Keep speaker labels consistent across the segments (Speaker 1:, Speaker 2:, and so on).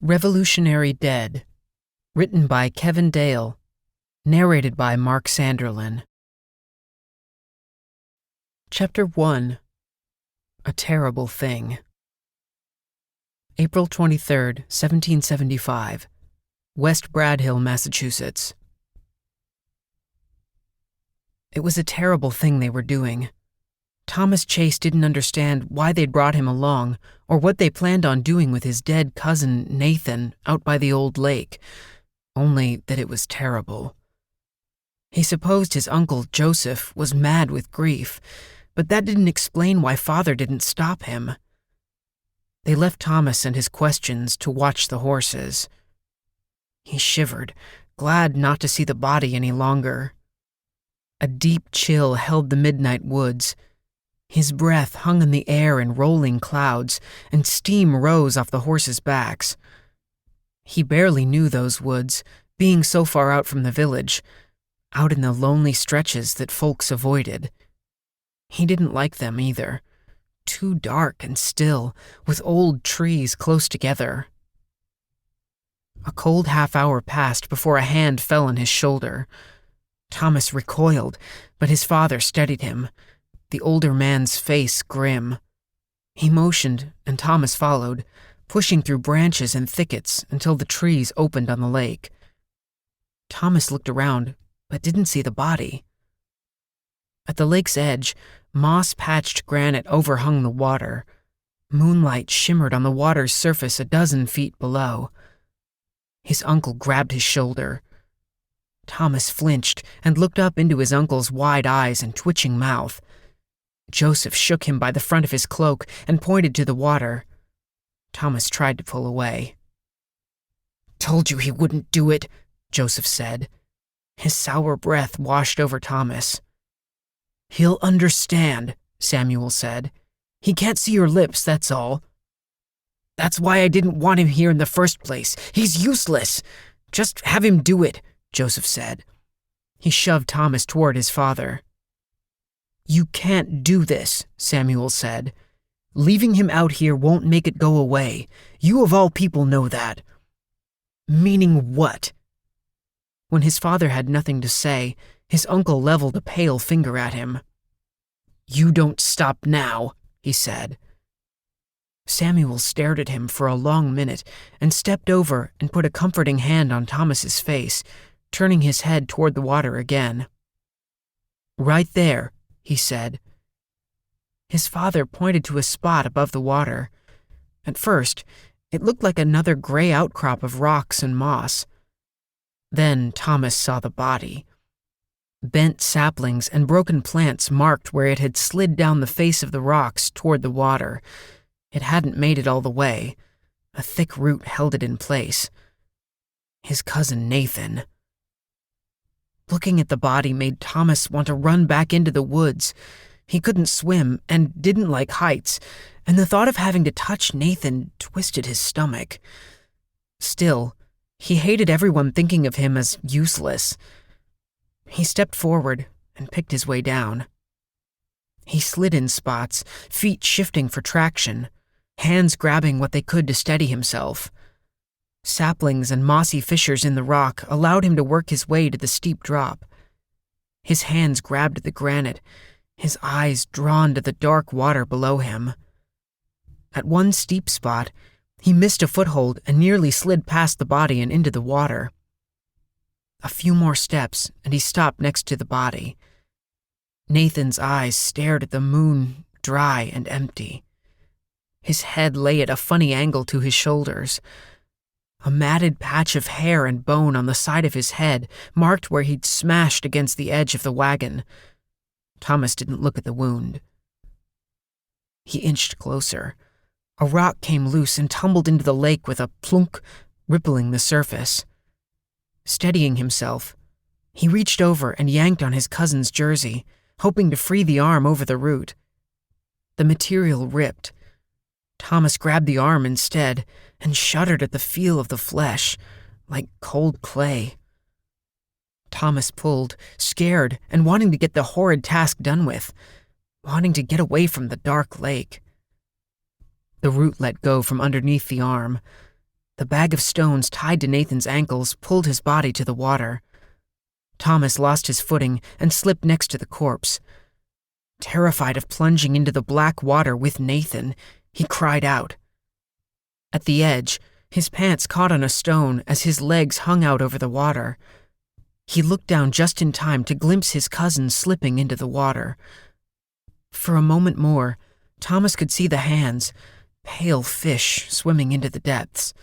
Speaker 1: Revolutionary Dead, written by Kevan Dale, narrated by Mark Sanderlin. Chapter 1. A Terrible Thing. April 23rd, 1775, West Bradhill, Massachusetts. It was a terrible thing they were doing. Thomas Chase didn't understand why they'd brought him along or what they planned on doing with his dead cousin Nathan out by the old lake, only that it was terrible. He supposed his uncle Joseph was mad with grief, but that didn't explain why Father didn't stop him. They left Thomas and his questions to watch the horses. He shivered, glad not to see the body any longer. A deep chill held the midnight woods. His breath hung in the air in rolling clouds, and steam rose off the horses' backs. He barely knew those woods, being so far out from the village, out in the lonely stretches that folks avoided. He didn't like them either. Too dark and still, with old trees close together. A cold half-hour passed before a hand fell on his shoulder. Thomas recoiled, but his father steadied him, the older man's face grim. He motioned, and Thomas followed, pushing through branches and thickets until the trees opened on the lake. Thomas looked around, but didn't see the body. At the lake's edge, moss-patched granite overhung the water. Moonlight shimmered on the water's surface a dozen feet below. His uncle grabbed his shoulder. Thomas flinched and looked up into his uncle's wide eyes and twitching mouth. Joseph shook him by the front of his cloak and pointed to the water. Thomas tried to pull away. "Told you he wouldn't do it," Joseph said. His sour breath washed over Thomas. "He'll understand," Samuel said. "He can't see your lips, that's all." "That's why I didn't want him here in the first place. He's useless. Just have him do it," Joseph said. He shoved Thomas toward his father. "You can't do this," Samuel said. "Leaving him out here won't make it go away. You of all people know that." "Meaning what?" When his father had nothing to say, his uncle leveled a pale finger at him. "You don't stop now," he said. Samuel stared at him for a long minute and stepped over and put a comforting hand on Thomas's face, turning his head toward the water again. "Right there," he said. His father pointed to a spot above the water. At first, it looked like another gray outcrop of rocks and moss. Then Thomas saw the body. Bent saplings and broken plants marked where it had slid down the face of the rocks toward the water. It hadn't made it all the way. A thick root held it in place. His cousin Nathan. Looking at the body made Thomas want to run back into the woods. He couldn't swim and didn't like heights, and the thought of having to touch Nathan twisted his stomach. Still, he hated everyone thinking of him as useless. He stepped forward and picked his way down. He slid in spots, feet shifting for traction, hands grabbing what they could to steady himself. Saplings and mossy fissures in the rock allowed him to work his way to the steep drop. His hands grabbed the granite, his eyes drawn to the dark water below him. At one steep spot, he missed a foothold and nearly slid past the body and into the water. A few more steps, and he stopped next to the body. Nathan's eyes stared at the moon, dry and empty. His head lay at a funny angle to his shoulders. A matted patch of hair and bone on the side of his head marked where he'd smashed against the edge of the wagon. Thomas didn't look at the wound. He inched closer. A rock came loose and tumbled into the lake with a plunk, rippling the surface. Steadying himself, he reached over and yanked on his cousin's jersey, hoping to free the arm over the root. The material ripped. Thomas grabbed the arm instead and shuddered at the feel of the flesh, like cold clay. Thomas pulled, scared and wanting to get the horrid task done with, wanting to get away from the dark lake. The root let go from underneath the arm. The bag of stones tied to Nathan's ankles pulled his body to the water. Thomas lost his footing and slipped next to the corpse. Terrified of plunging into the black water with Nathan, he cried out. At the edge, his pants caught on a stone as his legs hung out over the water. He looked down just in time to glimpse his cousin slipping into the water. For a moment more, Thomas could see the hands, pale fish swimming into the depths.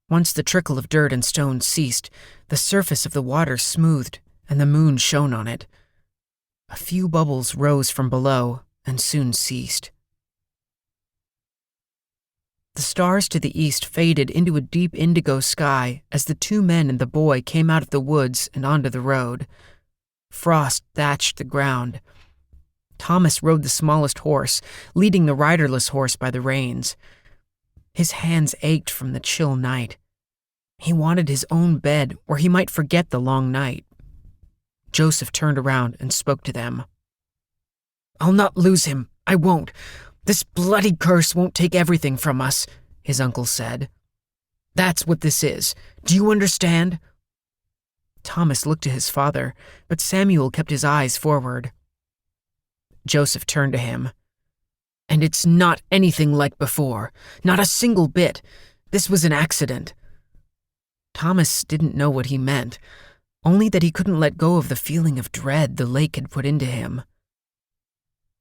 Speaker 1: Once the trickle of dirt and stones ceased, the surface of the water smoothed and the moon shone on it. A few bubbles rose from below and soon ceased. The stars to the east faded into a deep indigo sky as the two men and the boy came out of the woods and onto the road. Frost thatched the ground. Thomas rode the smallest horse, leading the riderless horse by the reins. His hands ached from the chill night. He wanted his own bed where he might forget the long night. Joseph turned around and spoke to them. "I'll not lose him. I won't. This bloody curse won't take everything from us," his uncle said. "That's what this is. Do you understand?" Thomas looked to his father, but Samuel kept his eyes forward. Joseph turned to him. "And it's not anything like before. Not a single bit. This was an accident." Thomas didn't know what he meant, only that he couldn't let go of the feeling of dread the lake had put into him.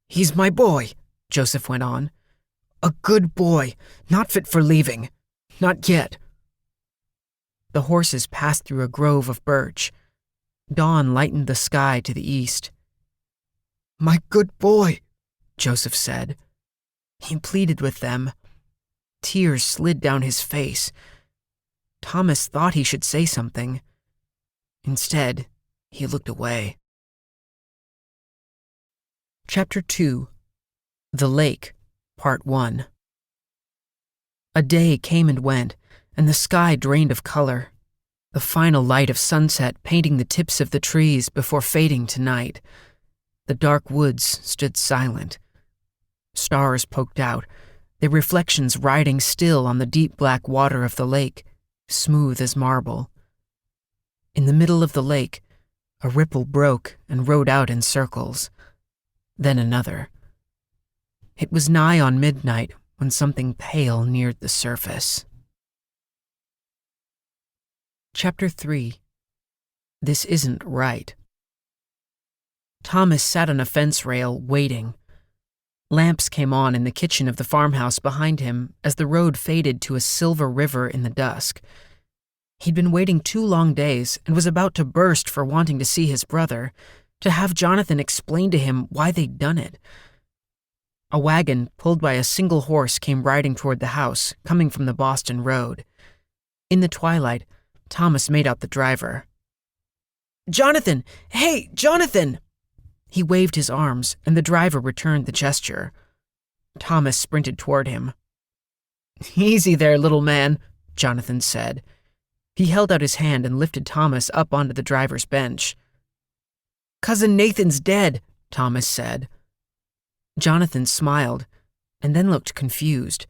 Speaker 1: "He's my boy," Joseph went on. "A good boy, not fit for leaving. Not yet." The horses passed through a grove of birch. Dawn lightened the sky to the east. "My good boy," Joseph said. He pleaded with them. Tears slid down his face. Thomas thought he should say something. Instead, he looked away. Chapter 2. The Lake, Part 1. A day came and went, and the sky drained of color, the final light of sunset painting the tips of the trees before fading to night. The dark woods stood silent. Stars poked out, their reflections riding still on the deep black water of the lake, smooth as marble. In the middle of the lake, a ripple broke and rode out in circles. Then another. It was nigh on midnight when something pale neared the surface. Chapter 3. This Isn't Right. Thomas sat on a fence rail, waiting. Lamps came on in the kitchen of the farmhouse behind him as the road faded to a silver river in the dusk. He'd been waiting 2 long days and was about to burst for wanting to see his brother, to have Jonathan explain to him why they'd done it. A wagon, pulled by a single horse, came riding toward the house, coming from the Boston Road. In the twilight, Thomas made out the driver. "Jonathan! Hey, Jonathan!" He waved his arms, and the driver returned the gesture. Thomas sprinted toward him. "Easy there, little man," Jonathan said. He held out his hand and lifted Thomas up onto the driver's bench. "Cousin Nathan's dead," Thomas said. Jonathan smiled, and then looked confused.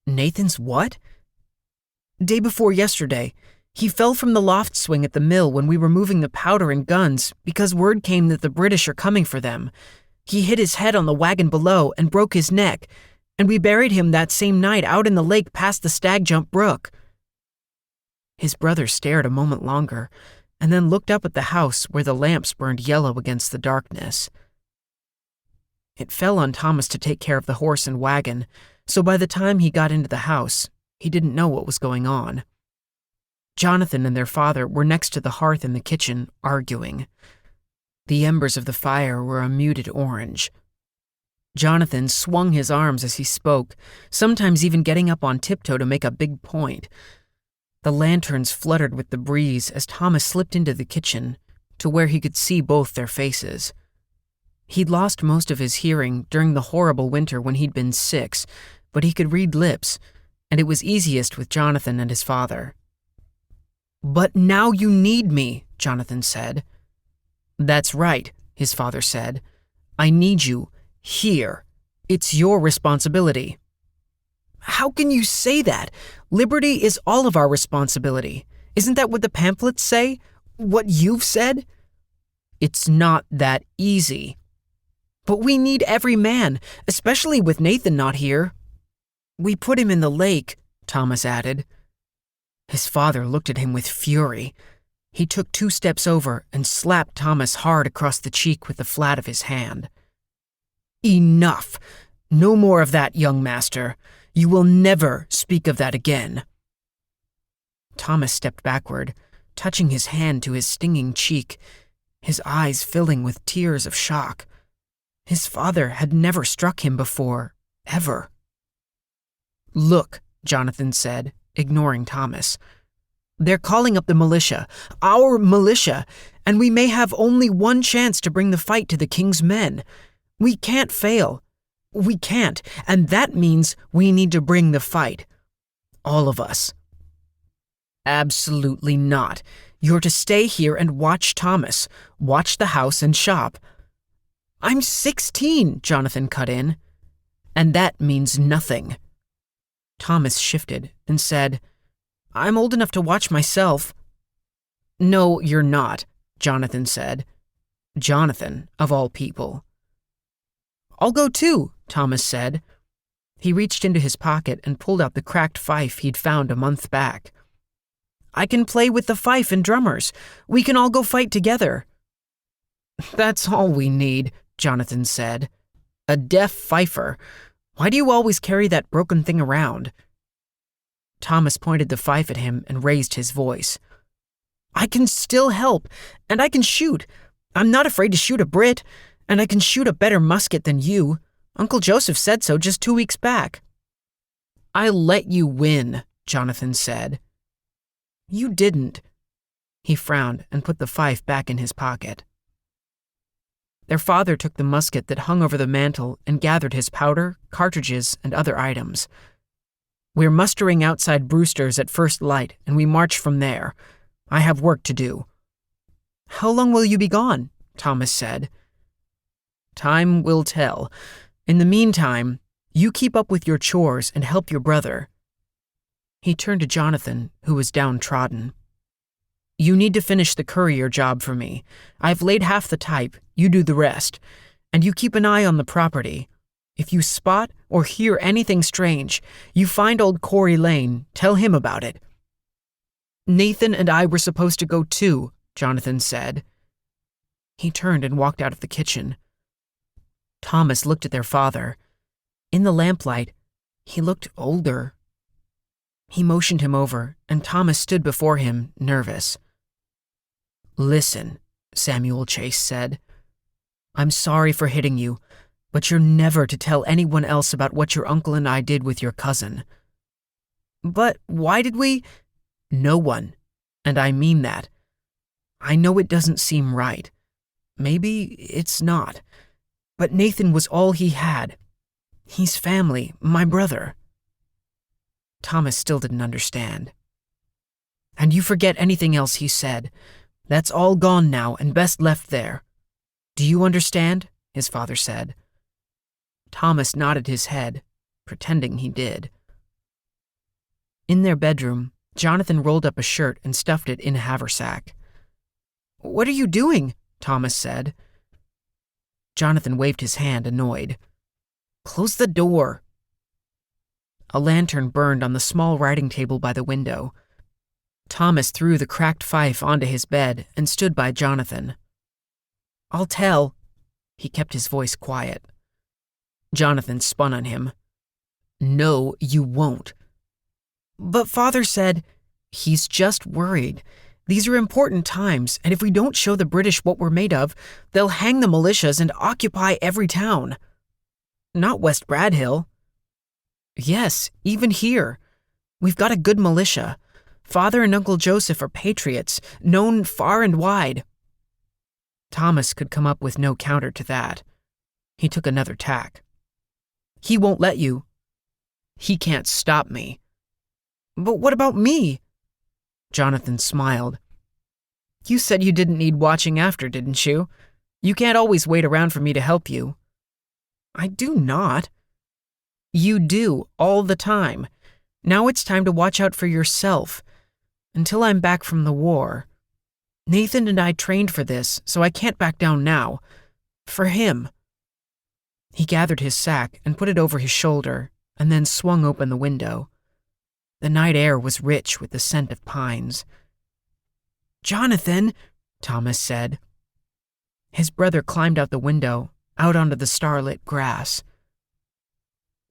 Speaker 1: "Nathan's what?" "Day before yesterday. He fell from the loft swing at the mill when we were moving the powder and guns because word came that the British are coming for them. He hit his head on the wagon below and broke his neck, and we buried him that same night out in the lake past the Stag Jump Brook." His brother stared a moment longer, and then looked up at the house where the lamps burned yellow against the darkness. It fell on Thomas to take care of the horse and wagon, so by the time he got into the house, he didn't know what was going on. Jonathan and their father were next to the hearth in the kitchen, arguing. The embers of the fire were a muted orange. Jonathan swung his arms as he spoke, sometimes even getting up on tiptoe to make a big point. The lanterns fluttered with the breeze as Thomas slipped into the kitchen, to where he could see both their faces. He'd lost most of his hearing during the horrible winter when he'd been 6, but he could read lips, and it was easiest with Jonathan and his father. "But now you need me," Jonathan said. "That's right," his father said. "I need you here. It's your responsibility." How can you say that? Liberty is all of our responsibility. Isn't that what the pamphlets say? What you've said? It's not that easy. But we need every man, especially with Nathan not here. We put him in the lake, Thomas added. His father looked at him with fury. He took 2 steps over and slapped Thomas hard across the cheek with the flat of his hand. Enough! No more of that, young master. You will never speak of that again. Thomas stepped backward, touching his hand to his stinging cheek, his eyes filling with tears of shock. His father had never struck him before, ever. Look, Jonathan said, ignoring Thomas. They're calling up the militia, our militia, and we may have only one chance to bring the fight to the king's men. We can't fail. We can't, and that means we need to bring the fight. All of us. Absolutely not. You're to stay here and watch Thomas, watch the house and shop. I'm 16, Jonathan cut in. And that means nothing. Thomas shifted and said, I'm old enough to watch myself. No, you're not, Jonathan said. Jonathan, of all people. I'll go too, Thomas said. He reached into his pocket and pulled out the cracked fife he'd found a month back. I can play with the fife and drummers. We can all go fight together. That's all we need, Jonathan said. A deaf fifer. Why do you always carry that broken thing around? Thomas pointed the fife at him and raised his voice. I can still help, and I can shoot. I'm not afraid to shoot a Brit, and I can shoot a better musket than you. Uncle Joseph said so just 2 weeks back. I let you win, Jonathan said. You didn't. He frowned and put the fife back in his pocket. Their father took the musket that hung over the mantel and gathered his powder, cartridges, and other items. We're mustering outside Brewster's at first light, and we march from there. I have work to do. How long will you be gone? Thomas said. Time will tell. In the meantime, you keep up with your chores and help your brother. He turned to Jonathan, who was downtrodden. You need to finish the courier job for me. I've laid half the type, you do the rest. And you keep an eye on the property. If you spot or hear anything strange, you find old Corey Lane, tell him about it. Nathan and I were supposed to go too, Jonathan said. He turned and walked out of the kitchen. Thomas looked at their father. In the lamplight, he looked older. He motioned him over, and Thomas stood before him, nervous. Listen, Samuel Chase said. I'm sorry for hitting you, but you're never to tell anyone else about what your uncle and I did with your cousin. But why did we? No one, and I mean that. I know it doesn't seem right. Maybe it's not. But Nathan was all he had. He's family, my brother. Thomas still didn't understand. And you forget anything else he said. That's all gone now and best left there. Do you understand? His father said. Thomas nodded his head, pretending he did. In their bedroom, Jonathan rolled up a shirt and stuffed it in a haversack. What are you doing? Thomas said. Jonathan waved his hand, annoyed. Close the door. A lantern burned on the small writing table by the window. Thomas threw the cracked fife onto his bed and stood by Jonathan. I'll tell. He kept his voice quiet. Jonathan spun on him. No, you won't. But Father said, he's just worried. These are important times, and if we don't show the British what we're made of, they'll hang the militias and occupy every town. Not West Bradhill. Yes, even here. We've got a good militia. Father and Uncle Joseph are patriots, known far and wide. Thomas could come up with no counter to that. He took another tack. He won't let you. He can't stop me. But what about me? Jonathan smiled. You said you didn't need watching after, didn't you? You can't always wait around for me to help you. I do not. You do, all the time. Now it's time to watch out for yourself. Until I'm back from the war. Nathan and I trained for this, so I can't back down now. For him." He gathered his sack and put it over his shoulder, and then swung open the window. The night air was rich with the scent of pines. "Jonathan," Thomas said. His brother climbed out the window, out onto the starlit grass.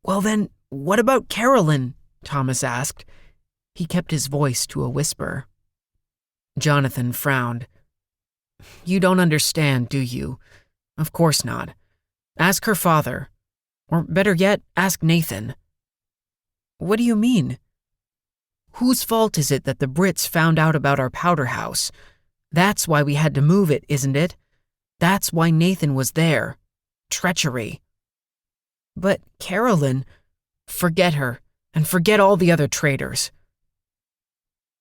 Speaker 1: "Well then, what about Carolyn?" Thomas asked. He kept his voice to a whisper. Jonathan frowned. "You don't understand, do you? Of course not. Ask her father. Or better yet, ask Nathan." "What do you mean?" "Whose fault is it that the Brits found out about our powder house? That's why we had to move it, isn't it? That's why Nathan was there. Treachery." "But Carolyn..." "Forget her, and forget all the other traitors."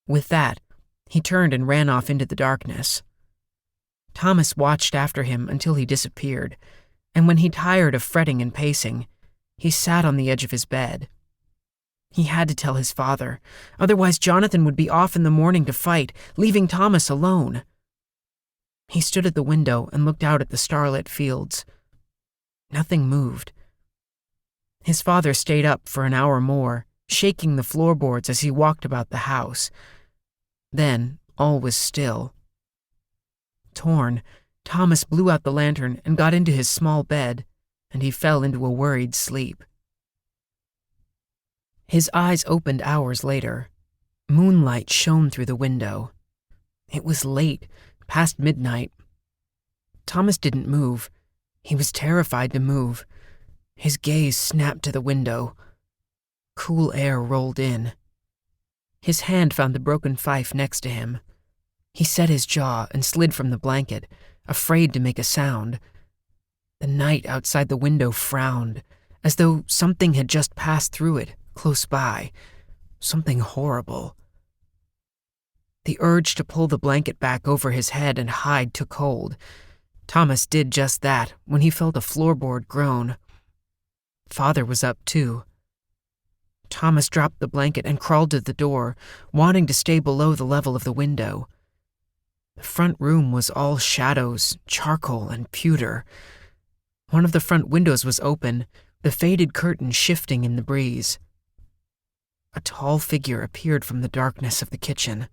Speaker 1: With that, he turned and ran off into the darkness. Thomas watched after him until he disappeared, and when he tired of fretting and pacing, he sat on the edge of his bed. He had to tell his father, otherwise Jonathan would be off in the morning to fight, leaving Thomas alone. He stood at the window and looked out at the starlit fields. Nothing moved. His father stayed up for an hour more, shaking the floorboards as he walked about the house. Then all was still. Torn, Thomas blew out the lantern and got into his small bed, and he fell into a worried sleep. His eyes opened hours later. Moonlight shone through the window. It was late, past midnight. Thomas didn't move. He was terrified to move. His gaze snapped to the window. Cool air rolled in. His hand found the broken fife next to him. He set his jaw and slid from the blanket, afraid to make a sound. The night outside the window frowned, as though something had just passed through it, close by. Something horrible. The urge to pull the blanket back over his head and hide took hold. Thomas did just that when he felt a floorboard groan. Father was up too. Thomas dropped the blanket and crawled to the door, wanting to stay below the level of the window. The front room was all shadows, charcoal, and pewter. One of the front windows was open, the faded curtain shifting in the breeze. A tall figure appeared from the darkness of the kitchen.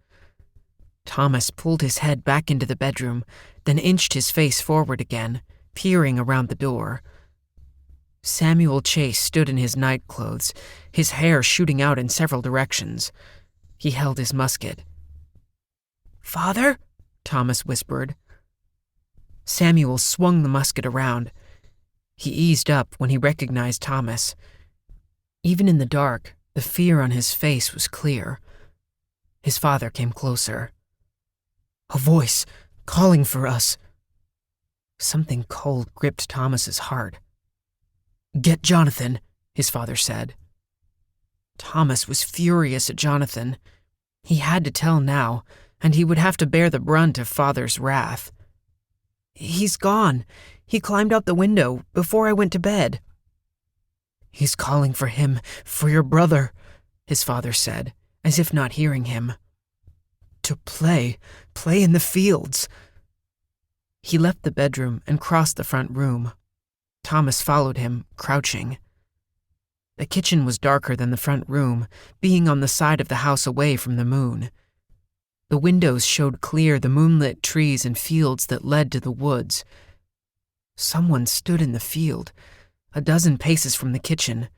Speaker 1: Thomas pulled his head back into the bedroom, then inched his face forward again, peering around the door. Samuel Chase stood in his nightclothes, his hair shooting out in several directions. He held his musket. "Father?" Thomas whispered. Samuel swung the musket around. He eased up when he recognized Thomas. Even in the dark, the fear on his face was clear. His father came closer. "A voice, calling for us." Something cold gripped Thomas's heart. "Get Jonathan," his father said. Thomas was furious at Jonathan. He had to tell now, and he would have to bear the brunt of father's wrath. "He's gone. He climbed out the window before I went to bed." "He's calling for him, for your brother," his father said, as if not hearing him. "To play in the fields." He left the bedroom and crossed the front room. Thomas followed him, crouching. The kitchen was darker than the front room, being on the side of the house away from the moon. The windows showed clear the moonlit trees and fields that led to the woods. Someone stood in the field, a dozen paces from the kitchen,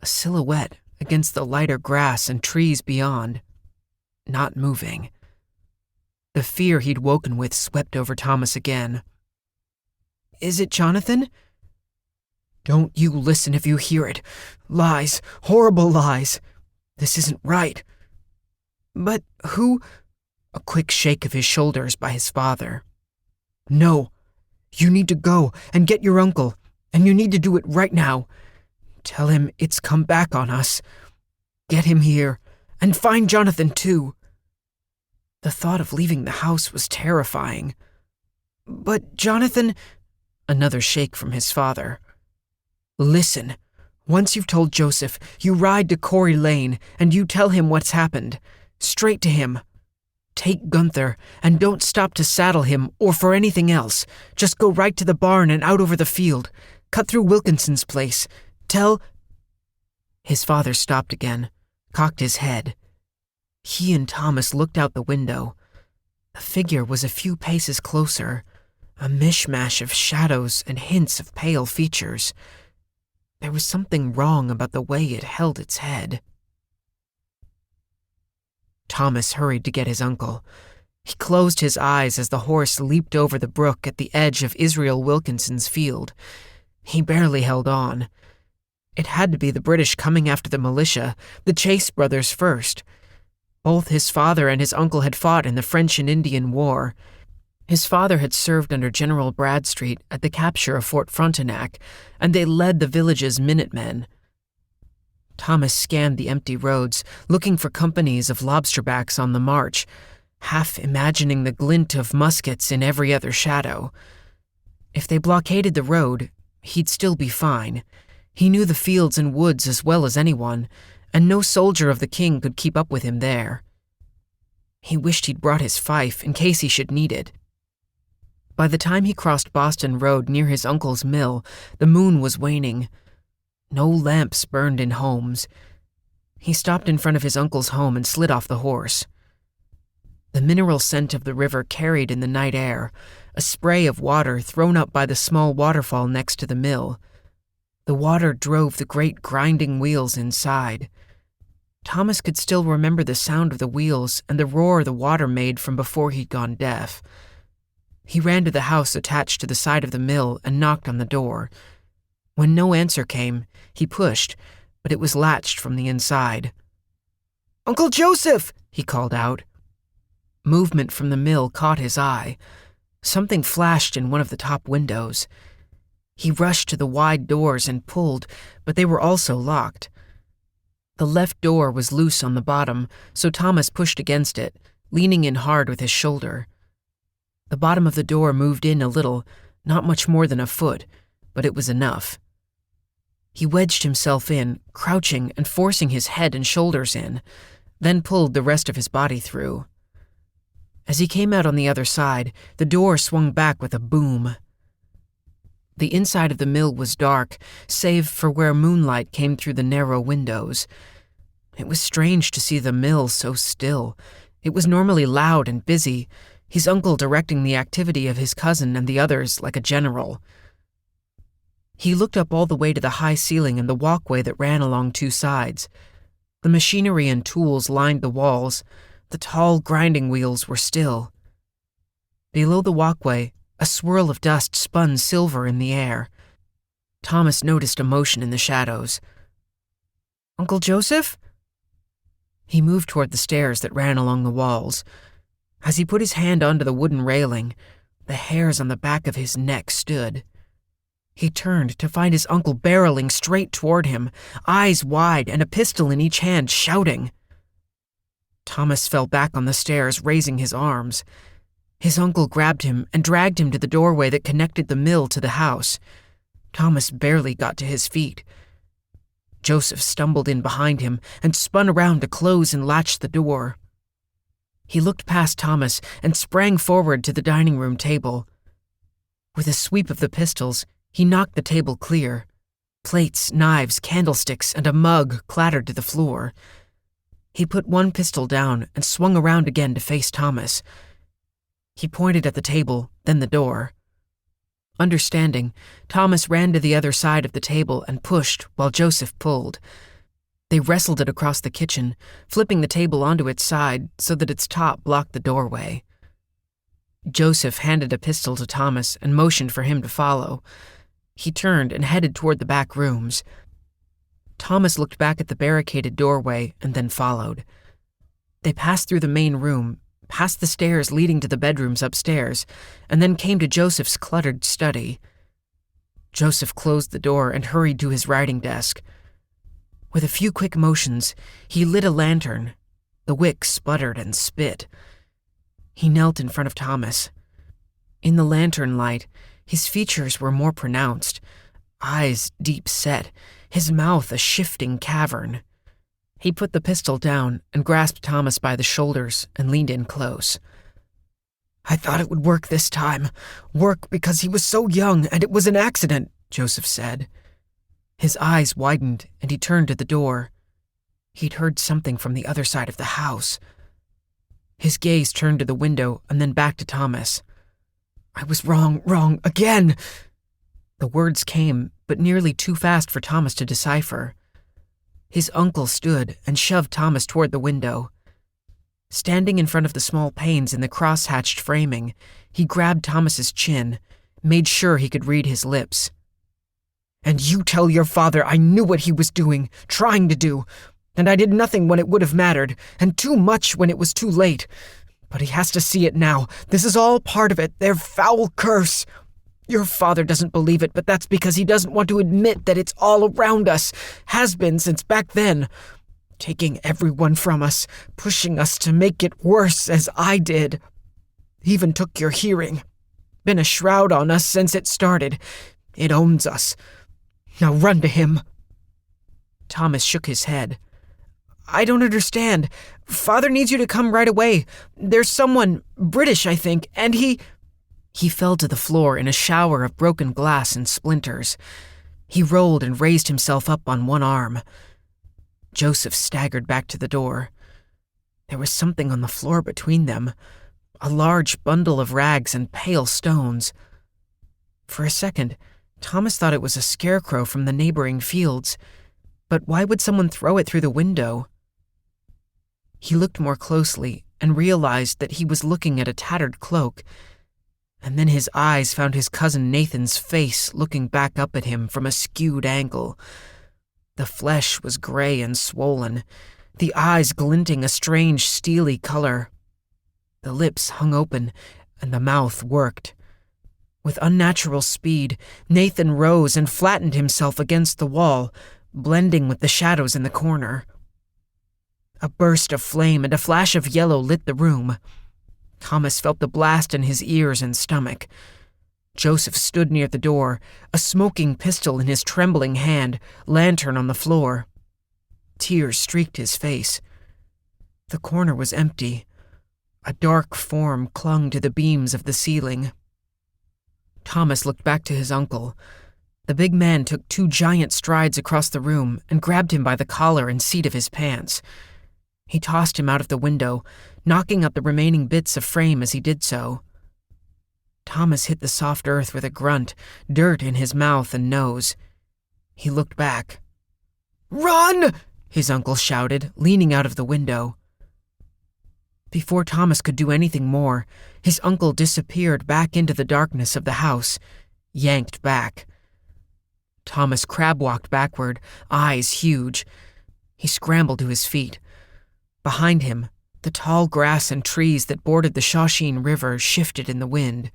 Speaker 1: a silhouette against the lighter grass and trees beyond, not moving. The fear he'd woken with swept over Thomas again. "Is it Jonathan?" "Don't you listen if you hear it. Lies, horrible lies. This isn't right." "But who—" A quick shake of his shoulders by his father. "No, you need to go and get your uncle, and you need to do it right now. Tell him it's come back on us. Get him here, and find Jonathan too." The thought of leaving the house was terrifying. "But Jonathan—" Another shake from his father. "Listen, Once you've told Joseph, you ride to Corey Lane and you tell him what's happened. Straight to him. Take Gunther and don't stop to saddle him or for anything else. Just go right to the barn and out over the field. Cut through Wilkinson's place. Tell... His father stopped again, cocked his head. He and Thomas looked out the window. The figure was a few paces closer, a mishmash of shadows and hints of pale features. There was something wrong about the way it held its head. Thomas hurried to get his uncle. He closed his eyes as the horse leaped over the brook at the edge of Israel Wilkinson's field. He barely held on. It had to be the British coming after the militia, the Chase brothers first. Both his father and his uncle had fought in the French and Indian War. His father had served under General Bradstreet at the capture of Fort Frontenac, and they led the village's Minutemen. Thomas scanned the empty roads, looking for companies of lobsterbacks on the march, half imagining the glint of muskets in every other shadow. If they blockaded the road, he'd still be fine. He knew the fields and woods as well as anyone, and no soldier of the king could keep up with him there. He wished he'd brought his fife in case he should need it. By the time he crossed Boston Road near his uncle's mill, the moon was waning. No lamps burned in homes. He stopped in front of his uncle's home and slid off the horse. The mineral scent of the river carried in the night air, a spray of water thrown up by the small waterfall next to the mill. The water drove the great grinding wheels inside. Thomas could still remember the sound of the wheels and the roar the water made from before he'd gone deaf. He ran to the house attached to the side of the mill and knocked on the door. When no answer came, he pushed, but it was latched from the inside. "Uncle Joseph!" he called out. Movement from the mill caught his eye. Something flashed in one of the top windows. He rushed to the wide doors and pulled, but they were also locked. The left door was loose on the bottom, so Thomas pushed against it, leaning in hard with his shoulder. The bottom of the door moved in a little, not much more than a foot, but it was enough. He wedged himself in, crouching and forcing his head and shoulders in, then pulled the rest of his body through. As he came out on the other side, the door swung back with a boom. The inside of the mill was dark, save for where moonlight came through the narrow windows. It was strange to see the mill so still. It was normally loud and busy, his uncle directing the activity of his cousin and the others like a general. He looked up all the way to the high ceiling and the walkway that ran along two sides. The machinery and tools lined the walls. The tall grinding wheels were still. Below the walkway, a swirl of dust spun silver in the air. Thomas noticed a motion in the shadows. "Uncle Joseph?" He moved toward the stairs that ran along the walls. As he put his hand onto the wooden railing, the hairs on the back of his neck stood. He turned to find his uncle barreling straight toward him, eyes wide and a pistol in each hand, shouting. Thomas fell back on the stairs, raising his arms. His uncle grabbed him and dragged him to the doorway that connected the mill to the house. Thomas barely got to his feet. Joseph stumbled in behind him and spun around to close and latch the door. He looked past Thomas and sprang forward to the dining room table. With a sweep of the pistols, he knocked the table clear. Plates, knives, candlesticks, and a mug clattered to the floor. He put one pistol down and swung around again to face Thomas. He pointed at the table, then the door. Understanding, Thomas ran to the other side of the table and pushed while Joseph pulled. They wrestled it across the kitchen, flipping the table onto its side so that its top blocked the doorway. Joseph handed a pistol to Thomas and motioned for him to follow. He turned and headed toward the back rooms. Thomas looked back at the barricaded doorway and then followed. They passed through the main room, past the stairs leading to the bedrooms upstairs, and then came to Joseph's cluttered study. Joseph closed the door and hurried to his writing desk. With a few quick motions, he lit a lantern. The wick sputtered and spit. He knelt in front of Thomas. In the lantern light, his features were more pronounced, eyes deep set, his mouth a shifting cavern. He put the pistol down and grasped Thomas by the shoulders and leaned in close. "I thought it would work this time. Work because he was so young and it was an accident," Joseph said. His eyes widened and he turned to the door. He'd heard something from the other side of the house. His gaze turned to the window and then back to Thomas. "I was wrong again." The words came, but nearly too fast for Thomas to decipher. His uncle stood and shoved Thomas toward the window. Standing in front of the small panes in the cross-hatched framing, he grabbed Thomas's chin, made sure he could read his lips. "And you tell your father I knew what he was doing, trying to do, and I did nothing when it would have mattered, and too much when it was too late. But he has to see it now. This is all part of it, their foul curse. Your father doesn't believe it, but that's because he doesn't want to admit that it's all around us, has been since back then. Taking everyone from us, pushing us to make it worse as I did. He even took your hearing. Been a shroud on us since it started. It owns us. Now run to him." Thomas shook his head. "I don't understand. Father needs you to come right away. There's someone, British, I think, and he..." He fell to the floor in a shower of broken glass and splinters. He rolled and raised himself up on one arm. Joseph staggered back to the door. There was something on the floor between them, a large bundle of rags and pale stones. For a second, Thomas thought it was a scarecrow from the neighboring fields, but why would someone throw it through the window? He looked more closely and realized that he was looking at a tattered cloak, and then his eyes found his cousin Nathan's face looking back up at him from a skewed angle. The flesh was gray and swollen, the eyes glinting a strange steely color. The lips hung open, and the mouth worked. With unnatural speed, Nathan rose and flattened himself against the wall, blending with the shadows in the corner. A burst of flame and a flash of yellow lit the room. Thomas felt the blast in his ears and stomach. Joseph stood near the door, a smoking pistol in his trembling hand, lantern on the floor. Tears streaked his face. The corner was empty. A dark form clung to the beams of the ceiling. Thomas looked back to his uncle. The big man took 2 giant strides across the room and grabbed him by the collar and seat of his pants. He tossed him out of the window, knocking out the remaining bits of frame as he did so. Thomas hit the soft earth with a grunt, dirt in his mouth and nose. He looked back. "Run!" his uncle shouted, leaning out of the window. Before Thomas could do anything more, his uncle disappeared back into the darkness of the house, yanked back. Thomas crab-walked backward, eyes huge. He scrambled to his feet. Behind him, the tall grass and trees that bordered the Shawsheen River shifted in the wind.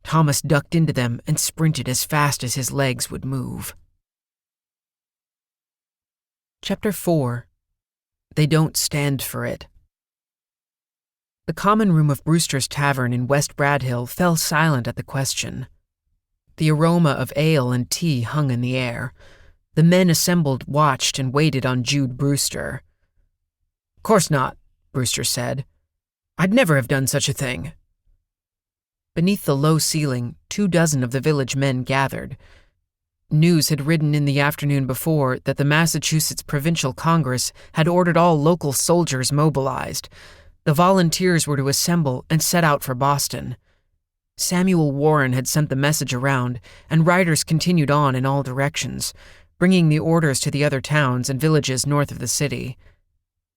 Speaker 1: Thomas ducked into them and sprinted as fast as his legs would move. Chapter 4. They Don't Stand for It. The common room of Brewster's Tavern in West Bradhill fell silent at the question. The aroma of ale and tea hung in the air. The men assembled watched and waited on Jude Brewster. "Course not," Brewster said. "I'd never have done such a thing." Beneath the low ceiling, 24 of the village men gathered. News had ridden in the afternoon before that the Massachusetts Provincial Congress had ordered all local soldiers mobilized. The volunteers were to assemble and set out for Boston. Samuel Warren had sent the message around, and riders continued on in all directions, bringing the orders to the other towns and villages north of the city.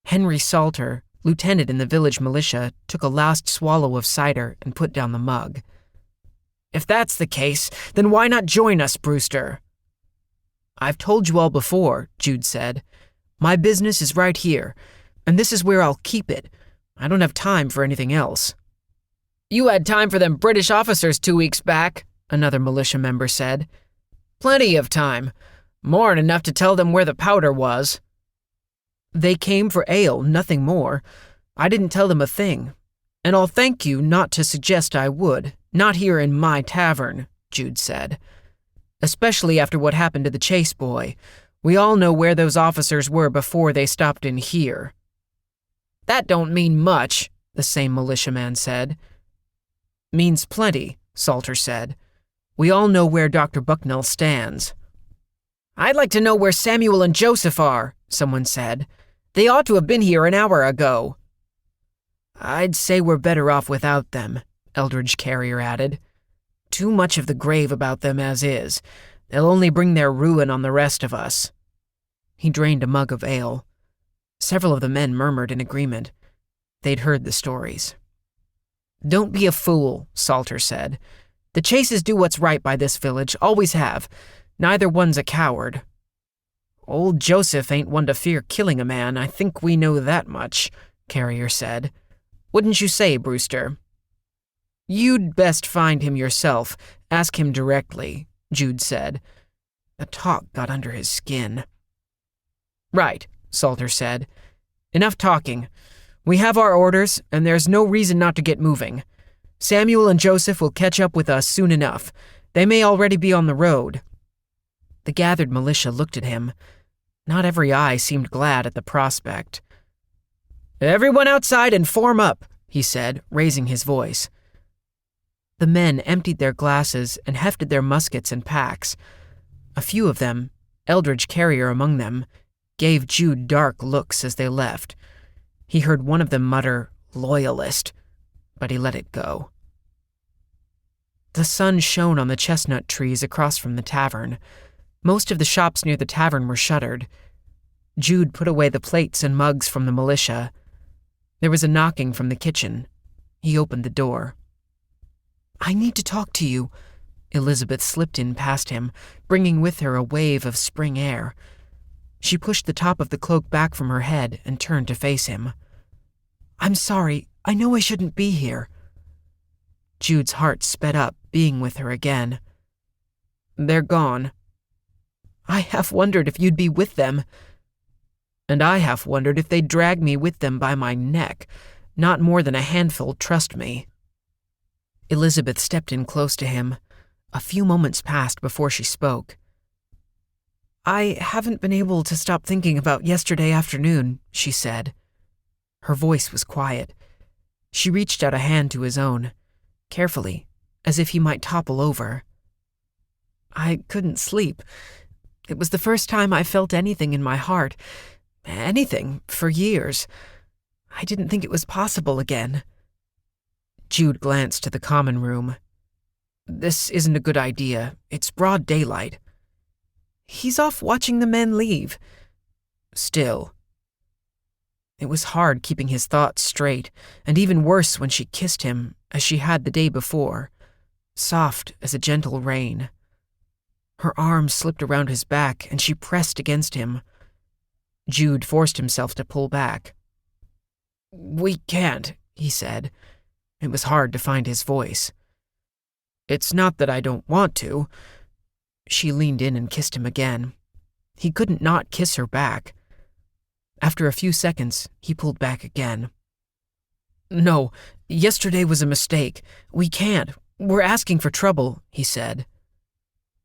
Speaker 1: Henry Salter, lieutenant in the village militia, took a last swallow of cider and put down the mug. "If that's the case, then why not join us, Brewster?" "I've told you all before," Jude said. "My business is right here, and this is where I'll keep it. I don't have time for anything else." "You had time for them British officers 2 weeks back," another militia member said. "Plenty of time. More'n enough to tell them where the powder was." "They came for ale, nothing more. I didn't tell them a thing. And I'll thank you not to suggest I would, not here in my tavern," Jude said. "Especially after what happened to the Chase boy. We all know where those officers were before they stopped in here." "That don't mean much," the same militiaman said. "Means plenty," Salter said. "We all know where Dr. Bucknell stands." "I'd like to know where Samuel and Joseph are," someone said. "They ought to have been here an hour ago." "I'd say we're better off without them," Eldridge Carrier added. "Too much of the grave about them as is. They'll only bring their ruin on the rest of us." He drained a mug of ale. Several of the men murmured in agreement. They'd heard the stories. "Don't be a fool," Salter said. "The Chases do what's right by this village, always have. Neither one's a coward." "Old Joseph ain't one to fear killing a man, I think we know that much," Carrier said. "Wouldn't you say, Brewster?" "You'd best find him yourself. Ask him directly," Jude said. The talk got under his skin. "Right," Salter said. "Enough talking. We have our orders, and there's no reason not to get moving. Samuel and Joseph will catch up with us soon enough. They may already be on the road." The gathered militia looked at him. Not every eye seemed glad at the prospect. "Everyone outside and form up," he said, raising his voice. The men emptied their glasses and hefted their muskets and packs. A few of them, Eldridge Carrier among them, gave Jude dark looks as they left. He heard one of them mutter, "Loyalist," but he let it go. The sun shone on the chestnut trees across from the tavern. Most of the shops near the tavern were shuttered. Jude put away the plates and mugs from the militia. There was a knocking from the kitchen. He opened the door. "I need to talk to you." Elizabeth slipped in past him, bringing with her a wave of spring air. She pushed the top of the cloak back from her head and turned to face him. "I'm sorry. I know I shouldn't be here." Jude's heart sped up, being with her again. "They're gone." "I half wondered if you'd be with them." "And I half wondered if they'd drag me with them by my neck. Not more than a handful, trust me." Elizabeth stepped in close to him. A few moments passed before she spoke. "I haven't been able to stop thinking about yesterday afternoon," she said. Her voice was quiet. She reached out a hand to his own, carefully, as if he might topple over. "I couldn't sleep. It was the first time I felt anything in my heart. Anything, for years. I didn't think it was possible again." Jude glanced to the common room. "This isn't a good idea. It's broad daylight." "He's off watching the men leave." "Still." It was hard keeping his thoughts straight, and even worse when she kissed him, as she had the day before, soft as a gentle rain. Her arms slipped around his back, and she pressed against him. Jude forced himself to pull back. "We can't," he said. It was hard to find his voice. "It's not that I don't want to." She leaned in and kissed him again. He couldn't not kiss her back. After a few seconds, he pulled back again. "No, yesterday was a mistake. We can't. We're asking for trouble," he said.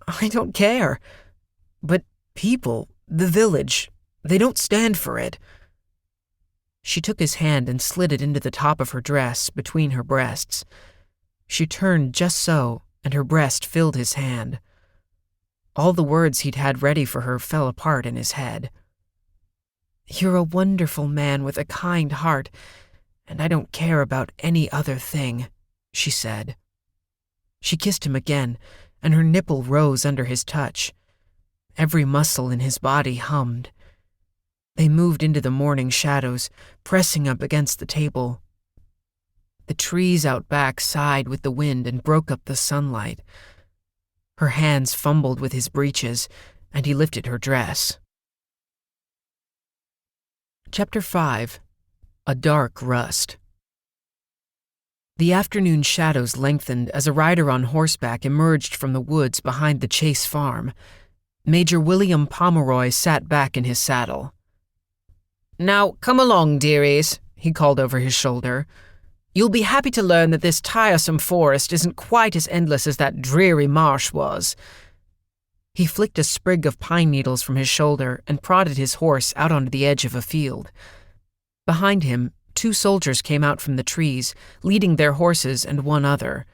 Speaker 1: "I don't care. But people, the village, they don't stand for it." She took his hand and slid it into the top of her dress between her breasts. She turned just so, and her breast filled his hand. All the words he'd had ready for her fell apart in his head. "You're a wonderful man with a kind heart, and I don't care about any other thing," she said. She kissed him again, and her nipple rose under his touch. Every muscle in his body hummed. They moved into the morning shadows, pressing up against the table. The trees out back sighed with the wind and broke up the sunlight. Her hands fumbled with his breeches, and he lifted her dress. Chapter 5. A Dark Rust. The afternoon shadows lengthened as a rider on horseback emerged from the woods behind the Chase farm. Major William Pomeroy sat back in his saddle. "Now, come along, dearies," he called over his shoulder. "You'll be happy to learn that this tiresome forest isn't quite as endless as that dreary marsh was." He flicked a sprig of pine needles from his shoulder and prodded his horse out onto the edge of a field. Behind him, 2 soldiers came out from the trees, leading their horses and one other.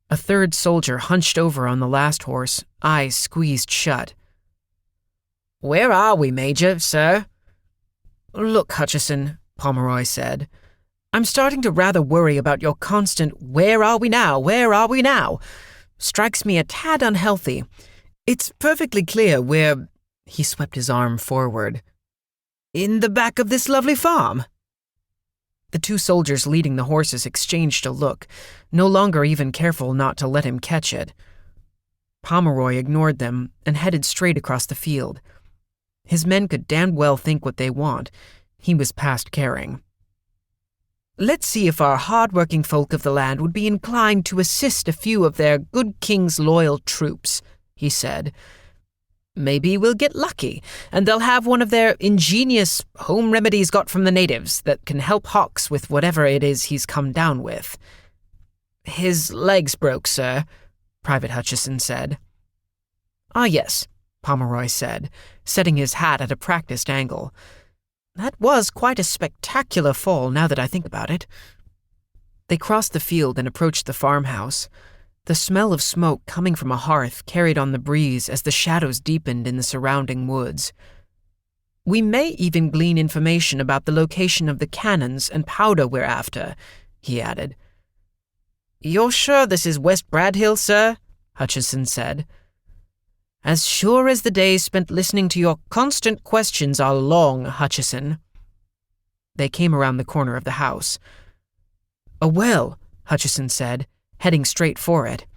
Speaker 1: A third soldier hunched over on the last horse, eyes squeezed shut. "Where are we, Major, sir?" "Look, Hutchison," Pomeroy said, "I'm starting to rather worry about your constant 'where are we now, where are we now?' Strikes me a tad unhealthy. It's perfectly clear we're—" He swept his arm forward. "In the back of this lovely farm." The 2 soldiers leading the horses exchanged a look, no longer even careful not to let him catch it. Pomeroy ignored them and headed straight across the field. His men could damn well think what they want. He was past caring. "Let's see if our hard-working folk of the land would be inclined to assist a few of their good king's loyal troops," he said. "Maybe we'll get lucky, and they'll have one of their ingenious home remedies got from the natives that can help Hawks with whatever it is he's come down with." "His leg's broke, sir," Private Hutchison said. "Ah, yes," Pomeroy said, setting his hat at a practiced angle. "That was quite a spectacular fall, now that I think about it." They crossed the field and approached the farmhouse. The smell of smoke coming from a hearth carried on the breeze as the shadows deepened in the surrounding woods. "We may even glean information about the location of the cannons and powder we're after," he added. "You're sure this is West Bradhill, sir?" Hutchison said. "As sure as the days spent listening to your constant questions are long, Hutchison." They came around the corner of the house. "A well," Hutchison said, heading straight for it.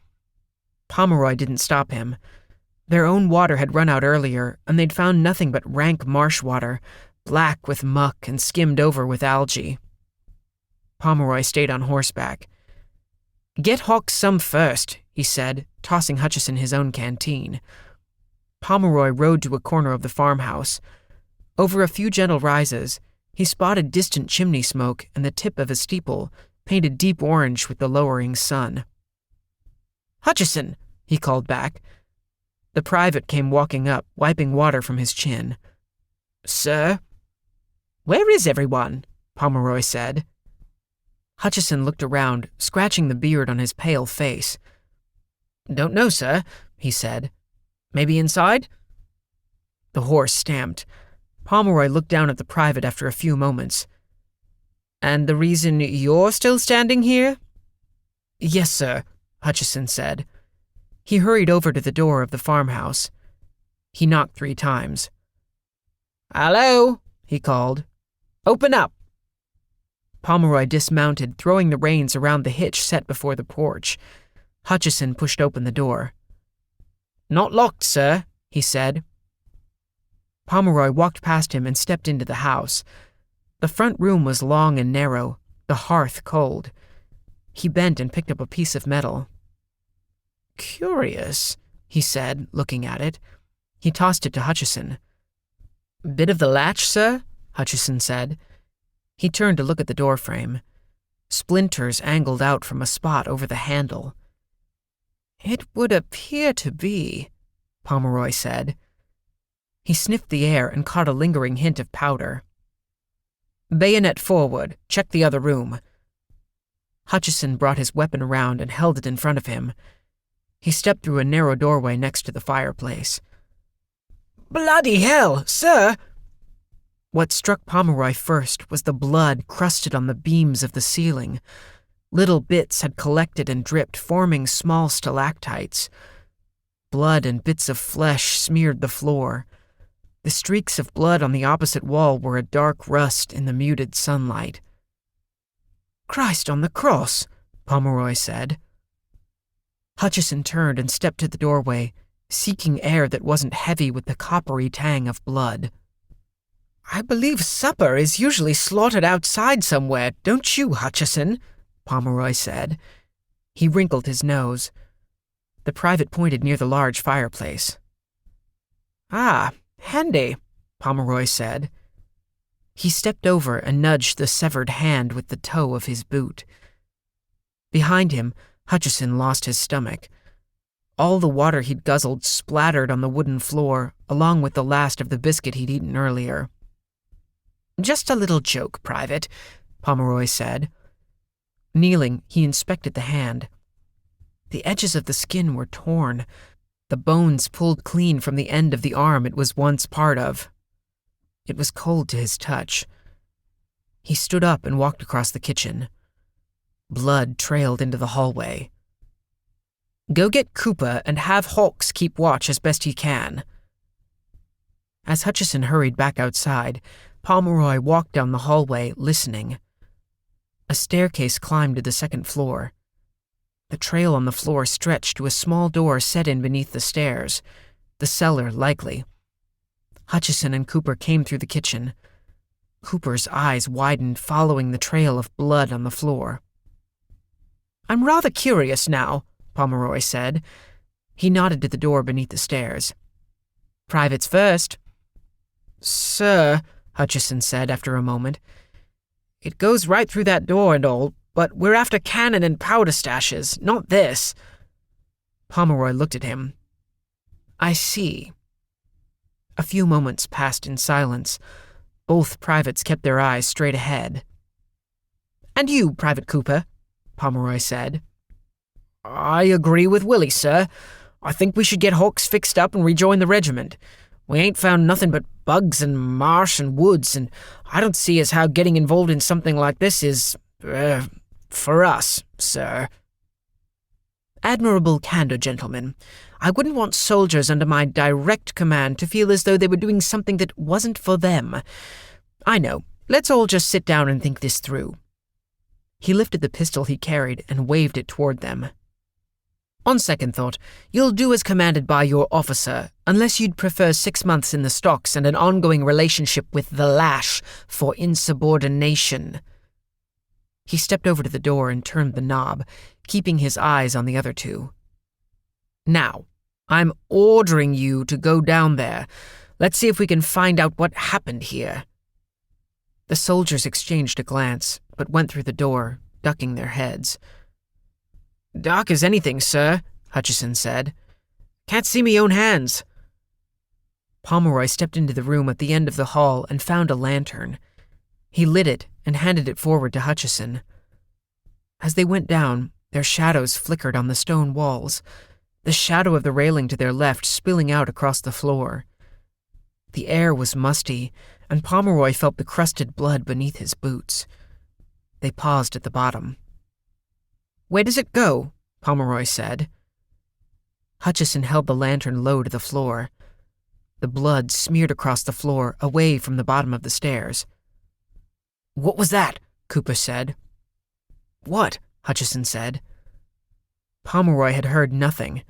Speaker 1: Pomeroy didn't stop him. Their own water had run out earlier, and they'd found nothing but rank marsh water, black with muck and skimmed over with algae. Pomeroy stayed on horseback. "Get Hawks some first," he said, tossing Hutchison his own canteen. Pomeroy rode to a corner of the farmhouse. Over a few gentle rises, he spotted distant chimney smoke and the tip of a steeple, painted deep orange with the lowering sun. "Hutchison," he called back. The private came walking up, wiping water from his chin. "Sir?" "Where is everyone?" Pomeroy said. Hutchison looked around, scratching the beard on his pale face. "Don't know, sir," he said. "Maybe inside?" The horse stamped. Pomeroy looked down at the private after a few moments. "And the reason you're still standing here?" "Yes, sir," Hutchison said. He hurried over to the door of the farmhouse. He knocked 3 times. "Hello," he called. "Open up." Pomeroy dismounted, throwing the reins around the hitch set before the porch. Hutchison pushed open the door. "Not locked, sir," he said. Pomeroy walked past him and stepped into the house. The front room was long and narrow, the hearth cold. He bent and picked up a piece of metal. "Curious," he said, looking at it. He tossed it to Hutchison. "Bit of the latch, sir?" Hutchison said. He turned to look at the doorframe. Splinters angled out from a spot over the handle. "It would appear to be," Pomeroy said. He sniffed the air and caught a lingering hint of powder. "Bayonet forward. Check the other room." Hutchison brought his weapon around and held it in front of him. He stepped through a narrow doorway next to the fireplace. "Bloody hell, sir!" What struck Pomeroy first was the blood crusted on the beams of the ceiling. Little bits had collected and dripped, forming small stalactites. Blood and bits of flesh smeared the floor. The streaks of blood on the opposite wall were a dark rust in the muted sunlight. "Christ on the cross," Pomeroy said. Hutchison turned and stepped to the doorway, seeking air that wasn't heavy with the coppery tang of blood. "I believe supper is usually slaughtered outside somewhere, don't you, Hutchison?" Pomeroy said. He wrinkled his nose. The private pointed near the large fireplace. "Ah, handy," Pomeroy said. He stepped over and nudged the severed hand with the toe of his boot. Behind him, Hutchison lost his stomach. All the water he'd guzzled splattered on the wooden floor, along with the last of the biscuit he'd eaten earlier. "Just a little joke, Private," Pomeroy said. Kneeling, he inspected the hand. The edges of the skin were torn, the bones pulled clean from the end of the arm it was once part of. It was cold to his touch. He stood up and walked across the kitchen. Blood trailed into the hallway. "Go get Cooper and have Hawks keep watch as best he can." As Hutchison hurried back outside, Pomeroy walked down the hallway, listening. A staircase climbed to the second floor. The trail on the floor stretched to a small door set in beneath the stairs. The cellar, likely. Hutchison and Cooper came through the kitchen. Cooper's eyes widened, following the trail of blood on the floor. "I'm rather curious now," Pomeroy said. He nodded to the door beneath the stairs. "Privates first." "Sir," Hutchison said after a moment, "it goes right through that door and all, but we're after cannon and powder stashes, not this." Pomeroy looked at him. "I see." A few moments passed in silence. Both privates kept their eyes straight ahead. "And you, Private Cooper," Pomeroy said. "I agree with Willie, sir. I think we should get Hawks fixed up and rejoin the regiment. We ain't found nothing but bugs and marsh and woods, and I don't see as how getting involved in something like this is, for us, sir." "Admirable candor, gentlemen. I wouldn't want soldiers under my direct command to feel as though they were doing something that wasn't for them. I know. Let's all just sit down and think this through." He lifted the pistol he carried and waved it toward them. "On second thought, you'll do as commanded by your officer, unless you'd prefer 6 months in the stocks and an ongoing relationship with the lash for insubordination." He stepped over to the door and turned the knob, keeping his eyes on the other two. "Now, I'm ordering you to go down there. Let's see if we can find out what happened here." The soldiers exchanged a glance, but went through the door, ducking their heads. "Dark as anything, sir," Hutchison said. "Can't see me own hands." Pomeroy stepped into the room at the end of the hall and found a lantern. He lit it and handed it forward to Hutchison. As they went down, their shadows flickered on the stone walls, the shadow of the railing to their left spilling out across the floor. The air was musty, and Pomeroy felt the crusted blood beneath his boots. They paused at the bottom. "Where does it go?" Pomeroy said. Hutchison held the lantern low to the floor. The blood smeared across the floor, away from the bottom of the stairs. "What was that?" Cooper said. "What?" Hutchison said. Pomeroy had heard nothing.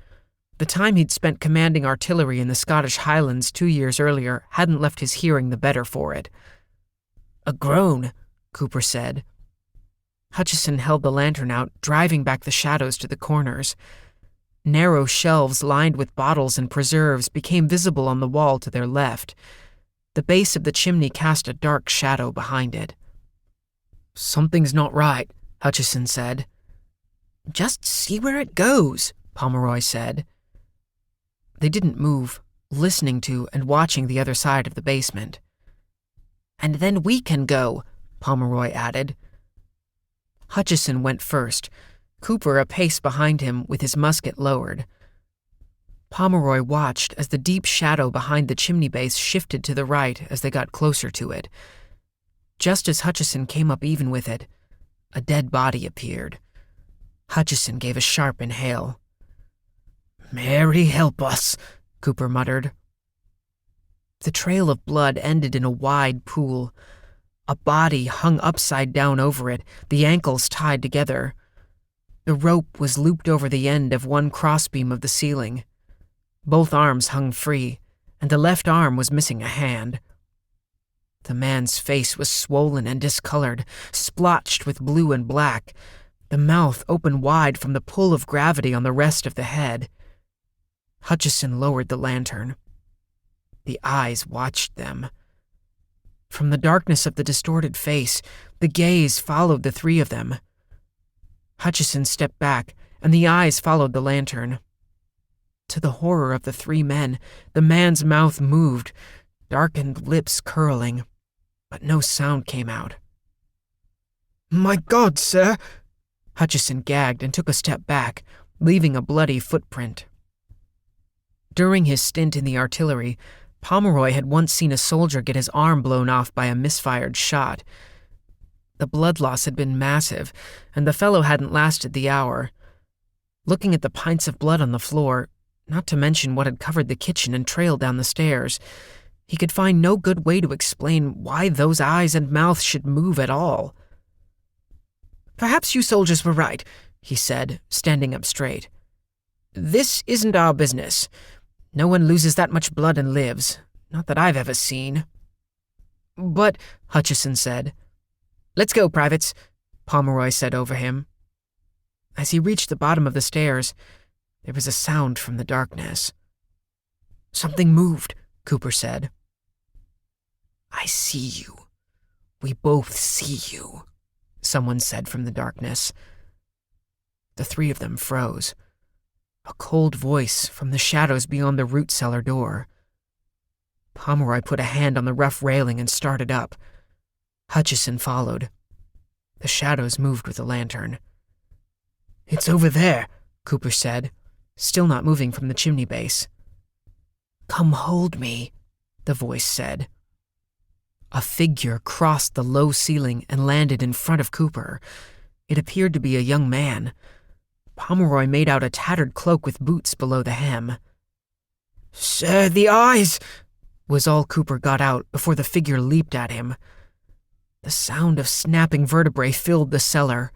Speaker 1: The time he'd spent commanding artillery in the Scottish Highlands 2 years earlier hadn't left his hearing the better for it. "A groan," Cooper said. Hutchison held the lantern out, driving back the shadows to the corners. Narrow shelves lined with bottles and preserves became visible on the wall to their left. The base of the chimney cast a dark shadow behind it. "Something's not right," Hutchison said. "Just see where it goes," Pomeroy said. They didn't move, listening to and watching the other side of the basement. "And then we can go," Pomeroy added. Hutchison went first, Cooper a pace behind him with his musket lowered. Pomeroy watched as the deep shadow behind the chimney base shifted to the right as they got closer to it. Just as Hutchison came up even with it, a dead body appeared. Hutchison gave a sharp inhale. "Mary help us," Cooper muttered. The trail of blood ended in a wide pool. A body hung upside down over it, the ankles tied together. The rope was looped over the end of one crossbeam of the ceiling. Both arms hung free, and the left arm was missing a hand. The man's face was swollen and discolored, splotched with blue and black, the mouth open wide from the pull of gravity on the rest of the head. Hutchison lowered the lantern. The eyes watched them. From the darkness of the distorted face, the gaze followed the three of them. Hutchison stepped back, and the eyes followed the lantern. To the horror of the three men, the man's mouth moved, darkened lips curling, but no sound came out. "My God, sir!" Hutchison gagged and took a step back, leaving a bloody footprint. During his stint in the artillery, Pomeroy had once seen a soldier get his arm blown off by a misfired shot. The blood loss had been massive, and the fellow hadn't lasted the hour. Looking at the pints of blood on the floor, not to mention what had covered the kitchen and trailed down the stairs, he could find no good way to explain why those eyes and mouth should move at all. "Perhaps you soldiers were right," he said, standing up straight. "This isn't our business. No one loses that much blood and lives, not that I've ever seen." "But," Hutchison said. "Let's go, privates," Pomeroy said over him. As he reached the bottom of the stairs, there was a sound from the darkness. "Something moved," Cooper said. "I see you. We both see you," someone said from the darkness. The three of them froze. A cold voice from the shadows beyond the root cellar door. Pomeroy put a hand on the rough railing and started up. Hutchison followed. The shadows moved with the lantern. "It's over there," Cooper said, still not moving from the chimney base. "Come hold me," the voice said. A figure crossed the low ceiling and landed in front of Cooper. It appeared to be a young man. Pomeroy made out a tattered cloak with boots below the hem. "Sir, the eyes!" was all Cooper got out before the figure leaped at him. The sound of snapping vertebrae filled the cellar.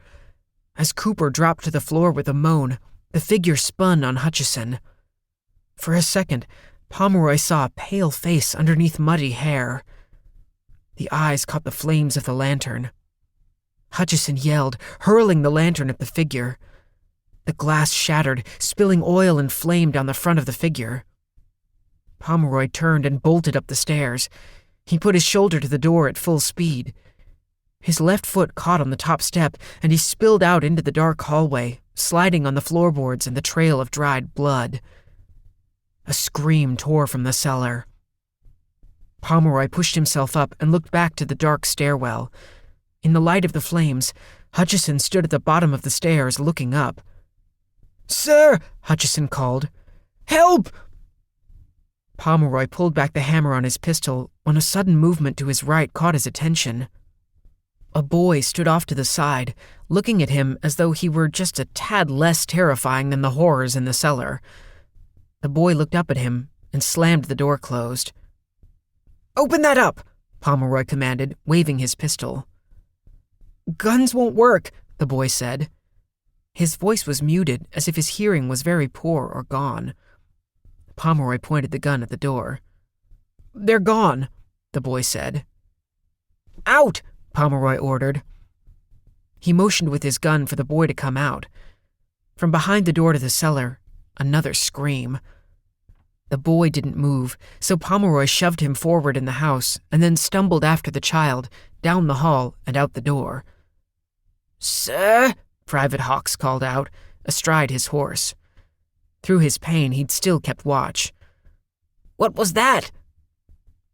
Speaker 1: As Cooper dropped to the floor with a moan, the figure spun on Hutchison. For a second, Pomeroy saw a pale face underneath muddy hair. The eyes caught the flames of the lantern. Hutchison yelled, hurling the lantern at the figure. The glass shattered, spilling oil and flame down the front of the figure. Pomeroy turned and bolted up the stairs. He put his shoulder to the door at full speed. His left foot caught on the top step, and he spilled out into the dark hallway, sliding on the floorboards and the trail of dried blood. A scream tore from the cellar. Pomeroy pushed himself up and looked back to the dark stairwell. In the light of the flames, Hutchison stood at the bottom of the stairs, looking up. "Sir!" Hutchison called. "Help!" Pomeroy pulled back the hammer on his pistol when a sudden movement to his right caught his attention. A boy stood off to the side, looking at him as though he were just a tad less terrifying than the horrors in the cellar. The boy looked up at him and slammed the door closed. "Open that up!" Pomeroy commanded, waving his pistol. "Guns won't work," the boy said. His voice was muted, as if his hearing was very poor or gone. Pomeroy pointed the gun at the door. "They're gone," the boy said. "Out!" Pomeroy ordered. He motioned with his gun for the boy to come out. From behind the door to the cellar, another scream. The boy didn't move, so Pomeroy shoved him forward in the house and then stumbled after the child, down the hall and out the door. "Sir!" Private Hawks called out, astride his horse. Through his pain, he'd still kept watch. "What was that?"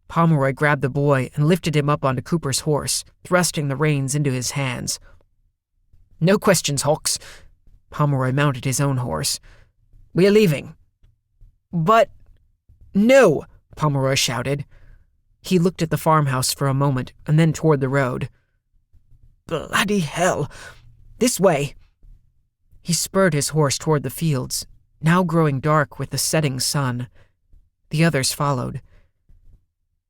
Speaker 1: Pomeroy grabbed the boy and lifted him up onto Cooper's horse, thrusting the reins into his hands. "No questions, Hawks." Pomeroy mounted his own horse. "We're leaving." "But—" "No!" Pomeroy shouted. He looked at the farmhouse for a moment and then toward the road. "Bloody hell! This way!" He spurred his horse toward the fields, now growing dark with the setting sun. The others followed.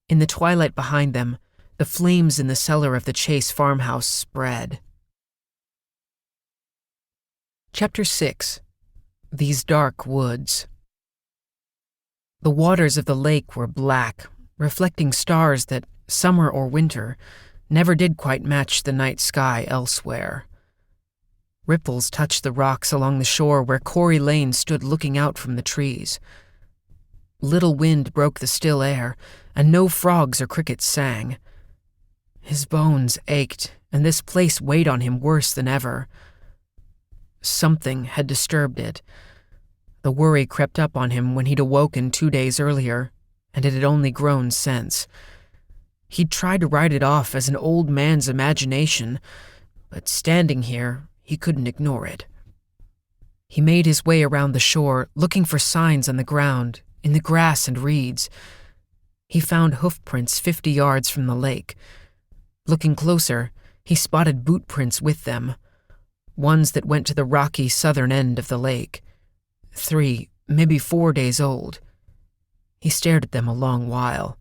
Speaker 1: In the twilight behind them, the flames in the cellar of the Chase farmhouse spread. Chapter 6. These Dark Woods. The waters of the lake were black, reflecting stars that, summer or winter, never did quite match the night sky elsewhere. Ripples touched the rocks along the shore where Corey Lane stood looking out from the trees. Little wind broke the still air, and no frogs or crickets sang. His bones ached, and this place weighed on him worse than ever. Something had disturbed it. The The worry crept up on him when he'd awoken 2 days earlier, and it had only grown since. He'd tried to write it off as an old man's imagination, but standing here, he couldn't ignore it. He made his way around the shore, looking for signs on the ground, in the grass and reeds. He found hoofprints 50 yards from the lake. Looking closer, he spotted boot prints with them, ones that went to the rocky southern end of the lake. 3, maybe 4 days old. He stared at them a long while.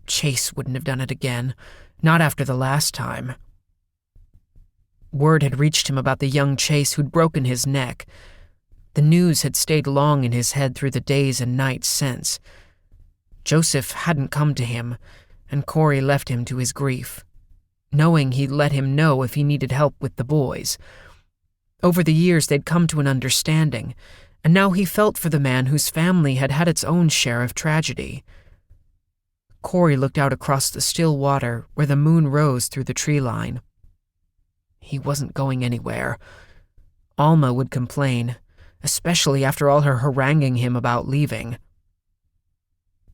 Speaker 1: Chase wouldn't have done it again, not after the last time. Word had reached him about the young Chase who'd broken his neck. The news had stayed long in his head through the days and nights since. Joseph hadn't come to him, and Corey left him to his grief, knowing he'd let him know if he needed help with the boys. Over the years, they'd come to an understanding, and now he felt for the man whose family had had its own share of tragedy. Corey looked out across the still water where the moon rose through the tree line. He wasn't going anywhere. Alma would complain, especially after all her haranguing him about leaving.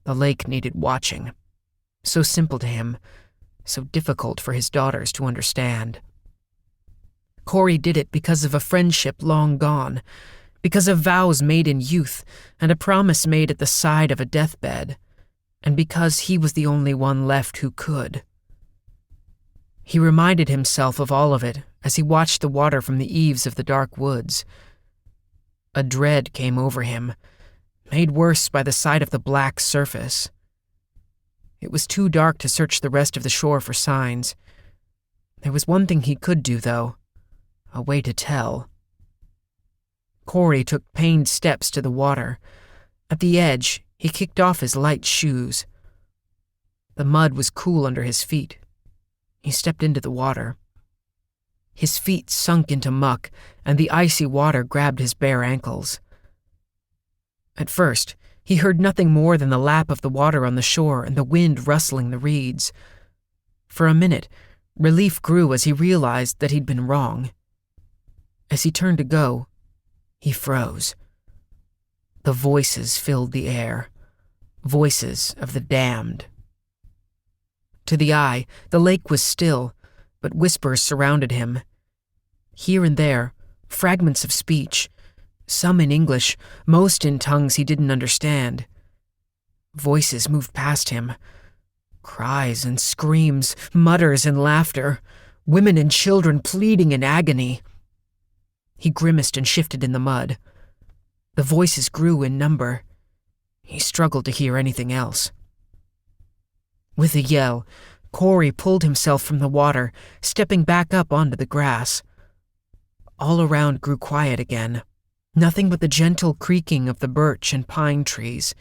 Speaker 1: The lake needed watching. So simple to him, so difficult for his daughters to understand. Corey did it because of a friendship long gone, because of vows made in youth and a promise made at the side of a deathbed, and because he was the only one left who could. He reminded himself of all of it as he watched the water from the eaves of the dark woods. A dread came over him, made worse by the sight of the black surface. It was too dark to search the rest of the shore for signs. There was one thing he could do, though, a way to tell. Corey took pained steps to the water. At the edge, he kicked off his light shoes. The mud was cool under his feet. He stepped into the water. His feet sunk into muck, and the icy water grabbed his bare ankles. At first, he heard nothing more than the lap of the water on the shore and the wind rustling the reeds. For a minute, relief grew as he realized that he'd been wrong. As he turned to go, he froze. The voices filled the air, voices of the damned. To the eye, the lake was still, but whispers surrounded him. Here and there, fragments of speech, some in English, most in tongues he didn't understand. Voices moved past him. Cries and screams, mutters and laughter, women and children pleading in agony. He grimaced and shifted in the mud. The voices grew in number. He struggled to hear anything else. With a yell, Corey pulled himself from the water, stepping back up onto the grass. All around grew quiet again, nothing but the gentle creaking of the birch and pine trees.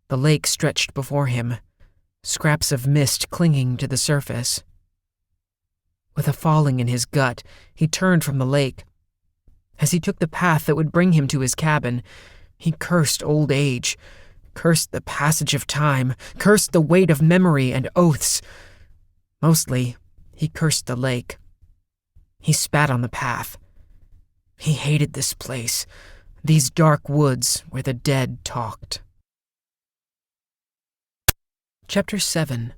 Speaker 1: The lake stretched before him, scraps of mist clinging to the surface. With a falling in his gut, he turned from the lake. As he took the path that would bring him to his cabin, he cursed old age, cursed the passage of time, cursed the weight of memory and oaths. Mostly, he cursed the lake. He spat on the path. He hated this place, these dark woods where the dead talked. Chapter 7.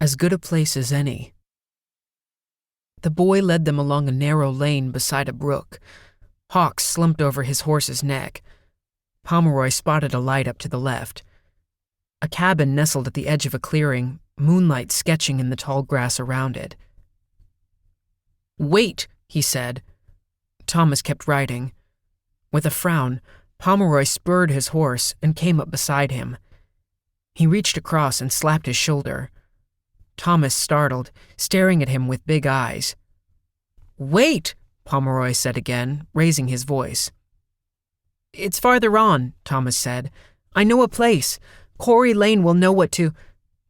Speaker 1: As Good a Place as Any. The boy led them along a narrow lane beside a brook. Hawks slumped over his horse's neck. Pomeroy spotted a light up to the left. A cabin nestled at the edge of a clearing, moonlight sketching in the tall grass around it. "Wait," he said. Thomas kept riding. With a frown, Pomeroy spurred his horse and came up beside him. He reached across and slapped his shoulder. Thomas startled, staring at him with big eyes. "Wait," Pomeroy said again, raising his voice. "It's farther on," Thomas said. "I know a place. Corey Lane will know what to—"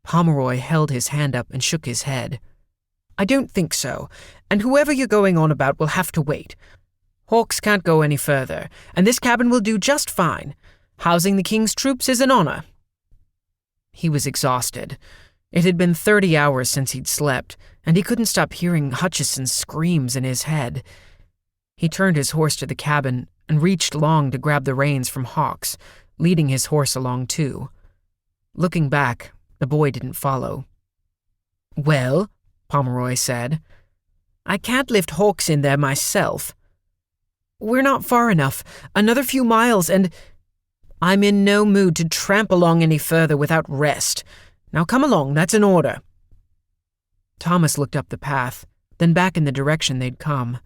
Speaker 1: Pomeroy held his hand up and shook his head. "I don't think so, and whoever you're going on about will have to wait. Hawks can't go any further, and this cabin will do just fine. Housing the king's troops is an honor." He was exhausted. It had been 30 hours since he'd slept, and he couldn't stop hearing Hutchison's screams in his head. He turned his horse to the cabin and reached long to grab the reins from Hawks, leading his horse along too. Looking back, the boy didn't follow. "Well," Pomeroy said, "I can't lift Hawks in there myself." "We're not far enough. Another few miles and—" "I'm in no mood to tramp along any further without rest. Now come along, that's an order." Thomas looked up the path, then back in the direction they'd come.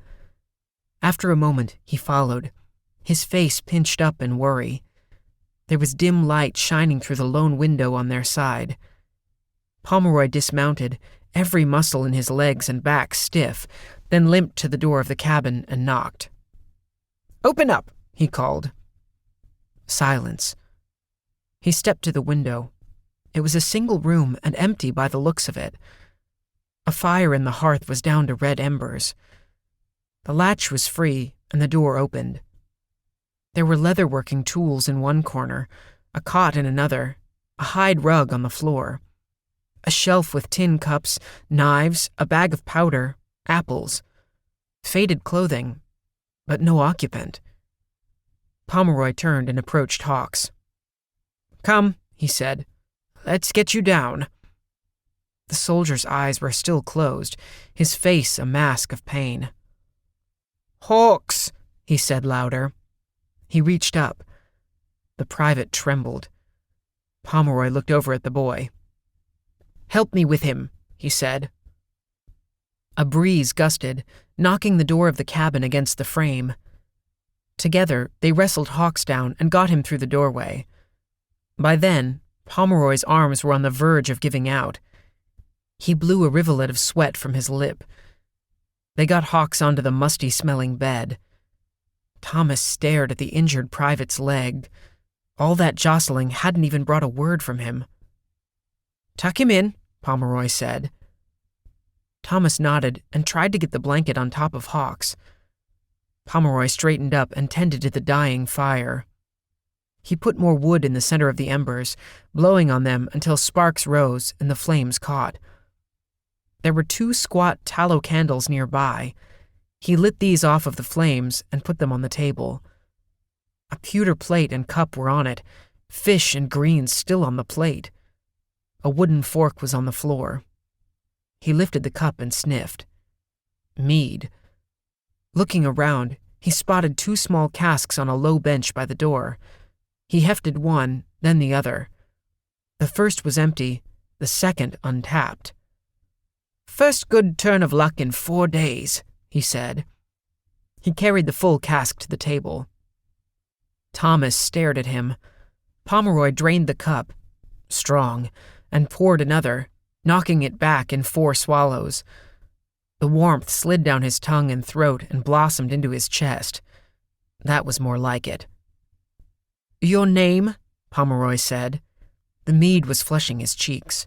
Speaker 1: After a moment, he followed, his face pinched up in worry. There was dim light shining through the lone window on their side. Pomeroy dismounted, every muscle in his legs and back stiff, then limped to the door of the cabin and knocked. "Open up," he called. Silence. He stepped to the window. It was a single room and empty by the looks of it. A fire in the hearth was down to red embers. The latch was free and the door opened. There were leatherworking tools in one corner, a cot in another, a hide rug on the floor, a shelf with tin cups, knives, a bag of powder, apples, faded clothing, but no occupant. Pomeroy turned and approached Hawks. "Come," he said. "Let's get you down." The soldier's eyes were still closed, his face a mask of pain. "Hawks," he said louder. He reached up. The private trembled. Pomeroy looked over at the boy. "Help me with him," he said. A breeze gusted, knocking the door of the cabin against the frame. Together, they wrestled Hawks down and got him through the doorway. By then, Pomeroy's arms were on the verge of giving out. He blew a rivulet of sweat from his lip. They got Hawks onto the musty-smelling bed. Thomas stared at the injured private's leg. All that jostling hadn't even brought a word from him. "Tuck him in," Pomeroy said. Thomas nodded and tried to get the blanket on top of Hawks. Pomeroy straightened up and tended to the dying fire. He put more wood in the center of the embers, blowing on them until sparks rose and the flames caught. There were 2 squat tallow candles nearby. He lit these off of the flames and put them on the table. A pewter plate and cup were on it, fish and greens still on the plate. A wooden fork was on the floor. He lifted the cup and sniffed. Mead. Looking around, he spotted 2 small casks on a low bench by the door. He hefted one, then the other. The first was empty, the second untapped. "First good turn of luck in 4 days," he said. He carried the full cask to the table. Thomas stared at him. Pomeroy drained the cup, strong, and poured another, knocking it back in 4 swallows. The warmth slid down his tongue and throat and blossomed into his chest. That was more like it. "Your name?" Pomeroy said. The mead was flushing his cheeks.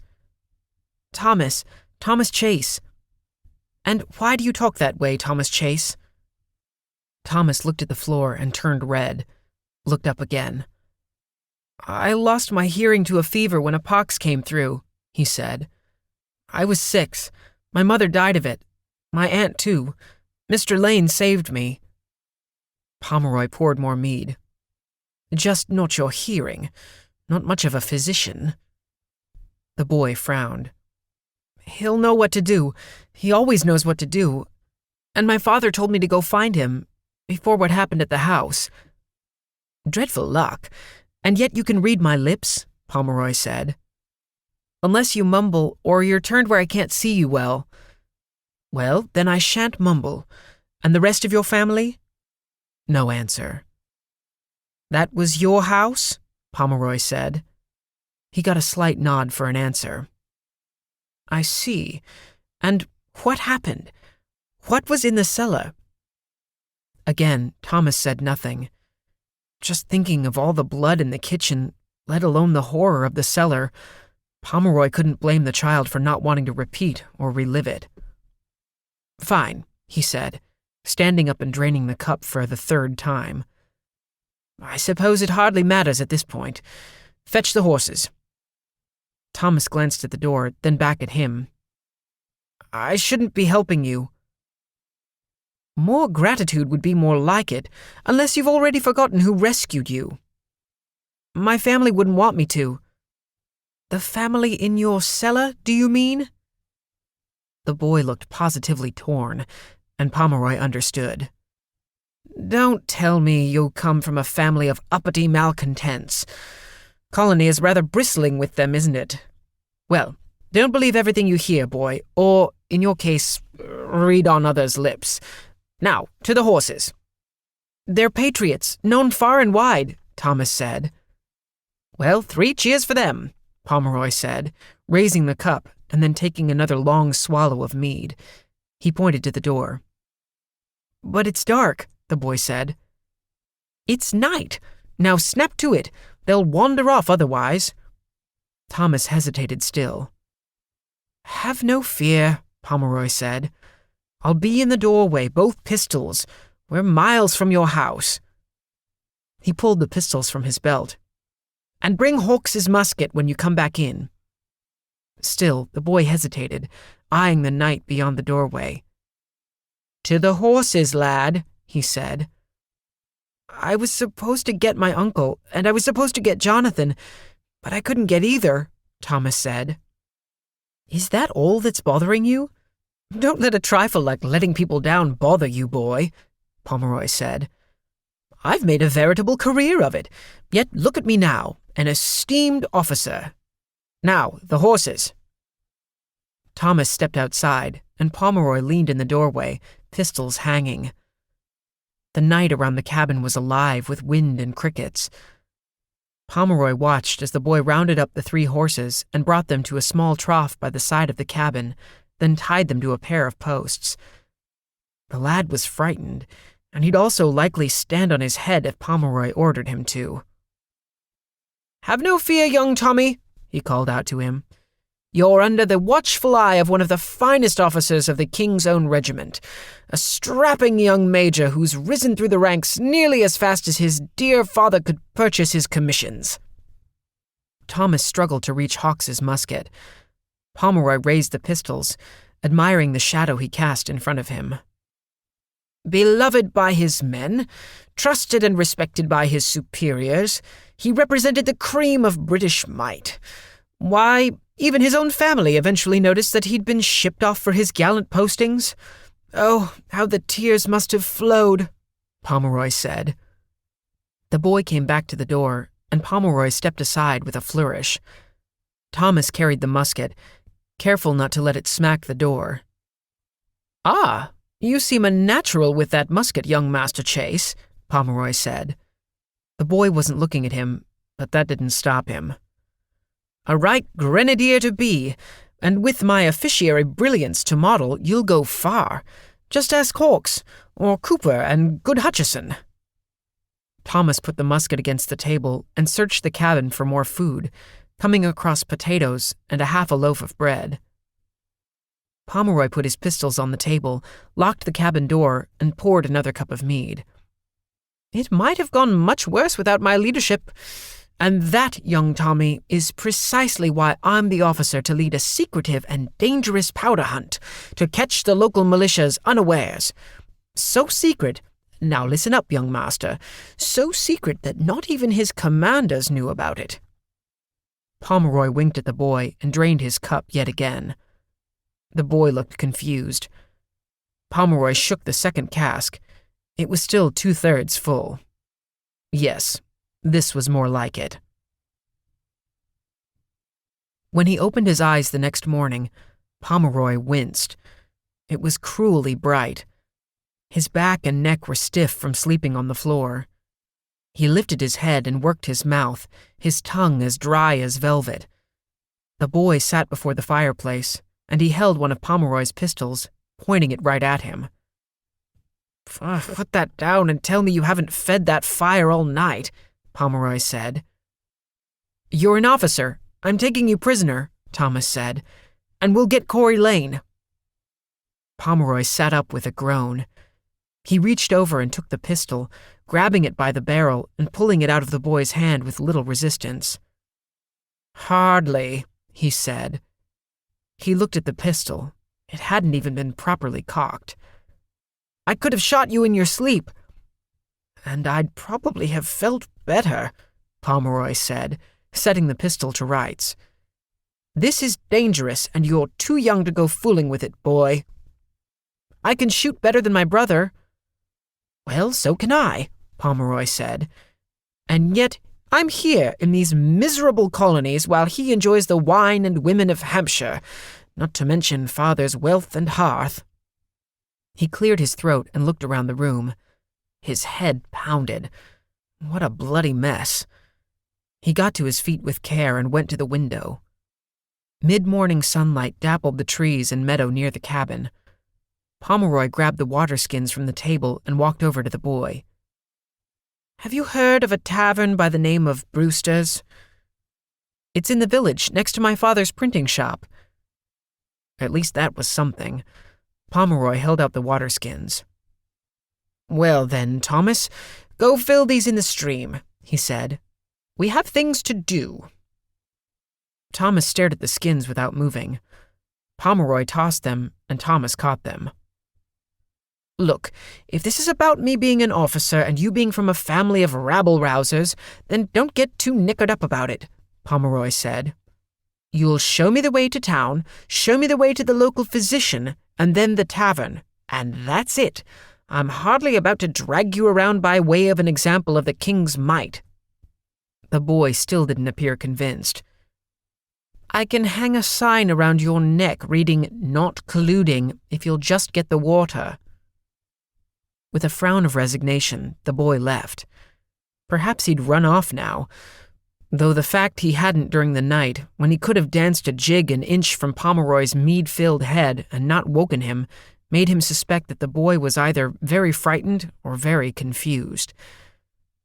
Speaker 1: Thomas Chase." "And why do you talk that way, Thomas Chase?" Thomas looked at the floor and turned red, looked up again. "I lost my hearing to a fever when a pox came through," he said. "I was 6. My mother died of it. My aunt, too. Mr. Lane saved me." Pomeroy poured more mead. "Just not your hearing. Not much of a physician." The boy frowned. "He'll know what to do. He always knows what to do. And my father told me to go find him, before what happened at the house." "Dreadful luck. And yet you can read my lips," Pomeroy said. "Unless you mumble, or you're turned where I can't see you well." "Well, then I shan't mumble. And the rest of your family?" No answer. "That was your house?" Pomeroy said. He got a slight nod for an answer. "I see. And what happened? What was in the cellar?" Again, Thomas said nothing. Just thinking of all the blood in the kitchen, let alone the horror of the cellar, Pomeroy couldn't blame the child for not wanting to repeat or relive it. "Fine," he said, standing up and draining the cup for the 3rd time. "I suppose it hardly matters at this point. Fetch the horses." Thomas glanced at the door, then back at him. "I shouldn't be helping you." More gratitude would be more like it, unless you've already forgotten who rescued you. My family wouldn't want me to. The family in your cellar, do you mean? The boy looked positively torn, and Pomeroy understood. Don't tell me you come from a family of uppity malcontents. Colony is rather bristling with them, isn't it? Well, don't believe everything you hear, boy, or, in your case, read on others' lips. Now, to the horses. They're patriots, known far and wide, Thomas said. Well, 3 cheers for them, Pomeroy said, raising the cup and then taking another long swallow of mead. He pointed to the door. But it's dark, the boy said. It's night. Now snap to it. They'll wander off otherwise. Thomas hesitated still. Have no fear, Pomeroy said. I'll be in the doorway, both pistols. We're miles from your house. He pulled the pistols from his belt. And bring Hawks's musket when you come back in. Still, the boy hesitated, eyeing the night beyond the doorway. To the horses, lad, he said. I was supposed to get my uncle, and I was supposed to get Jonathan, but I couldn't get either, Thomas said. Is that all that's bothering you? Don't let a trifle like letting people down bother you, boy, Pomeroy said. I've made a veritable career of it, yet look at me now, an esteemed officer. Now, the horses. Thomas stepped outside, and Pomeroy leaned in the doorway, pistols hanging. The night around the cabin was alive with wind and crickets. Pomeroy watched as the boy rounded up the 3 horses and brought them to a small trough by the side of the cabin, then tied them to a pair of posts. The lad was frightened, and he'd also likely stand on his head if Pomeroy ordered him to. Have no fear, young Tommy, he called out to him. You're under the watchful eye of one of the finest officers of the King's Own Regiment, a strapping young major who's risen through the ranks nearly as fast as his dear father could purchase his commissions. Thomas struggled to reach Hawks's musket. Pomeroy raised the pistols, admiring the shadow he cast in front of him. Beloved by his men, trusted and respected by his superiors, he represented the cream of British might. Why, even his own family eventually noticed that he'd been shipped off for his gallant postings. Oh, how the tears must have flowed, Pomeroy said. The boy came back to the door, and Pomeroy stepped aside with a flourish. Thomas carried the musket, careful not to let it smack the door. Ah, you seem a natural with that musket, young Master Chase, Pomeroy said. The boy wasn't looking at him, but that didn't stop him. A right grenadier to be, and with my officiary brilliance to model, you'll go far. Just ask Hawks, or Cooper and good Hutchison. Thomas put the musket against the table and searched the cabin for more food, coming across potatoes and a half a loaf of bread. Pomeroy put his pistols on the table, locked the cabin door, and poured another cup of mead. It might have gone much worse without my leadership, and that, young Tommy, is precisely why I'm the officer to lead a secretive and dangerous powder hunt, to catch the local militias unawares. So secret, now listen up, young master, so secret that not even his commanders knew about it. Pomeroy winked at the boy and drained his cup yet again. The boy looked confused. Pomeroy shook the second cask. It was still 2/3 full. Yes, this was more like it. When he opened his eyes the next morning, Pomeroy winced. It was cruelly bright. His back and neck were stiff from sleeping on the floor. He lifted his head and worked his mouth, his tongue as dry as velvet. The boy sat before the fireplace, and he held one of Pomeroy's pistols, pointing it right at him. Put that down and tell me you haven't fed that fire all night, Pomeroy said. You're an officer. I'm taking you prisoner, Thomas said, and we'll get Corey Lane. Pomeroy sat up with a groan. He reached over and took the pistol, grabbing it by the barrel and pulling it out of the boy's hand with little resistance. Hardly, he said. He looked at the pistol. It hadn't even been properly cocked. I could have shot you in your sleep." "And I'd probably have felt better," Pomeroy said, setting the pistol to rights. "This is dangerous, and you're too young to go fooling with it, boy." "I can shoot better than my brother." "Well, so can I," Pomeroy said. "And yet I'm here in these miserable colonies while he enjoys the wine and women of Hampshire, not to mention father's wealth and hearth." He cleared his throat and looked around the room. His head pounded. What a bloody mess. He got to his feet with care and went to the window. Mid-morning sunlight dappled the trees and meadow near the cabin. Pomeroy grabbed the water skins from the table and walked over to the boy. "Have you heard of a tavern by the name of Brewster's?" "It's in the village, next to my father's printing shop." At least that was something. Pomeroy held out the water skins. "Well then, Thomas, go fill these in the stream," he said. "We have things to do." Thomas stared at the skins without moving. Pomeroy tossed them, and Thomas caught them. "Look, if this is about me being an officer and you being from a family of rabble-rousers, then don't get too knickered up about it," Pomeroy said. "You'll show me the way to town, show me the way to the local physician, and then the tavern, and that's it. I'm hardly about to drag you around by way of an example of the king's might." The boy still didn't appear convinced. "I can hang a sign around your neck reading 'Not colluding' if you'll just get the water." With a frown of resignation, the boy left. Perhaps he'd run off now, though the fact he hadn't during the night, when he could have danced a jig an inch from Pomeroy's mead-filled head and not woken him, made him suspect that the boy was either very frightened or very confused.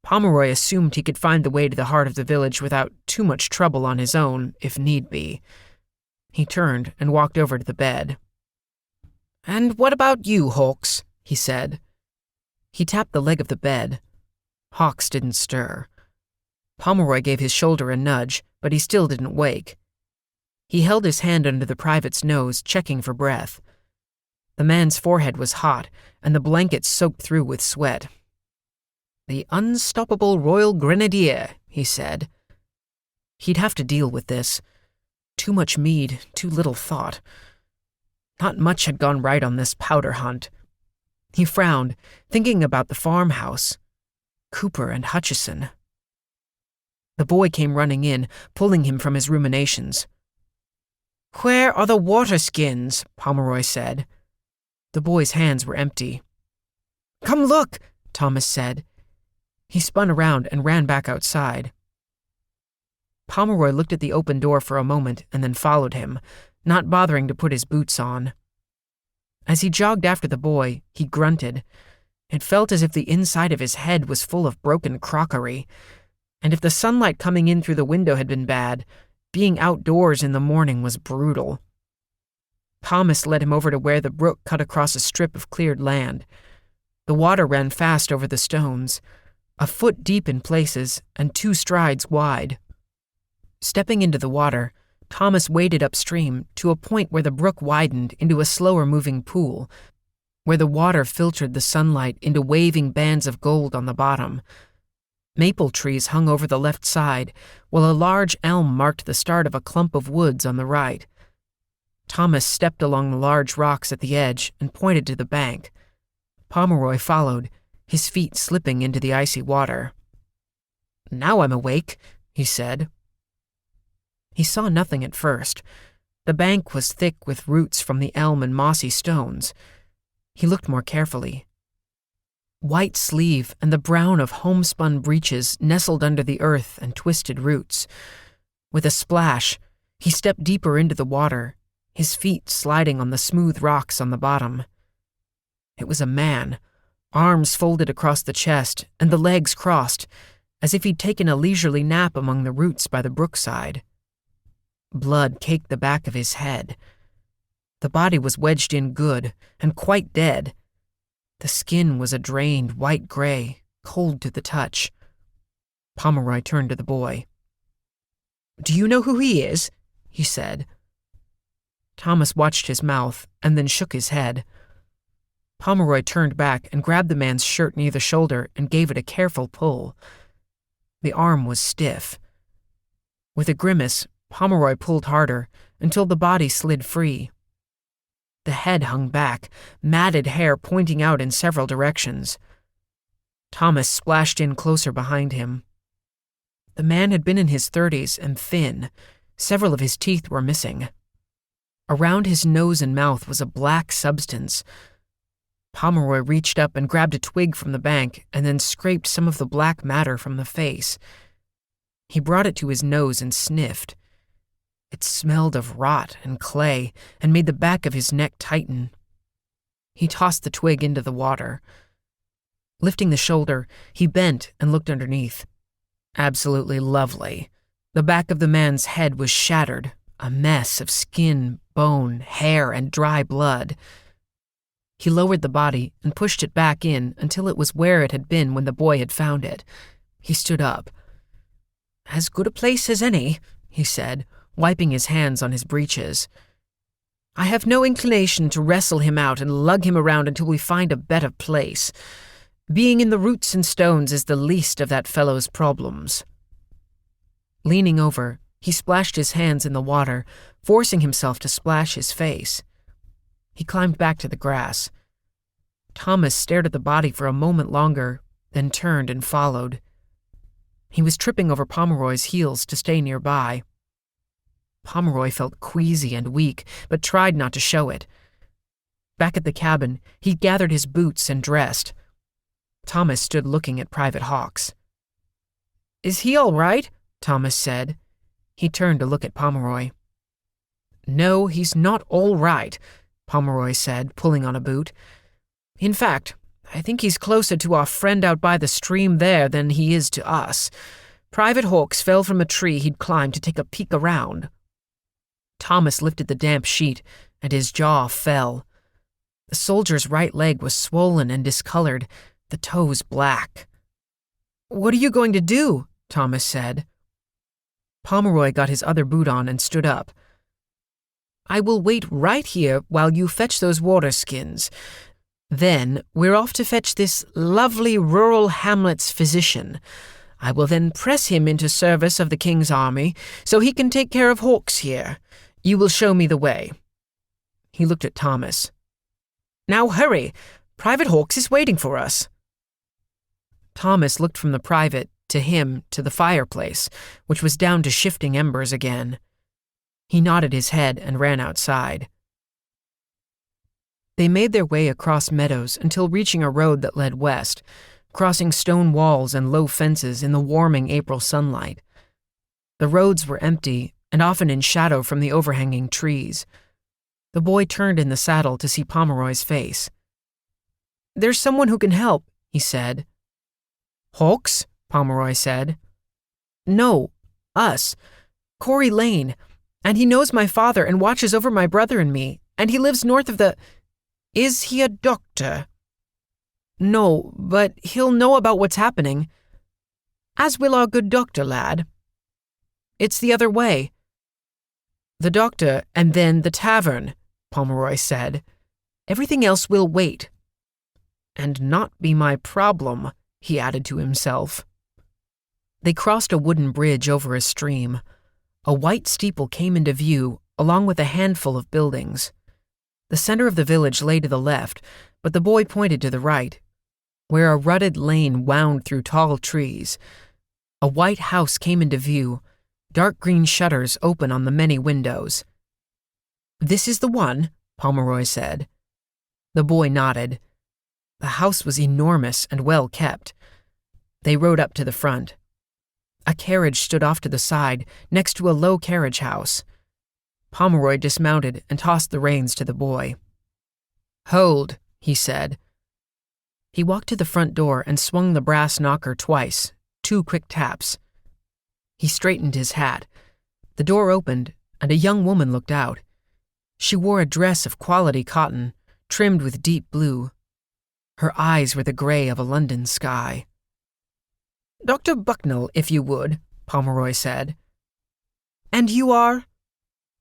Speaker 1: Pomeroy assumed he could find the way to the heart of the village without too much trouble on his own, if need be. He turned and walked over to the bed. "And what about you, Hawks?" he said. He tapped the leg of the bed. Hawks didn't stir. Pomeroy gave his shoulder a nudge, but he still didn't wake. He held his hand under the private's nose, checking for breath. The man's forehead was hot, and the blanket soaked through with sweat. "The unstoppable Royal Grenadier," he said. He'd have to deal with this. Too much mead, too little thought. Not much had gone right on this powder hunt. He frowned, thinking about the farmhouse. Cooper and Hutchison. The boy came running in, pulling him from his ruminations. "Where are the water skins?" Pomeroy said. The boy's hands were empty. "Come look," Thomas said. He spun around and ran back outside. Pomeroy looked at the open door for a moment and then followed him, not bothering to put his boots on. As he jogged after the boy, he grunted. It felt as if the inside of his head was full of broken crockery, and if the sunlight coming in through the window had been bad, being outdoors in the morning was brutal. Thomas led him over to where the brook cut across a strip of cleared land. The water ran fast over the stones, a foot deep in places and 2 strides wide. Stepping into the water, Thomas waded upstream to a point where the brook widened into a slower-moving pool, where the water filtered the sunlight into waving bands of gold on the bottom. Maple trees hung over the left side, while a large elm marked the start of a clump of woods on the right. Thomas stepped along the large rocks at the edge and pointed to the bank. Pomeroy followed, his feet slipping into the icy water. "Now I'm awake," he said. He saw nothing at first. The bank was thick with roots from the elm and mossy stones. He looked more carefully. White sleeve and the brown of homespun breeches nestled under the earth and twisted roots. With a splash, he stepped deeper into the water, his feet sliding on the smooth rocks on the bottom. It was a man, arms folded across the chest and the legs crossed, as if he'd taken a leisurely nap among the roots by the brookside. Blood caked the back of his head. The body was wedged in good and quite dead. The skin was a drained white-gray, cold to the touch. Pomeroy turned to the boy. "Do you know who he is?" he said. Thomas watched his mouth and then shook his head. Pomeroy turned back and grabbed the man's shirt near the shoulder and gave it a careful pull. The arm was stiff. With a grimace, Pomeroy pulled harder until the body slid free. The head hung back, matted hair pointing out in several directions. Thomas splashed in closer behind him. The man had been in his 30s and thin. Several of his teeth were missing. Around his nose and mouth was a black substance. Pomeroy reached up and grabbed a twig from the bank and then scraped some of the black matter from the face. He brought it to his nose and sniffed. It smelled of rot and clay and made the back of his neck tighten. He tossed the twig into the water. Lifting the shoulder, he bent and looked underneath. Absolutely lovely. The back of the man's head was shattered, a mess of skin, bone, hair, and dry blood. He lowered the body and pushed it back in until it was where it had been when the boy had found it. He stood up. "As good a place as any," he said, wiping his hands on his breeches. "I have no inclination to wrestle him out and lug him around until we find a better place. Being in the roots and stones is the least of that fellow's problems." Leaning over, he splashed his hands in the water, forcing himself to splash his face. He climbed back to the grass. Thomas stared at the body for a moment longer, then turned and followed. He was tripping over Pomeroy's heels to stay nearby. Pomeroy felt queasy and weak, but tried not to show it. Back at the cabin, he gathered his boots and dressed. Thomas stood looking at Private Hawks. "Is he all right?" Thomas said. He turned to look at Pomeroy. "No, he's not all right," Pomeroy said, pulling on a boot. "In fact, I think he's closer to our friend out by the stream there than he is to us. Private Hawks fell from a tree he'd climbed to take a peek around." Thomas lifted the damp sheet, and his jaw fell. The soldier's right leg was swollen and discolored, the toes black. "What are you going to do?" Thomas said. Pomeroy got his other boot on and stood up. "I will wait right here while you fetch those water skins. Then we're off to fetch this lovely rural hamlet's physician. I will then press him into service of the king's army so he can take care of Hawks here. You will show me the way." He looked at Thomas. "Now hurry! Private Hawks is waiting for us." Thomas looked from the private to him to the fireplace, which was down to shifting embers again. He nodded his head and ran outside. They made their way across meadows until reaching a road that led west, crossing stone walls and low fences in the warming April sunlight. The roads were empty and often in shadow from the overhanging trees. The boy turned in the saddle to see Pomeroy's face. "There's someone who can help," he said. "Hawks?" Pomeroy said. "No, us. Corey Lane. And he knows my father and watches over my brother and me, and he lives north of the—" "Is he a doctor?" "No, but he'll know about what's happening." "As will our good doctor, lad." "It's the other way." "The doctor and then the tavern," Pomeroy said. "Everything else will wait." "And not be my problem," he added to himself. They crossed a wooden bridge over a stream. A white steeple came into view, along with a handful of buildings. The center of the village lay to the left, but the boy pointed to the right, where a rutted lane wound through tall trees. A white house came into view, dark green shutters open on the many windows. "This is the one," Pomeroy said. The boy nodded. The house was enormous and well kept. They rode up to the front. A carriage stood off to the side, next to a low carriage house. Pomeroy dismounted and tossed the reins to the boy. "Hold," he said. He walked to the front door and swung the brass knocker twice, 2 quick taps. He straightened his hat. The door opened, and a young woman looked out. She wore a dress of quality cotton, trimmed with deep blue. Her eyes were the gray of a London sky. "Dr. Bucknell, if you would," Pomeroy said. "And you are?"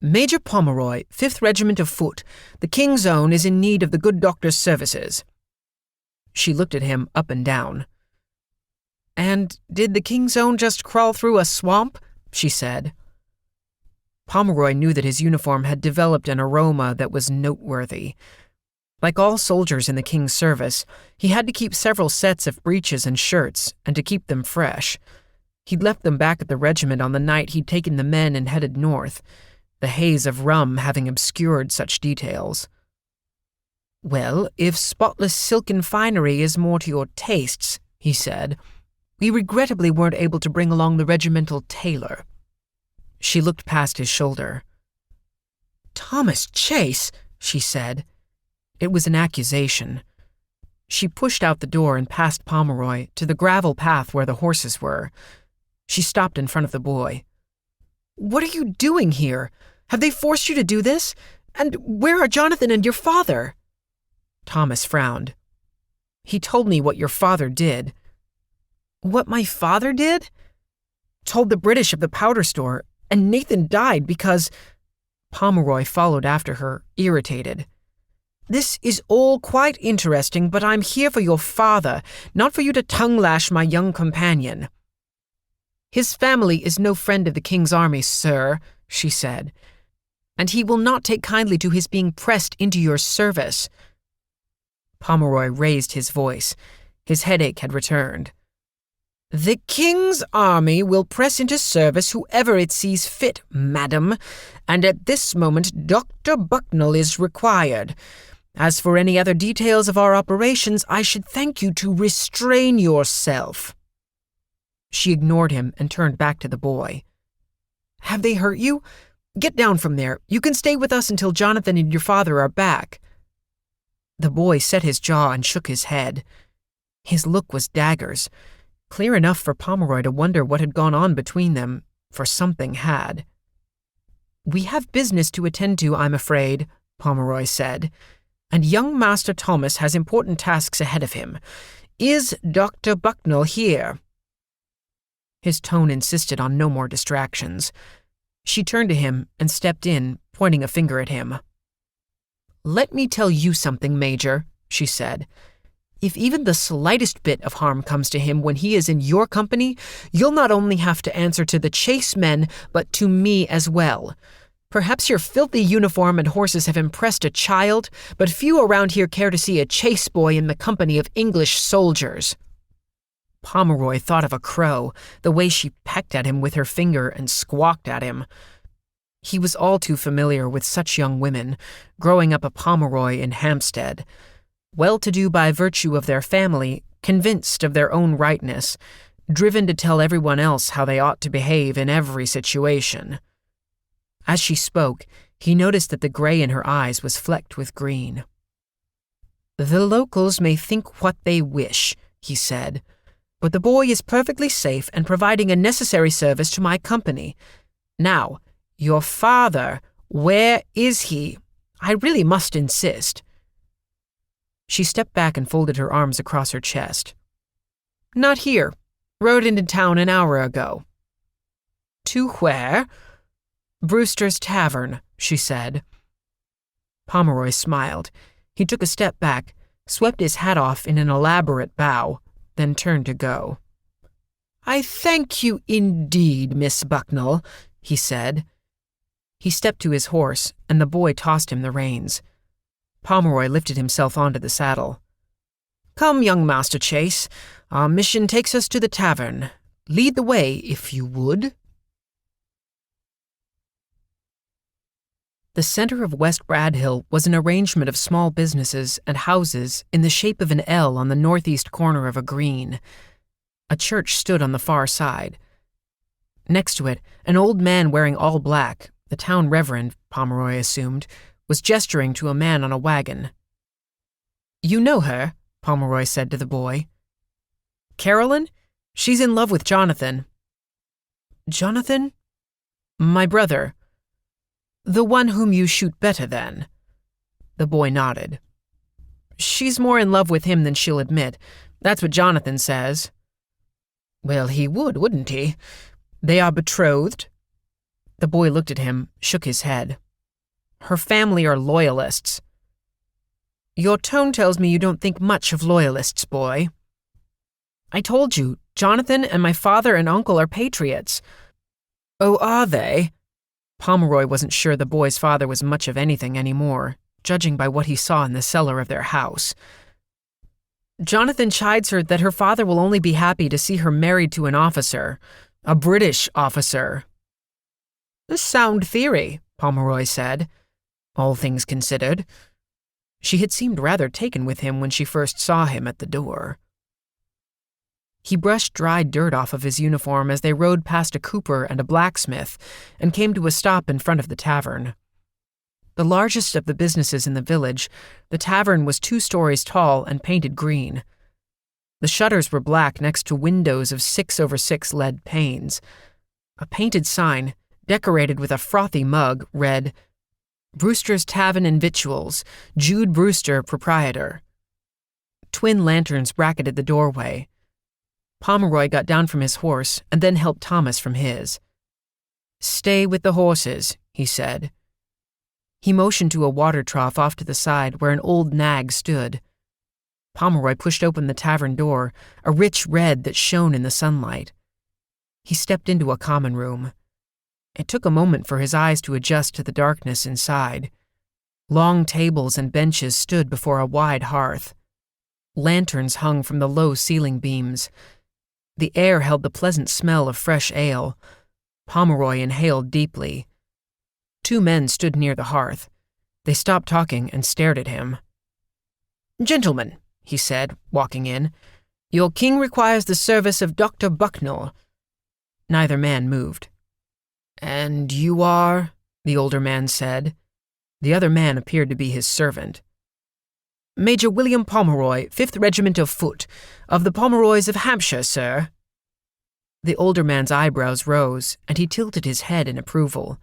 Speaker 1: "Major Pomeroy, 5th Regiment of Foot. The King's Own is in need of the good doctor's services," She looked at him up and down. "And did the King's Own just crawl through a swamp?" she said. Pomeroy knew that his uniform had developed an aroma that was noteworthy. Like all soldiers in the King's service, he had to keep several sets of breeches and shirts, and to keep them fresh. He'd left them back at the regiment on the night he'd taken the men and headed north, the haze of rum having obscured such details. "Well, if spotless silken finery is more to your tastes," he said, "we regrettably weren't able to bring along the regimental tailor." She looked past his shoulder. "Thomas Chase," she said. It was an accusation. She pushed out the door and past Pomeroy to the gravel path where the horses were. She stopped in front of the boy. "What are you doing here? Have they forced you to do this? And where are Jonathan and your father?" Thomas frowned. "He told me what your father did." "What my father did?" "Told the British of the powder store, and Nathan died because—" Pomeroy followed after her, irritated. "This is all quite interesting, but I'm here for your father, not for you to tongue-lash my young companion." "His family is no friend of the King's army, sir," she said, "and he will not take kindly to his being pressed into your service." Pomeroy raised his voice. His headache had returned. "The King's army will press into service whoever it sees fit, madam, and at this moment Dr. Bucknell is required. As for any other details of our operations, I should thank you to restrain yourself." She ignored him and turned back to the boy. "Have they hurt you? Get down from there. You can stay with us until Jonathan and your father are back." The boy set his jaw and shook his head. His look was daggers. Clear enough for Pomeroy to wonder what had gone on between them, for something had. "We have business to attend to, I'm afraid," Pomeroy said, "and young Master Thomas has important tasks ahead of him. Is Dr. Bucknell here?" His tone insisted on no more distractions. She turned to him and stepped in, pointing a finger at him. "Let me tell you something, Major," she said. "If even the slightest bit of harm comes to him when he is in your company, you'll not only have to answer to the Chase men, but to me as well. Perhaps your filthy uniform and horses have impressed a child, but few around here care to see a Chase boy in the company of English soldiers." Pomeroy thought of a crow, the way she pecked at him with her finger and squawked at him. He was all too familiar with such young women, growing up a Pomeroy in Hampstead. Well-to-do by virtue of their family, convinced of their own rightness, driven to tell everyone else how they ought to behave in every situation. As she spoke, he noticed that the gray in her eyes was flecked with green. "The locals may think what they wish," he said, "but the boy is perfectly safe and providing a necessary service to my company. Now, your father, where is he? I really must insist." She stepped back and folded her arms across her chest. "Not here. Rode into town an hour ago." "To where?" "Brewster's Tavern," she said. Pomeroy smiled. He took a step back, swept his hat off in an elaborate bow, then turned to go. "I thank you indeed, Miss Bucknell," he said. He stepped to his horse, and the boy tossed him the reins. Pomeroy lifted himself onto the saddle. "Come, young Master Chase. Our mission takes us to the tavern. Lead the way, if you would." The center of West Bradhill was an arrangement of small businesses and houses in the shape of an L on the northeast corner of a green. A church stood on the far side. Next to it, an old man wearing all black, the town reverend, Pomeroy assumed, was gesturing to a man on a wagon. "You know her," Pomeroy said to the boy. "Carolyn? She's in love with Jonathan." "Jonathan?" "My brother." "The one whom you shoot better than?" The boy nodded. "She's more in love with him than she'll admit. That's what Jonathan says." "Well, he would, wouldn't he? They are betrothed?" The boy looked at him, shook his head. "Her family are loyalists." Your tone tells me you don't think much of loyalists, boy. I told you, Jonathan and my father and uncle are patriots. Oh, are they? Pomeroy wasn't sure the boy's father was much of anything anymore, judging by what he saw in the cellar of their house. Jonathan chides her that her father will only be happy to see her married to an officer, a British officer. A sound theory, Pomeroy said, all things considered. She had seemed rather taken with him when she first saw him at the door. He brushed dry dirt off of his uniform as they rode past a cooper and a blacksmith and came to a stop in front of the tavern. The largest of the businesses in the village, the tavern was 2 stories tall and painted green. The shutters were black next to windows of 6/6 lead panes. A painted sign, decorated with a frothy mug, read, Brewster's Tavern and Victuals, Jude Brewster, proprietor. Twin lanterns bracketed the doorway. Pomeroy got down from his horse and then helped Thomas from his. Stay with the horses, he said. He motioned to a water trough off to the side where an old nag stood. Pomeroy pushed open the tavern door, a rich red that shone in the sunlight. He stepped into a common room. It took a moment for his eyes to adjust to the darkness inside. Long tables and benches stood before a wide hearth. Lanterns hung from the low ceiling beams. The air held the pleasant smell of fresh ale. Pomeroy inhaled deeply. 2 men stood near the hearth. They stopped talking and stared at him. Gentlemen, he said, walking in, your king requires the service of Dr. Bucknell. Neither man moved. And you are? The older man said. The other man appeared to be his servant. Major William Pomeroy, 5th Regiment of Foot, of the Pomeroys of Hampshire, sir. The older man's eyebrows rose, and he tilted his head in approval.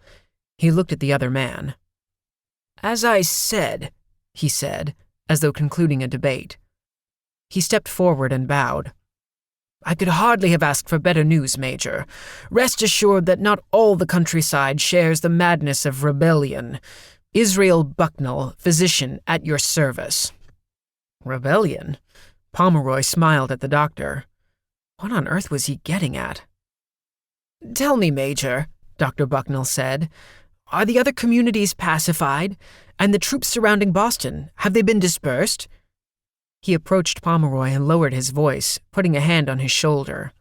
Speaker 1: He looked at the other man. As I said, he said, as though concluding a debate. He stepped forward and bowed. I could hardly have asked for better news, Major. Rest assured that not all the countryside shares the madness of rebellion. Israel Bucknell, physician, at your service. Rebellion? Pomeroy smiled at the doctor. What on earth was he getting at? Tell me, Major, Dr. Bucknell said, are the other communities pacified? And the troops surrounding Boston, have they been dispersed? He approached Pomeroy and lowered his voice, putting a hand on his shoulder.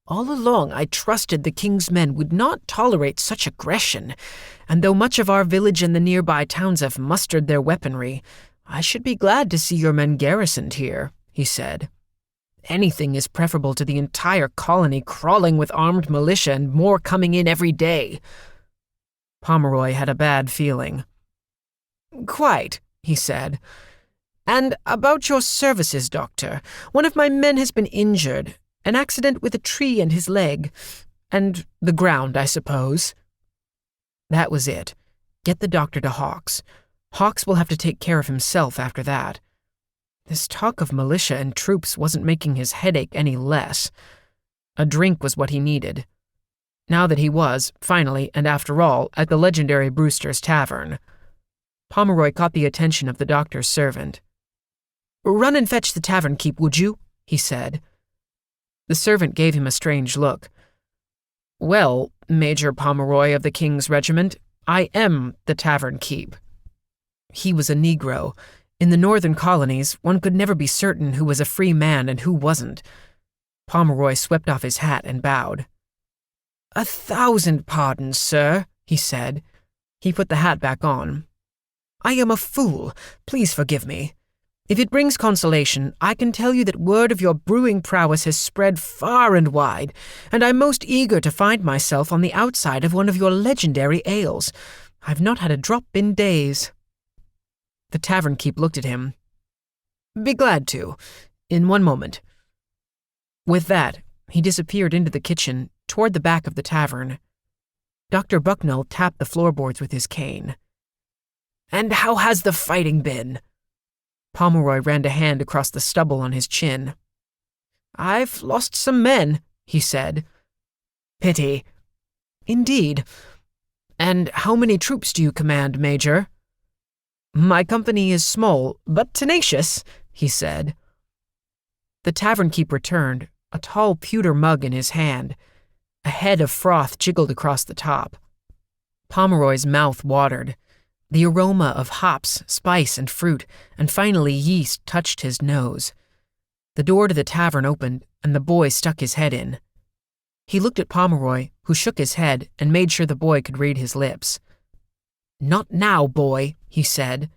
Speaker 1: All along I trusted the king's men would not tolerate such aggression, and though much of our village and the nearby towns have mustered their weaponry, I should be glad to see your men garrisoned here, he said. Anything is preferable to the entire colony crawling with armed militia and more coming in every day. Pomeroy had a bad feeling. Quite, he said. And about your services, Doctor, one of my men has been injured. An accident with a tree and his leg. And the ground, I suppose. That was it. Get the doctor to Hawks. Hawks will have to take care of himself after that. This talk of militia and troops wasn't making his headache any less. A drink was what he needed. Now that he was, finally, and after all, at the legendary Brewster's Tavern. Pomeroy caught the attention of the doctor's servant. Run and fetch the tavern keep, would you? He said. The servant gave him a strange look. Well, Major Pomeroy of the King's Regiment, I am the tavern keep. He was a Negro. In the northern colonies, one could never be certain who was a free man and who wasn't. Pomeroy swept off his hat and bowed. 1,000 pardons, sir, he said. He put the hat back on. I am a fool. Please forgive me. If it brings consolation, I can tell you that word of your brewing prowess has spread far and wide, and I'm most eager to find myself on the outside of one of your legendary ales. I've not had a drop in days. The tavern keep looked at him. Be glad to. In one moment. With that, he disappeared into the kitchen, toward the back of the tavern. Dr. Bucknell tapped the floorboards with his cane. And how has the fighting been? Pomeroy ran a hand across the stubble on his chin. I've lost some men, he said. Pity. Indeed. And how many troops do you command, Major? "My company is small, but tenacious," he said. The tavern keep returned, a tall pewter mug in his hand. A head of froth jiggled across the top. Pomeroy's mouth watered. The aroma of hops, spice, and fruit, and finally yeast touched his nose. The door to the tavern opened, and the boy stuck his head in. He looked at Pomeroy, who shook his head and made sure the boy could read his lips. "Not now, boy," he said.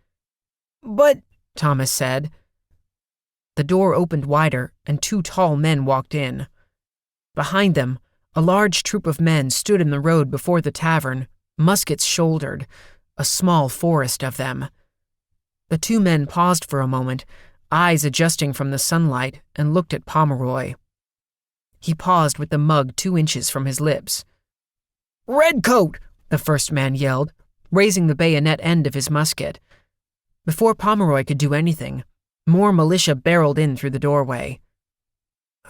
Speaker 1: "But," Thomas said. The door opened wider, and two tall men walked in. Behind them, a large troop of men stood in the road before the tavern, muskets shouldered, a small forest of them. The two men paused for a moment, eyes adjusting from the sunlight, and looked at Pomeroy. He paused with the mug 2 inches from his lips. "Redcoat!" the first man yelled, raising the bayonet end of his musket. Before Pomeroy could do anything, more militia barreled in through the doorway.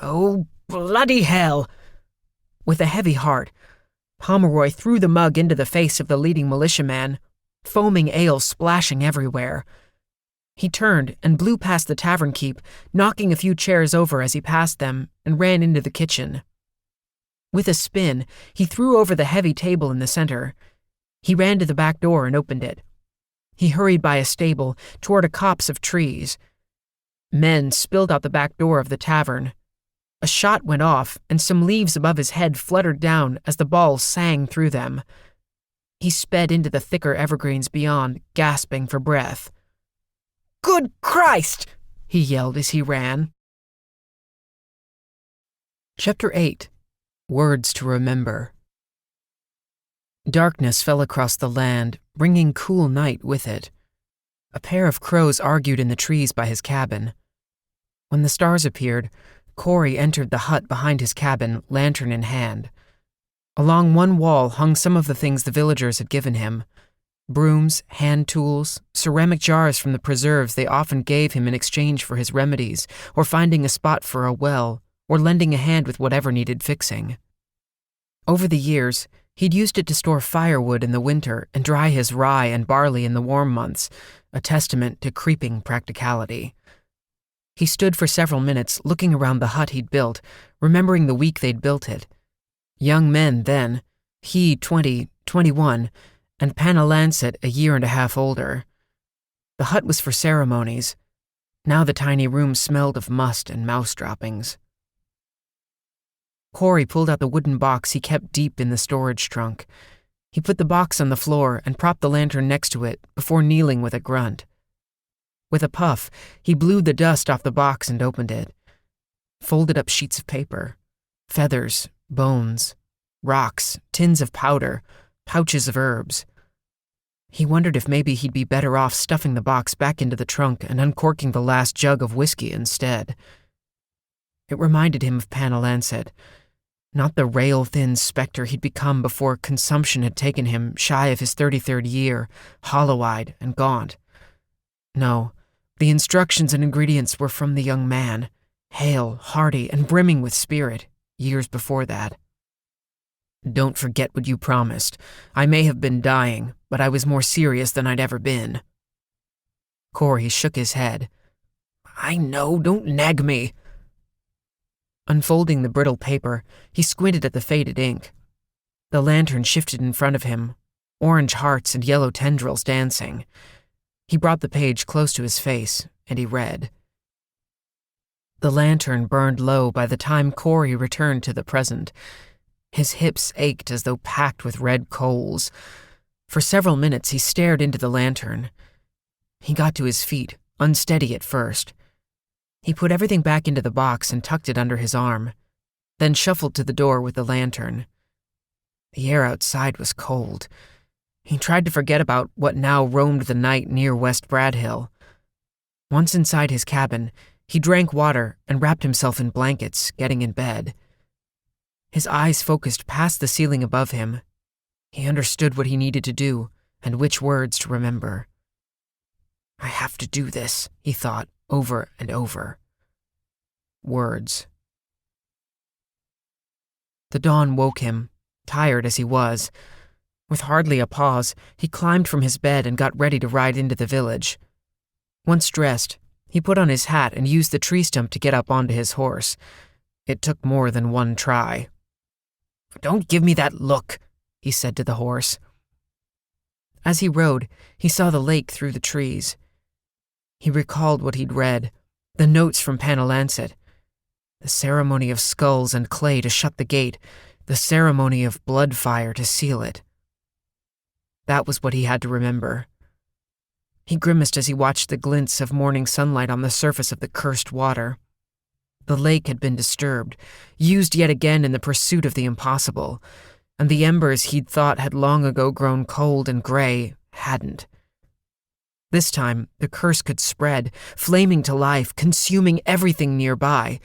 Speaker 1: "Oh, bloody hell!" With a heavy heart, Pomeroy threw the mug into the face of the leading militiaman, foaming ale splashing everywhere. He turned and blew past the tavern keep, knocking a few chairs over as he passed them, and ran into the kitchen. With a spin, he threw over the heavy table in the center. He ran to the back door and opened it. He hurried by a stable toward a copse of trees. Men spilled out the back door of the tavern. A shot went off, and some leaves above his head fluttered down as the ball sang through them. He sped into the thicker evergreens beyond, gasping for breath. "Good Christ!" he yelled as he ran. Chapter 8. Words to Remember. Darkness fell across the land, bringing cool night with it. A pair of crows argued in the trees by his cabin. When the stars appeared, Corey entered the hut behind his cabin, lantern in hand. Along one wall hung some of the things the villagers had given him: brooms, hand tools, ceramic jars from the preserves they often gave him in exchange for his remedies, or finding a spot for a well, or lending a hand with whatever needed fixing. Over the years, he'd used it to store firewood in the winter and dry his rye and barley in the warm months, a testament to creeping practicality. He stood for several minutes looking around the hut he'd built, remembering the week they'd built it. Young men then, he 20, 21, and Panna Lancet a year and a half older. The hut was for ceremonies. Now the tiny room smelled of must and mouse droppings. Corey pulled out the wooden box he kept deep in the storage trunk. He put the box on the floor and propped the lantern next to it before kneeling with a grunt. With a puff, he blew the dust off the box and opened it. Folded up sheets of paper, feathers, bones, rocks, tins of powder, pouches of herbs. He wondered if maybe he'd be better off stuffing the box back into the trunk and uncorking the last jug of whiskey instead. It reminded him of Panna Lancet, not the rail-thin specter he'd become before consumption had taken him shy of his 33rd year, hollow-eyed and gaunt. No, the instructions and ingredients were from the young man, hale, hearty, and brimming with spirit, years before that. "Don't forget what you promised. I may have been dying, but I was more serious than I'd ever been." Corey shook his head. "I know, don't nag me." Unfolding the brittle paper, he squinted at the faded ink. The lantern shifted in front of him, orange hearts and yellow tendrils dancing. He brought the page close to his face, and he read. The lantern burned low by the time Corey returned to the present. His hips ached as though packed with red coals. For several minutes he stared into the lantern. He got to his feet, unsteady at first. He put everything back into the box and tucked it under his arm, then shuffled to the door with the lantern. The air outside was cold. He tried to forget about what now roamed the night near West Bradhill. Once inside his cabin, he drank water and wrapped himself in blankets, getting in bed. His eyes focused past the ceiling above him. He understood what he needed to do and which words to remember. "I have to do this," he thought, over and over. Words. The dawn woke him, tired as he was. With hardly a pause, he climbed from his bed and got ready to ride into the village. Once dressed, he put on his hat and used the tree stump to get up onto his horse. It took more than one try. "Don't give me that look," he said to the horse. As he rode, he saw the lake through the trees. He recalled what he'd read, the notes from Panalancet, the ceremony of skulls and clay to shut the gate, the ceremony of Bloodfire to seal it. That was what he had to remember. He grimaced as he watched the glints of morning sunlight on the surface of the cursed water. The lake had been disturbed, used yet again in the pursuit of the impossible, and the embers he'd thought had long ago grown cold and gray hadn't. This time, the curse could spread, flaming to life, consuming everything nearby,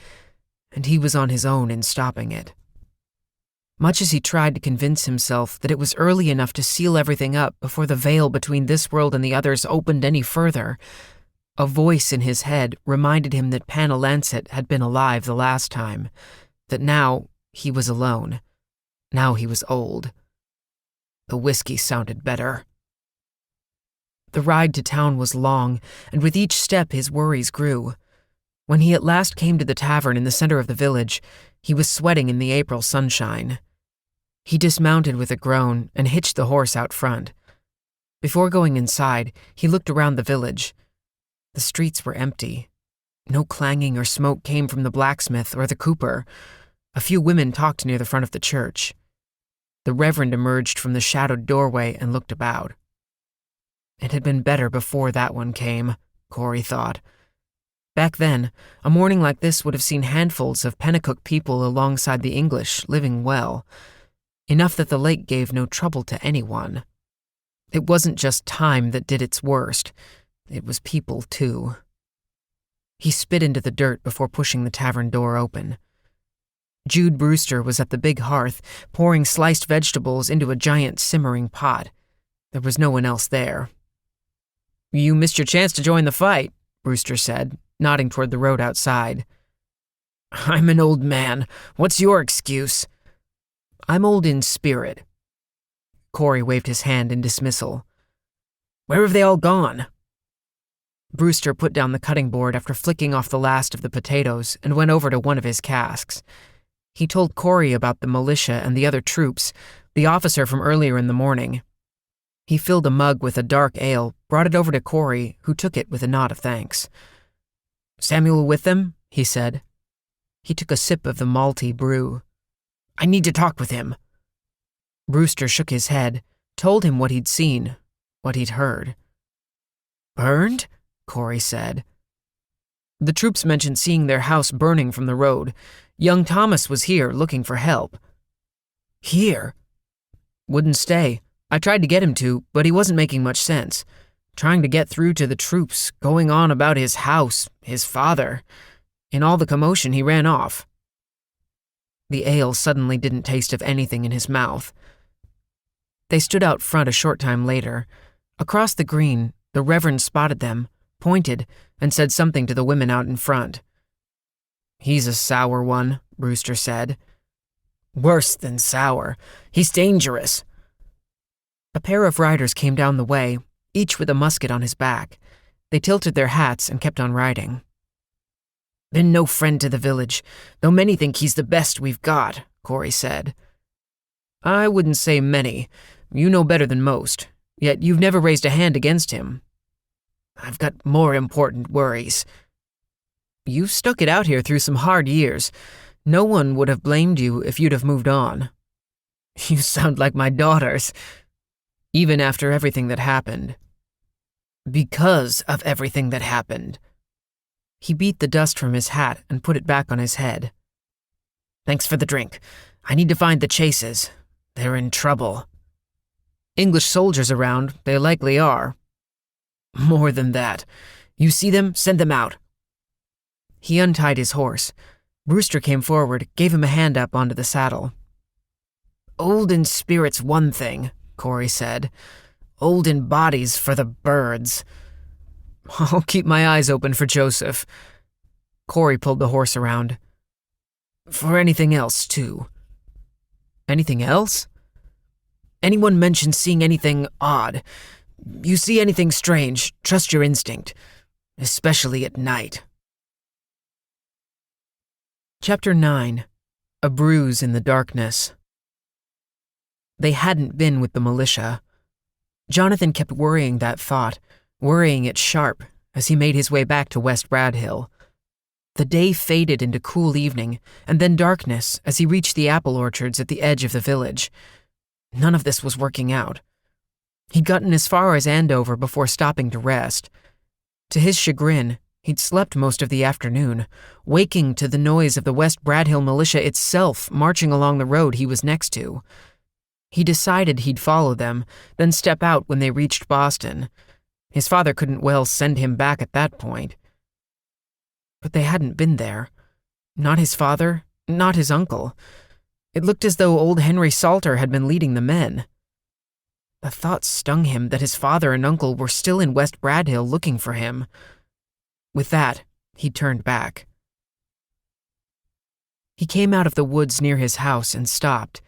Speaker 1: and he was on his own in stopping it. Much as he tried to convince himself that it was early enough to seal everything up before the veil between this world and the others opened any further, a voice in his head reminded him that Panalancet had been alive the last time, that now he was alone. Now he was old. The whiskey sounded better. The ride to town was long, and with each step his worries grew. When he at last came to the tavern in the center of the village, he was sweating in the April sunshine. He dismounted with a groan and hitched the horse out front. Before going inside, he looked around the village. The streets were empty. No clanging or smoke came from the blacksmith or the cooper. A few women talked near the front of the church. The reverend emerged from the shadowed doorway and looked about. It had been better before that one came, Corey thought. Back then, a morning like this would have seen handfuls of Pennacook people alongside the English living well, enough that the lake gave no trouble to anyone. It wasn't just time that did its worst. It was people, too. He spit into the dirt before pushing the tavern door open. Jude Brewster was at the big hearth, pouring sliced vegetables into a giant simmering pot. There was no one else there. "You missed your chance to join the fight," Brewster said, nodding toward the road outside. "I'm an old man. What's your excuse?" "I'm old in spirit." Corey waved his hand in dismissal. "Where have they all gone?" Brewster put down the cutting board after flicking off the last of the potatoes and went over to one of his casks. He told Corey about the militia and the other troops, the officer from earlier in the morning. He filled a mug with a dark ale, brought it over to Corey, who took it with a nod of thanks. "Samuel with them?" he said. He took a sip of the malty brew. "I need to talk with him." Brewster shook his head, told him what he'd seen, what he'd heard. "Burned?" Corey said. "The troops mentioned seeing their house burning from the road. Young Thomas was here looking for help." "Here?" "Wouldn't stay. I tried to get him to, but he wasn't making much sense. Trying to get through to the troops, going on about his house, his father. In all the commotion, he ran off." The ale suddenly didn't taste of anything in his mouth. They stood out front a short time later. Across the green, the Reverend spotted them, pointed, and said something to the women out in front. "He's a sour one," Brewster said. "Worse than sour. He's dangerous." A pair of riders came down the way, each with a musket on his back. They tilted their hats and kept on riding. "Been no friend to the village, though many think he's the best we've got," Corey said. "I wouldn't say many. You know better than most. Yet you've never raised a hand against him." "I've got more important worries." "You've stuck it out here through some hard years. No one would have blamed you if you'd have moved on." "You sound like my daughters." "Even after everything that happened." "Because of everything that happened." He beat the dust from his hat and put it back on his head. "Thanks for the drink. I need to find the Chases. They're in trouble." "English soldiers around, they likely are." "More than that. You see them, send them out." He untied his horse. Brewster came forward, gave him a hand up onto the saddle. "Old in spirit's one thing," Corey said. "Old in bodies for the birds." "I'll keep my eyes open for Joseph." Corey pulled the horse around. "For anything else, too." "Anything else?" Anyone mentions seeing anything odd, you see anything strange, trust your instinct, especially at night. Chapter 9. A Bruise in the Darkness. They hadn't been with the militia. Jonathan kept worrying that thought, worrying it sharp, as he made his way back to West Bradhill. The day faded into cool evening, and then darkness as he reached the apple orchards at the edge of the village. None of this was working out. He'd gotten as far as Andover before stopping to rest. To his chagrin, he'd slept most of the afternoon, waking to the noise of the West Bradhill militia itself marching along the road he was next to. He decided he'd follow them, then step out when they reached Boston. His father couldn't well send him back at that point. But they hadn't been there. Not his father, not his uncle. It looked as though old Henry Salter had been leading the men. The thought stung him that his father and uncle were still in West Bradhill looking for him. With that, he turned back. He came out of the woods near his house and stopped.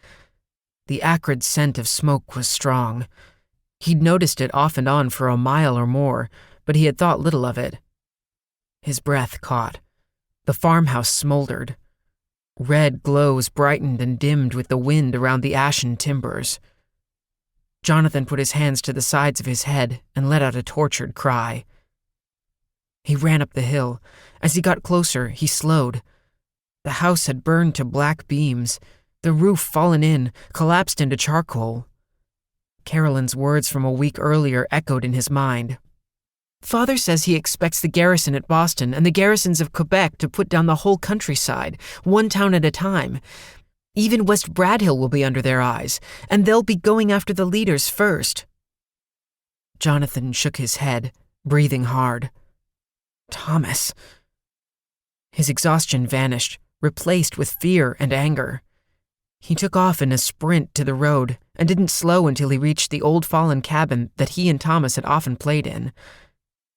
Speaker 1: The acrid scent of smoke was strong. He'd noticed it off and on for a mile or more, but he had thought little of it. His breath caught. The farmhouse smoldered. Red glows brightened and dimmed with the wind around the ashen timbers. Jonathan put his hands to the sides of his head and let out a tortured cry. He ran up the hill. As he got closer, he slowed. The house had burned to black beams, the roof fallen in, collapsed into charcoal. Carolyn's words from a week earlier echoed in his mind. Father says he expects the garrison at Boston and the garrisons of Quebec to put down the whole countryside, one town at a time. Even West Bradhill will be under their eyes, and they'll be going after the leaders first. Jonathan shook his head, breathing hard. Thomas. His exhaustion vanished, replaced with fear and anger. He took off in a sprint to the road and didn't slow until he reached the old fallen cabin that he and Thomas had often played in.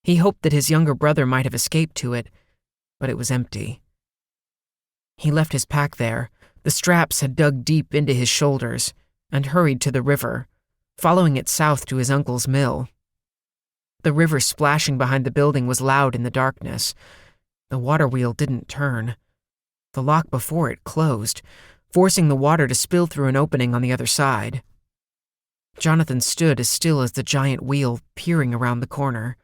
Speaker 1: He hoped that his younger brother might have escaped to it, but it was empty. He left his pack there. The straps had dug deep into his shoulders, and hurried to the river, following it south to his uncle's mill. The river splashing behind the building was loud in the darkness. The water wheel didn't turn. The lock before it closed, forcing the water to spill through an opening on the other side. Jonathan stood as still as the giant wheel, peering around the corner.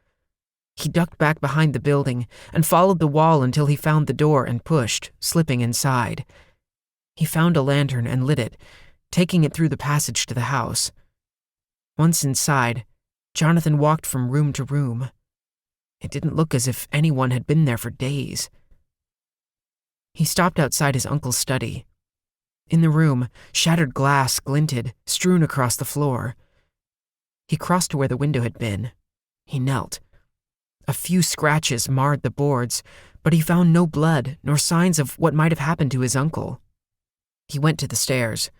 Speaker 1: He ducked back behind the building and followed the wall until he found the door and pushed, slipping inside. He found a lantern and lit it, taking it through the passage to the house. Once inside, Jonathan walked from room to room. It didn't look as if anyone had been there for days. He stopped outside his uncle's study. In the room, shattered glass glinted, strewn across the floor. He crossed to where the window had been. He knelt. A few scratches marred the boards, but he found no blood nor signs of what might have happened to his uncle. He went to the stairs.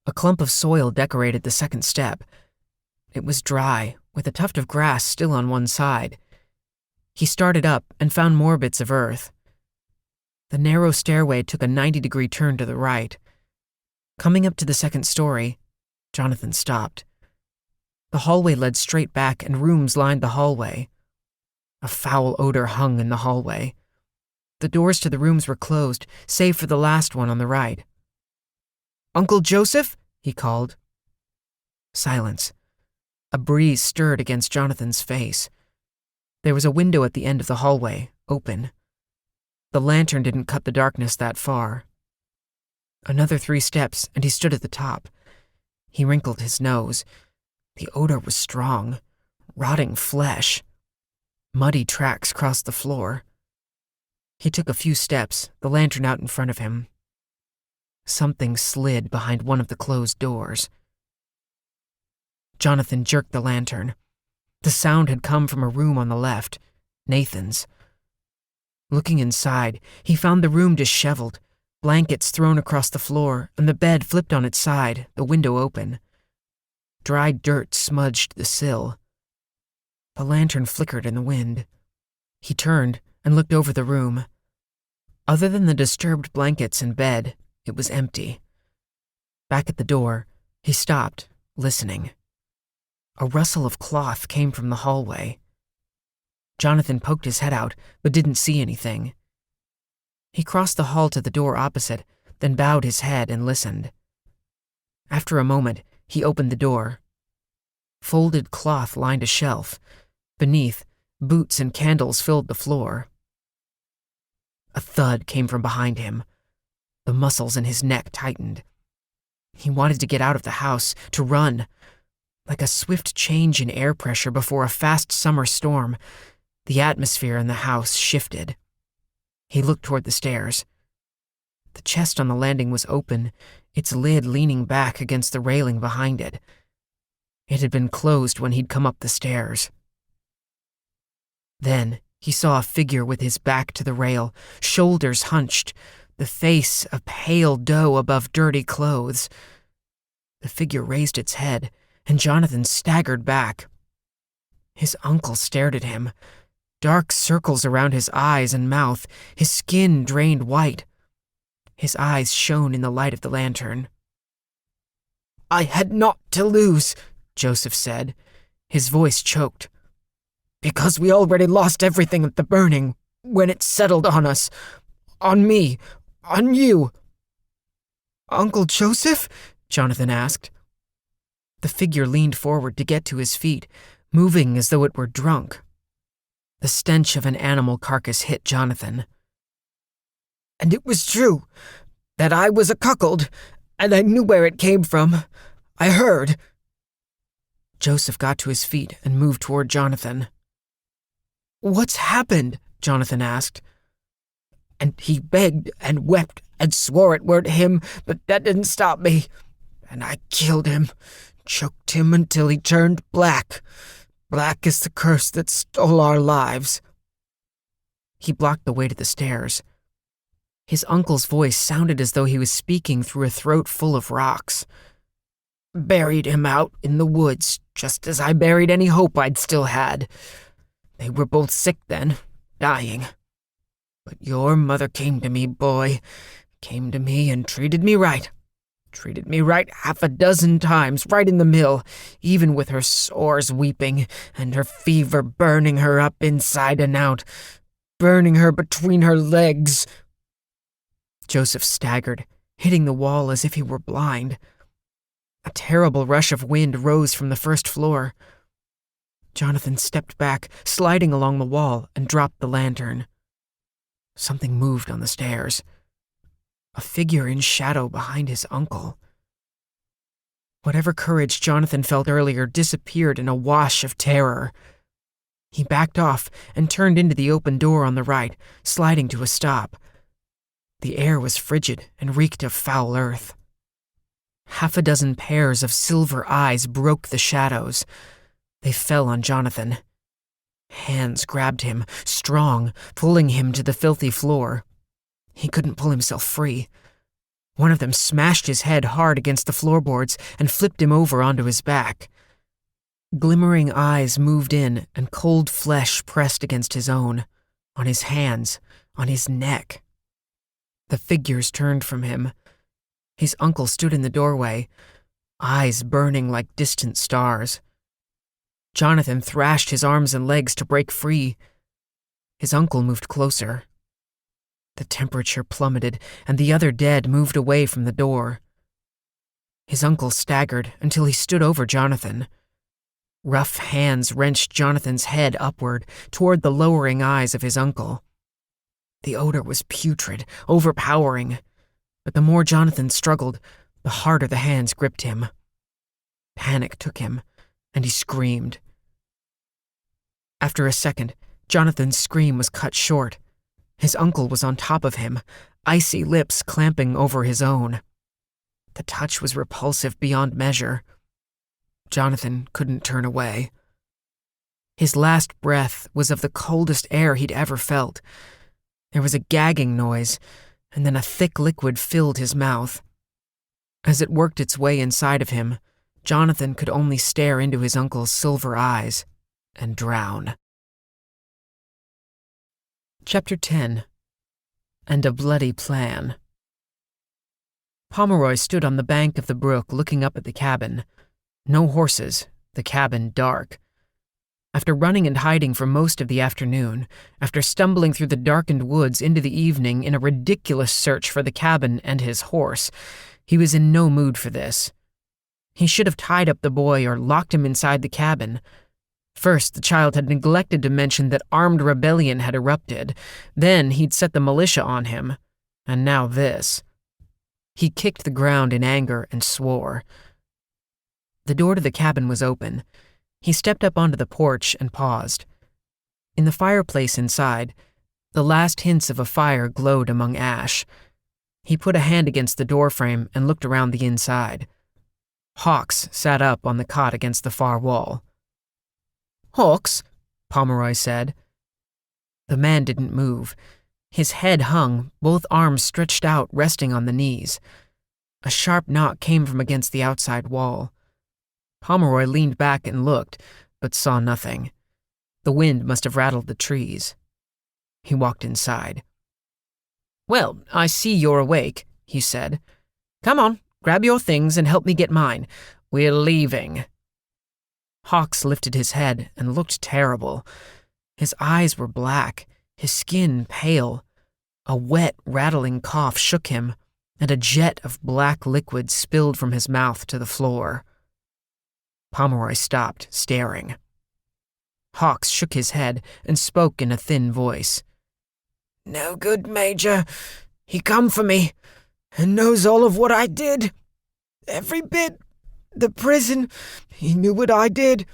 Speaker 1: A clump of soil decorated the second step. It was dry, with a tuft of grass still on one side. He started up and found more bits of earth. The narrow stairway took a 90-degree turn to the right. Coming up to the second story, Jonathan stopped. The hallway led straight back and rooms lined the hallway. A foul odor hung in the hallway. The doors to the rooms were closed, save for the last one on the right. "Uncle Joseph?" he called. Silence. A breeze stirred against Jonathan's face. There was a window at the end of the hallway, open. The lantern didn't cut the darkness that far. Another 3 steps, and he stood at the top. He wrinkled his nose. The odor was strong, rotting flesh. Muddy tracks crossed the floor. He took a few steps, the lantern out in front of him. Something slid behind one of the closed doors. Jonathan jerked the lantern. The sound had come from a room on the left, Nathan's. Looking inside, he found the room disheveled, blankets thrown across the floor, and the bed flipped on its side, the window open. Dry dirt smudged the sill. The lantern flickered in the wind. He turned and looked over the room. Other than the disturbed blankets and bed, it was empty. Back at the door, he stopped listening. A rustle of cloth came from the hallway. Jonathan poked his head out, but didn't see anything. He crossed the hall to the door opposite, then bowed his head and listened. After a moment, he opened the door. Folded cloth lined a shelf. Beneath, boots and candles filled the floor. A thud came from behind him. The muscles in his neck tightened. He wanted to get out of the house, to run. Like a swift change in air pressure before a fast summer storm, the atmosphere in the house shifted. He looked toward the stairs. The chest on the landing was open, its lid leaning back against the railing behind it. It had been closed when he'd come up the stairs. Then he saw a figure with his back to the rail, shoulders hunched, the face a pale doe above dirty clothes. The figure raised its head, and Jonathan staggered back. His uncle stared at him. Dark circles around his eyes and mouth, his skin drained white. His eyes shone in the light of the lantern. "I had naught to lose," Joseph said. His voice choked. "Because we already lost everything at the burning, when it settled on us. On me. On you." "Uncle Joseph?" Jonathan asked. The figure leaned forward to get to his feet, moving as though it were drunk. The stench of an animal carcass hit Jonathan. "And it was true, that I was a cuckold, and I knew where it came from. I heard." Joseph got to his feet and moved toward Jonathan. "What's happened?" Jonathan asked. "And he begged and wept and swore it weren't him, but that didn't stop me. And I killed him, choked him until he turned black. Black as the curse that stole our lives." He blocked the way to the stairs. His uncle's voice sounded as though he was speaking through a throat full of rocks. "Buried him out in the woods, just as I buried any hope I'd still had. They were both sick then, dying. But your mother came to me, boy. Came to me and treated me right. Treated me right 6 times, right in the mill, even with her sores weeping and her fever burning her up inside and out, burning her between her legs." Joseph staggered, hitting the wall as if he were blind. A terrible rush of wind rose from the first floor. Jonathan stepped back, sliding along the wall, and dropped the lantern. Something moved on the stairs. A figure in shadow behind his uncle. Whatever courage Jonathan felt earlier disappeared in a wash of terror. He backed off and turned into the open door on the right, sliding to a stop. The air was frigid and reeked of foul earth. 6 pairs of silver eyes broke the shadows. They fell on Jonathan. Hands grabbed him, strong, pulling him to the filthy floor. He couldn't pull himself free. One of them smashed his head hard against the floorboards and flipped him over onto his back. Glimmering eyes moved in, and cold flesh pressed against his own, on his hands, on his neck. The figures turned from him. His uncle stood in the doorway, eyes burning like distant stars. Jonathan thrashed his arms and legs to break free. His uncle moved closer. The temperature plummeted, and the other dead moved away from the door. His uncle staggered until he stood over Jonathan. Rough hands wrenched Jonathan's head upward toward the lowering eyes of his uncle. The odor was putrid, overpowering, but the more Jonathan struggled, the harder the hands gripped him. Panic took him, and he screamed. After a second, Jonathan's scream was cut short. His uncle was on top of him, icy lips clamping over his own. The touch was repulsive beyond measure. Jonathan couldn't turn away. His last breath was of the coldest air he'd ever felt. There was a gagging noise, and then a thick liquid filled his mouth. As it worked its way inside of him, Jonathan could only stare into his uncle's silver eyes and drown. Chapter 10. And a Bloody Plan. Pomeroy stood on the bank of the brook looking up at the cabin. No horses, the cabin dark. After running and hiding for most of the afternoon, after stumbling through the darkened woods into the evening in a ridiculous search for the cabin and his horse, he was in no mood for this. He should have tied up the boy or locked him inside the cabin. First, the child had neglected to mention that armed rebellion had erupted. Then he'd set the militia on him. And now this. He kicked the ground in anger and swore. The door to the cabin was open. He stepped up onto the porch and paused. In the fireplace inside, the last hints of a fire glowed among ash. He put a hand against the doorframe and looked around the inside. Hawks sat up on the cot against the far wall. "Hawks," Pomeroy said. The man didn't move. His head hung, both arms stretched out, resting on the knees. A sharp knock came from against the outside wall. Pomeroy leaned back and looked, but saw nothing. The wind must have rattled the trees. He walked inside. "Well, I see you're awake," he said. "Come on, grab your things and help me get mine. We're leaving." Hawks lifted his head and looked terrible. His eyes were black, his skin pale. A wet, rattling cough shook him, and a jet of black liquid spilled from his mouth to the floor. Pomeroy stopped, staring. Hawks shook his head and spoke in a thin voice. "No good, Major. He come for me, and knows all of what I did. Every bit. The prison, he knew what I did.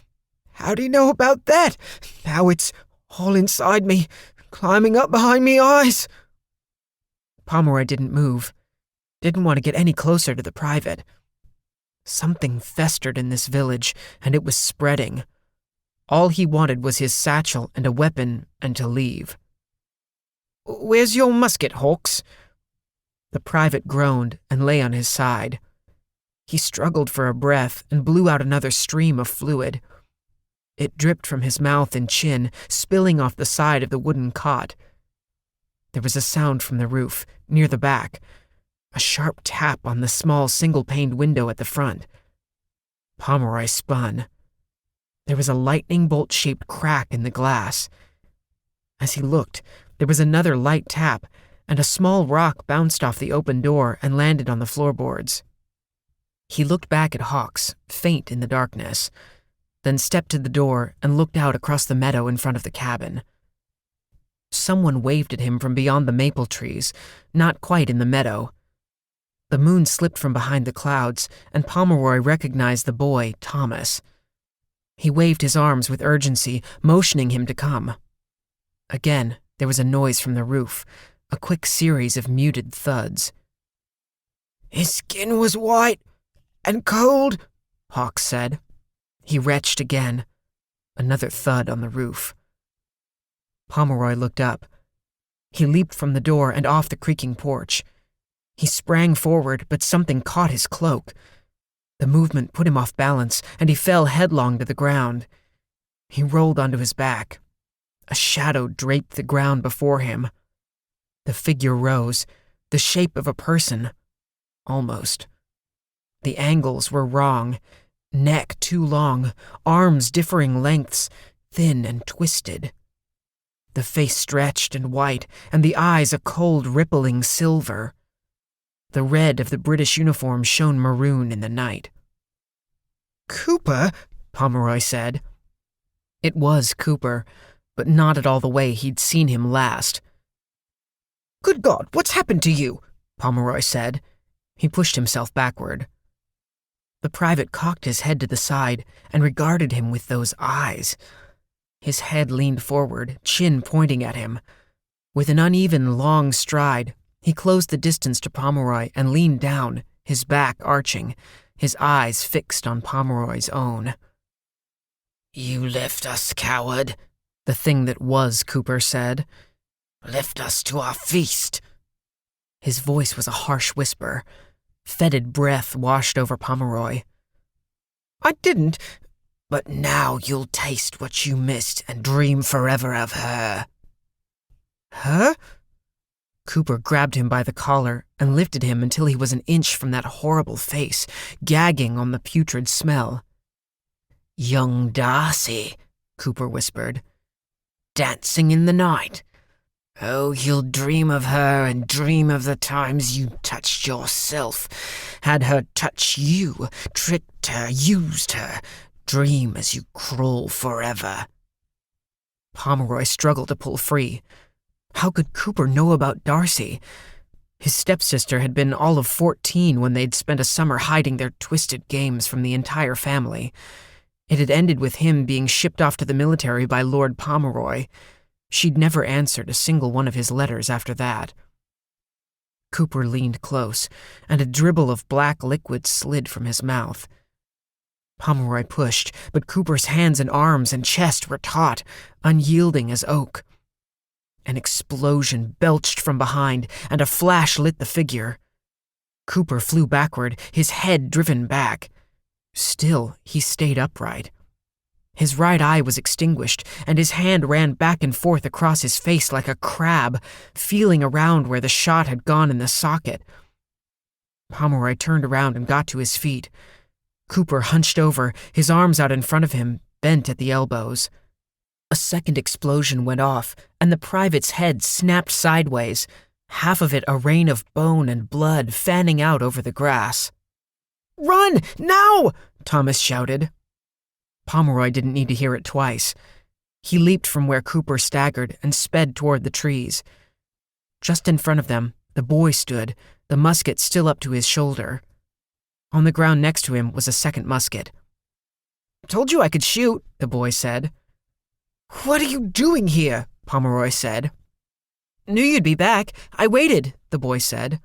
Speaker 1: How'd he know about that? Now it's all inside me, climbing up behind me eyes." Pomeroy didn't move. Didn't want to get any closer to the private. Something festered in this village, and it was spreading. All he wanted was his satchel and a weapon, and to leave. "Where's your musket, Hawks?" The private groaned and lay on his side. He struggled for a breath and blew out another stream of fluid. It dripped from his mouth and chin, spilling off the side of the wooden cot. There was a sound from the roof, near the back. A sharp tap on the small single-paned window at the front. Pomeroy spun. There was a lightning bolt-shaped crack in the glass. As he looked, there was another light tap, and a small rock bounced off the open door and landed on the floorboards. He looked back at Hawks, faint in the darkness, then stepped to the door and looked out across the meadow in front of the cabin. Someone waved at him from beyond the maple trees, not quite in the meadow. The moon slipped from behind the clouds, and Pomeroy recognized the boy, Thomas. He waved his arms with urgency, motioning him to come. Again, there was a noise from the roof, a quick series of muted thuds. "His skin was white and cold," Hawks said. He retched again. Another thud on the roof. Pomeroy looked up. He leaped from the door and off the creaking porch. He sprang forward, but something caught his cloak. The movement put him off balance, and he fell headlong to the ground. He rolled onto his back. A shadow draped the ground before him. The figure rose, the shape of a person. Almost. The angles were wrong. Neck too long, arms differing lengths, thin and twisted. The face stretched and white, and the eyes a cold, rippling silver. The red of the British uniform shone maroon in the night. "Cooper," Pomeroy said. It was Cooper, but not at all the way he'd seen him last. "Good God, what's happened to you?" Pomeroy said. He pushed himself backward. The private cocked his head to the side and regarded him with those eyes. His head leaned forward, chin pointing at him. With an uneven, long stride, he closed the distance to Pomeroy and leaned down, his back arching, his eyes fixed on Pomeroy's own. "You left us, coward," the thing that was Cooper said. "Left us to our feast." His voice was a harsh whisper. Fetid breath washed over Pomeroy. "I didn't. But now you'll taste what you missed and dream forever of her." "Her?" Cooper grabbed him by the collar and lifted him until he was an inch from that horrible face, gagging on the putrid smell.
Speaker 2: Young Darcy, Cooper whispered. Dancing in the night. Oh, you'll dream of her and dream of the times you touched yourself, had her touch you, tricked her, used her. Dream as you crawl forever.
Speaker 1: Pomeroy struggled to pull free. How could Cooper know about Darcy? His stepsister had been all of 14 when they'd spent a summer hiding their twisted games from the entire family. It had ended with him being shipped off to the military by Lord Pomeroy. She'd never answered a single one of his letters after that. Cooper leaned close, and a dribble of black liquid slid from his mouth. Pomeroy pushed, but Cooper's hands and arms and chest were taut, unyielding as oak. An explosion belched from behind, and a flash lit the figure. Cooper flew backward, his head driven back. Still, he stayed upright. His right eye was extinguished, and his hand ran back and forth across his face like a crab, feeling around where the shot had gone in the socket. Pomeroy turned around and got to his feet. Cooper hunched over, his arms out in front of him, bent at the elbows. A second explosion went off, and the private's head snapped sideways, half of it a rain of bone and blood fanning out over the grass. "Run! Now!" Thomas shouted. Pomeroy didn't need to hear it twice. He leaped from where Cooper staggered and sped toward the trees. Just in front of them, the boy stood, the musket still up to his shoulder. On the ground next to him was a second musket. "Told you I could shoot," the boy said. "What are you doing here?" Pomeroy said. "Knew you'd be back. I waited," the boy said.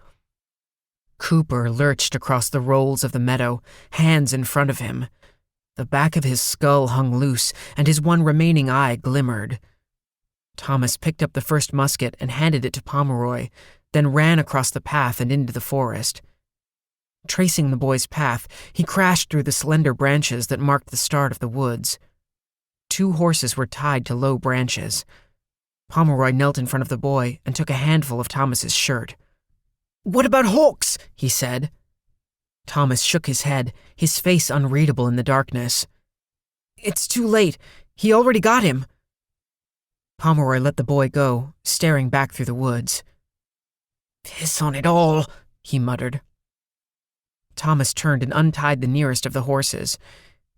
Speaker 1: Cooper lurched across the rolls of the meadow, hands in front of him. The back of his skull hung loose, and his one remaining eye glimmered. Thomas picked up the first musket and handed it to Pomeroy, then ran across the path and into the forest. Tracing the boy's path, he crashed through the slender branches that marked the start of the woods. 2 horses were tied to low branches. Pomeroy knelt in front of the boy and took a handful of Thomas's shirt. "What about Hawks?" he said. Thomas shook his head, his face unreadable in the darkness. "It's too late. He already got him." Pomeroy let the boy go, staring back through the woods. "Piss on it all," he muttered. Thomas turned and untied the nearest of the horses.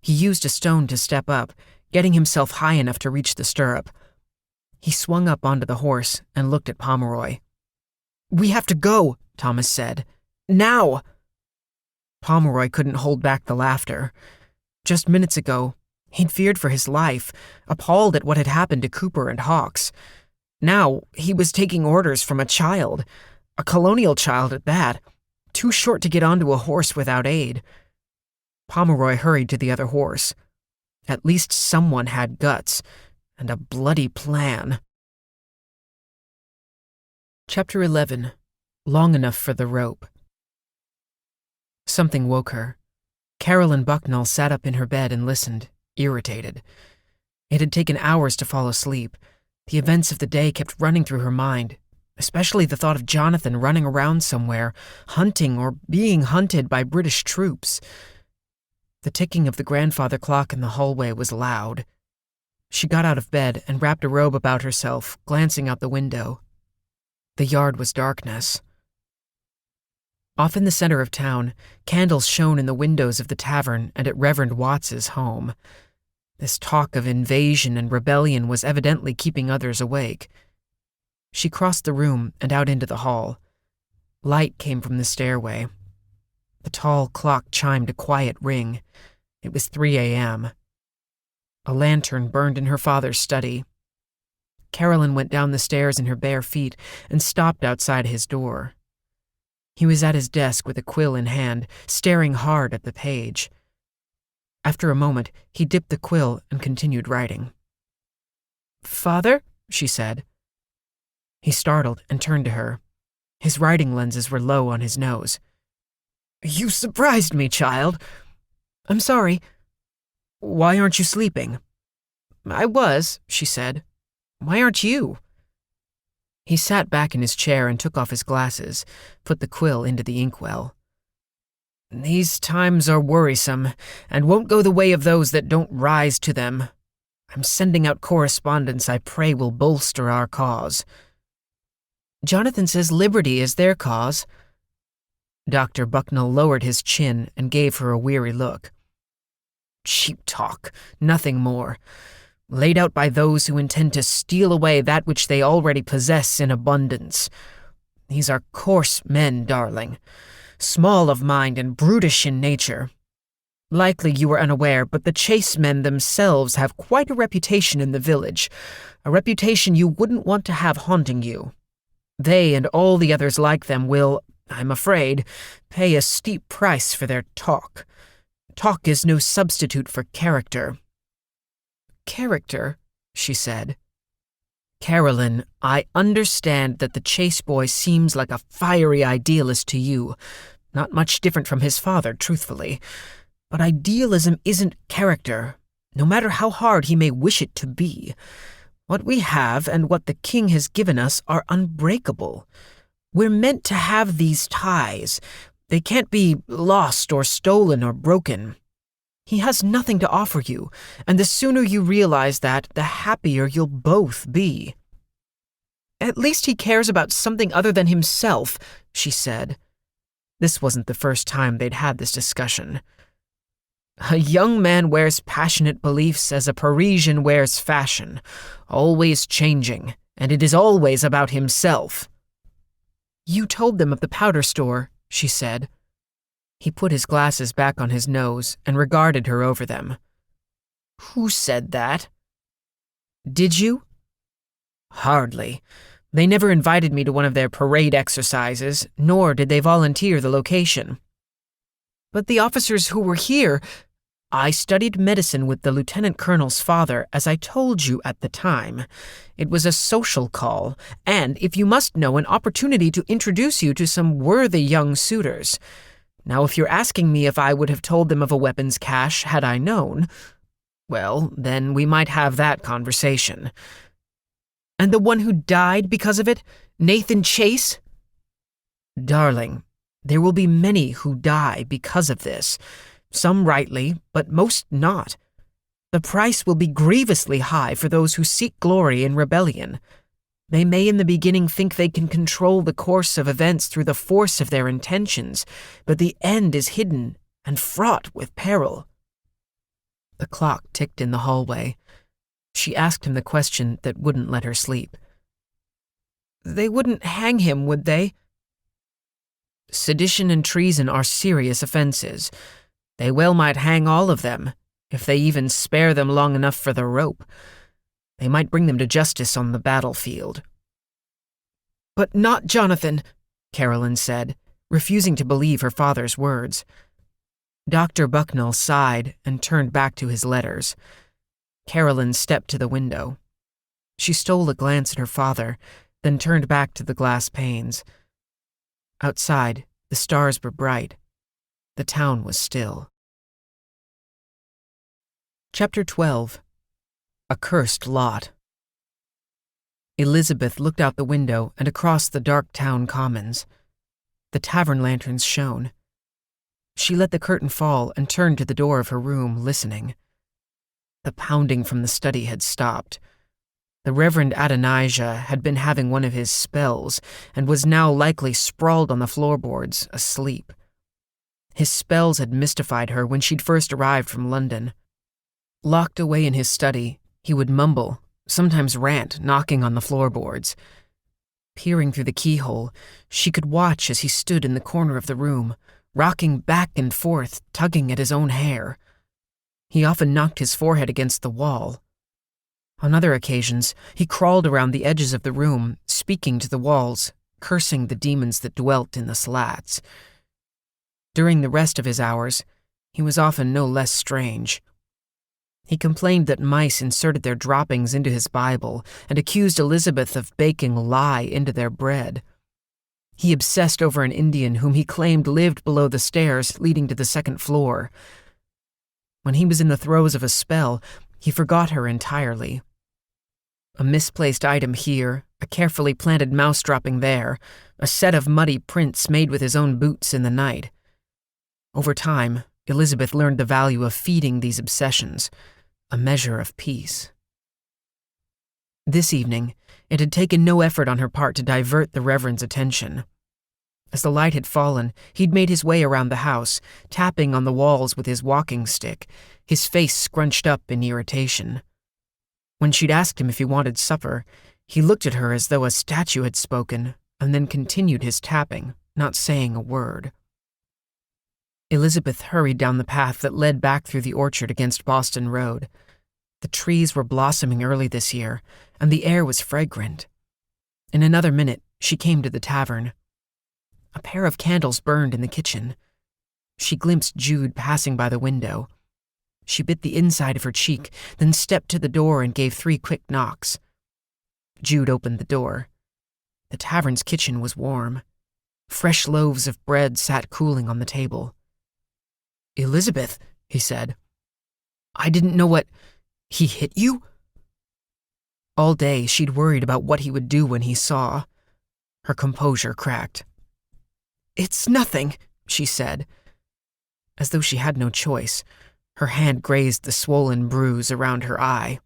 Speaker 1: He used a stone to step up, getting himself high enough to reach the stirrup. He swung up onto the horse and looked at Pomeroy. "We have to go," Thomas said. "Now!" Pomeroy couldn't hold back the laughter. Just minutes ago, he'd feared for his life, appalled at what had happened to Cooper and Hawks. Now, he was taking orders from a child, a colonial child at that, too short to get onto a horse without aid. Pomeroy hurried to the other horse. At least someone had guts, and a bloody plan. Chapter 11. Long Enough for the Rope. Something woke her. Carolyn Bucknell sat up in her bed and listened, irritated. It had taken hours to fall asleep. The events of the day kept running through her mind, especially the thought of Jonathan running around somewhere, hunting or being hunted by British troops. The ticking of the grandfather clock in the hallway was loud. She got out of bed and wrapped a robe about herself, glancing out the window. The yard was darkness. Off in the center of town, candles shone in the windows of the tavern and at Reverend Watts's home. This talk of invasion and rebellion was evidently keeping others awake. She crossed the room and out into the hall. Light came from the stairway. The tall clock chimed a quiet ring. It was 3 a.m. A lantern burned in her father's study. Carolyn went down the stairs in her bare feet and stopped outside his door. He was at his desk with a quill in hand, staring hard at the page. After a moment, he dipped the quill and continued writing. "Father?" she said. He startled and turned to her. His writing lenses were low on his nose. "You surprised me, child." "I'm sorry." "Why aren't you sleeping?" "I was," she said. "Why aren't you?" He sat back in his chair and took off his glasses, put the quill into the inkwell.
Speaker 2: These times are worrisome, and won't go the way of those that don't rise to them. I'm sending out correspondence I pray will bolster our cause."
Speaker 1: "Jonathan says liberty is their cause."
Speaker 2: Dr. Bucknell lowered his chin and gave her a weary look. "Cheap talk, nothing more. Laid out by those who intend to steal away that which they already possess in abundance. These are coarse men, darling, small of mind and brutish in nature. Likely you are unaware, but the chase men themselves have quite a reputation in the village, a reputation you wouldn't want to have haunting you. They and all the others like them will, I'm afraid, pay a steep price for their talk. Talk is no substitute for character."
Speaker 1: "Character?" she said.
Speaker 2: "Carolyn, I understand that the Chase boy seems like a fiery idealist to you, not much different from his father, truthfully. But idealism isn't character, no matter how hard he may wish it to be. What we have and what the king has given us are unbreakable. We're meant to have these ties. They can't be lost or stolen or broken. He has nothing to offer you, and the sooner you realize that, the happier you'll both be."
Speaker 1: "At least he cares about something other than himself," she said.
Speaker 2: This wasn't the first time they'd had this discussion. "A young man wears passionate beliefs as a Parisian wears fashion, always changing, and it is always about himself."
Speaker 1: "You told them of the powder store," she said.
Speaker 2: He put his glasses back on his nose and regarded her over them. "Who said that?"
Speaker 1: "Did you?"
Speaker 2: "Hardly. They never invited me to one of their parade exercises, nor did they volunteer the location."
Speaker 1: "But the officers who were here—"
Speaker 2: "I studied medicine with the lieutenant colonel's father, as I told you at the time. It was a social call, and, if you must know, an opportunity to introduce you to some worthy young suitors. Now, if you're asking me if I would have told them of a weapons cache had I known, well, then we might have that conversation."
Speaker 1: "And the one who died because of it? Nathan Chase?"
Speaker 2: "Darling, there will be many who die because of this. Some rightly, but most not. The price will be grievously high for those who seek glory in rebellion. They may in the beginning think they can control the course of events through the force of their intentions, but the end is hidden and fraught with peril." The clock ticked in the hallway. She asked him the question that wouldn't let her sleep.
Speaker 1: "They wouldn't hang him, would they?"
Speaker 2: "Sedition and treason are serious offenses. They well might hang all of them, if they even spare them long enough for the rope. They might bring them to justice on the battlefield."
Speaker 1: "But not Jonathan,"
Speaker 2: Carolyn said, refusing to believe her father's words. Dr. Bucknell sighed and turned back to his letters. Carolyn stepped to the window. She stole a glance at her father, then turned back to the glass panes. Outside, the stars were bright. The town was still. Chapter 12. A Cursed Lot. Elizabeth looked out the window and across the dark town commons. The tavern lanterns shone. She let the curtain fall and turned to the door of her room, listening. The pounding from the study had stopped. The Reverend Adonijah had been having one of his spells and was now likely sprawled on the floorboards, asleep. His spells had mystified her when she'd first arrived from London. Locked away in his study, he would mumble, sometimes rant, knocking on the floorboards. Peering through the keyhole, she could watch as he stood in the corner of the room, rocking back and forth, tugging at his own hair. He often knocked his forehead against the wall. On other occasions, he crawled around the edges of the room, speaking to the walls, cursing the demons that dwelt in the slats. During the rest of his hours, he was often no less strange. He complained that mice inserted their droppings into his Bible and accused Elizabeth of baking lye into their bread. He obsessed over an Indian whom he claimed lived below the stairs leading to the second floor. When he was in the throes of a spell, he forgot her entirely. A misplaced item here, a carefully planted mouse dropping there, a set of muddy prints made with his own boots in the night.
Speaker 1: Over time, Elizabeth learned the value of feeding these obsessions, a measure of peace. This evening, it had taken no effort on her part to divert the Reverend's attention. As the light had fallen, he'd made his way around the house, tapping on the walls with his walking stick, his face scrunched up in irritation. When she'd asked him if he wanted supper, he looked at her as though a statue had spoken, and then continued his tapping, not saying a word. Elizabeth hurried down the path that led back through the orchard against Boston Road. The trees were blossoming early this year, and the air was fragrant. In another minute, she came to the tavern. A pair of candles burned in the kitchen. She glimpsed Jude passing by the window. She bit the inside of her cheek, then stepped to the door and gave 3 quick knocks. Jude opened the door. The tavern's kitchen was warm. Fresh loaves of bread sat cooling on the table. "Elizabeth," he said. "I didn't know what... He hit you?" All day, she'd worried about what he would do when he saw. Her composure cracked. "It's nothing," she said. As though she had no choice, her hand grazed the swollen bruise around her eye.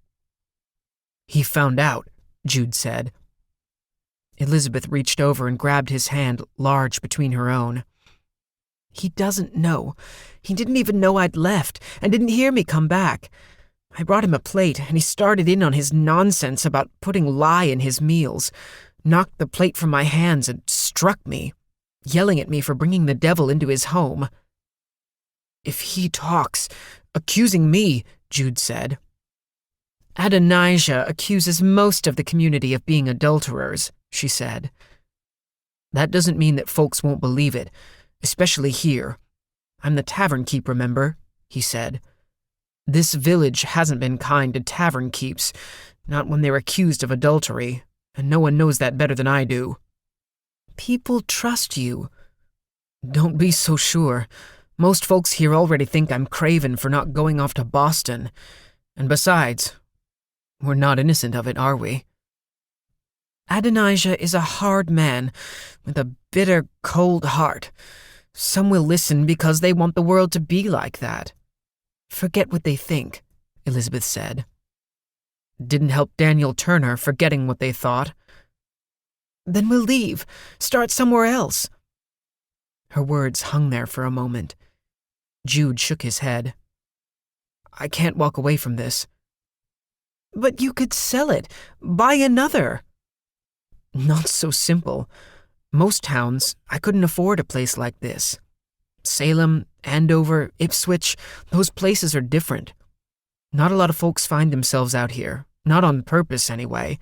Speaker 1: "He found out," Jude said. Elizabeth reached over and grabbed his hand, large between her own. "He doesn't know. He didn't even know I'd left, and didn't hear me come back. I brought him a plate, and he started in on his nonsense about putting lye in his meals, knocked the plate from my hands and struck me, yelling at me for bringing the devil into his home." "If he talks, accusing me," Jude said. "Adonijah accuses most of the community of being adulterers," she said. "That doesn't mean that folks won't believe it, especially here. I'm the tavern keep, remember?" he said. "This village hasn't been kind to tavern keeps, not when they're accused of adultery, and no one knows that better than I do." "People trust you." "Don't be so sure. Most folks here already think I'm craven for not going off to Boston. And besides, we're not innocent of it, are we?" "Adonijah is a hard man, with a bitter, cold heart. Some will listen because they want the world to be like that." "Forget what they think," Elizabeth said. "Didn't help Daniel Turner forgetting what they thought." "Then we'll leave. Start somewhere else." Her words hung there for a moment. Jude shook his head. "I can't walk away from this." "But you could sell it. Buy another." "Not so simple. Most towns, I couldn't afford a place like this. Salem, Andover, Ipswich, those places are different. Not a lot of folks find themselves out here, not on purpose anyway,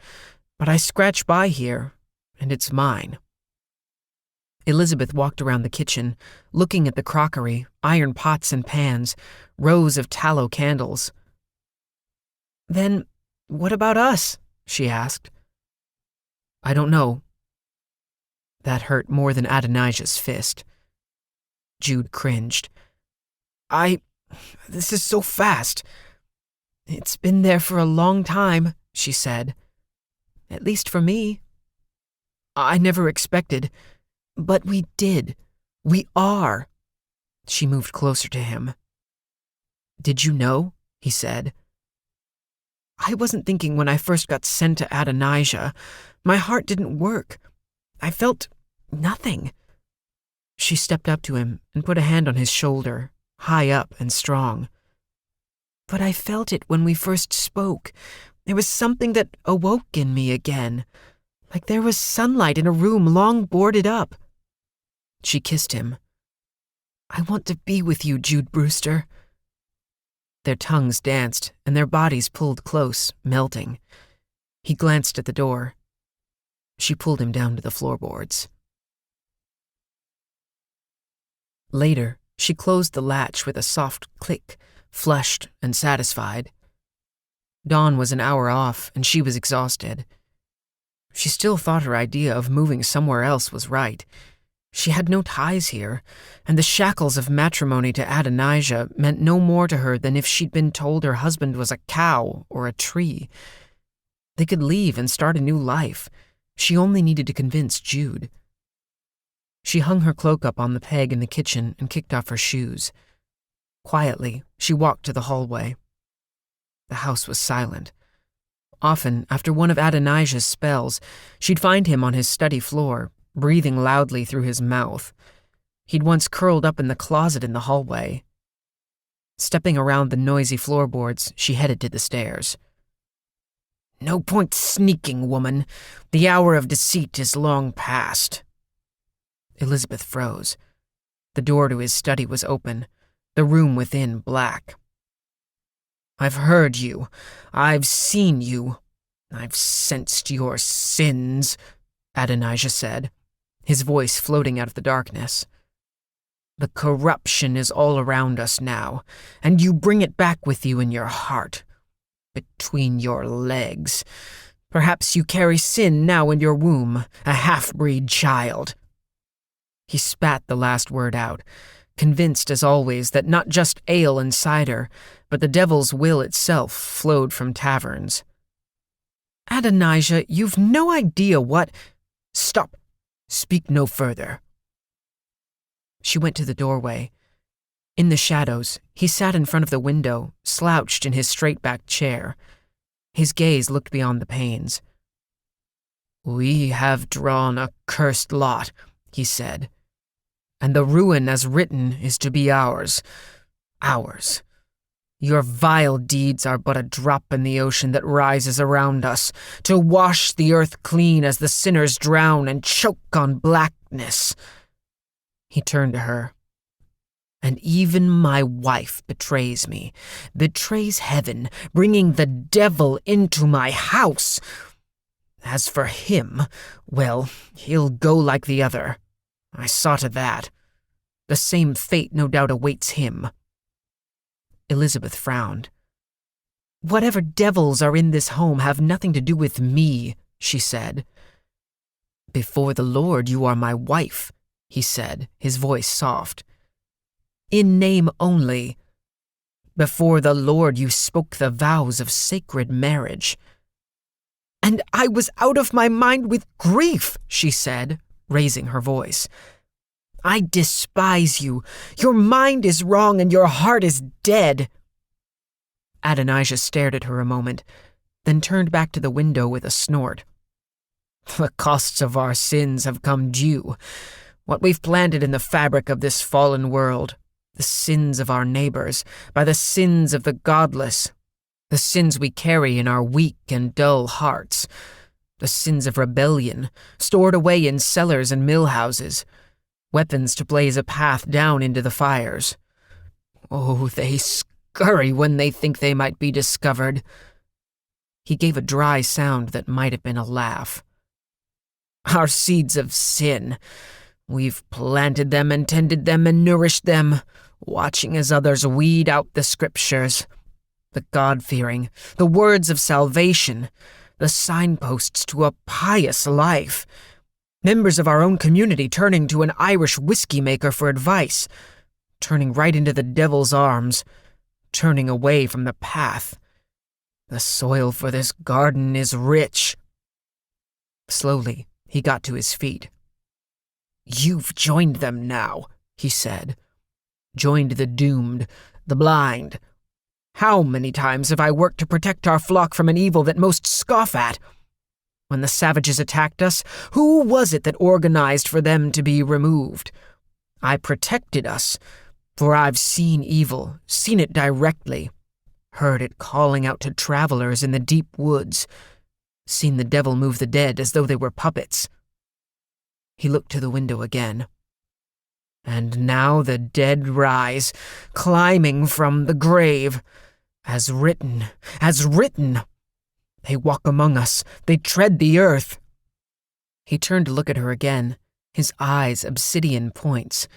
Speaker 1: but I scratch by here, and it's mine." Elizabeth walked around the kitchen, looking at the crockery, iron pots and pans, rows of tallow candles. "Then what about us?" she asked. "I don't know." That hurt more than Adonijah's fist. Jude cringed. This is so fast." "It's been there for a long time," she said. "At least for me." "I never expected. But we did. We are." She moved closer to him. "Did you know?" he said. "I wasn't thinking when I first got sent to Adonijah. My heart didn't work. I felt nothing." She stepped up to him and put a hand on his shoulder, high up and strong. "But I felt it when we first spoke. There was something that awoke in me again, like there was sunlight in a room long boarded up." She kissed him. "I want to be with you, Jude Brewster." Their tongues danced and their bodies pulled close, melting. He glanced at the door. She pulled him down to the floorboards. Later, she closed the latch with a soft click, flushed and satisfied. Dawn was an hour off, and she was exhausted. She still thought her idea of moving somewhere else was right. She had no ties here, and the shackles of matrimony to Adonijah meant no more to her than if she'd been told her husband was a cow or a tree. They could leave and start a new life. She only needed to convince Jude. She She hung her cloak up on the peg in the kitchen and kicked off her shoes. Quietly, she walked to the hallway. The house was silent. Often, after one of Adonijah's spells, she'd find him on his study floor, breathing loudly through his mouth. He'd once curled up in the closet in the hallway. Stepping around the noisy floorboards, she headed to the stairs.
Speaker 2: "No point sneaking, woman. The hour of deceit is long past."
Speaker 1: Elizabeth froze. The door to his study was open, the room within black.
Speaker 2: "I've heard you. I've seen you. I've sensed your sins," Adonijah said, his voice floating out of the darkness. "The corruption is all around us now, and you bring it back with you in your heart, between your legs. Perhaps you carry sin now in your womb, a half-breed child."
Speaker 1: He spat the last word out, convinced as always that not just ale and cider, but the devil's will itself flowed from taverns.
Speaker 2: "Adonijah, you've no idea what—" "Stop. Speak no further."
Speaker 1: She went to the doorway. In the shadows, he sat in front of the window, slouched in his straight-backed chair. His gaze looked beyond the panes.
Speaker 2: "We have drawn a cursed lot," he said, "and the ruin as written is to be ours. Ours. Your vile deeds are but a drop in the ocean that rises around us, to wash the earth clean as the sinners drown and choke on blackness."
Speaker 1: He turned to her.
Speaker 2: "And even my wife betrays me, betrays heaven, bringing the devil into my house. As for him, well, he'll go like the other. I saw to that. The same fate no doubt awaits him."
Speaker 1: Elizabeth frowned.
Speaker 2: "Whatever devils are in this home have nothing to do with me," she said.
Speaker 1: "Before the Lord you are my wife," he said, his voice soft.
Speaker 2: "In name only. Before the Lord you spoke the vows of sacred marriage." "And I was out of my mind with grief," she said, raising her voice. "I despise you. Your mind is wrong and your heart is dead."
Speaker 1: Adonijah stared at her a moment, then turned back to the window with a snort.
Speaker 2: "The costs of our sins have come due. What we've planted in the fabric of this fallen world, the sins of our neighbors, by the sins of the godless, the sins we carry in our weak and dull hearts, the sins of rebellion, stored away in cellars and mill houses, weapons to blaze a path down into the fires. Oh, they scurry when they think they might be discovered."
Speaker 1: He gave a dry sound that might have been a laugh.
Speaker 2: "Our seeds of sin. We've planted them and tended them and nourished them, watching as others weed out the scriptures, the God-fearing, the words of salvation, the signposts to a pious life. Members of our own community turning to an Irish whiskey maker for advice, turning right into the devil's arms, turning away from the path. The soil for this garden is rich."
Speaker 1: Slowly, he got to his feet.
Speaker 2: "You've joined them now," he said. "Joined the doomed, the blind. How many times have I worked to protect our flock from an evil that most scoff at? When the savages attacked us, who was it that organized for them to be removed? I protected us, for I've seen evil, seen it directly, heard it calling out to travelers in the deep woods, seen the devil move the dead as though they were puppets."
Speaker 1: He looked to the window again.
Speaker 2: "And now the dead rise, climbing from the grave. As written, as written. They walk among us, they tread the earth."
Speaker 1: He turned to look at her again, his eyes obsidian points.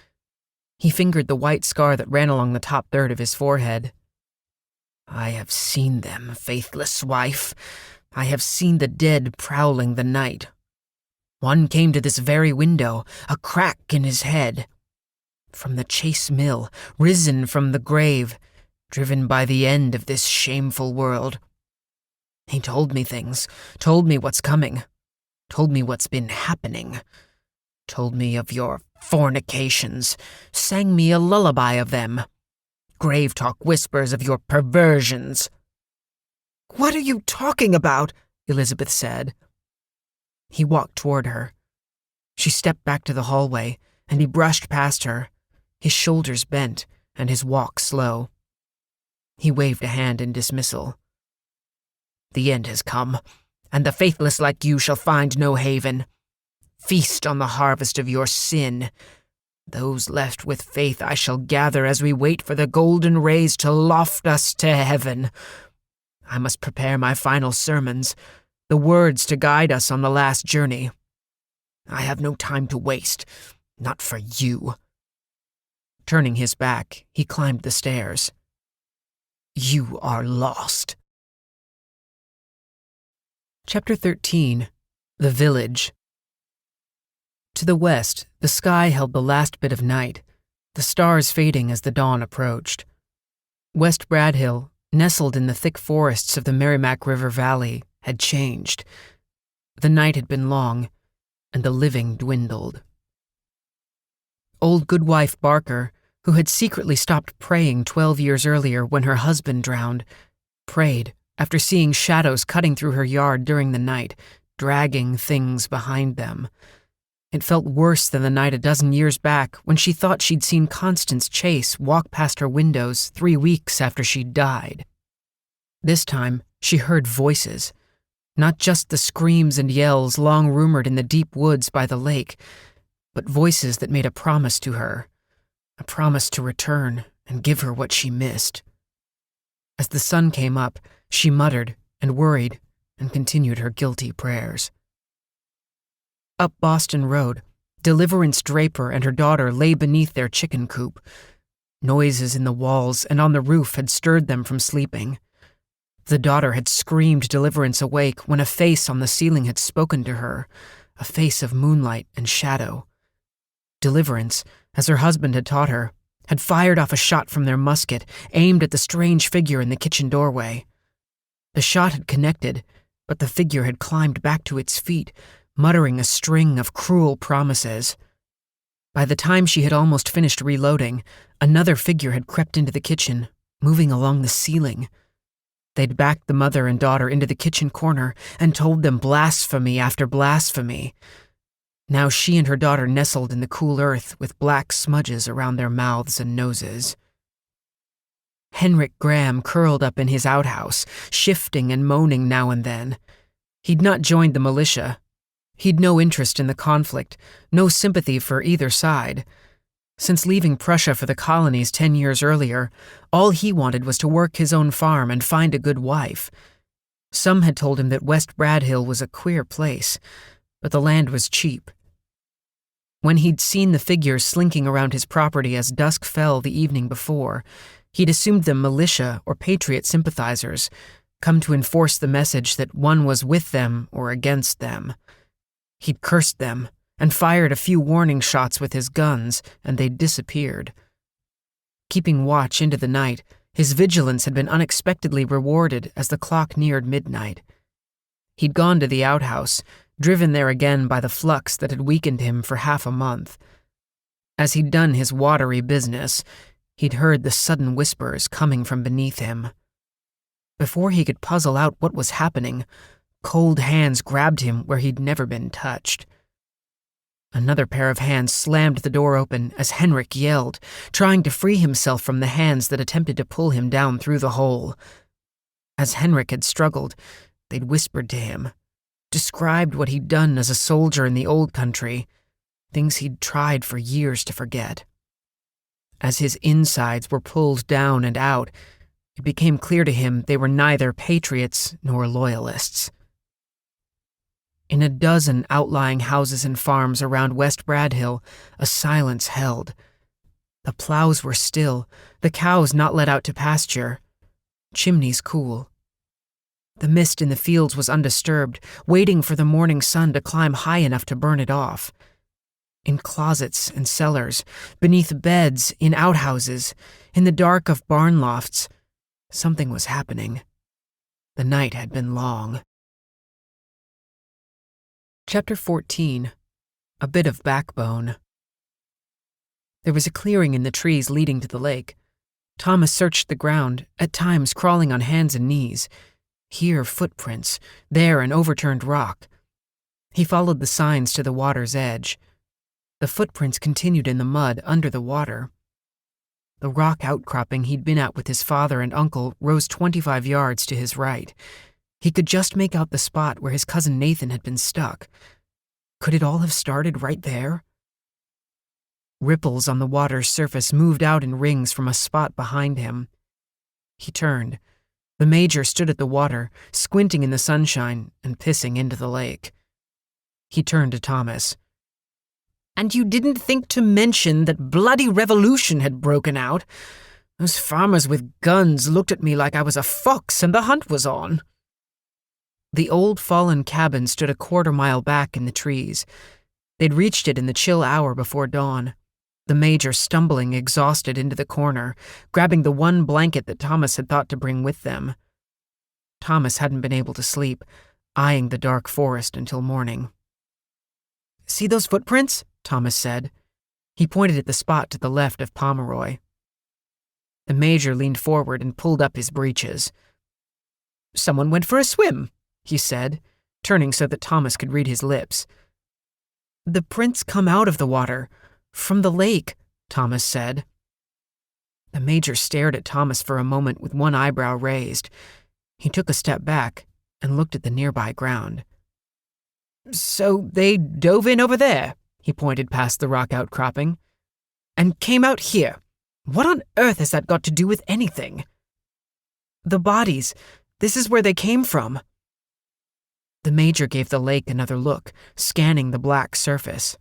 Speaker 1: He fingered the white scar that ran along the top third of his forehead.
Speaker 2: "I have seen them, faithless wife. I have seen the dead prowling the night. One came to this very window, a crack in his head. From the chase mill, risen from the grave, driven by the end of this shameful world. He told me things, told me what's coming, told me what's been happening, told me of your fornications, sang me a lullaby of them. Grave talk whispers of your perversions."
Speaker 1: "What are you talking about?" Elizabeth said. He walked toward her. She stepped back to the hallway, and he brushed past her, his shoulders bent and his walk slow. He waved a hand in dismissal.
Speaker 2: "The end has come, and the faithless like you shall find no haven. Feast on the harvest of your sin. Those left with faith I shall gather as we wait for the golden rays to loft us to heaven. I must prepare my final sermons, the words to guide us on the last journey. I have no time to waste, not for you."
Speaker 1: Turning his back, he climbed the stairs.
Speaker 2: "You are lost."
Speaker 1: Chapter 13. The Village. To the west, the sky held the last bit of night, the stars fading as the dawn approached. West Bradhill, nestled in the thick forests of the Merrimack River Valley, had changed. The night had been long, and the living dwindled. Old Goodwife Barker, who had secretly stopped praying 12 years earlier when her husband drowned, prayed after seeing shadows cutting through her yard during the night, dragging things behind them. It felt worse than the night a dozen years back when she thought she'd seen Constance Chase walk past her windows 3 weeks after she'd died. This time, she heard voices, not just the screams and yells long rumored in the deep woods by the lake, but voices that made a promise to her, a promise to return and give her what she missed. As the sun came up, she muttered and worried and continued her guilty prayers. Up Boston Road, Deliverance Draper and her daughter lay beneath their chicken coop. Noises in the walls and on the roof had stirred them from sleeping. The daughter had screamed Deliverance awake when a face on the ceiling had spoken to her, a face of moonlight and shadow. Deliverance, as her husband had taught her, had fired off a shot from their musket, aimed at the strange figure in the kitchen doorway. The shot had connected, but the figure had climbed back to its feet, muttering a string of cruel promises. By the time she had almost finished reloading, another figure had crept into the kitchen, moving along the ceiling. They'd backed the mother and daughter into the kitchen corner and told them blasphemy after blasphemy. Now she and her daughter nestled in the cool earth with black smudges around their mouths and noses. Henrik Graham curled up in his outhouse, shifting and moaning now and then. He'd not joined the militia. He'd no interest in the conflict, no sympathy for either side. Since leaving Prussia for the colonies 10 years earlier, all he wanted was to work his own farm and find a good wife. Some had told him that West Bradhill was a queer place, but the land was cheap. When he'd seen the figures slinking around his property as dusk fell the evening before, he'd assumed them militia or patriot sympathizers, come to enforce the message that one was with them or against them. He'd cursed them and fired a few warning shots with his guns, and they'd disappeared. Keeping watch into the night, his vigilance had been unexpectedly rewarded as the clock neared midnight. He'd gone to the outhouse, driven there again by the flux that had weakened him for half a month. As he'd done his watery business, he'd heard the sudden whispers coming from beneath him. Before he could puzzle out what was happening, cold hands grabbed him where he'd never been touched. Another pair of hands slammed the door open as Henrik yelled, trying to free himself from the hands that attempted to pull him down through the hole. As Henrik had struggled, they'd whispered to him, described what he'd done as a soldier in the old country, things he'd tried for years to forget. As his insides were pulled down and out, it became clear to him they were neither patriots nor loyalists. In a dozen outlying houses and farms around West Bradhill, a silence held. The plows were still, the cows not let out to pasture, chimneys cool. The mist in the fields was undisturbed, waiting for the morning sun to climb high enough to burn it off. In closets and cellars, beneath beds, in outhouses, in the dark of barn lofts, something was happening. The night had been long. Chapter 14. A Bit of Backbone. There was a clearing in the trees leading to the lake. Thomas searched the ground, at times crawling on hands and knees. Here, footprints, there, an overturned rock. He followed the signs to the water's edge. The footprints continued in the mud under the water. The rock outcropping he'd been at with his father and uncle rose 25 yards to his right. He could just make out the spot where his cousin Nathan had been stuck. Could it all have started right there? Ripples on the water's surface moved out in rings from a spot behind him. He turned. The Major stood at the water, squinting in the sunshine and pissing into the lake. He turned to Thomas. "And you didn't think to mention that bloody revolution had broken out. Those farmers with guns looked at me like I was a fox and the hunt was on." The old fallen cabin stood a quarter-mile back in the trees. They'd reached it in the chill hour before dawn. The Major stumbling exhausted into the corner, grabbing the one blanket that Thomas had thought to bring with them. Thomas hadn't been able to sleep, eyeing the dark forest until morning. "See those footprints?" Thomas said. He pointed at the spot to the left of Pomeroy. The Major leaned forward and pulled up his breeches. "Someone went for a swim," he said, turning so that Thomas could read his lips. "The prints come out of the water, from the lake," Thomas said. The Major stared at Thomas for a moment with one eyebrow raised. He took a step back and looked at the nearby ground. "So they dove in over there," he pointed past the rock outcropping, "and came out here. What on earth has that got to do with anything?" "The bodies. This is where they came from." The Major gave the lake another look, scanning the black surface.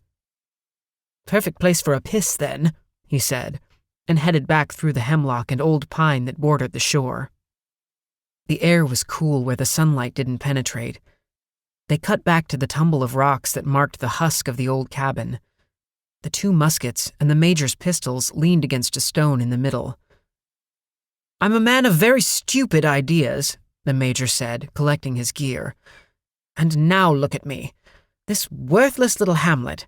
Speaker 1: "Perfect place for a piss, then," he said, and headed back through the hemlock and old pine that bordered the shore. The air was cool where the sunlight didn't penetrate. They cut back to the tumble of rocks that marked the husk of the old cabin. The two muskets and the Major's pistols leaned against a stone in the middle. "I'm a man of very stupid ideas," the Major said, collecting his gear. "And now look at me. This worthless little hamlet.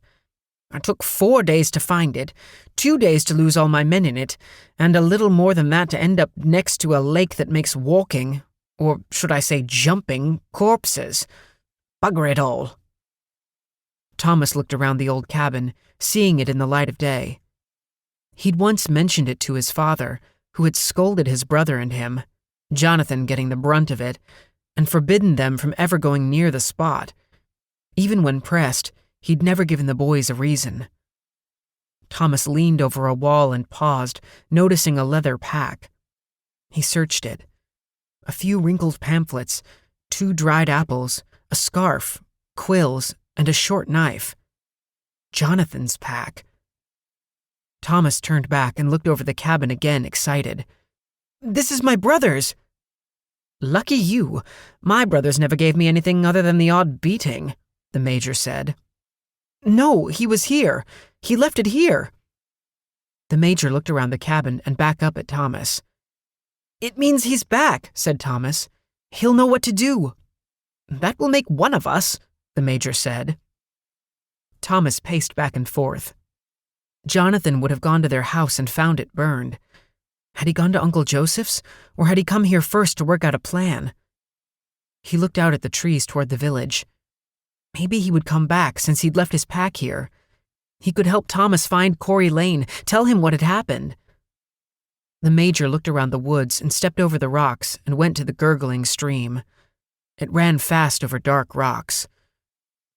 Speaker 1: I took 4 days to find it, 2 days to lose all my men in it, and a little more than that to end up next to a lake that makes walking, or should I say jumping, corpses. Bugger it all." Thomas looked around the old cabin, seeing it in the light of day. He'd once mentioned it to his father, who had scolded his brother and him, Jonathan getting the brunt of it, and forbidden them from ever going near the spot. Even when pressed, he'd never given the boys a reason. Thomas leaned over a wall and paused, noticing a leather pack. He searched it. A few wrinkled pamphlets, 2 dried apples, a scarf, quills, and a short knife. Jonathan's pack. Thomas turned back and looked over the cabin again, excited. "This is my brother's." "Lucky you. My brothers never gave me anything other than the odd beating," the Major said. "No, he was here. He left it here." The Major looked around the cabin and back up at Thomas. "It means he's back," said Thomas. "He'll know what to do." "That will make one of us," the Major said. Thomas paced back and forth. Jonathan would have gone to their house and found it burned. Had he gone to Uncle Joseph's, or had he come here first to work out a plan? He looked out at the trees toward the village. Maybe he would come back since he'd left his pack here. He could help Thomas find Corey Lane, tell him what had happened. The Major looked around the woods and stepped over the rocks and went to the gurgling stream. It ran fast over dark rocks.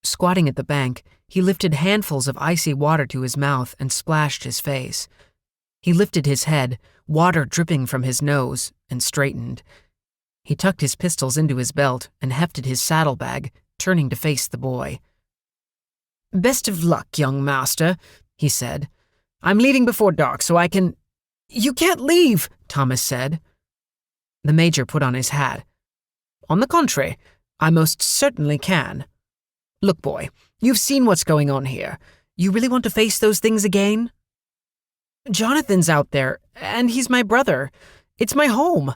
Speaker 1: Squatting at the bank, he lifted handfuls of icy water to his mouth and splashed his face. He lifted his head, water dripping from his nose, and straightened. He tucked his pistols into his belt and hefted his saddlebag, turning to face the boy. "Best of luck, young master," he said. "I'm leaving before dark so I can—" "You can't leave," Thomas said. The Major put on his hat. "On the contrary, I most certainly can. Look, boy, you've seen what's going on here. You really want to face those things again?" "Jonathan's out there, and he's my brother. It's my home."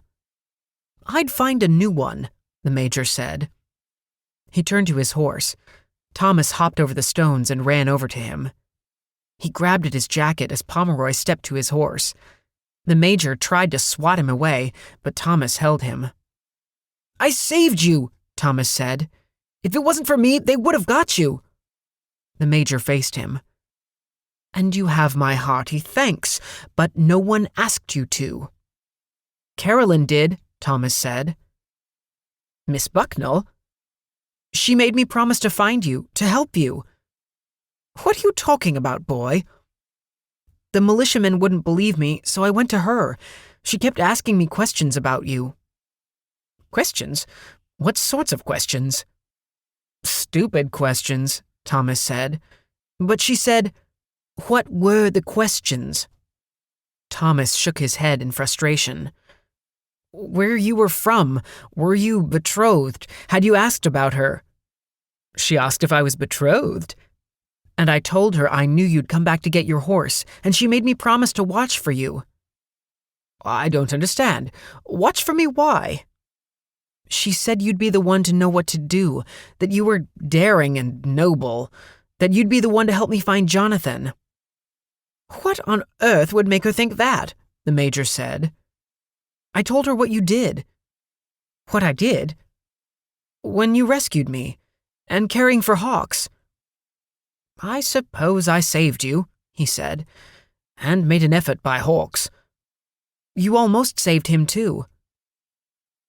Speaker 1: "I'd find a new one," the Major said. He turned to his horse. Thomas hopped over the stones and ran over to him. He grabbed at his jacket as Pomeroy stepped to his horse. The Major tried to swat him away, but Thomas held him. "I saved you," Thomas said. "If it wasn't for me, they would have got you." The Major faced him. "And you have my hearty thanks, but no one asked you to." "Carolyn did," Thomas said. "Miss Bucknell?" "She made me promise to find you, to help you." "What are you talking about, boy?" "The militiamen wouldn't believe me, so I went to her. She kept asking me questions about you." "Questions? What sorts of questions?" "Stupid questions," Thomas said. But she said, "What were the questions?" Thomas shook his head in frustration. "Where you were from? Were you betrothed? Had you asked about her?" "She asked if I was betrothed." "And I told her I knew you'd come back to get your horse, and she made me promise to watch for you." "I don't understand. Watch for me, why?" "She said you'd be the one to know what to do, that you were daring and noble, that you'd be the one to help me find Jonathan." "What on earth would make her think that?" the Major said. "I told her what you did." "What I did?" "When you rescued me, and caring for Hawks." "I suppose I saved you," he said, "and made an effort by Hawks." "You almost saved him too."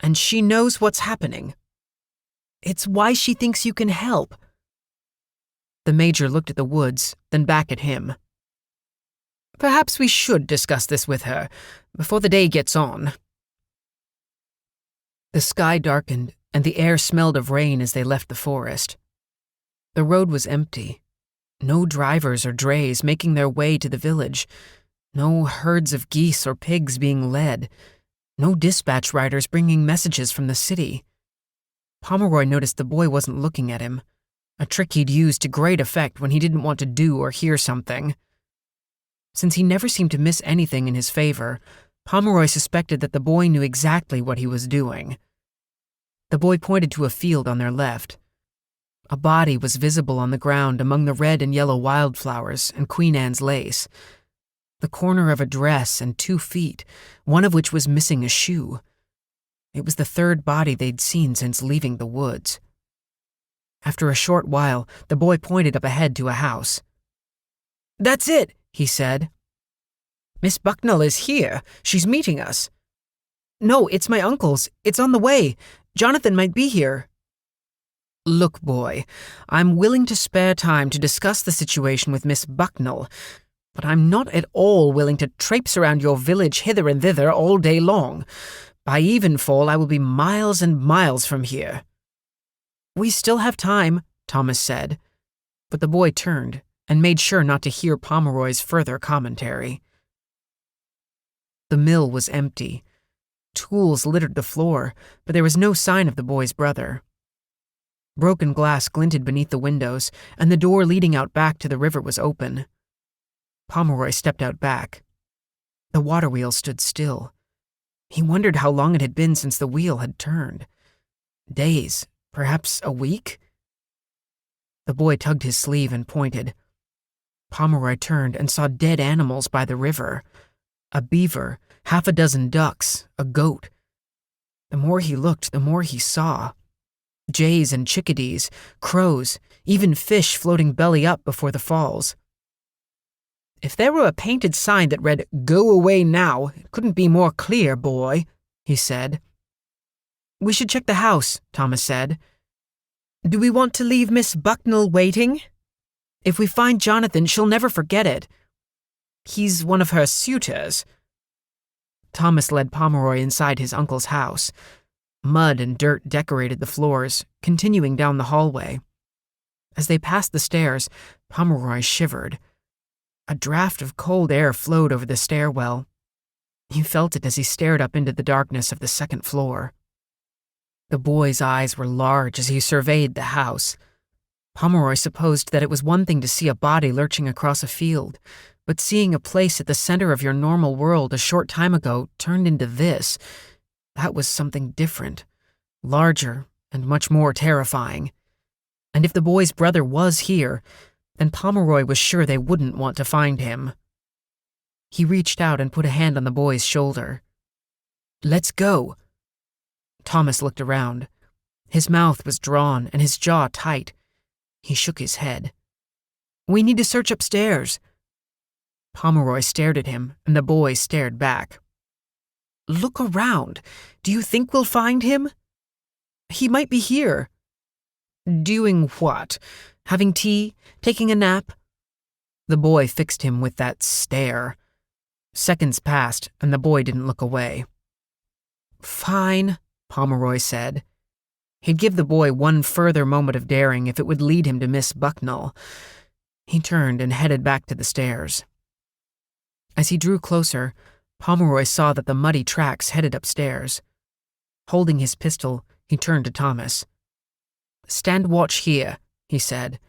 Speaker 1: "And she knows what's happening." "It's why she thinks you can help." The Major looked at the woods, then back at him. "Perhaps we should discuss this with her, before the day gets on." The sky darkened, and the air smelled of rain as they left the forest. The road was empty. No drivers or drays making their way to the village. No herds of geese or pigs being led. No dispatch riders bringing messages from the city. Pomeroy noticed the boy wasn't looking at him, a trick he'd used to great effect when he didn't want to do or hear something. Since he never seemed to miss anything in his favor, Pomeroy suspected that the boy knew exactly what he was doing. The boy pointed to a field on their left. A body was visible on the ground among the red and yellow wildflowers and Queen Anne's lace. The corner of a dress and 2 feet, one of which was missing a shoe. It was the third body they'd seen since leaving the woods. After a short while, the boy pointed up ahead to a house. "That's it," he said. "Miss Bucknell is here. She's meeting us." "No, it's my uncle's. It's on the way. Jonathan might be here." "Look, boy, I'm willing to spare time to discuss the situation with Miss Bucknell, but I'm not at all willing to traipse around your village hither and thither all day long. By evenfall, I will be miles and miles from here." "We still have time," Thomas said, but the boy turned and made sure not to hear Pomeroy's further commentary. The mill was empty. Tools littered the floor, but there was no sign of the boy's brother. Broken glass glinted beneath the windows, and the door leading out back to the river was open. Pomeroy stepped out back. The water wheel stood still. He wondered how long it had been since the wheel had turned. Days, perhaps a week? The boy tugged his sleeve and pointed. Pomeroy turned and saw dead animals by the river. A beaver, 6 ducks, a goat. The more he looked, the more he saw. Jays and chickadees, crows, even fish floating belly up before the falls. "If there were a painted sign that read, 'Go away now,' it couldn't be more clear, boy," he said. "We should check the house," Thomas said. "Do we want to leave Miss Bucknell waiting? If we find Jonathan, she'll never forget it. He's one of her suitors." Thomas led Pomeroy inside his uncle's house. Mud and dirt decorated the floors, continuing down the hallway. As they passed the stairs, Pomeroy shivered. A draft of cold air flowed over the stairwell. He felt it as he stared up into the darkness of the second floor. The boy's eyes were large as he surveyed the house. Pomeroy supposed that it was one thing to see a body lurching across a field, but seeing a place at the center of your normal world a short time ago turned into this, that was something different, larger and much more terrifying. And if the boy's brother was here, and Pomeroy was sure they wouldn't want to find him. He reached out and put a hand on the boy's shoulder. "Let's go." Thomas looked around. His mouth was drawn and his jaw tight. He shook his head. "We need to search upstairs." Pomeroy stared at him, and the boy stared back. "Look around. Do you think we'll find him?" "He might be here." "Doing what? Having tea? Taking a nap?" The boy fixed him with that stare. Seconds passed, and the boy didn't look away. "Fine," Pomeroy said. He'd give the boy one further moment of daring if it would lead him to Miss Bucknell. He turned and headed back to the stairs. As he drew closer, Pomeroy saw that the muddy tracks headed upstairs. Holding his pistol, he turned to Thomas. "Stand watch here," he said,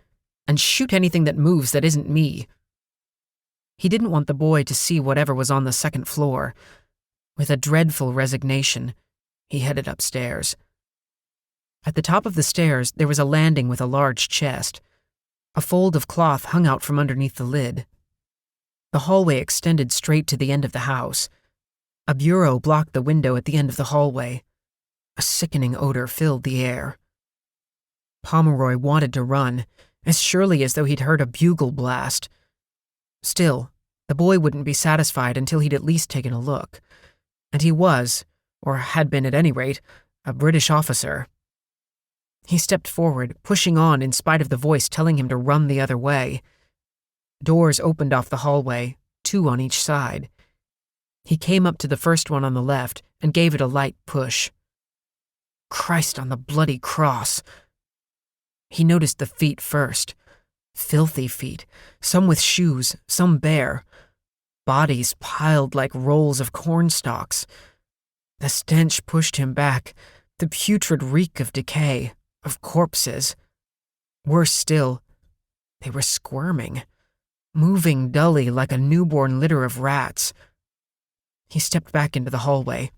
Speaker 1: "and shoot anything that moves that isn't me." He didn't want the boy to see whatever was on the second floor. With a dreadful resignation, he headed upstairs. At the top of the stairs, there was a landing with a large chest. A fold of cloth hung out from underneath the lid. The hallway extended straight to the end of the house. A bureau blocked the window at the end of the hallway. A sickening odor filled the air. Pomeroy wanted to run, as surely as though he'd heard a bugle blast. Still, the boy wouldn't be satisfied until he'd at least taken a look. And he was, or had been at any rate, a British officer. He stepped forward, pushing on in spite of the voice telling him to run the other way. Doors opened off the hallway, 2 on each side. He came up to the first one on the left and gave it a light push. Christ on the bloody cross! He noticed the feet first. Filthy feet, some with shoes, some bare. Bodies piled like rolls of cornstalks. The stench pushed him back, the putrid reek of decay, of corpses. Worse still, they were squirming, moving dully like a newborn litter of rats. He stepped back into the hallway.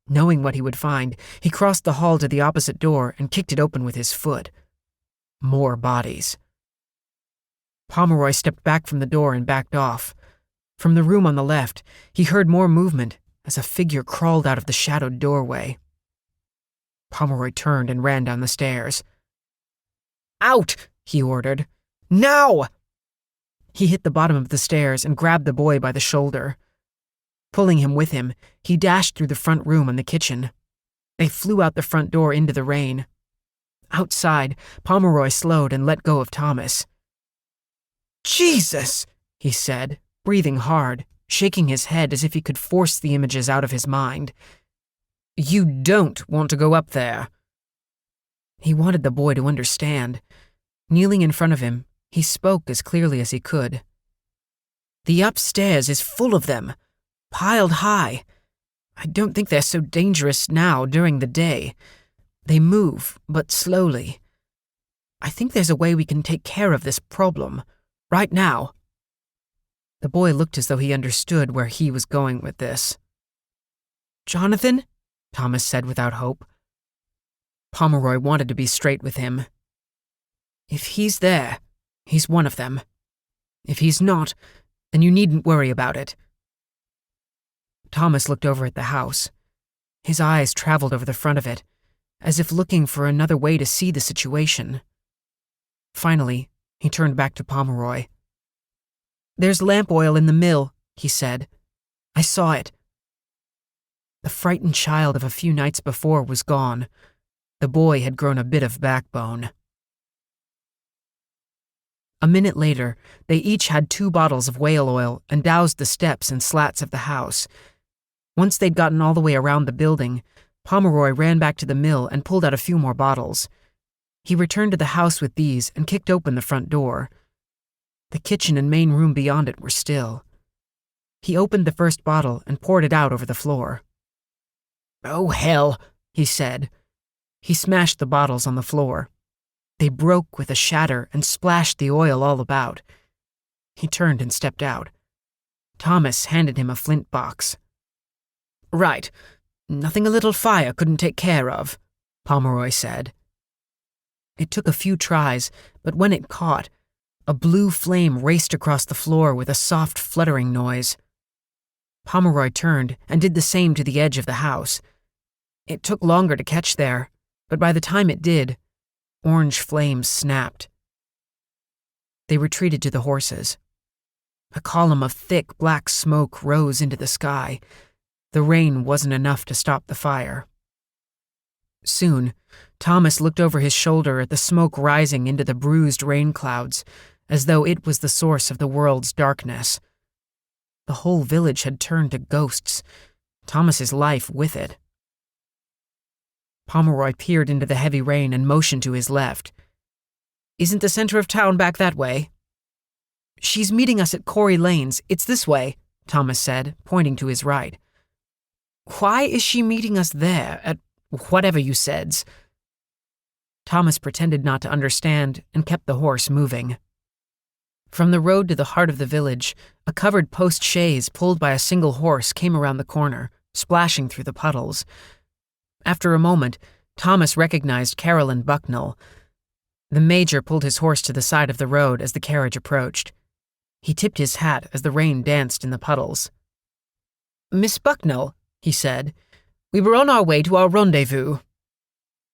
Speaker 1: Knowing what he would find, he crossed the hall to the opposite door and kicked it open with his foot. More bodies. Pomeroy stepped back from the door and backed off. From the room on the left, he heard more movement as a figure crawled out of the shadowed doorway. Pomeroy turned and ran down the stairs. "Out!" he ordered. "Now!" He hit the bottom of the stairs and grabbed the boy by the shoulder. Pulling him with him, he dashed through the front room and the kitchen. They flew out the front door into the rain. Outside, Pomeroy slowed and let go of Thomas. "Jesus!" he said, breathing hard, shaking his head as if he could force the images out of his mind. "You don't want to go up there." He wanted the boy to understand. Kneeling in front of him, he spoke as clearly as he could. "The upstairs is full of them, piled high. I don't think they're so dangerous now during the day. They move, but slowly. I think there's a way we can take care of this problem, right now." The boy looked as though he understood where he was going with this. "Jonathan?" Thomas said without hope. Pomeroy wanted to be straight with him. "If he's there, he's one of them. If he's not, then you needn't worry about it." Thomas looked over at the house. His eyes traveled over the front of it, as if looking for another way to see the situation. Finally, he turned back to Pomeroy. "There's lamp oil in the mill," he said. "I saw it." The frightened child of a few nights before was gone. The boy had grown a bit of backbone. A minute later, they each had 2 bottles of whale oil and doused the steps and slats of the house. Once they'd gotten all the way around the building, Pomeroy ran back to the mill and pulled out a few more bottles. He returned to the house with these and kicked open the front door. The kitchen and main room beyond it were still. He opened the first bottle and poured it out over the floor. "Oh, hell," he said. He smashed the bottles on the floor. They broke with a shatter and splashed the oil all about. He turned and stepped out. Thomas handed him a flint box. "Right. Nothing a little fire couldn't take care of," Pomeroy said. It took a few tries, but when it caught, A blue flame raced across the floor with a soft fluttering noise. Pomeroy turned and did the same to the edge of the house. It took longer to catch there, but by the time it did, orange flames snapped. They retreated to the horses. A column of thick black smoke rose into the sky. The rain wasn't enough to stop the fire. Soon, Thomas looked over his shoulder at the smoke rising into the bruised rain clouds, as though it was the source of the world's darkness. The whole village had turned to ghosts, Thomas's life with it. Pomeroy peered into the heavy rain and motioned to his left. "Isn't the center of town back that way?" "She's meeting us at Corey Lanes. It's this way," Thomas said, pointing to his right. "Why is she meeting us there, at whatever you said's?" Thomas pretended not to understand and kept the horse moving. From the road to the heart of the village, a covered post chaise pulled by a single horse came around the corner, splashing through the puddles. After a moment, Thomas recognized Carolyn Bucknell. The major pulled his horse to the side of the road as the carriage approached. He tipped his hat as the rain danced in the puddles. "Miss Bucknell," he said, "we were on our way to our rendezvous."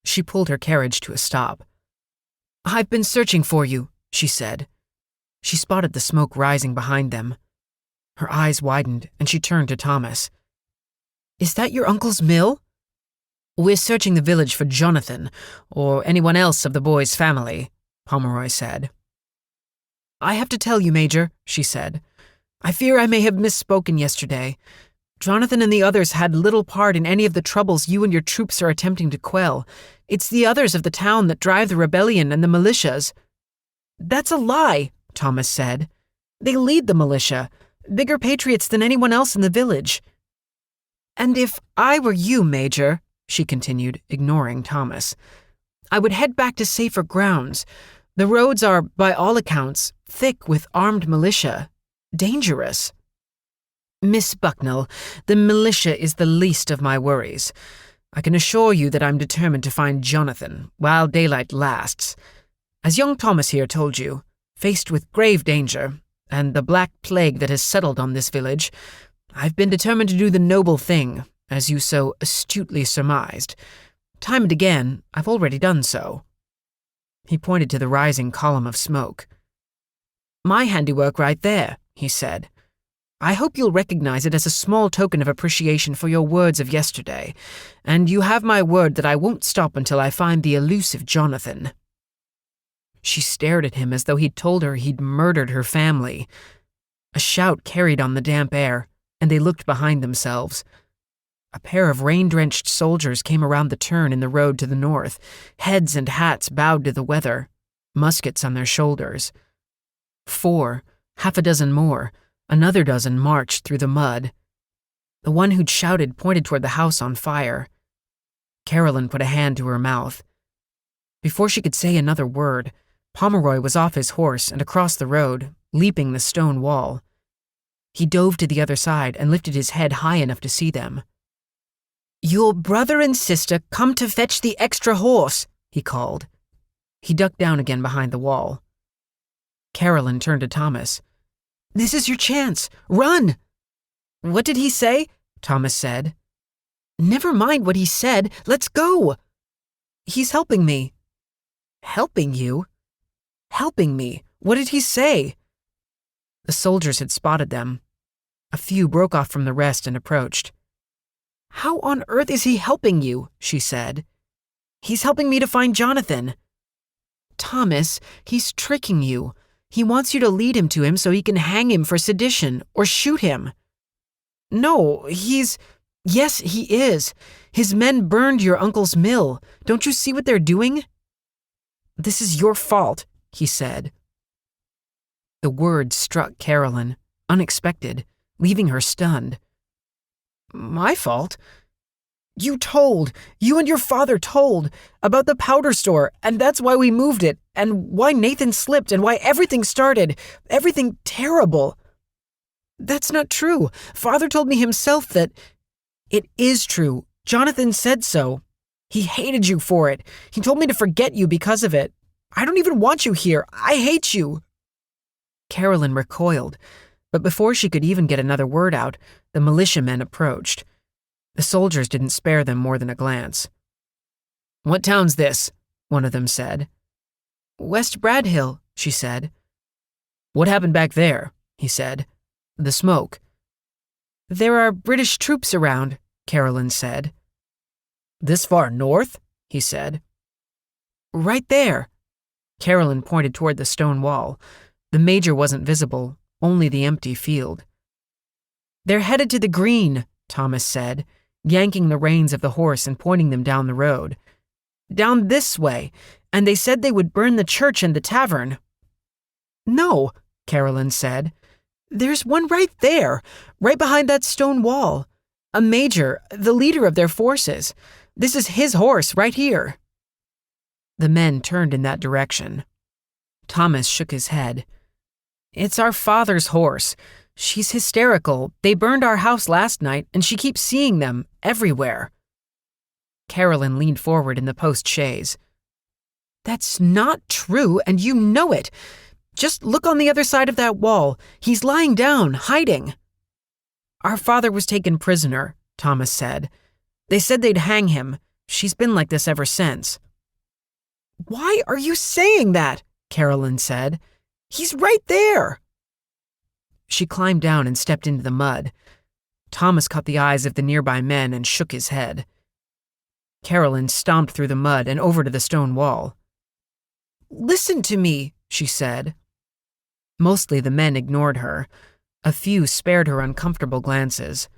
Speaker 1: She pulled her carriage to a stop. "I've been searching for you," she said. She spotted the smoke rising behind them. Her eyes widened, and she turned to Thomas. "Is that your uncle's mill?" "We're searching the village for Jonathan, or anyone else of the boy's family," Pomeroy said. "I have to tell you, Major," she said. "I fear I may have misspoken yesterday. Jonathan and the others had little part in any of the troubles you and your troops are attempting to quell. It's the others of the town that drive the rebellion and the militias." "That's a lie," Thomas said. "They lead the militia, bigger patriots than anyone else in the village." "And if I were you, Major," she continued, ignoring Thomas, "I would head back to safer grounds. The roads are, by all accounts, thick with armed militia. Dangerous." "Miss Bucknell, the militia is the least of my worries. I can assure you that I'm determined to find Jonathan while daylight lasts. As young Thomas here told you, faced with grave danger and the black plague that has settled on this village, I've been determined to do the noble thing, as you so astutely surmised. Time and again, I've already done so." He pointed to the rising column of smoke. "My handiwork right there," he said. "I hope you'll recognize it as a small token of appreciation for your words of yesterday, and you have my word that I won't stop until I find the elusive Jonathan." She stared at him as though he'd told her he'd murdered her family. A shout carried on the damp air, and they looked behind themselves. A pair of rain-drenched soldiers came around the turn in the road to the north, heads and hats bowed to the weather, muskets on their shoulders. 4, half a dozen more, another dozen marched through the mud. The one who'd shouted pointed toward the house on fire. Carolyn put a hand to her mouth. Before she could say another word, Pomeroy was off his horse and across the road, leaping the stone wall. He dove to the other side and lifted his head high enough to see them. "Your brother and sister come to fetch the extra horse," he called. He ducked down again behind the wall. Carolyn turned to Thomas. "This is your chance. Run!" "What did he say?" Thomas said. "Never mind what he said. Let's go." "He's helping me." "Helping you?" "Helping me. What did he say?" The soldiers had spotted them. A few broke off from the rest and approached. "How on earth is he helping you?" she said. "He's helping me to find Jonathan." "Thomas, he's tricking you. He wants you to lead him to him so he can hang him for sedition or shoot him." "No, Yes, he is. His men burned your uncle's mill. Don't you see what they're doing?" "This is your fault," he said. The word struck Carolyn, unexpected, leaving her stunned. "My fault? You and your father told, about the powder store, and that's why we moved it, and why Nathan slipped, and why everything started. Everything terrible." "That's not true. Father told me himself that—" "It is true. Jonathan said so. He hated you for it. He told me to forget you because of it. I don't even want you here. I hate you." Carolyn recoiled, but before she could even get another word out, the militiamen approached. The soldiers didn't spare them more than a glance. "What town's this?" one of them said. "West Bradhill," she said. "What happened back there?" he said. "The smoke." "There are British troops around," Carolyn said. "This far north?" he said. "Right there." Carolyn pointed toward the stone wall. The major wasn't visible, only the empty field. "They're headed to the green," Thomas said, yanking the reins of the horse and pointing them down the road. "Down this way, and they said they would burn the church and the tavern." "No," Carolyn said. "There's one right there, right behind that stone wall. A major, the leader of their forces. This is his horse right here." The men turned in that direction. Thomas shook his head. "It's our father's horse. She's hysterical. They burned our house last night, and she keeps seeing them everywhere." Carolyn leaned forward in the post-chaise. "That's not true, and you know it. Just look on the other side of that wall. He's lying down, hiding." "Our father was taken prisoner," Thomas said. "They said they'd hang him. She's been like this ever since." "Why are you saying that?" Carolyn said. "He's right there." She climbed down and stepped into the mud. Thomas caught the eyes of the nearby men and shook his head. Carolyn stomped through the mud and over to the stone wall. "Listen to me," she said. Mostly the men ignored her. A few spared her uncomfortable glances.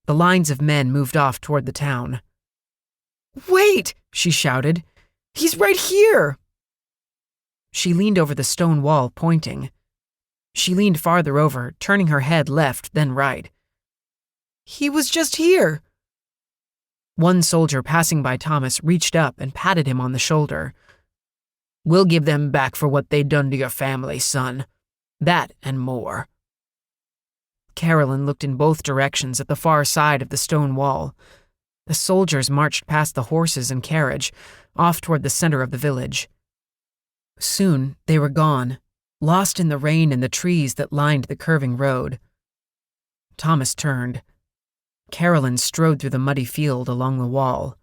Speaker 1: The lines of men moved off toward the town. "Wait!" she shouted. "He's right here!" She leaned over the stone wall, pointing. She leaned farther over, turning her head left, then right. "He was just here." One soldier passing by Thomas reached up and patted him on the shoulder. "We'll give them back for what they done to your family, son. That and more." Carolyn looked in both directions at the far side of the stone wall. The soldiers marched past the horses and carriage, off toward the center of the village. Soon they were gone, lost in the rain and the trees that lined the curving road. Thomas turned. Carolyn strode through the muddy field along the wall.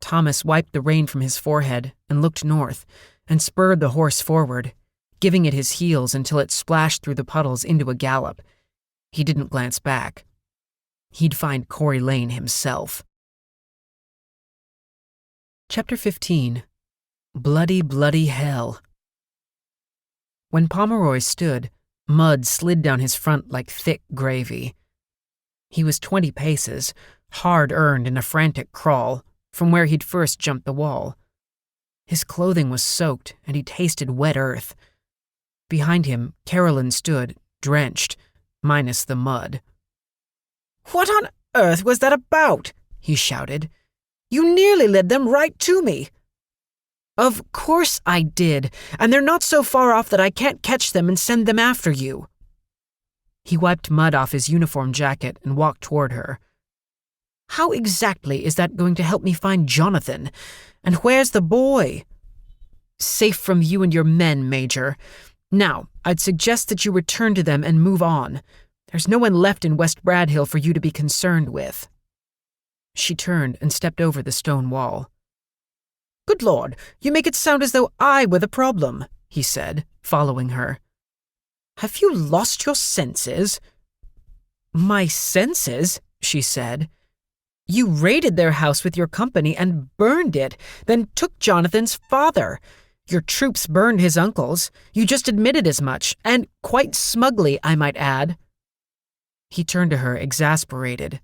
Speaker 1: Thomas wiped the rain from his forehead and looked north, and spurred the horse forward, giving it his heels until it splashed through the puddles into a gallop. He didn't glance back. He'd find Corey Lane himself. Chapter 15. Bloody, bloody hell. When Pomeroy stood, mud slid down his front like thick gravy. He was 20 paces, hard-earned in a frantic crawl, from where he'd first jumped the wall. His clothing was soaked, and he tasted wet earth. Behind him, Carolyn stood, drenched, minus the mud. "What on earth was that about?" he shouted. "You nearly led them right to me." "Of course I did, and they're not so far off that I can't catch them and send them after you." He wiped mud off his uniform jacket and walked toward her. "How exactly is that going to help me find Jonathan? And where's the boy?" "Safe from you and your men, Major. Now, I'd suggest that you return to them and move on. There's no one left in West Bradhill for you to be concerned with." She turned and stepped over the stone wall. "Good Lord, you make it sound as though I were the problem," he said, following her. "Have you lost your senses?" "My senses?" she said. "You raided their house with your company and burned it, then took Jonathan's father. Your troops burned his uncle's. You just admitted as much, and quite smugly, I might add." He turned to her, exasperated.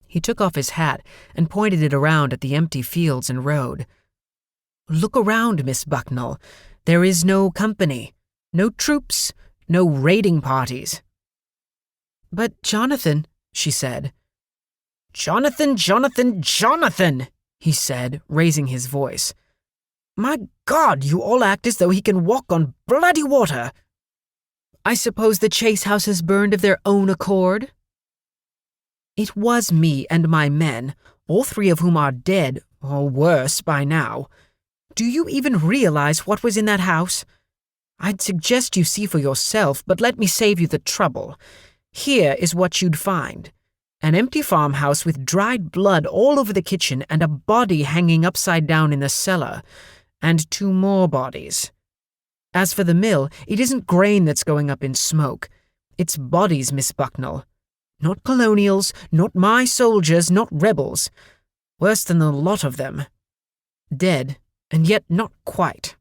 Speaker 1: He took off his hat and pointed it around at the empty fields and road. "Look around, Miss Bucknell. There is no company, no troops, no raiding parties." "But Jonathan," she said. "Jonathan, Jonathan, Jonathan," he said, raising his voice. "My God, you all act as though he can walk on bloody water." "I suppose the Chase House has burned of their own accord?" "It was me and my men, all 3 of whom are dead, or worse by now. Do you even realize what was in that house? I'd suggest you see for yourself, but let me save you the trouble. Here is what you'd find. An empty farmhouse with dried blood all over the kitchen and a body hanging upside down in the cellar. And 2 more bodies. As for the mill, it isn't grain that's going up in smoke. It's bodies, Miss Bucknell. Not colonials, not my soldiers, not rebels. Worse than the lot of them. Dead, and yet not quite.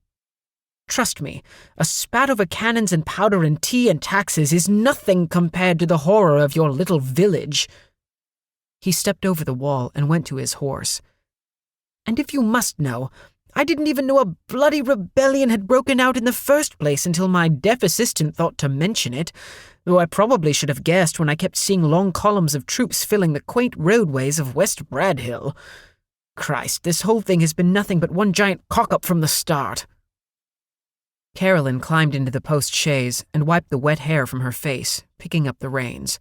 Speaker 1: Trust me, a spat over cannons and powder and tea and taxes is nothing compared to the horror of your little village. He stepped over the wall and went to his horse. And if you must know, I didn't even know a bloody rebellion had broken out in the first place until my deaf assistant thought to mention it, though I probably should have guessed when I kept seeing long columns of troops filling the quaint roadways of West Bradhill. Christ, this whole thing has been nothing but one giant cock-up from the start. Carolyn climbed into the post-chaise and wiped the wet hair from her face, picking up the reins.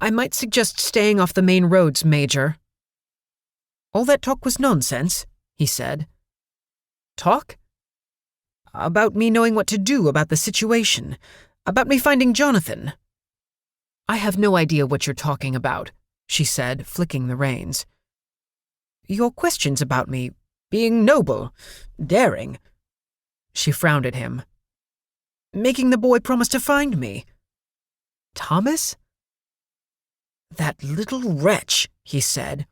Speaker 1: I might suggest staying off the main roads, Major. All that talk was nonsense, he said. Talk? About me knowing what to do about the situation. About me finding Jonathan. I have no idea what you're talking about, she said, flicking the reins. Your questions about me, being noble, daring. She frowned at him. Making the boy promise to find me. Thomas? That little wretch, he said.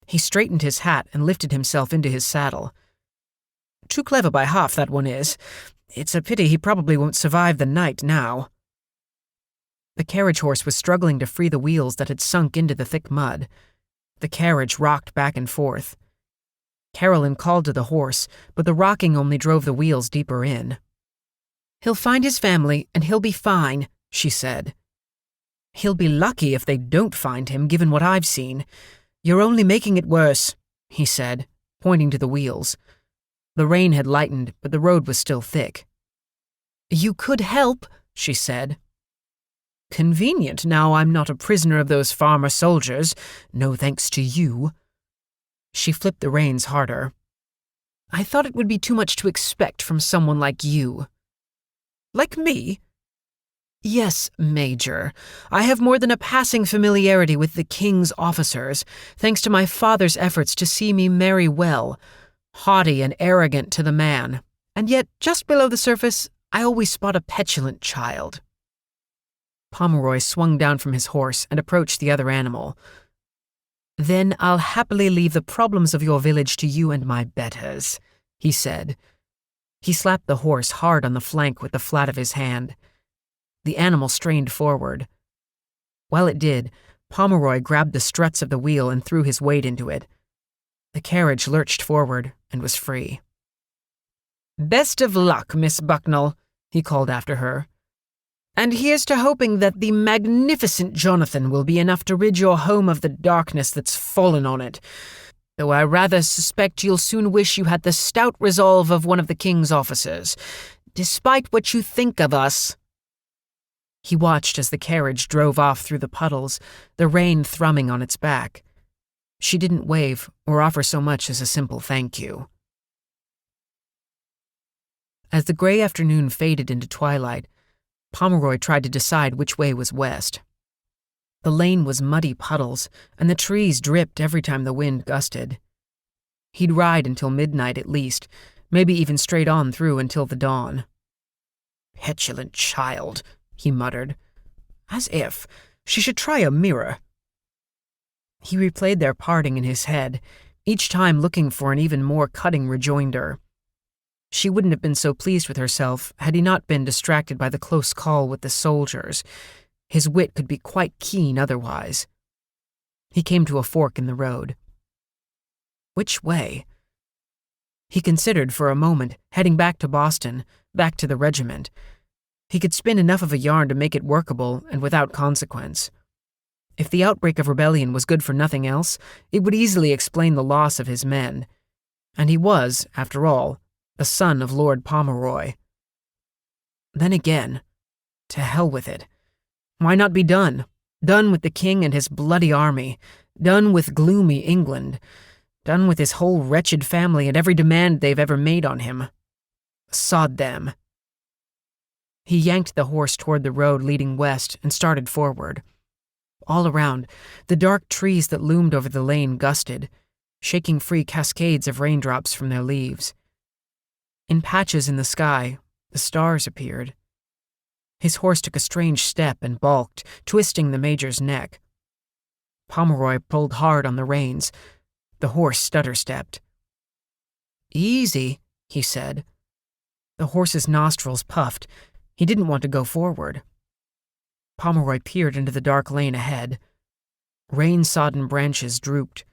Speaker 1: He straightened his hat and lifted himself into his saddle. Too clever by half, that one is. It's a pity he probably won't survive the night now. The carriage horse was struggling to free the wheels that had sunk into the thick mud. The carriage rocked back and forth. Carolyn called to the horse, but the rocking only drove the wheels deeper in. He'll find his family, and he'll be fine, she said. He'll be lucky if they don't find him, given what I've seen. You're only making it worse, he said, pointing to the wheels. The rain had lightened, but the road was still thick. You could help, she said. Convenient now I'm not a prisoner of those farmer soldiers, no thanks to you. She flipped the reins harder. I thought it would be too much to expect from someone like you. Like me? Yes, Major. I have more than a passing familiarity with the king's officers, thanks to my father's efforts to see me marry well, haughty and arrogant to the man, and yet just below the surface I always spot a petulant child. Pomeroy swung down from his horse and approached the other animal. Then I'll happily leave the problems of your village to you and my betters, he said. He slapped the horse hard on the flank with the flat of his hand. The animal strained forward. While it did, Pomeroy grabbed the struts of the wheel and threw his weight into it. The carriage lurched forward and was free. Best of luck, Miss Bucknell, he called after her. And here's to hoping that the magnificent Jonathan will be enough to rid your home of the darkness that's fallen on it, though I rather suspect you'll soon wish you had the stout resolve of one of the king's officers, despite what you think of us. He watched as the carriage drove off through the puddles, the rain thrumming on its back. She didn't wave or offer so much as a simple thank you. As the gray afternoon faded into twilight, Pomeroy tried to decide which way was west. The lane was muddy puddles, and the trees dripped every time the wind gusted. He'd ride until midnight at least, maybe even straight on through until the dawn. Petulant child, he muttered. As if. She should try a mirror. He replayed their parting in his head, each time looking for an even more cutting rejoinder. She wouldn't have been so pleased with herself had he not been distracted by the close call with the soldiers. His wit could be quite keen otherwise. He came to a fork in the road. Which way? He considered for a moment, heading back to Boston, back to the regiment. He could spin enough of a yarn to make it workable and without consequence. If the outbreak of rebellion was good for nothing else, it would easily explain the loss of his men. And he was, after all, the son of Lord Pomeroy. Then again, to hell with it. Why not be done? Done with the king and his bloody army. Done with gloomy England. Done with his whole wretched family and every demand they've ever made on him. Sod them, He yanked the horse toward the road leading west and started forward. All around, the dark trees that loomed over the lane gusted, shaking free cascades of raindrops from their leaves. In patches in the sky, the stars appeared. His horse took a strange step and balked, twisting the Major's neck. Pomeroy pulled hard on the reins. The horse stutter-stepped. "Easy," he said. The horse's nostrils puffed. He didn't want to go forward. Pomeroy peered into the dark lane ahead. Rain-sodden branches drooped.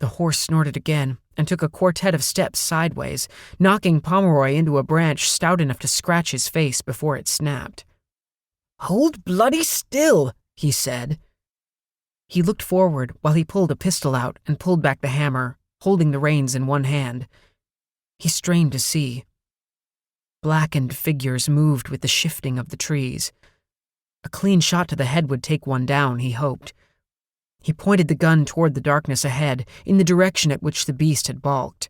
Speaker 1: The horse snorted again and took a quartet of steps sideways, knocking Pomeroy into a branch stout enough to scratch his face before it snapped. "Hold bloody still," he said. He looked forward while he pulled a pistol out and pulled back the hammer, holding the reins in one hand. He strained to see. Blackened figures moved with the shifting of the trees. A clean shot to the head would take one down, he hoped. He pointed the gun toward the darkness ahead, in the direction at which the beast had balked.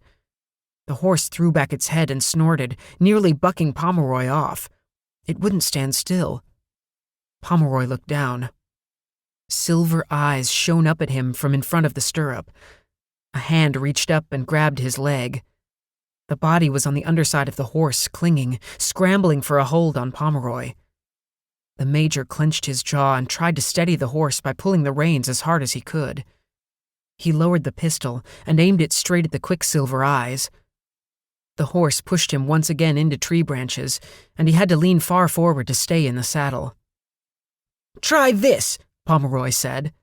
Speaker 1: The horse threw back its head and snorted, nearly bucking Pomeroy off. It wouldn't stand still. Pomeroy looked down. Silver eyes shone up at him from in front of the stirrup. A hand reached up and grabbed his leg. The body was on the underside of the horse, clinging, scrambling for a hold on Pomeroy. The Major clenched his jaw and tried to steady the horse by pulling the reins as hard as he could. He lowered the pistol and aimed it straight at the quicksilver eyes. The horse pushed him once again into tree branches, and he had to lean far forward to stay in the saddle. "Try this," Pomeroy said.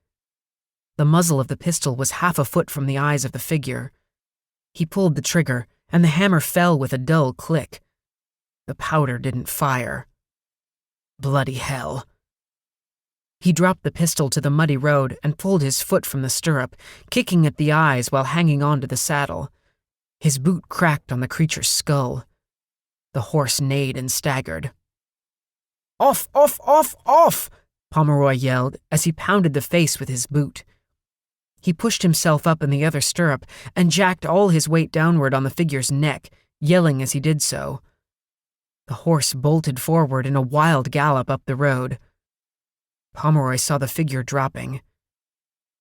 Speaker 1: The muzzle of the pistol was half a foot from the eyes of the figure. He pulled the trigger, and the hammer fell with a dull click. The powder didn't fire. Bloody hell. He dropped the pistol to the muddy road and pulled his foot from the stirrup, kicking at the eyes while hanging on to the saddle. His boot cracked on the creature's skull. The horse neighed and staggered. "Off, off, off, off!" Pomeroy yelled as he pounded the face with his boot. He pushed himself up in the other stirrup and jacked all his weight downward on the figure's neck, yelling as he did so. The horse bolted forward in a wild gallop up the road. Pomeroy saw the figure dropping.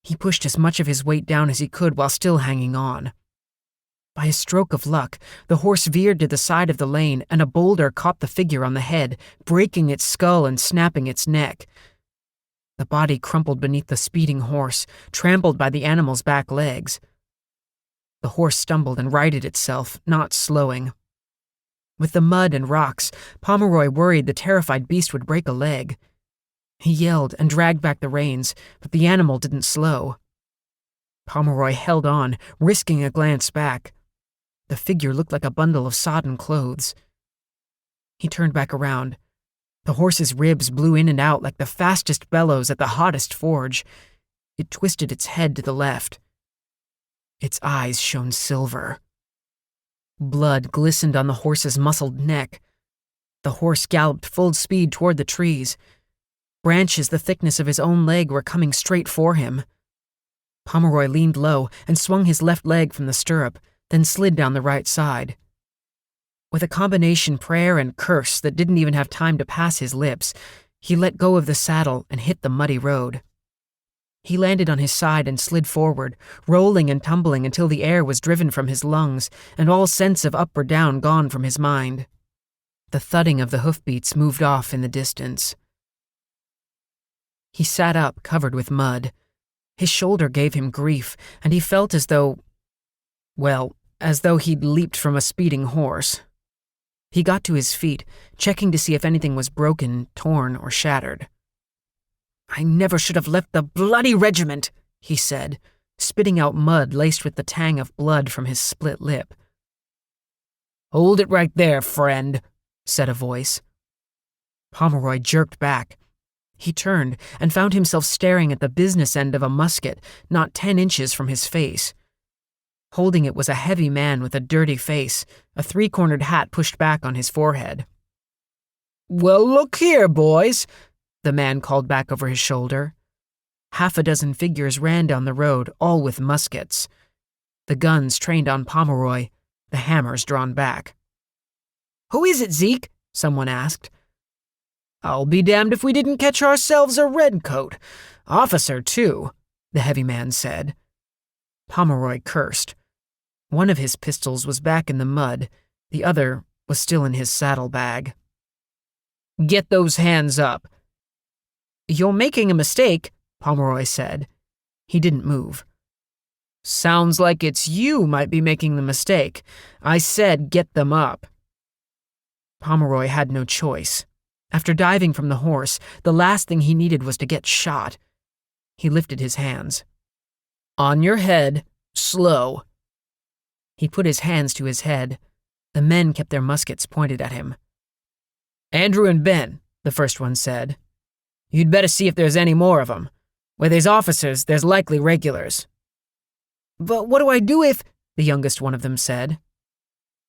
Speaker 1: He pushed as much of his weight down as he could while still hanging on. By a stroke of luck, the horse veered to the side of the lane and a boulder caught the figure on the head, breaking its skull and snapping its neck. The body crumpled beneath the speeding horse, trampled by the animal's back legs. The horse stumbled and righted itself, not slowing. With the mud and rocks, Pomeroy worried the terrified beast would break a leg. He yelled and dragged back the reins, but the animal didn't slow. Pomeroy held on, risking a glance back. The figure looked like a bundle of sodden clothes. He turned back around. The horse's ribs blew in and out like the fastest bellows at the hottest forge. It twisted its head to the left. Its eyes shone silver. Blood glistened on the horse's muscled neck. The horse galloped full speed toward the trees. Branches the thickness of his own leg were coming straight for him. Pomeroy leaned low and swung his left leg from the stirrup, then slid down the right side. With a combination prayer and curse that didn't even have time to pass his lips, he let go of the saddle and hit the muddy road. He landed on his side and slid forward, rolling and tumbling until the air was driven from his lungs and all sense of up or down gone from his mind. The thudding of the hoofbeats moved off in the distance. He sat up, covered with mud. His shoulder gave him grief, and he felt as though he'd leaped from a speeding horse. He got to his feet, checking to see if anything was broken, torn, or shattered. "I never should have left the bloody regiment," he said, spitting out mud laced with the tang of blood from his split lip. "Hold it right there, friend," said a voice. Pomeroy jerked back. He turned and found himself staring at the business end of a musket not 10 inches from his face. Holding it was a heavy man with a dirty face, a 3-cornered hat pushed back on his forehead. "Well, look here, boys," the man called back over his shoulder. Half a dozen figures ran down the road, all with muskets. The guns trained on Pomeroy, the hammers drawn back. "Who is it, Zeke?" someone asked.
Speaker 2: I'll be damned if we didn't catch ourselves a redcoat. Officer, too, the heavy man said.
Speaker 1: Pomeroy cursed. One of his pistols was back in the mud, the other was still in his saddlebag.
Speaker 2: Get those hands up.
Speaker 1: You're making a mistake, Pomeroy said. He didn't move.
Speaker 2: Sounds like it's you might be making the mistake. I said get them up.
Speaker 1: Pomeroy had no choice. After diving from the horse, the last thing he needed was to get shot. He lifted his hands.
Speaker 2: On your head, slow.
Speaker 1: He put his hands to his head. The men kept their muskets pointed at him.
Speaker 2: Andrew and Ben, the first one said. You'd better see if there's any more of them. Where there's officers, there's likely regulars.
Speaker 1: But what do I do if, the youngest one of them said.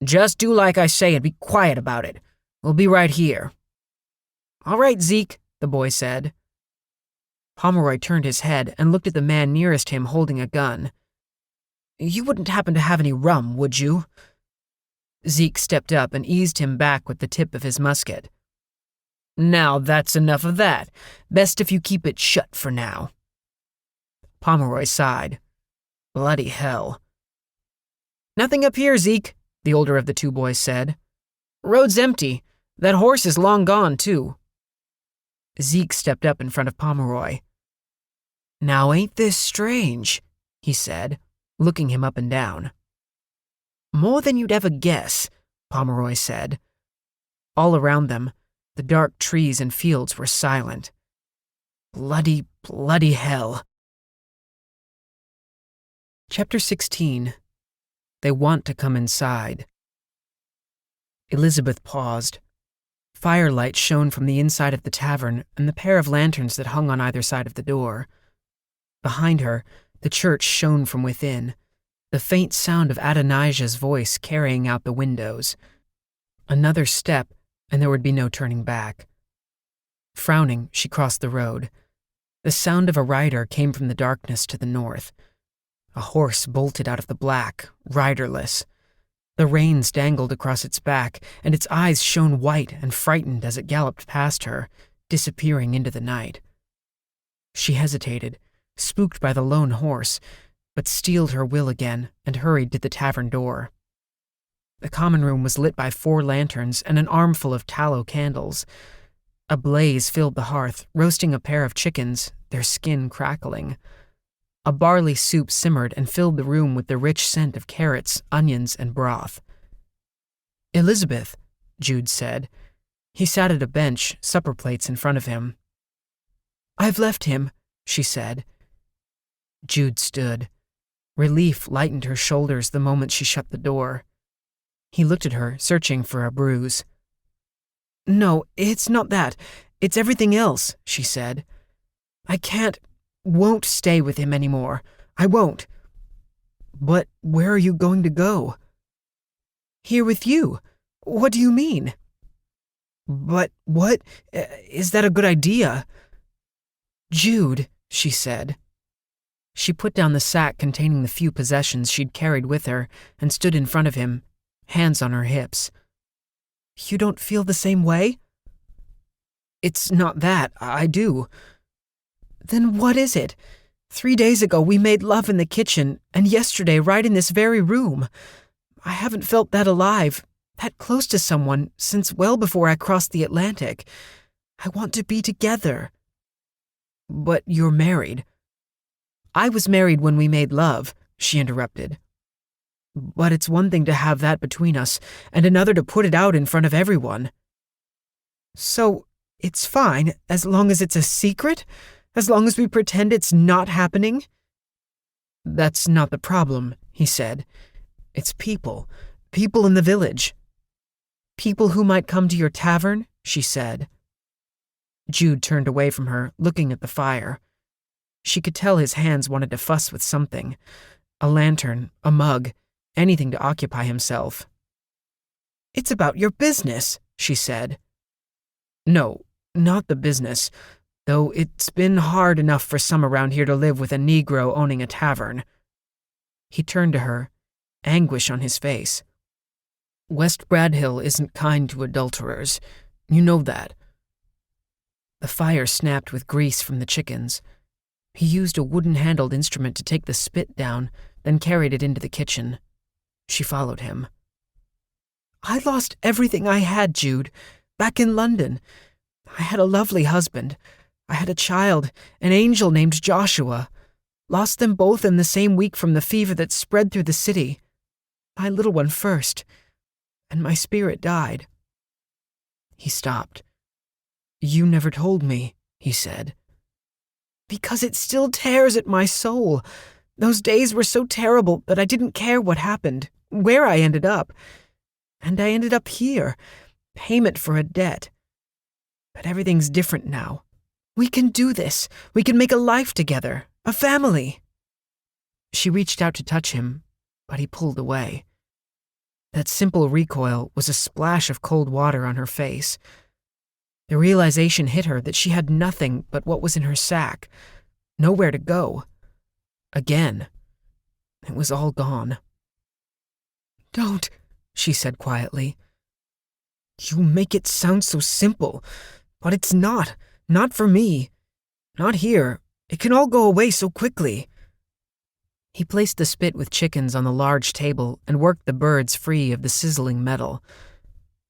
Speaker 2: Just do like I say and be quiet about it. We'll be right here.
Speaker 1: All right, Zeke, the boy said. Pomeroy turned his head and looked at the man nearest him holding a gun. You wouldn't happen to have any rum, would you? Zeke stepped up and eased him back with the tip of his musket.
Speaker 2: Now that's enough of that. Best if you keep it shut for now.
Speaker 1: Pomeroy sighed.
Speaker 2: Bloody hell.
Speaker 1: Nothing up here, Zeke, the older of the two boys said.
Speaker 2: Road's empty. That horse is long gone, too.
Speaker 1: Zeke stepped up in front of Pomeroy.
Speaker 2: Now ain't this strange, he said, looking him up and down.
Speaker 1: More than you'd ever guess, Pomeroy said. All around them, the dark trees and fields were silent.
Speaker 2: Bloody, bloody hell.
Speaker 1: Chapter 16. They want to come inside. Elizabeth paused. Firelight shone from the inside of the tavern and the pair of lanterns that hung on either side of the door. Behind her, the church shone from within, the faint sound of Adonijah's voice carrying out the windows. Another step, and there would be no turning back. Frowning, she crossed the road. The sound of a rider came from the darkness to the north. A horse bolted out of the black, riderless. The reins dangled across its back, and its eyes shone white and frightened as it galloped past her, disappearing into the night. She hesitated, spooked by the lone horse, but steeled her will again and hurried to the tavern door. The common room was lit by 4 lanterns and an armful of tallow candles. A blaze filled the hearth, roasting a pair of chickens, their skin crackling. A barley soup simmered and filled the room with the rich scent of carrots, onions, and broth. Elizabeth, Jude said. He sat at a bench, supper plates in front of him. I've left him, she said. Jude stood. Relief lightened her shoulders the moment she shut the door. He looked at her, searching for a bruise. No, it's not that. It's everything else, she said. I won't stay with him anymore. I won't. But where are you going to go? Here with you. What do you mean? But what? Is that a good idea? Jude, she said. She put down the sack containing the few possessions she'd carried with her and stood in front of him, hands on her hips. You don't feel the same way? It's not that. I do. Then what is it? 3 days ago we made love in the kitchen, and yesterday right in this very room. I haven't felt that alive, that close to someone, since well before I crossed the Atlantic. I want to be together. But you're married. I was married when we made love, she interrupted. But it's one thing to have that between us, and another to put it out in front of everyone. So, it's fine, as long as it's a secret? As long as we pretend it's not happening? That's not the problem, he said. It's people. People in the village. People who might come to your tavern, she said. Jude turned away from her, looking at the fire. She could tell his hands wanted to fuss with something. A lantern, a mug, anything to occupy himself. It's about your business, she said. No, not the business, though it's been hard enough for some around here to live with a Negro owning a tavern. He turned to her, anguish on his face. West Bradhill isn't kind to adulterers. You know that. The fire snapped with grease from the chickens. He used a wooden-handled instrument to take the spit down, then carried it into the kitchen. She followed him. "I lost everything I had, Jude, back in London. I had a lovely husband. I had a child, an angel named Joshua. Lost them both in the same week from the fever that spread through the city. My little one first, and my spirit died." He stopped. "You never told me," he said. "Because it still tears at my soul. Those days were so terrible that I didn't care what happened, where I ended up. And I ended up here, payment for a debt. But everything's different now. We can do this. We can make a life together, a family." She reached out to touch him, but he pulled away. That simple recoil was a splash of cold water on her face. The realization hit her that she had nothing but what was in her sack, nowhere to go. Again, it was all gone. "Don't," she said quietly. "You make it sound so simple, but it's not for me. Not here. It can all go away so quickly." He placed the spit with chickens on the large table and worked the birds free of the sizzling metal.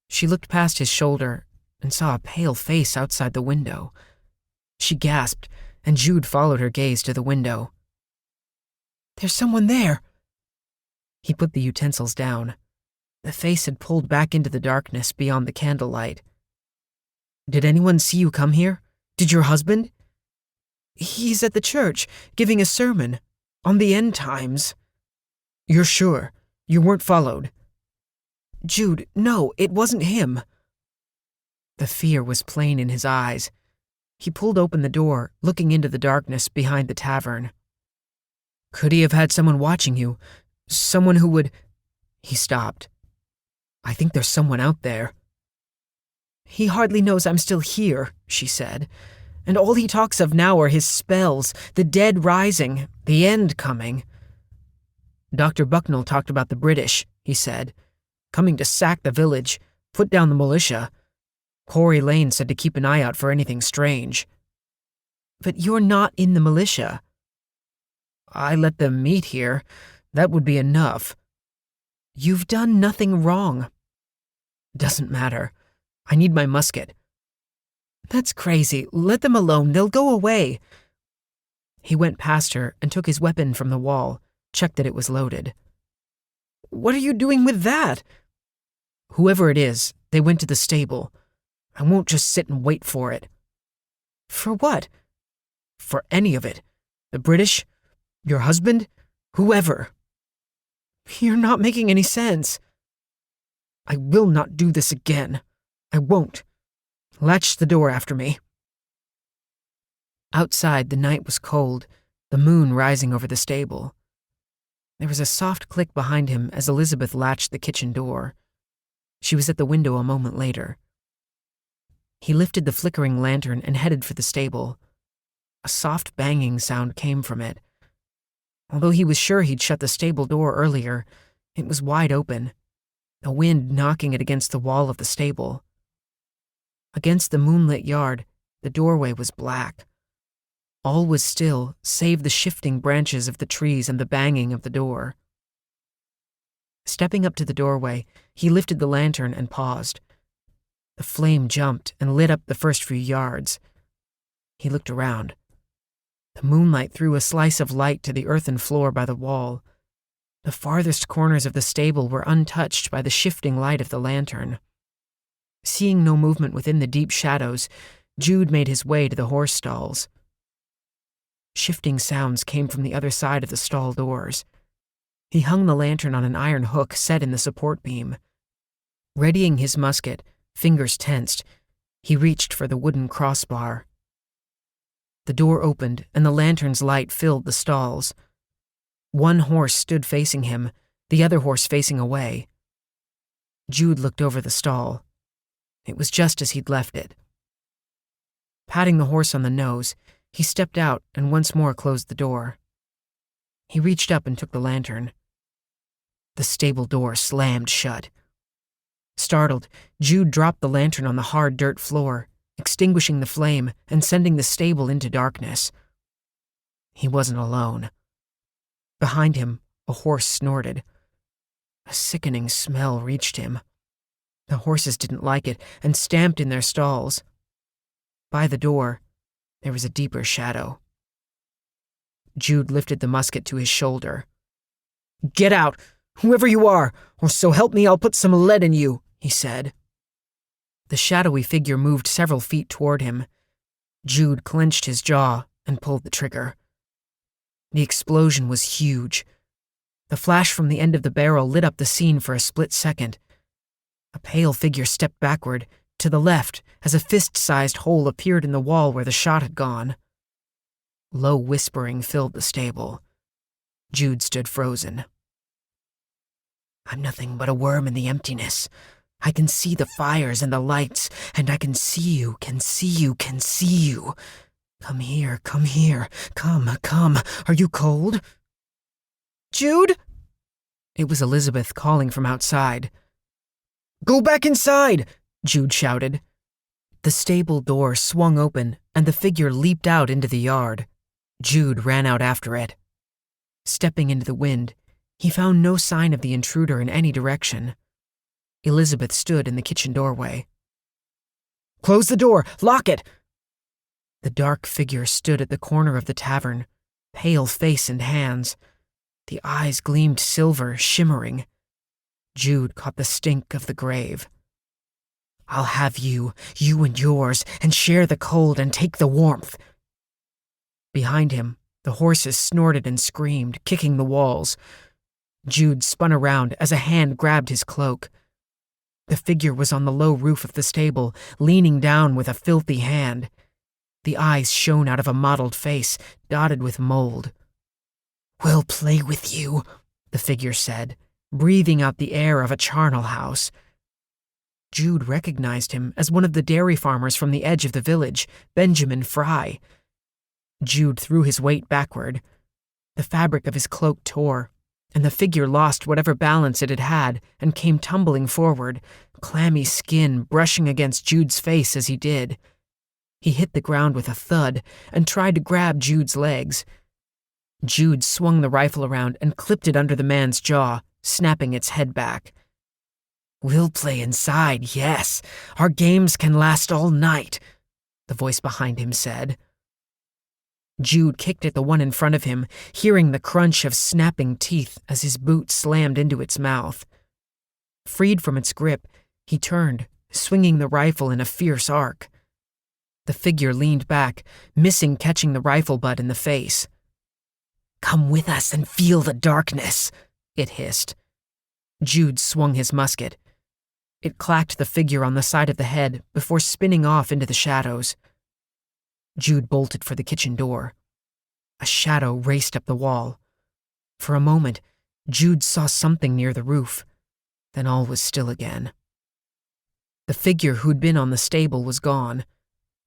Speaker 1: She looked past his shoulder and saw a pale face outside the window. She gasped, and Jude followed her gaze to the window. "There's someone there." He put the utensils down. The face had pulled back into the darkness beyond the candlelight. "Did anyone see you come here? Did your husband?" "He's at the church, giving a sermon. On the end times." "You're sure? You weren't followed?" "Jude, no, it wasn't him." The fear was plain in his eyes. He pulled open the door, looking into the darkness behind the tavern. "Could he have had someone watching you? Someone who would—" He stopped. "I think there's someone out there." "He hardly knows I'm still here," she said. "And all he talks of now are his spells, the dead rising, the end coming." "Dr. Bucknell talked about the British," he said, "coming to sack the village, put down the militia. Corey Lane said to keep an eye out for anything strange." "But you're not in the militia." "I let them meet here. That would be enough." "You've done nothing wrong." "Doesn't matter. I need my musket." "That's crazy. Let them alone. They'll go away." He went past her and took his weapon from the wall, checked that it was loaded. "What are you doing with that?" "Whoever it is, they went to the stable. I won't just sit and wait for it." "For what?" "For any of it. The British, your husband, whoever." "You're not making any sense." "I will not do this again. I won't. Latch the door after me." Outside, the night was cold, the moon rising over the stable. There was a soft click behind him as Elizabeth latched the kitchen door. She was at the window a moment later. He lifted the flickering lantern and headed for the stable. A soft banging sound came from it. Although he was sure he'd shut the stable door earlier, it was wide open, the wind knocking it against the wall of the stable. Against the moonlit yard, the doorway was black. All was still, save the shifting branches of the trees and the banging of the door. Stepping up to the doorway, he lifted the lantern and paused. The flame jumped and lit up the first few yards. He looked around. The moonlight threw a slice of light to the earthen floor by the wall. The farthest corners of the stable were untouched by the shifting light of the lantern. Seeing no movement within the deep shadows, Jude made his way to the horse stalls. Shifting sounds came from the other side of the stall doors. He hung the lantern on an iron hook set in the support beam. Readying his musket, fingers tensed, he reached for the wooden crossbar. The door opened, and the lantern's light filled the stalls. One horse stood facing him, the other horse facing away. Jude looked over the stall. It was just as he'd left it. Patting the horse on the nose, he stepped out and once more closed the door. He reached up and took the lantern. The stable door slammed shut. Startled, Jude dropped the lantern on the hard dirt floor, extinguishing the flame and sending the stable into darkness. He wasn't alone. Behind him, a horse snorted. A sickening smell reached him. The horses didn't like it and stamped in their stalls. By the door, there was a deeper shadow. Jude lifted the musket to his shoulder. "Get out, whoever you are, or so help me I'll put some lead in you," he said. The shadowy figure moved several feet toward him. Jude clenched his jaw and pulled the trigger. The explosion was huge. The flash from the end of the barrel lit up the scene for a split second. A pale figure stepped backward, to the left, as a fist-sized hole appeared in the wall where the shot had gone. Low whispering filled the stable. Jude stood frozen. "I'm nothing but a worm in the emptiness. I can see the fires and the lights, and I can see you, can see you, can see you. Come here, come here, come. Are you cold?" "Jude?" It was Elizabeth calling from outside. "Go back inside!" Jude shouted. The stable door swung open, and the figure leaped out into the yard. Jude ran out after it. Stepping into the wind, he found no sign of the intruder in any direction. Elizabeth stood in the kitchen doorway. "Close the door! Lock it!" The dark figure stood at the corner of the tavern, pale face and hands. The eyes gleamed silver, shimmering. Jude caught the stink of the grave. "I'll have you and yours, and share the cold and take the warmth." Behind him, the horses snorted and screamed, kicking the walls. Jude spun around as a hand grabbed his cloak. The figure was on the low roof of the stable, leaning down with a filthy hand. The eyes shone out of a mottled face, dotted with mold. "We'll play with you," the figure said, breathing out the air of a charnel house. Jude recognized him as one of the dairy farmers from the edge of the village, Benjamin Fry. Jude threw his weight backward. The fabric of his cloak tore, and the figure lost whatever balance it had had and came tumbling forward, clammy skin brushing against Jude's face as he did. He hit the ground with a thud and tried to grab Jude's legs. Jude swung the rifle around and clipped it under the man's jaw, snapping its head back. "We'll play inside, yes. Our games can last all night," the voice behind him said. Jude kicked at the one in front of him, hearing the crunch of snapping teeth as his boot slammed into its mouth. Freed from its grip, he turned, swinging the rifle in a fierce arc. The figure leaned back, missing catching the rifle butt in the face. "Come with us and feel the darkness," it hissed. Jude swung his musket. It clacked the figure on the side of the head before spinning off into the shadows. Jude bolted for the kitchen door. A shadow raced up the wall. For a moment, Jude saw something near the roof. Then all was still again. The figure who'd been on the stable was gone.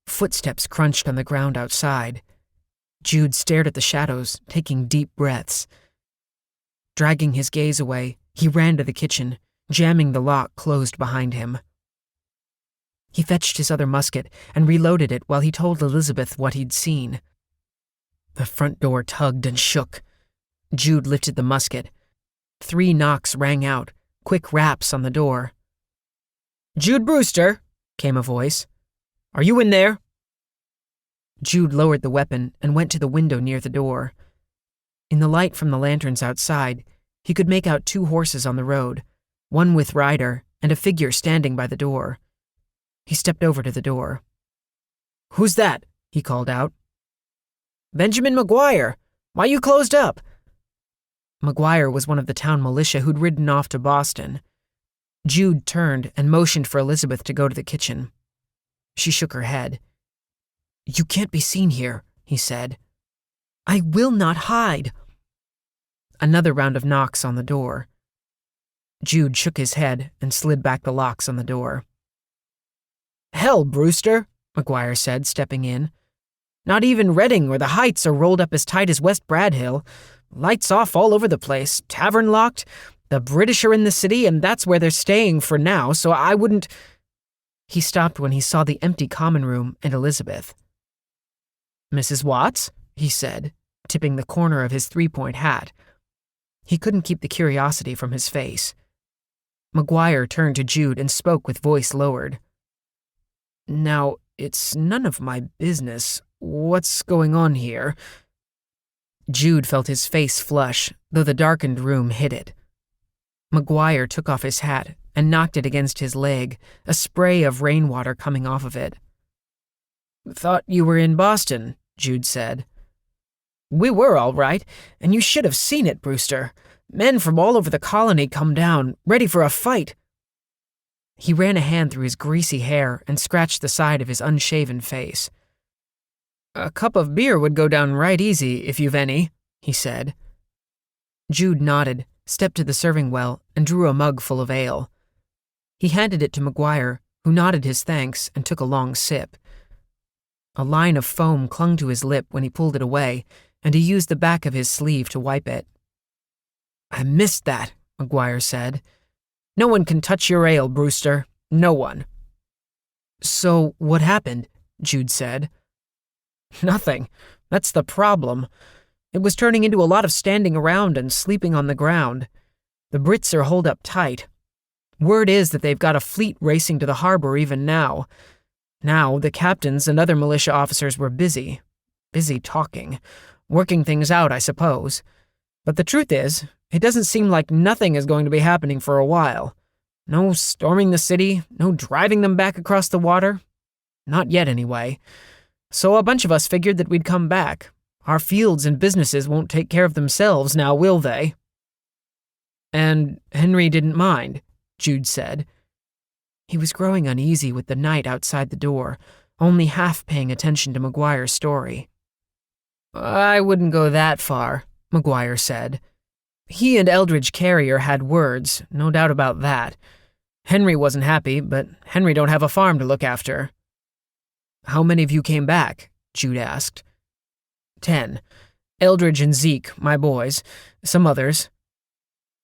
Speaker 1: Footsteps crunched on the ground outside. Jude stared at the shadows, taking deep breaths. Dragging his gaze away, he ran to the kitchen, jamming the lock closed behind him. He fetched his other musket and reloaded it while he told Elizabeth what he'd seen. The front door tugged and shook. Jude lifted the musket. 3 knocks rang out, quick raps on the door. "Jude Brewster," came a voice. "Are you in there?" Jude lowered the weapon and went to the window near the door. In the light from the lanterns outside, he could make out 2 horses on the road, one with rider and a figure standing by the door. He stepped over to the door. "Who's that?" he called out. "Benjamin McGuire. Why you closed up?" McGuire was one of the town militia who'd ridden off to Boston. Jude turned and motioned for Elizabeth to go to the kitchen. She shook her head. "You can't be seen here," he said. "I will not hide." Another round of knocks on the door. Jude shook his head and slid back the locks on the door. "Hell, Brewster," McGuire said, stepping in. "Not even Reading or the Heights are rolled up as tight as West Bradhill. Lights off all over the place, tavern locked. The British are in the city, and that's where they're staying for now, so I wouldn't—" He stopped when he saw the empty common room and Elizabeth. "Mrs. Watts?" he said, tipping the corner of his three-point hat. He couldn't keep the curiosity from his face. McGuire turned to Jude and spoke with voice lowered. "Now, it's none of my business. What's going on here?" Jude felt his face flush, though the darkened room hid it. McGuire took off his hat and knocked it against his leg, a spray of rainwater coming off of it. "Thought you were in Boston," Jude said. "We were, all right, and you should have seen it, Brewster. Men from all over the colony come down, ready for a fight." He ran a hand through his greasy hair and scratched the side of his unshaven face. "A cup of beer would go down right easy, if you've any," he said. Jude nodded, stepped to the serving well, and drew a mug full of ale. He handed it to McGuire, who nodded his thanks and took a long sip. A line of foam clung to his lip when he pulled it away, and he used the back of his sleeve to wipe it. "I missed that," McGuire said. "No one can touch your ale, Brewster. No one." "So what happened?" Jude said. "Nothing. That's the problem. It was turning into a lot of standing around and sleeping on the ground. The Brits are holed up tight. Word is that they've got a fleet racing to the harbor even now. Now, the captains and other militia officers were busy talking, working things out, I suppose. But the truth is, it doesn't seem like nothing is going to be happening for a while. No storming the city, no driving them back across the water. Not yet, anyway. So a bunch of us figured that we'd come back. Our fields and businesses won't take care of themselves now, will they?" "And Henry didn't mind," Jude said. He was growing uneasy with the night outside the door, only half paying attention to McGuire's story. "I wouldn't go that far," McGuire said. "He and Eldridge Carrier had words, no doubt about that. Henry wasn't happy, but Henry don't have a farm to look after." "How many of you came back?" Jude asked. 10. Eldridge and Zeke, my boys. Some others."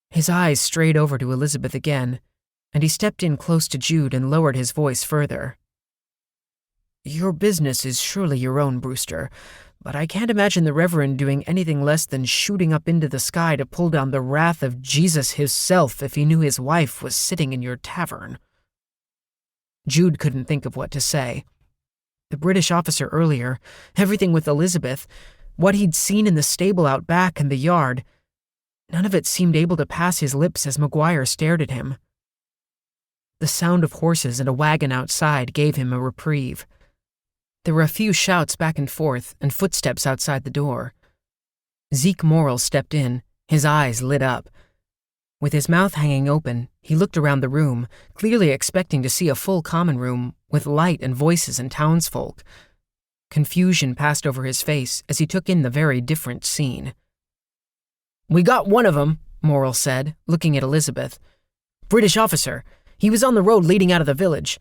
Speaker 1: His eyes strayed over to Elizabeth again, and he stepped in close to Jude and lowered his voice further. "Your business is surely your own, Brewster, but I can't imagine the Reverend doing anything less than shooting up into the sky to pull down the wrath of Jesus himself if he knew his wife was sitting in your tavern." Jude couldn't think of what to say. The British officer earlier, everything with Elizabeth, what he'd seen in the stable out back and the yard, none of it seemed able to pass his lips as McGuire stared at him. The sound of horses and a wagon outside gave him a reprieve. There were a few shouts back and forth and footsteps outside the door. Zeke Morrill stepped in, his eyes lit up. With his mouth hanging open, he looked around the room, clearly expecting to see a full common room with light and voices and townsfolk. Confusion passed over his face as he took in the very different scene. "We got one of 'em," Morrill said, looking at Elizabeth. "British officer. He was on the road leading out of the village.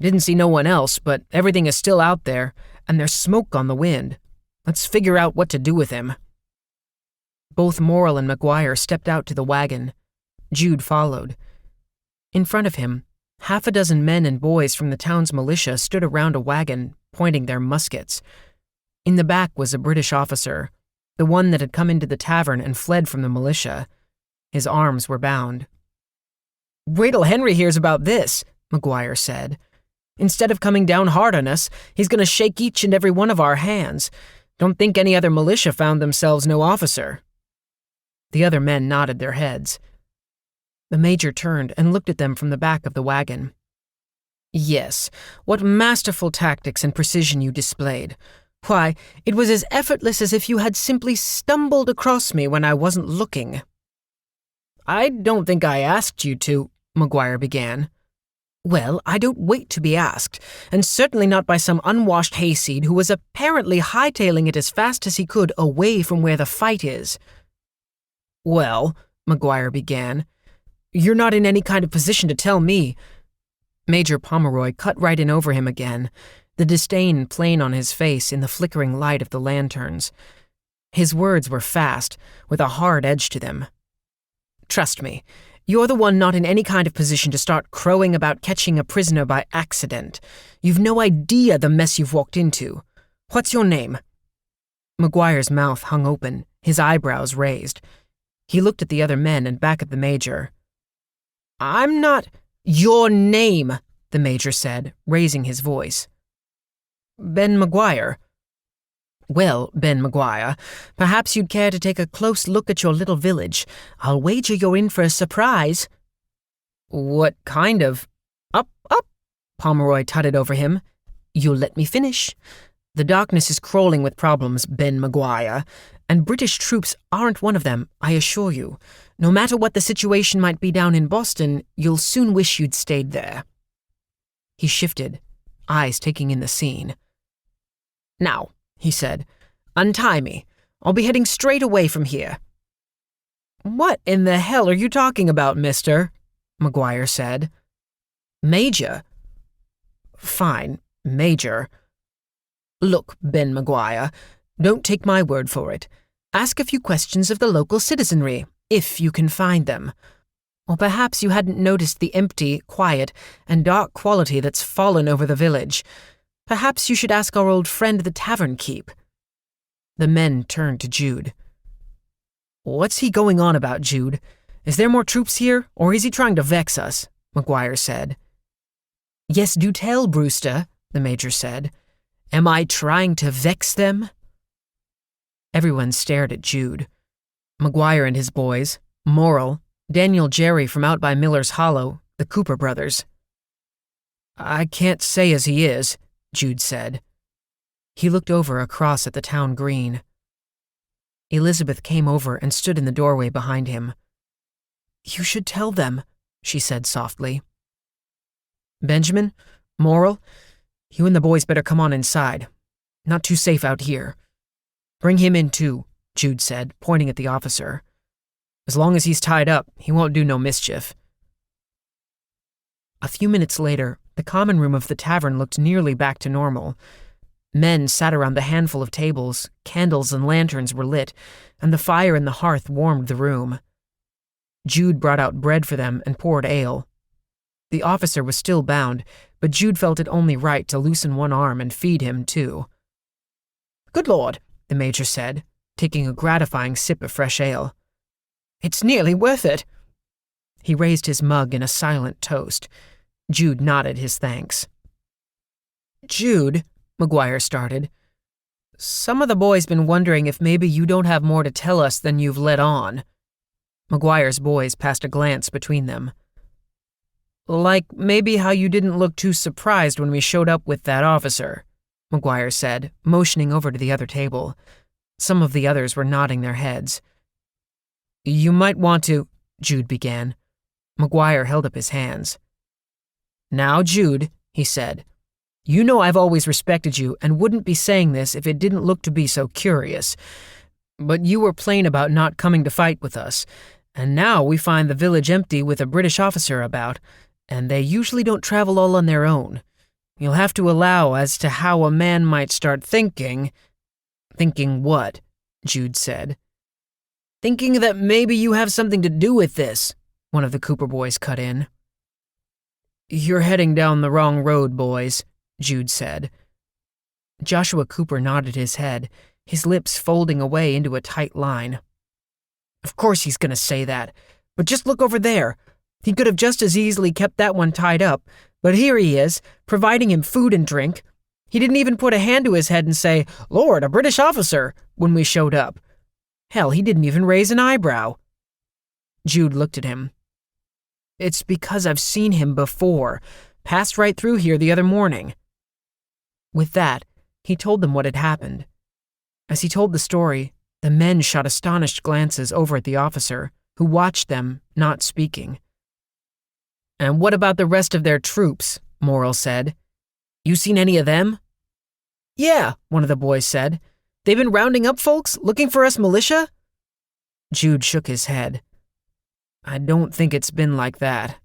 Speaker 1: Didn't see no one else, but everything is still out there, and there's smoke on the wind. Let's figure out what to do with him." Both Morrill and McGuire stepped out to the wagon. Jude followed. In front of him, half a dozen men and boys from the town's militia stood around a wagon, pointing their muskets. In the back was a British officer, the one that had come into the tavern and fled from the militia. His arms were bound. "Wait till Henry hears about this," McGuire said. "Instead of coming down hard on us, he's going to shake each and every one of our hands. Don't think any other militia found themselves no officer." The other men nodded their heads. The major turned and looked at them from the back of the wagon. "Yes, what masterful tactics and precision you displayed. Why, it was as effortless as if you had simply stumbled across me when I wasn't looking." "I don't think I asked you to," McGuire began. "Well, I don't wait to be asked, and certainly not by some unwashed hayseed who was apparently hightailing it as fast as he could away from where the fight is." "Well," McGuire began, "you're not in any kind of position to tell me." Major Pomeroy cut right in over him again, the disdain plain on his face in the flickering light of the lanterns. His words were fast, with a hard edge to them. "Trust me, You're the one not in any kind of position to start crowing about catching a prisoner by accident. You've no idea the mess you've walked into. What's your name?" McGuire's mouth hung open, his eyebrows raised. He looked at the other men and back at the Major. "I'm not—" "Your name," the Major said, raising his voice. "Ben McGuire." "Well, Ben McGuire, perhaps you'd care to take a close look at your little village. I'll wager you're in for a surprise." "What kind of—" "Up, up," Pomeroy tutted over him. "You'll let me finish. The darkness is crawling with problems, Ben McGuire, and British troops aren't one of them, I assure you. No matter what the situation might be down in Boston, you'll soon wish you'd stayed there." He shifted, eyes taking in the scene. "Now," he said, "untie me. I'll be heading straight away from here." "What in the hell are you talking about, mister?" McGuire said. "Major." "Fine, Major. Look, Ben McGuire, don't take my word for it. Ask a few questions of the local citizenry, if you can find them. Or perhaps you hadn't noticed the empty, quiet, and dark quality that's fallen over the village. Perhaps you should ask our old friend the tavern keep." The men turned to Jude. "What's he going on about, Jude? Is there more troops here, or is he trying to vex us?" McGuire said. "Yes, do tell, Brewster," the Major said. "Am I trying to vex them?" Everyone stared at Jude. McGuire and his boys, Morrill, Daniel Jerry from out by Miller's Hollow, the Cooper brothers. "I can't say as he is," Jude said. He looked over across at the town green. Elizabeth came over and stood in the doorway behind him. "You should tell them," she said softly. "Benjamin, Morrill, you and the boys better come on inside. Not too safe out here. Bring him in too," Jude said, pointing at the officer. "As long as he's tied up, he won't do no mischief." A few minutes later, the common room of the tavern looked nearly back to normal. Men sat around the handful of tables, candles and lanterns were lit, and the fire in the hearth warmed the room. Jude brought out bread for them and poured ale. The officer was still bound, but Jude felt it only right to loosen one arm and feed him, too. "Good Lord," the Major said, taking a gratifying sip of fresh ale. "It's nearly worth it." He raised his mug in a silent toast. Jude nodded his thanks. "Jude," McGuire started, "some of the boys been wondering if maybe you don't have more to tell us than you've let on." McGuire's boys passed a glance between them. "Like maybe how you didn't look too surprised when we showed up with that officer," McGuire said, motioning over to the other table. Some of the others were nodding their heads. "You might want to—" Jude began. McGuire held up his hands. "Now, Jude," he said, "you know I've always respected you and wouldn't be saying this if it didn't look to be so curious. But you were plain about not coming to fight with us, and now we find the village empty with a British officer about, and they usually don't travel all on their own. You'll have to allow as to how a man might start thinking—" "Thinking what?" Jude said. "Thinking that maybe you have something to do with this," one of the Cooper boys cut in. "You're heading down the wrong road, boys," Jude said. Joshua Cooper nodded his head, his lips folding away into a tight line. "Of course he's going to say that, but just look over there. He could have just as easily kept that one tied up, but here he is, providing him food and drink. He didn't even put a hand to his head and say, 'Lord, a British officer,' when we showed up. Hell, he didn't even raise an eyebrow." Jude looked at him. "It's because I've seen him before. Passed right through here the other morning." With that, he told them what had happened. As he told the story, the men shot astonished glances over at the officer, who watched them, not speaking. "And what about the rest of their troops?" Morrill said. "You seen any of them?" "Yeah," one of the boys said. "They've been rounding up folks, looking for us militia?" Jude shook his head. "I don't think it's been like that."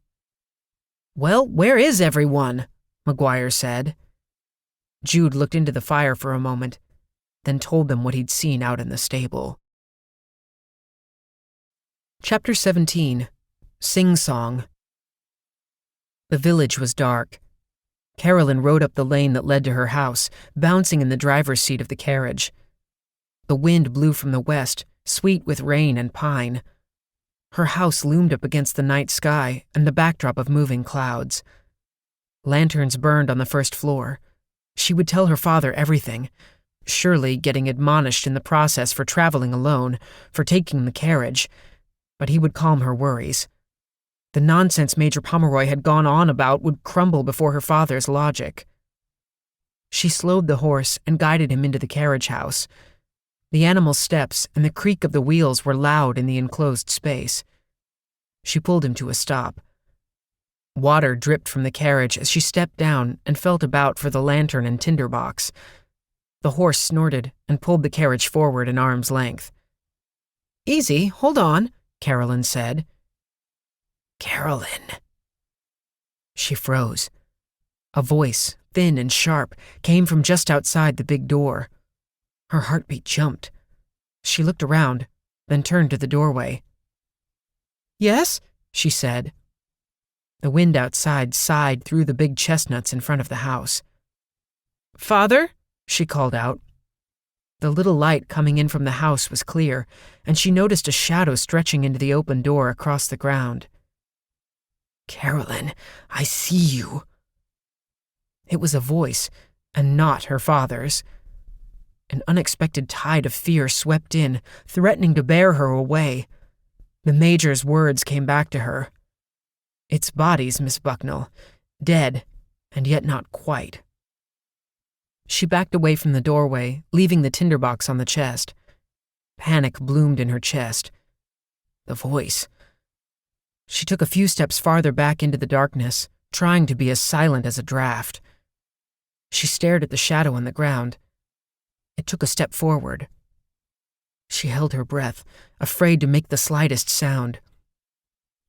Speaker 1: "Well, where is everyone?" McGuire said. Jude looked into the fire for a moment, then told them what he'd seen out in the stable. Chapter 17. Sing-song. The village was dark. Carolyn rode up the lane that led to her house, bouncing in the driver's seat of the carriage. The wind blew from the west, sweet with rain and pine. Her house loomed up against the night sky and the backdrop of moving clouds. Lanterns burned on the first floor. She would tell her father everything, surely getting admonished in the process for traveling alone, for taking the carriage, but he would calm her worries. The nonsense Major Pomeroy had gone on about would crumble before her father's logic. She slowed the horse and guided him into the carriage house. The animal's steps and the creak of the wheels were loud in the enclosed space. She pulled him to a stop. Water dripped from the carriage as she stepped down and felt about for the lantern and tinderbox. The horse snorted and pulled the carriage forward an arm's length. "Easy, hold on," Carolyn said.
Speaker 2: "Carolyn."
Speaker 1: She froze. A voice, thin and sharp, came from just outside the big door. Her heartbeat jumped. She looked around, then turned to the doorway. "Yes?" she said. The wind outside sighed through the big chestnuts in front of the house. "Father?" she called out. The little light coming in from the house was clear, and she noticed a shadow stretching into the open door across the ground.
Speaker 2: "Carolyn, I see you."
Speaker 1: It was a voice, and not her father's. An unexpected tide of fear swept in, threatening to bear her away. The Major's words came back to her. "It's bodies, Miss Bucknell. Dead, and yet not quite." She backed away from the doorway, leaving the tinderbox on the chest. Panic bloomed in her chest. The voice. She took a few steps farther back into the darkness, trying to be as silent as a draft. She stared at the shadow on the ground. It took a step forward. She held her breath, afraid to make the slightest sound.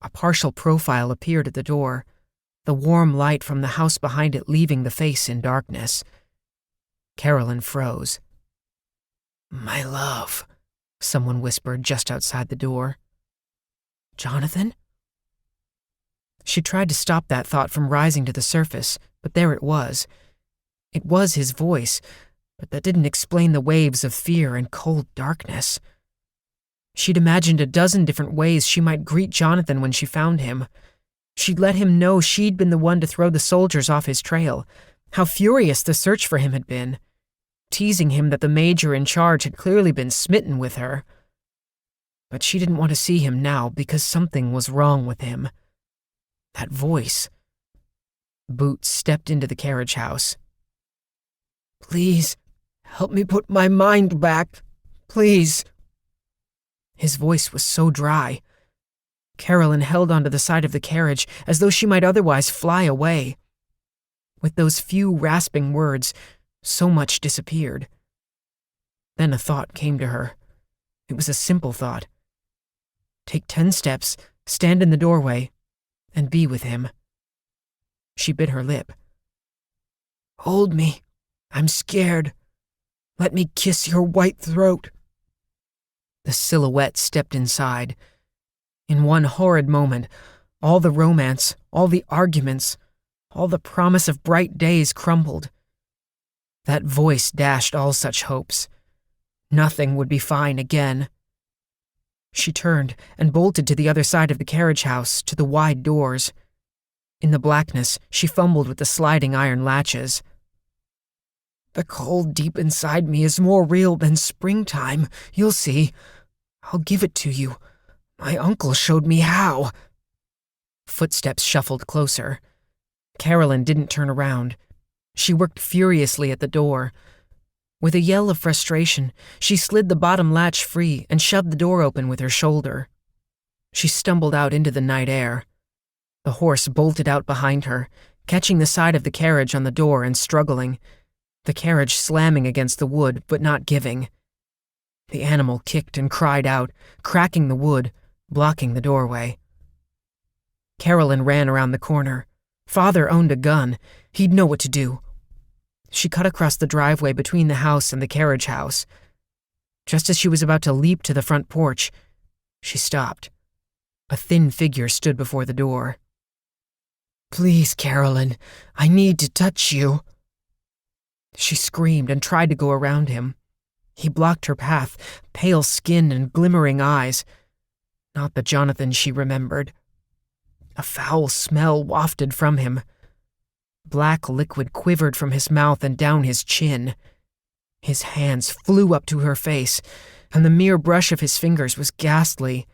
Speaker 1: A partial profile appeared at the door, the warm light from the house behind it leaving the face in darkness. Carolyn froze.
Speaker 2: "My love,"
Speaker 1: someone whispered just outside the door. "Jonathan?" She tried to stop that thought from rising to the surface, but there it was. It was his voice, but that didn't explain the waves of fear and cold darkness. She'd imagined a dozen different ways she might greet Jonathan when she found him. She'd let him know she'd been the one to throw the soldiers off his trail, how furious the search for him had been, teasing him that the Major in charge had clearly been smitten with her. But she didn't want to see him now because something was wrong with him. That voice. Boots stepped into the carriage house. "Please, help me put my mind back. Please." His voice was so dry. Carolyn held onto the side of the carriage as though she might otherwise fly away. With those few rasping words, so much disappeared. Then a thought came to her. It was a simple thought. Take 10 steps, stand in the doorway, and be with him. She bit her lip. "Hold me. I'm scared. Let me kiss your white throat." The silhouette stepped inside. In one horrid moment, all the romance, all the arguments, all the promise of bright days crumbled. That voice dashed all such hopes. Nothing would be fine again. She turned and bolted to the other side of the carriage house, to the wide doors. In the blackness, she fumbled with the sliding iron latches. "The cold deep inside me is more real than springtime, you'll see. I'll give it to you. My uncle showed me how." Footsteps shuffled closer. Carolyn didn't turn around. She worked furiously at the door. With a yell of frustration, she slid the bottom latch free and shoved the door open with her shoulder. She stumbled out into the night air. The horse bolted out behind her, catching the side of the carriage on the door and struggling, the carriage slamming against the wood but not giving. The animal kicked and cried out, cracking the wood, blocking the doorway. Carolyn ran around the corner. Father owned a gun. He'd know what to do. She cut across the driveway between the house and the carriage house. Just as she was about to leap to the front porch, she stopped. A thin figure stood before the door.
Speaker 2: "Please, Carolyn, I need to touch you."
Speaker 1: She screamed and tried to go around him. He blocked her path, pale skin and glimmering eyes. Not the Jonathan she remembered. A foul smell wafted from him. Black liquid quivered from his mouth and down his chin. His hands flew up to her face, and the mere brush of his fingers was ghastly,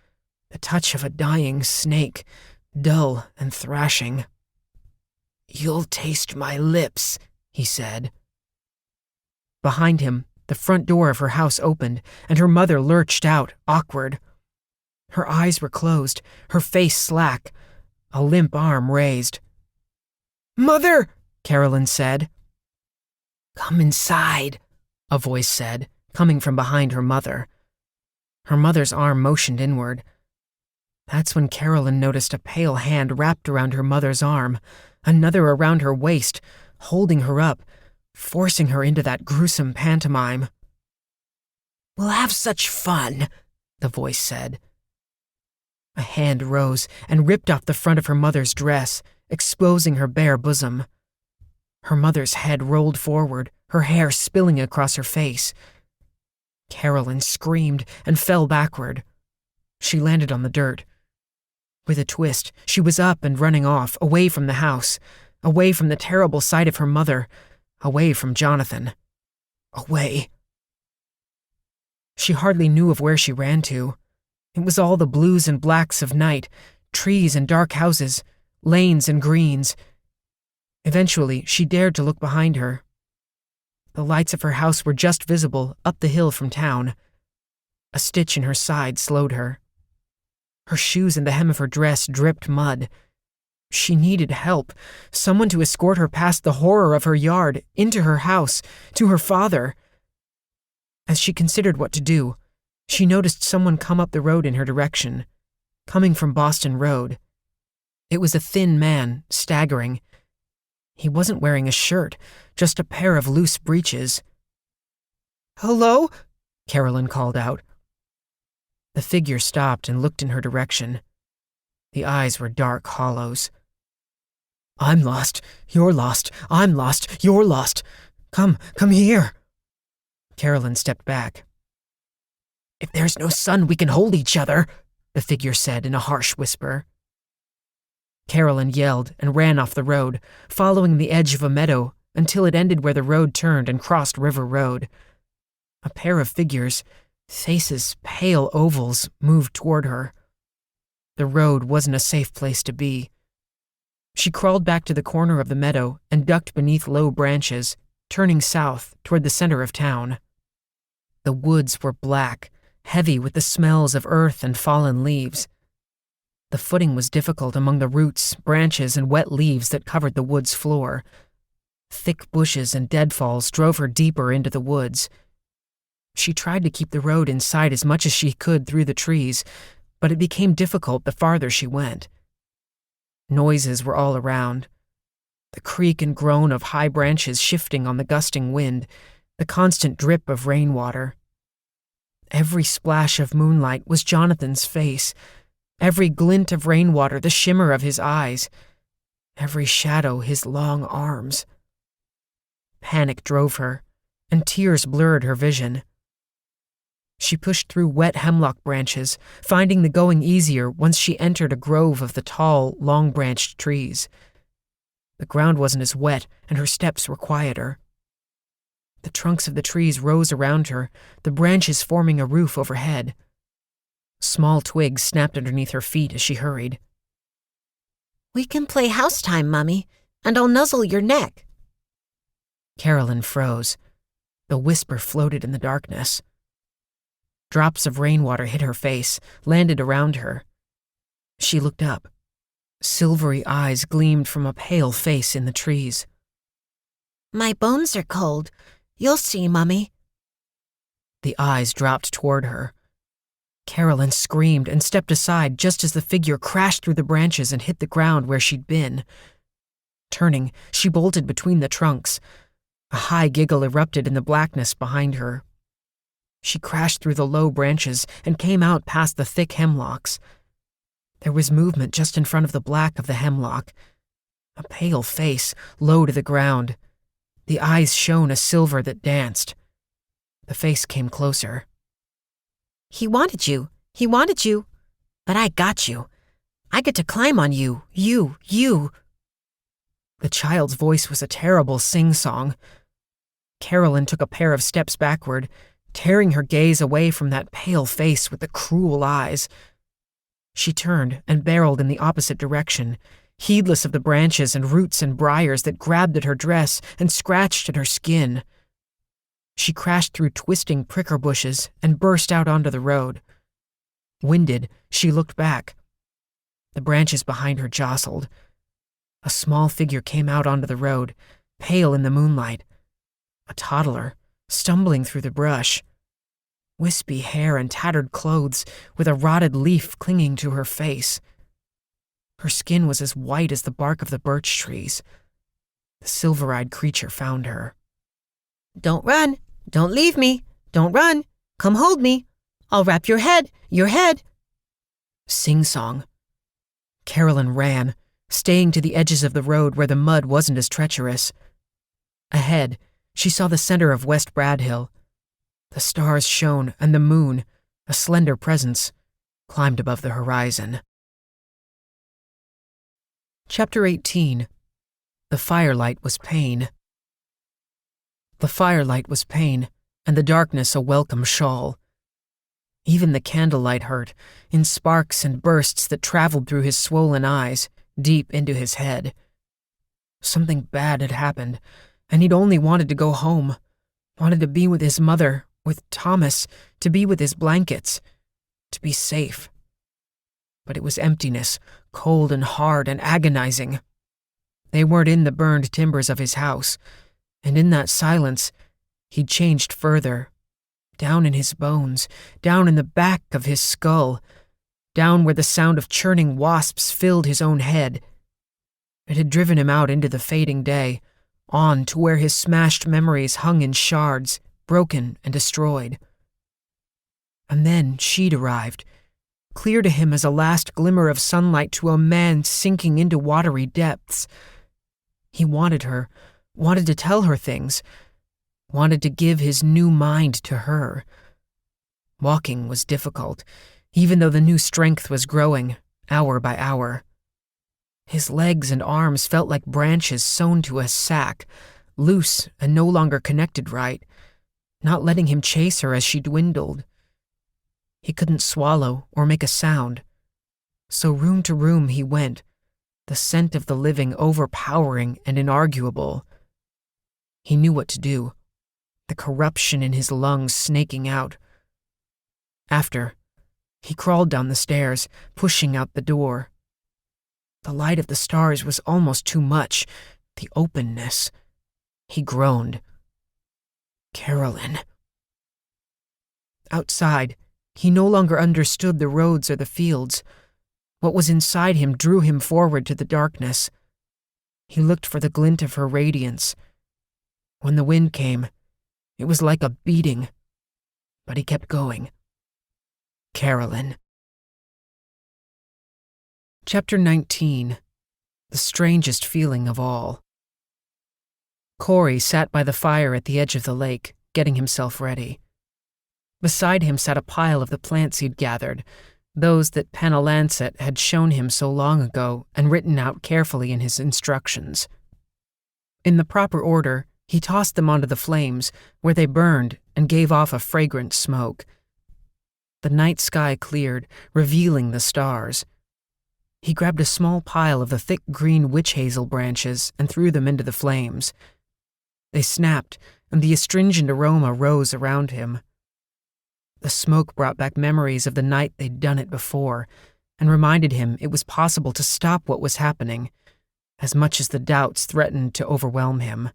Speaker 1: the touch of a dying snake, dull and thrashing.
Speaker 2: "You'll taste my lips," he said.
Speaker 1: Behind him, the front door of her house opened, and her mother lurched out, awkward. Her eyes were closed, her face slack, a limp arm raised. "Mother!" Carolyn said.
Speaker 2: "Come inside,"
Speaker 1: a voice said, coming from behind her mother. Her mother's arm motioned inward. That's when Carolyn noticed a pale hand wrapped around her mother's arm, another around her waist, holding her up, forcing her into that gruesome pantomime.
Speaker 2: "We'll have such fun," the voice said.
Speaker 1: A hand rose and ripped off the front of her mother's dress, exposing her bare bosom. Her mother's head rolled forward, her hair spilling across her face. Carolyn screamed and fell backward. She landed on the dirt. With a twist, she was up and running off, away from the house, away from the terrible sight of her mother, away from Jonathan. Away. She hardly knew of where she ran to. It was all the blues and blacks of night, trees and dark houses, lanes and greens. Eventually, she dared to look behind her. The lights of her house were just visible up the hill from town. A stitch in her side slowed her. Her shoes and the hem of her dress dripped mud. She needed help, someone to escort her past the horror of her yard, into her house, to her father. As she considered what to do, she noticed someone come up the road in her direction, coming from Boston Road. It was a thin man, staggering. He wasn't wearing a shirt, just a pair of loose breeches. "Hello?" Carolyn called out. The figure stopped and looked in her direction. The eyes were dark hollows. "I'm lost. You're lost. I'm lost. You're lost. Come here." Carolyn stepped back. "If there's no sun, we can hold each other," the figure said in a harsh whisper. Carolyn yelled and ran off the road, following the edge of a meadow until it ended where the road turned and crossed River Road. A pair of figures, faces pale ovals, moved toward her. The road wasn't a safe place to be. She crawled back to the corner of the meadow and ducked beneath low branches, turning south toward the center of town. The woods were black, heavy with the smells of earth and fallen leaves. The footing was difficult among the roots, branches, and wet leaves that covered the wood's floor. Thick bushes and deadfalls drove her deeper into the woods. She tried to keep the road in sight as much as she could through the trees, but it became difficult the farther she went. Noises were all around. The creak and groan of high branches shifting on the gusting wind, the constant drip of rainwater. Every splash of moonlight was Jonathan's face, every glint of rainwater the shimmer of his eyes, every shadow his long arms. Panic drove her, and tears blurred her vision. She pushed through wet hemlock branches, finding the going easier once she entered a grove of the tall, long-branched trees. The ground wasn't as wet, and her steps were quieter. The trunks of the trees rose around her, the branches forming a roof overhead. Small twigs snapped underneath her feet as she hurried.
Speaker 3: "We can play house time, Mummy, and I'll nuzzle your neck."
Speaker 1: Carolyn froze. The whisper floated in the darkness. Drops of rainwater hit her face, landed around her. She looked up. Silvery eyes gleamed from a pale face in the trees.
Speaker 3: "My bones are cold. You'll see, Mummy."
Speaker 1: The eyes dropped toward her. Carolyn screamed and stepped aside just as the figure crashed through the branches and hit the ground where she'd been. Turning, she bolted between the trunks. A high giggle erupted in the blackness behind her. She crashed through the low branches and came out past the thick hemlocks. There was movement just in front of the black of the hemlock. A pale face, low to the ground. The eyes shone a silver that danced. The face came closer.
Speaker 3: He wanted you. He wanted you. But I got you. I get to climb on you. You.
Speaker 1: The child's voice was a terrible sing-song. Carolyn took a pair of steps backward, tearing her gaze away from that pale face with the cruel eyes. She turned and barreled in the opposite direction, heedless of the branches and roots and briars that grabbed at her dress and scratched at her skin. She crashed through twisting pricker bushes and burst out onto the road. Winded, she looked back. The branches behind her jostled. A small figure came out onto the road, pale in the moonlight. A toddler, stumbling through the brush. Wispy hair and tattered clothes, with a rotted leaf clinging to her face. Her skin was as white as the bark of the birch trees. The silver-eyed creature found her.
Speaker 3: Don't run. Don't leave me. Don't run. Come hold me. I'll wrap your head.
Speaker 1: Sing-song. Carolyn ran, staying to the edges of the road where the mud wasn't as treacherous. Ahead, she saw the center of West Bradhill. The stars shone, and the moon, a slender presence, climbed above the horizon. Chapter 18. The Firelight was pain. The firelight was pain, and the darkness a welcome shawl. Even the candlelight hurt, in sparks and bursts that traveled through his swollen eyes, deep into his head. Something bad had happened, and he'd only wanted to go home, wanted to be with his mother, with Thomas, to be with his blankets, to be safe. But it was emptiness, cold and hard and agonizing. They weren't in the burned timbers of his house, and in that silence, he'd changed further, down in his bones, down in the back of his skull, down where the sound of churning wasps filled his own head. It had driven him out into the fading day, on to where his smashed memories hung in shards, broken and destroyed. And then she'd arrived, clear to him as a last glimmer of sunlight to a man sinking into watery depths. He wanted her, wanted to tell her things, wanted to give his new mind to her. Walking was difficult, even though the new strength was growing, hour by hour. His legs and arms felt like branches sewn to a sack, loose and no longer connected right, not letting him chase her as she dwindled. He couldn't swallow or make a sound. So room to room he went, the scent of the living overpowering and inarguable. He knew what to do, the corruption in his lungs snaking out. After, he crawled down the stairs, pushing out the door. The light of the stars was almost too much, the openness. He groaned. Carolyn. Outside, he no longer understood the roads or the fields. What was inside him drew him forward to the darkness. He looked for the glint of her radiance. When the wind came, it was like a beating, but he kept going. Carolyn. Chapter 19. The Strangest Feeling of All. Corey sat by the fire at the edge of the lake, getting himself ready. Beside him sat a pile of the plants he'd gathered, those that Penna Lancet had shown him so long ago and written out carefully in his instructions. In the proper order, he tossed them onto the flames, where they burned and gave off a fragrant smoke. The night sky cleared, revealing the stars. He grabbed a small pile of the thick green witch hazel branches and threw them into the flames. They snapped, and the astringent aroma rose around him. The smoke brought back memories of the night they'd done it before, and reminded him it was possible to stop what was happening, as much as the doubts threatened to overwhelm him.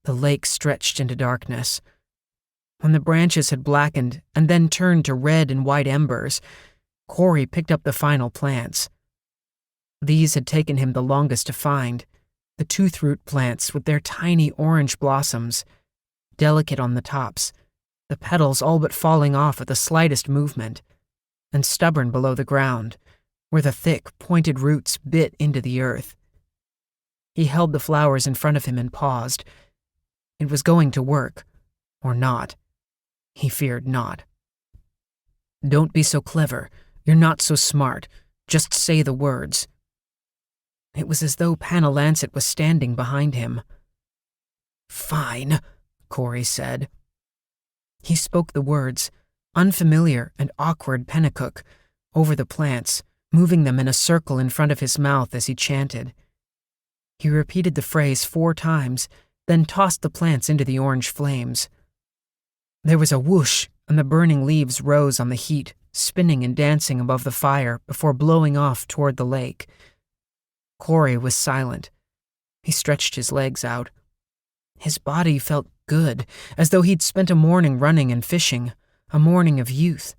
Speaker 1: The lake stretched into darkness. When the branches had blackened and then turned to red and white embers, Corey picked up the final plants. These had taken him the longest to find, the toothroot plants with their tiny orange blossoms, delicate on the tops, the petals all but falling off at the slightest movement, and stubborn below the ground, where the thick, pointed roots bit into the earth. He held the flowers in front of him and paused. It was going to work, or not. He feared not. "Don't be so clever. You're not so smart. Just say the words." It was as though Panna Lancet was standing behind him. "Fine," Corey said. He spoke the words, unfamiliar and awkward pennacook, over the plants, moving them in a circle in front of his mouth as he chanted. He repeated the phrase 4 times, then tossed the plants into the orange flames. There was a whoosh, and the burning leaves rose on the heat, spinning and dancing above the fire before blowing off toward the lake. Corey was silent. He stretched his legs out. His body felt good, as though he'd spent a morning running and fishing, a morning of youth.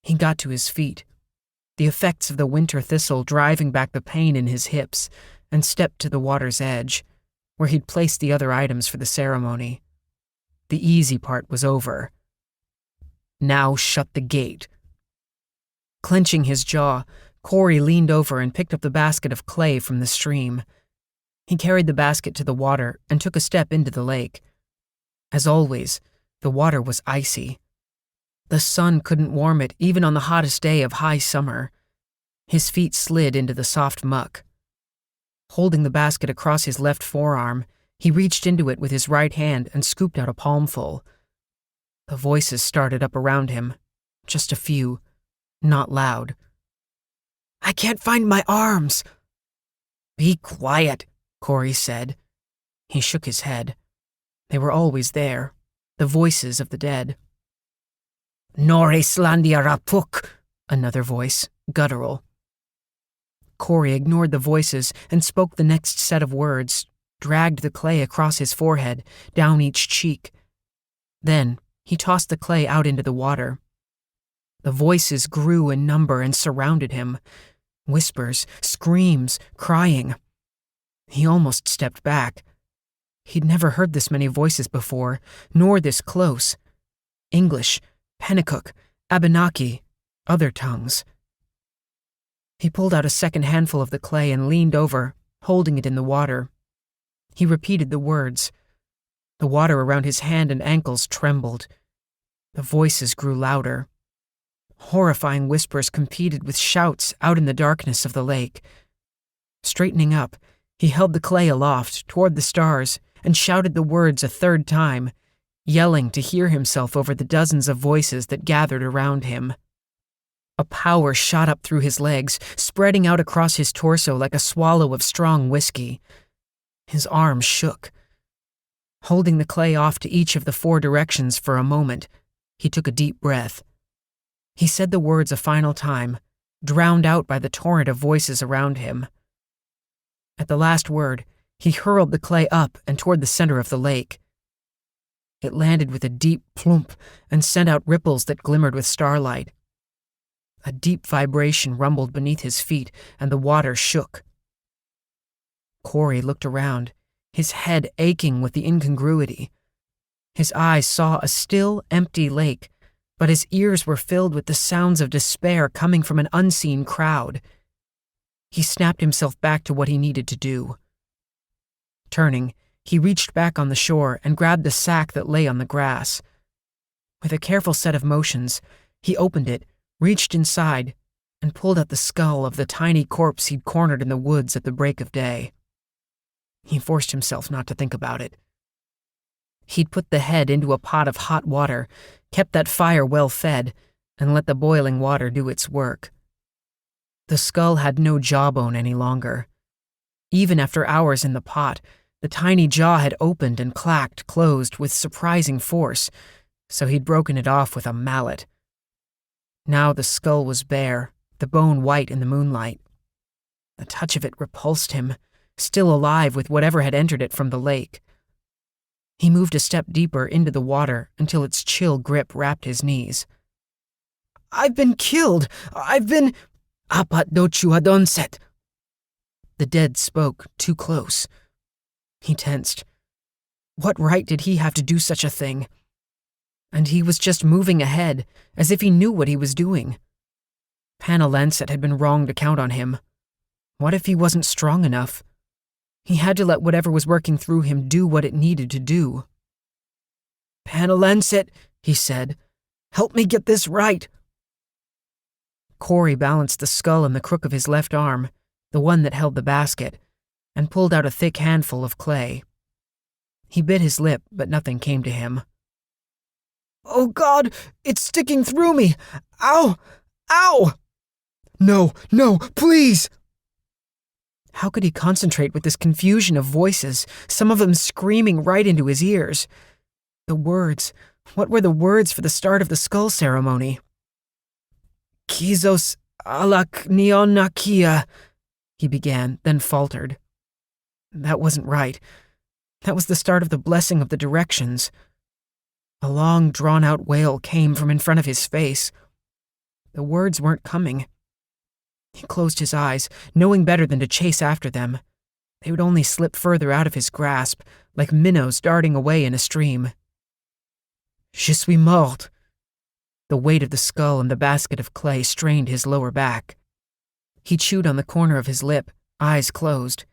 Speaker 1: He got to his feet, the effects of the winter thistle driving back the pain in his hips, and stepped to the water's edge, where he'd placed the other items for the ceremony. The easy part was over. Now shut the gate. Clenching his jaw, Corey leaned over and picked up the basket of clay from the stream. He carried the basket to the water and took a step into the lake. As always, the water was icy. The sun couldn't warm it even on the hottest day of high summer. His feet slid into the soft muck. Holding the basket across his left forearm, he reached into it with his right hand and scooped out a palmful. The voices started up around him, just a few, not loud. "I can't find my arms." "Be quiet," Corey said. He shook his head. They were always there, the voices of the dead. "Nor Islandia Rapuk," another voice, guttural. Corey ignored the voices and spoke the next set of words, dragged the clay across his forehead, down each cheek. Then he tossed the clay out into the water. The voices grew in number and surrounded him. Whispers, screams, crying. He almost stepped back. He'd never heard this many voices before, nor this close. English, Pennacook, Abenaki, other tongues. He pulled out a second handful of the clay and leaned over, holding it in the water. He repeated the words. The water around his hand and ankles trembled. The voices grew louder. Horrifying whispers competed with shouts out in the darkness of the lake. Straightening up, he held the clay aloft toward the stars and shouted the words a 3rd time, yelling to hear himself over the dozens of voices that gathered around him. A power shot up through his legs, spreading out across his torso like a swallow of strong whiskey. His arms shook. Holding the clay off to each of the 4 directions for a moment, he took a deep breath. He said the words a final time, drowned out by the torrent of voices around him. At the last word, he hurled the clay up and toward the center of the lake. It landed with a deep plump and sent out ripples that glimmered with starlight. A deep vibration rumbled beneath his feet, and the water shook. Corey looked around, his head aching with the incongruity. His eyes saw a still, empty lake, but his ears were filled with the sounds of despair coming from an unseen crowd. He snapped himself back to what he needed to do. Turning, he reached back on the shore and grabbed the sack that lay on the grass. With a careful set of motions, he opened it, reached inside, and pulled out the skull of the tiny corpse he'd cornered in the woods at the break of day. He forced himself not to think about it. He'd put the head into a pot of hot water, kept that fire well fed, and let the boiling water do its work. The skull had no jawbone any longer. Even after hours in the pot, the tiny jaw had opened and clacked closed with surprising force, so he'd broken it off with a mallet. Now the skull was bare, the bone white in the moonlight. The touch of it repulsed him, still alive with whatever had entered it from the lake. He moved a step deeper into the water until its chill grip wrapped his knees. "I've been killed! I've been—" "Apat dochu adonset." The dead spoke too close. He tensed. What right did he have to do such a thing? And he was just moving ahead, as if he knew what he was doing. Lancet had been wrong to count on him. What if he wasn't strong enough? He had to let whatever was working through him do what it needed to do. "Lancet," he said, "help me get this right." Corey balanced the skull in the crook of his left arm, the one that held the basket, and pulled out a thick handful of clay. He bit his lip, but nothing came to him. "Oh God, it's sticking through me! Ow! Ow! No, please!" How could he concentrate with this confusion of voices, some of them screaming right into his ears? The words. What were the words for the start of the skull ceremony? "Kizos alak neonakia," he began, then faltered. That wasn't right. That was the start of the blessing of the directions. A long, drawn-out wail came from in front of his face. The words weren't coming. He closed his eyes, knowing better than to chase after them. They would only slip further out of his grasp, like minnows darting away in a stream. "Je suis mort." The weight of the skull and the basket of clay strained his lower back. He chewed on the corner of his lip, eyes closed.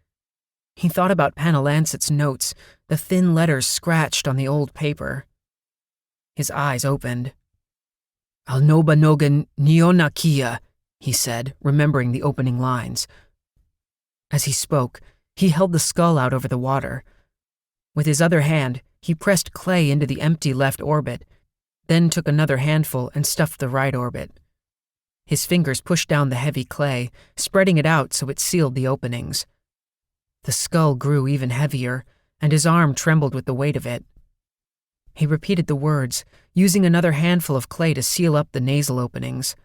Speaker 1: He thought about Lancet's notes, the thin letters scratched on the old paper. His eyes opened. "Alnobanogan neonakia," he said, remembering the opening lines. As he spoke, he held the skull out over the water. With his other hand, he pressed clay into the empty left orbit, then took another handful and stuffed the right orbit. His fingers pushed down the heavy clay, spreading it out so it sealed the openings. The skull grew even heavier, and his arm trembled with the weight of it. He repeated the words, using another handful of clay to seal up the nasal openings.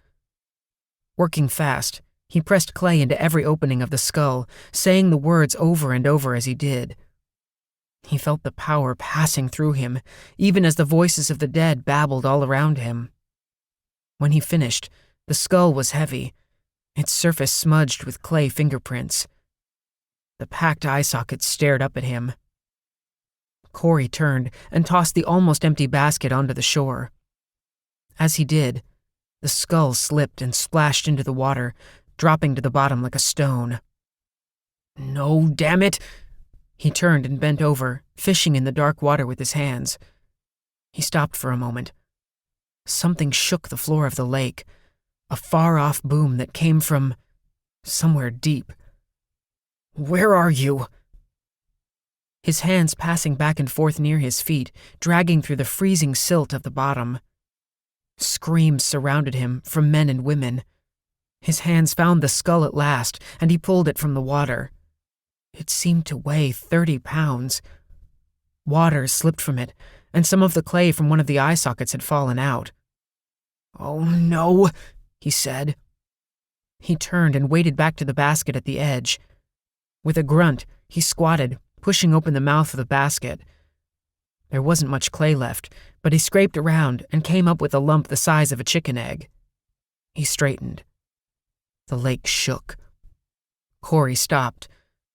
Speaker 1: Working fast, he pressed clay into every opening of the skull, saying the words over and over as he did. He felt the power passing through him, even as the voices of the dead babbled all around him. When he finished, the skull was heavy, its surface smudged with clay fingerprints. The packed eye sockets stared up at him. Corey turned and tossed the almost empty basket onto the shore. As he did, the skull slipped and splashed into the water, dropping to the bottom like a stone. "No, damn it!" He turned and bent over, fishing in the dark water with his hands. He stopped for a moment. Something shook the floor of the lake, a far-off boom that came from somewhere deep. "Where are you?" His hands passing back and forth near his feet, dragging through the freezing silt of the bottom. Screams surrounded him from men and women. His hands found the skull at last, and he pulled it from the water. It seemed to weigh 30 pounds. Water slipped from it, and some of the clay from one of the eye sockets had fallen out. "Oh no," he said. He turned and waded back to the basket at the edge. With a grunt, he squatted, pushing open the mouth of the basket. There wasn't much clay left, but he scraped around and came up with a lump the size of a chicken egg. He straightened. The lake shook. Corey stopped.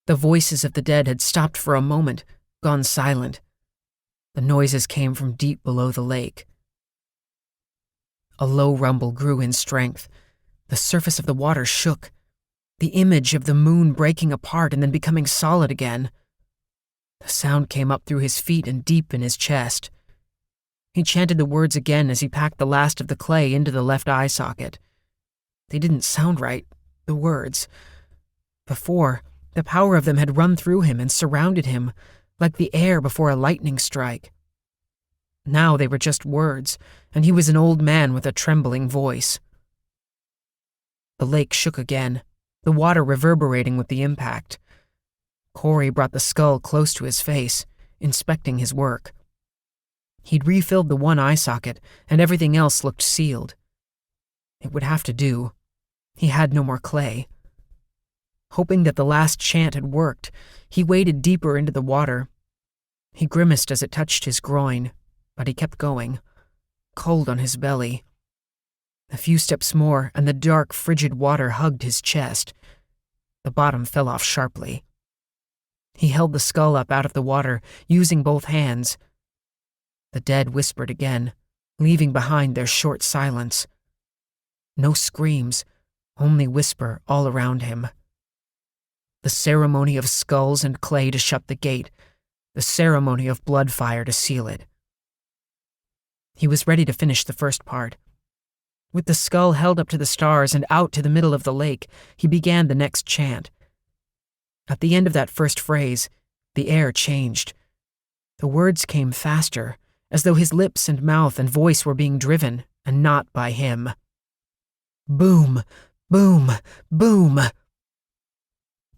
Speaker 1: The voices of the dead had stopped for a moment, gone silent. The noises came from deep below the lake. A low rumble grew in strength. The surface of the water shook. The image of the moon breaking apart and then becoming solid again. The sound came up through his feet and deep in his chest. He chanted the words again as he packed the last of the clay into the left eye socket. They didn't sound right, the words. Before, the power of them had run through him and surrounded him, like the air before a lightning strike. Now they were just words, and he was an old man with a trembling voice. The lake shook again, the water reverberating with the impact. Corey brought the skull close to his face, inspecting his work. He'd refilled the one eye socket, and everything else looked sealed. It would have to do. He had no more clay. Hoping that the last chant had worked, he waded deeper into the water. He grimaced as it touched his groin, but he kept going, cold on his belly. A few steps more, and the dark, frigid water hugged his chest. The bottom fell off sharply. He held the skull up out of the water, using both hands. The dead whispered again, leaving behind their short silence. No screams, only whisper all around him. The ceremony of skulls and clay to shut the gate, the ceremony of Bloodfire to seal it. He was ready to finish the first part. With the skull held up to the stars and out to the middle of the lake, he began the next chant. At the end of that first phrase, the air changed. The words came faster, as though his lips and mouth and voice were being driven, and not by him. Boom, boom, boom.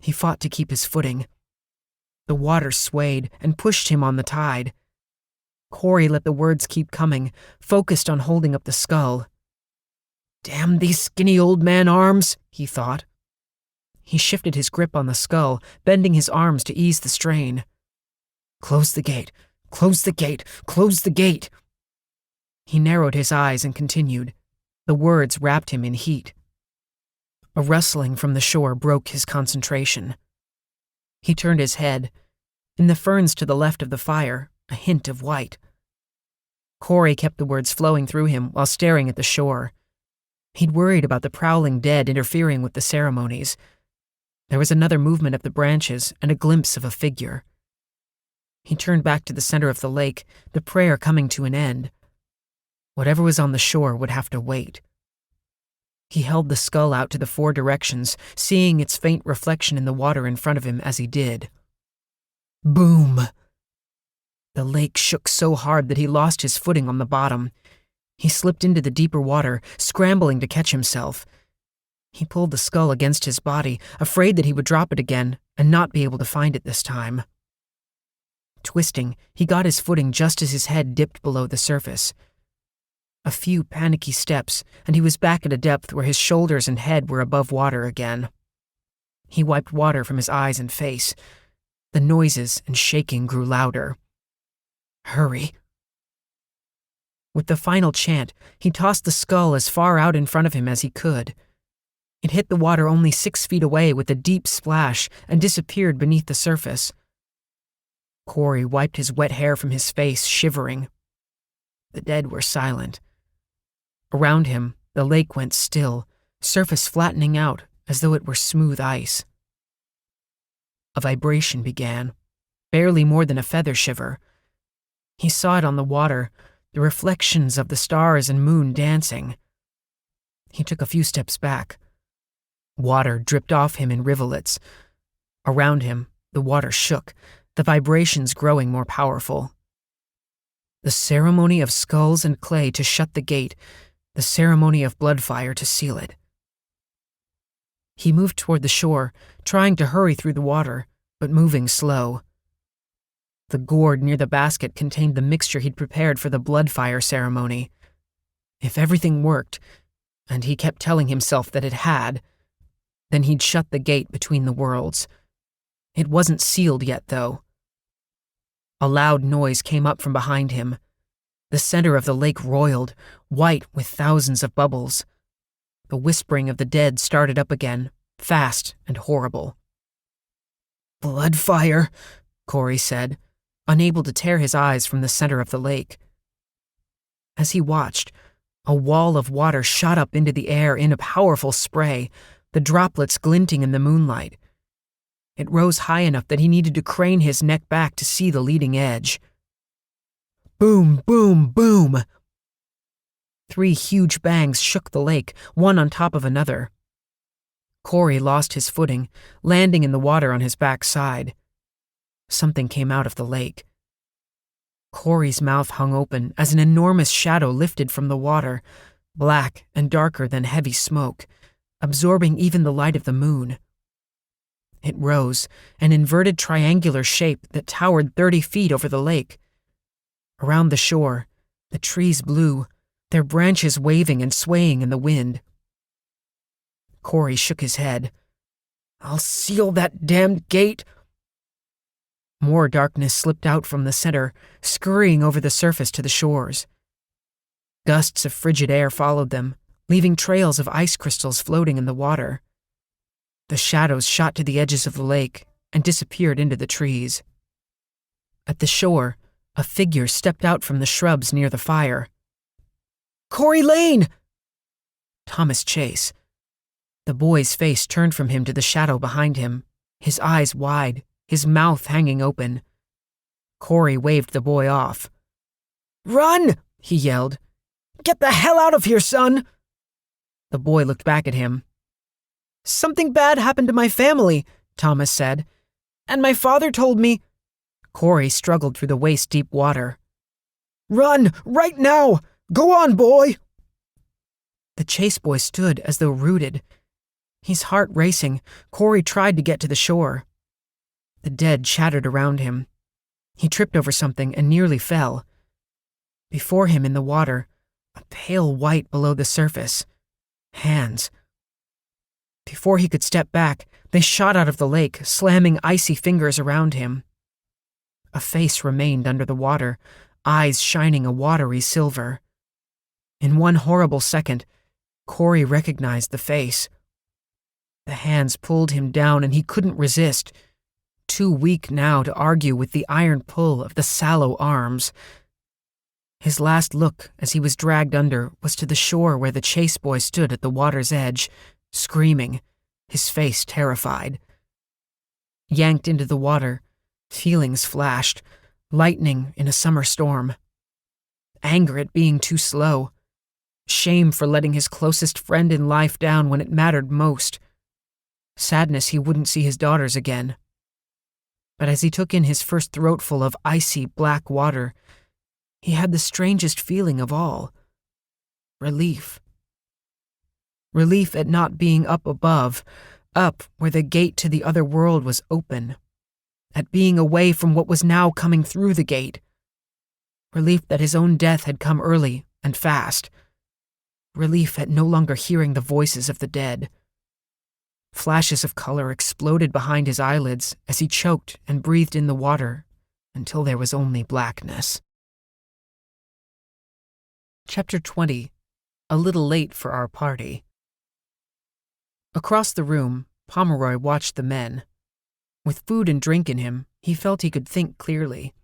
Speaker 1: He fought to keep his footing. The water swayed and pushed him on the tide. Corey let the words keep coming, focused on holding up the skull. Damn these skinny old man arms, he thought. He shifted his grip on the skull, bending his arms to ease the strain. Close the gate, close the gate, close the gate. He narrowed his eyes and continued. The words wrapped him in heat. A rustling from the shore broke his concentration. He turned his head. In the ferns to the left of the fire, a hint of white. Corey kept the words flowing through him while staring at the shore. He'd worried about the prowling dead interfering with the ceremonies. There was another movement of the branches and a glimpse of a figure. He turned back to the center of the lake, the prayer coming to an end. Whatever was on the shore would have to wait. He held the skull out to the four directions, seeing its faint reflection in the water in front of him as he did. Boom! The lake shook so hard that he lost his footing on the bottom. He slipped into the deeper water, scrambling to catch himself. He pulled the skull against his body, afraid that he would drop it again and not be able to find it this time. Twisting, he got his footing just as his head dipped below the surface. A few panicky steps, and he was back at a depth where his shoulders and head were above water again. He wiped water from his eyes and face. The noises and shaking grew louder. Hurry. With the final chant, he tossed the skull as far out in front of him as he could. It hit the water only 6 feet away with a deep splash and disappeared beneath the surface. Corey wiped his wet hair from his face, shivering. The dead were silent. Around him, the lake went still, surface flattening out as though it were smooth ice. A vibration began, barely more than a feather shiver. He saw it on the water, the reflections of the stars and moon dancing. He took a few steps back. Water dripped off him in rivulets. Around him, the water shook, the vibrations growing more powerful. The ceremony of skulls and clay to shut the gate, the ceremony of Bloodfire to seal it. He moved toward the shore, trying to hurry through the water, but moving slow. The gourd near the basket contained the mixture he'd prepared for the Bloodfire ceremony. If everything worked, and he kept telling himself that it had, then he'd shut the gate between the worlds. It wasn't sealed yet, though. A loud noise came up from behind him. The center of the lake roiled, white with thousands of bubbles. The whispering of the dead started up again, fast and horrible. Bloodfire, Corey said, unable to tear his eyes from the center of the lake. As he watched, a wall of water shot up into the air in a powerful spray, the droplets glinting in the moonlight. It rose high enough that he needed to crane his neck back to see the leading edge. Boom, boom, boom! 3 huge bangs shook the lake, one on top of another. Corey lost his footing, landing in the water on his backside. Something came out of the lake. Corey's mouth hung open as an enormous shadow lifted from the water, black and darker than heavy smoke, absorbing even the light of the moon. It rose, an inverted triangular shape that towered 30 feet over the lake. Around the shore, the trees blew, their branches waving and swaying in the wind. Corey shook his head. I'll seal that damned gate. More darkness slipped out from the center, scurrying over the surface to the shores. Gusts of frigid air followed them, leaving trails of ice crystals floating in the water. The shadows shot to the edges of the lake and disappeared into the trees. At the shore, a figure stepped out from the shrubs near the fire. Corey Lane! Thomas Chase. The boy's face turned from him to the shadow behind him, his eyes wide, his mouth hanging open. Corey waved the boy off. "Run!" he yelled. "Get the hell out of here, son!" The boy looked back at him. "Something bad happened to my family," Thomas said. "And my father told me—" Corey struggled through the waist-deep water. "Run! Right now! Go on, boy!" The chase boy stood as though rooted. His heart racing, Corey tried to get to the shore. The dead chattered around him. He tripped over something and nearly fell. Before him in the water, a pale white below the surface. Hands. Before he could step back, they shot out of the lake, slamming icy fingers around him. A face remained under the water, eyes shining a watery silver. In one horrible second, Corey recognized the face. The hands pulled him down and he couldn't resist, too weak now to argue with the iron pull of the sallow arms. His last look as he was dragged under was to the shore where the chase boy stood at the water's edge, screaming, his face terrified. Yanked into the water, feelings flashed, lightning in a summer storm. Anger at being too slow. Shame for letting his closest friend in life down when it mattered most. Sadness he wouldn't see his daughters again. But as he took in his first throatful of icy black water, he had the strangest feeling of all. Relief. Relief at not being up above, up where the gate to the other world was open. At being away from what was now coming through the gate. Relief that his own death had come early and fast. Relief at no longer hearing the voices of the dead. Flashes of color exploded behind his eyelids as he choked and breathed in the water until there was only blackness. Chapter 20. A little late for our party. Across the room, Pomeroy watched the men. With food and drink in him, he felt he could think clearly.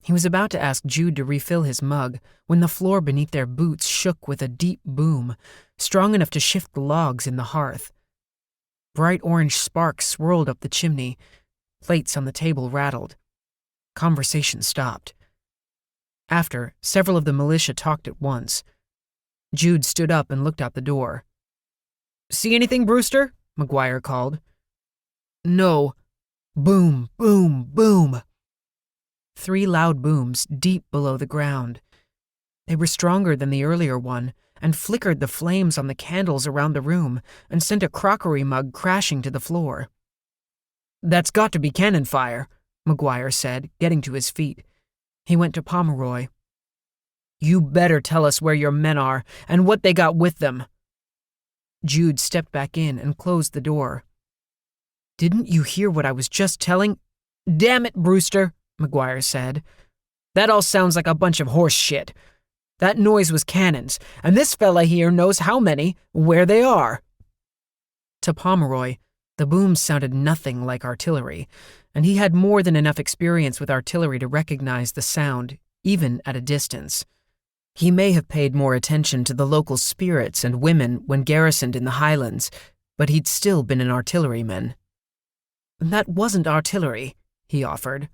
Speaker 1: He was about to ask Jude to refill his mug when the floor beneath their boots shook with a deep boom, strong enough to shift the logs in the hearth. Bright orange sparks swirled up the chimney. Plates on the table rattled. Conversation stopped. After, several of the militia talked at once. Jude stood up and looked out the door. "See anything, Brewster?" McGuire called. "No." Boom, boom, boom. 3 loud booms deep below the ground. They were stronger than the earlier one and flickered the flames on the candles around the room and sent a crockery mug crashing to the floor. "That's got to be cannon fire," McGuire said, getting to his feet. He went to Pomeroy. "You better tell us where your men are and what they got with them." Jude stepped back in and closed the door. "Didn't you hear what I was just telling—" "Damn it, Brewster," McGuire said. "That all sounds like a bunch of horse shit. That noise was cannons, and this fella here knows how many, where they are." To Pomeroy, the booms sounded nothing like artillery, and he had more than enough experience with artillery to recognize the sound, even at a distance. He may have paid more attention to the local spirits and women when garrisoned in the Highlands, but he'd still been an artilleryman. "That wasn't artillery," he offered.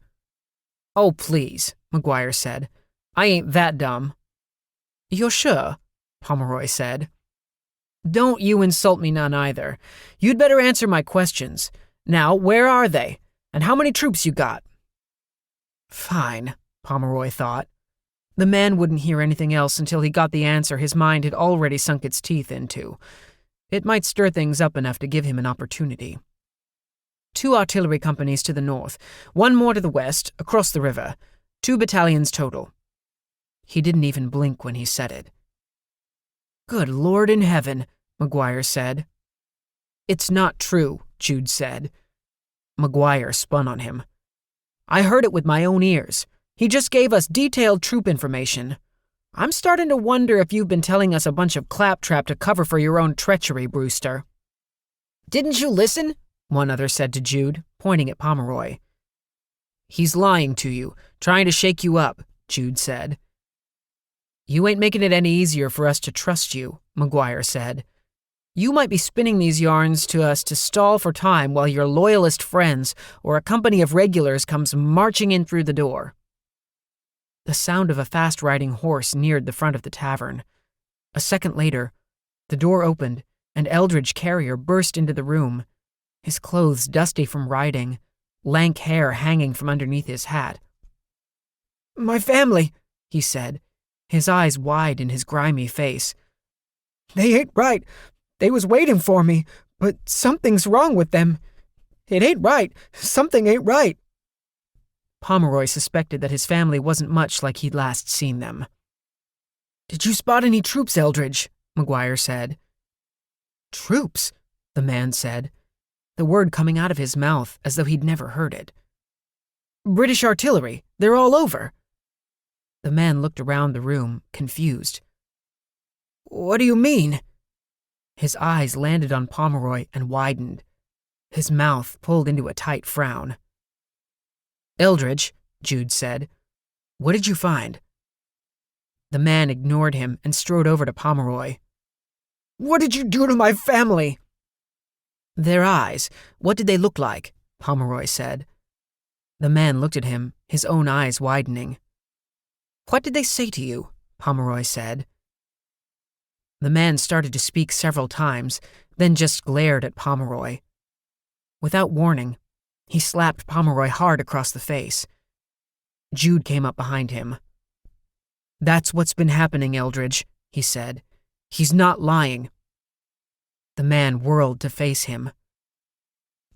Speaker 1: "Oh, please," McGuire said. "I ain't that dumb." "You're sure?" Pomeroy said. "Don't you insult me none either. You'd better answer my questions. Now, where are they? And how many troops you got?" Fine, Pomeroy thought. The man wouldn't hear anything else until he got the answer his mind had already sunk its teeth into. It might stir things up enough to give him an opportunity. 2 artillery companies to the north, 1 more to the west, across the river. 2 battalions total. He didn't even blink when he said it. "Good Lord in heaven," McGuire said. "It's not true," Jude said. McGuire spun on him. "I heard it with my own ears. He just gave us detailed troop information. I'm starting to wonder if you've been telling us a bunch of claptrap to cover for your own treachery, Brewster." "Didn't you listen?" one other said to Jude, pointing at Pomeroy. "He's lying to you, trying to shake you up," Jude said. "You ain't making it any easier for us to trust you," McGuire said. You might be spinning these yarns to us to stall for time while your loyalist friends or a company of regulars comes marching in through the door." The sound of a fast-riding horse neared the front of the tavern. A second later, the door opened and Eldridge Carrier burst into the room, his clothes dusty from riding, lank hair hanging from underneath his hat. "My family," he said, his eyes wide in his grimy face. "They ain't right. They was waiting for me, but something's wrong with them. It ain't right. Something ain't right." Pomeroy suspected that his family wasn't much like he'd last seen them. "Did you spot any troops, Eldridge?" McGuire said. "Troops?" the man said, the word coming out of his mouth as though he'd never heard it. "British artillery. They're all over." The man looked around the room, confused. "What do you mean?" His eyes landed on Pomeroy and widened. His mouth pulled into a tight frown. "Eldridge," Jude said, "what did you find?" The man ignored him and strode over to Pomeroy. "What did you do to my family?" "Their eyes. What did they look like?" Pomeroy said. The man looked at him, his own eyes widening. "What did they say to you?" Pomeroy said. The man started to speak several times, then just glared at Pomeroy. Without warning, he slapped Pomeroy hard across the face. Jude came up behind him. "That's what's been happening, Eldridge," he said. "He's not lying." The man whirled to face him.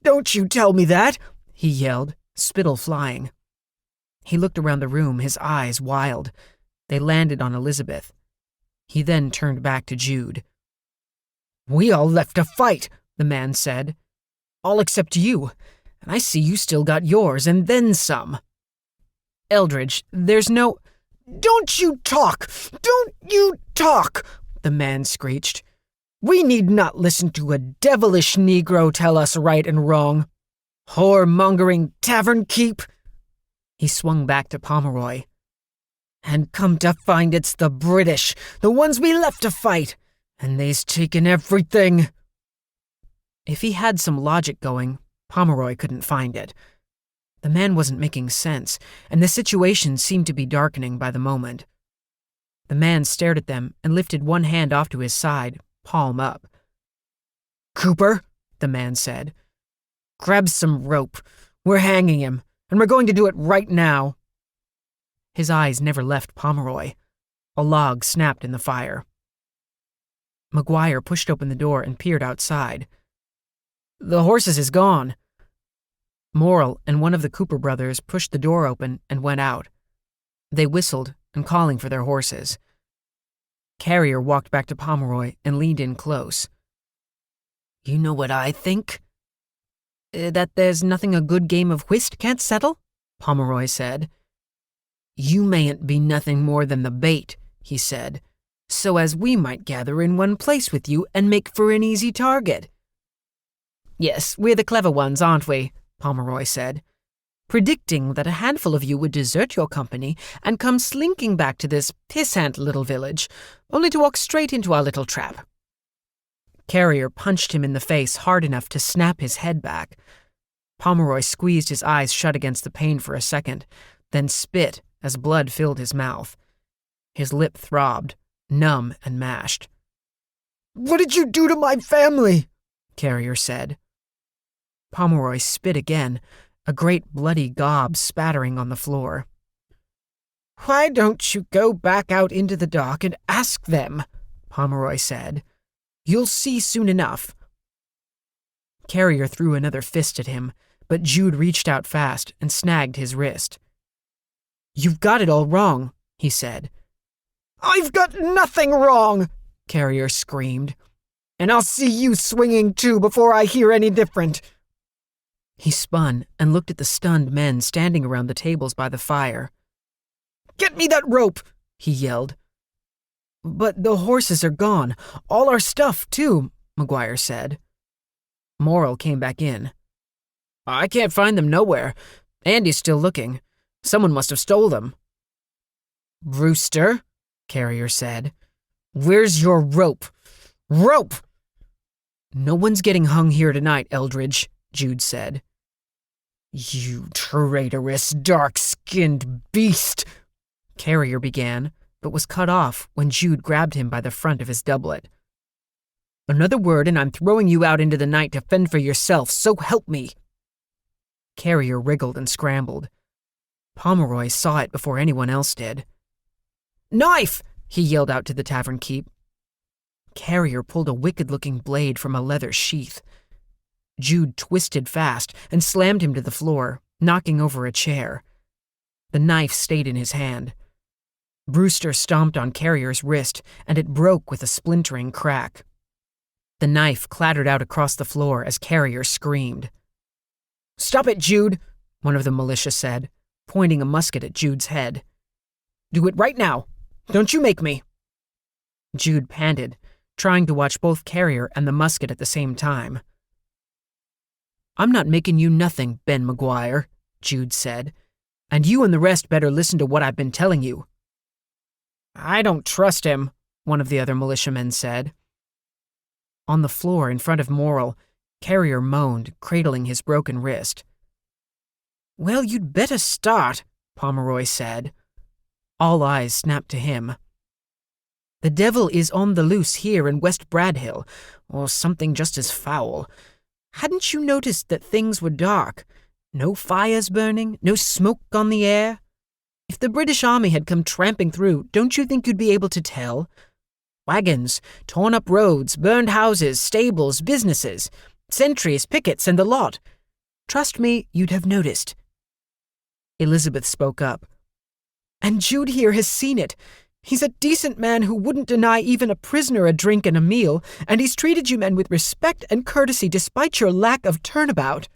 Speaker 1: "Don't you tell me that!" he yelled, spittle flying. He looked around the room, his eyes wild. They landed on Elizabeth. He then turned back to Jude. "We all left to fight," the man said. "All except you, and I see you still got yours, and then some." "Eldridge, there's no—" "Don't you talk! Don't you talk!" the man screeched. "We need not listen to a devilish Negro tell us right and wrong. Whoremongering tavern keep!" He swung back to Pomeroy. "And come to find it's the British, the ones we left to fight, and they's taken everything." If he had some logic going, Pomeroy couldn't find it. The man wasn't making sense, and the situation seemed to be darkening by the moment. The man stared at them and lifted one hand off to his side, palm up. "Cooper," the man said, "grab some rope. We're hanging him, and we're going to do it right now." His eyes never left Pomeroy. A log snapped in the fire. McGuire pushed open the door and peered outside. "The horses is gone." Morrill and one of the Cooper brothers pushed the door open and went out. They whistled and calling for their horses. Carrier walked back to Pomeroy and leaned in close. "You know what I think?" "That there's nothing a good game of whist can't settle?" Pomeroy said. "You mayn't be nothing more than the bait," he said, "so as we might gather in one place with you and make for an easy target." "Yes, we're the clever ones, aren't we?" Pomeroy said, "predicting that a handful of you would desert your company and come slinking back to this pissant little village, only to walk straight into our little trap." Carrier punched him in the face hard enough to snap his head back. Pomeroy squeezed his eyes shut against the pain for a second, then spit as blood filled his mouth. His lip throbbed, numb and mashed. "What did you do to my family?" Carrier said. Pomeroy spit again, a great bloody gob spattering on the floor. "Why don't you go back out into the dock and ask them?" Pomeroy said. "You'll see soon enough." Carrier threw another fist at him, but Jude reached out fast and snagged his wrist. "You've got it all wrong," he said. "I've got nothing wrong!" Carrier screamed. "And I'll see you swinging too before I hear any different." He spun and looked at the stunned men standing around the tables by the fire. "Get me that rope!" he yelled. "But the horses are gone. All our stuff, too," McGuire said. Morrill came back in. "I can't find them nowhere. Andy's still looking. Someone must have stole them." "Brewster," Carrier said, "where's your rope? Rope!" No one's getting hung here tonight, Eldridge, Jude said.
Speaker 2: You traitorous, dark-skinned beast,
Speaker 1: Carrier began, but was cut off when Jude grabbed him by the front of his doublet.
Speaker 2: Another word and I'm throwing you out into the night to fend for yourself, so help me.
Speaker 1: Carrier wriggled and scrambled. Pomeroy saw it before anyone else did.
Speaker 2: Knife!
Speaker 1: He yelled out to the tavern keep. Carrier pulled a wicked-looking blade from a leather sheath. Jude twisted fast and slammed him to the floor, knocking over a chair. The knife stayed in his hand. Brewster stomped on Carrier's wrist, and it broke with a splintering crack. The knife clattered out across the floor as Carrier screamed.
Speaker 2: "Stop it, Jude,"
Speaker 1: one of the militia said, pointing a musket at Jude's head.
Speaker 2: "Do it right now. Don't you make me."
Speaker 1: Jude panted, trying to watch both Carrier and the musket at the same time.
Speaker 2: "I'm not making you nothing, Ben McGuire," Jude said, "and you and the rest better listen to what I've been telling you."
Speaker 1: "I don't trust him," one of the other militiamen said. On the floor in front of Morrill, Carrier moaned, cradling his broken wrist.
Speaker 2: "Well, you'd better start,"
Speaker 1: Pomeroy said. All eyes snapped to him.
Speaker 2: "The devil is on the loose here in West Bradhill, or something just as foul. Hadn't you noticed that things were dark? No fires burning, no smoke on the air? If the British Army had come tramping through, don't you think you'd be able to tell? Wagons, torn up roads, burned houses, stables, businesses, sentries, pickets, and the lot. Trust me, you'd have noticed."
Speaker 1: Elizabeth spoke up.
Speaker 2: "And Jude here has seen it. He's a decent man who wouldn't deny even a prisoner a drink and a meal, and he's treated you men with respect and courtesy despite your lack of turnabout."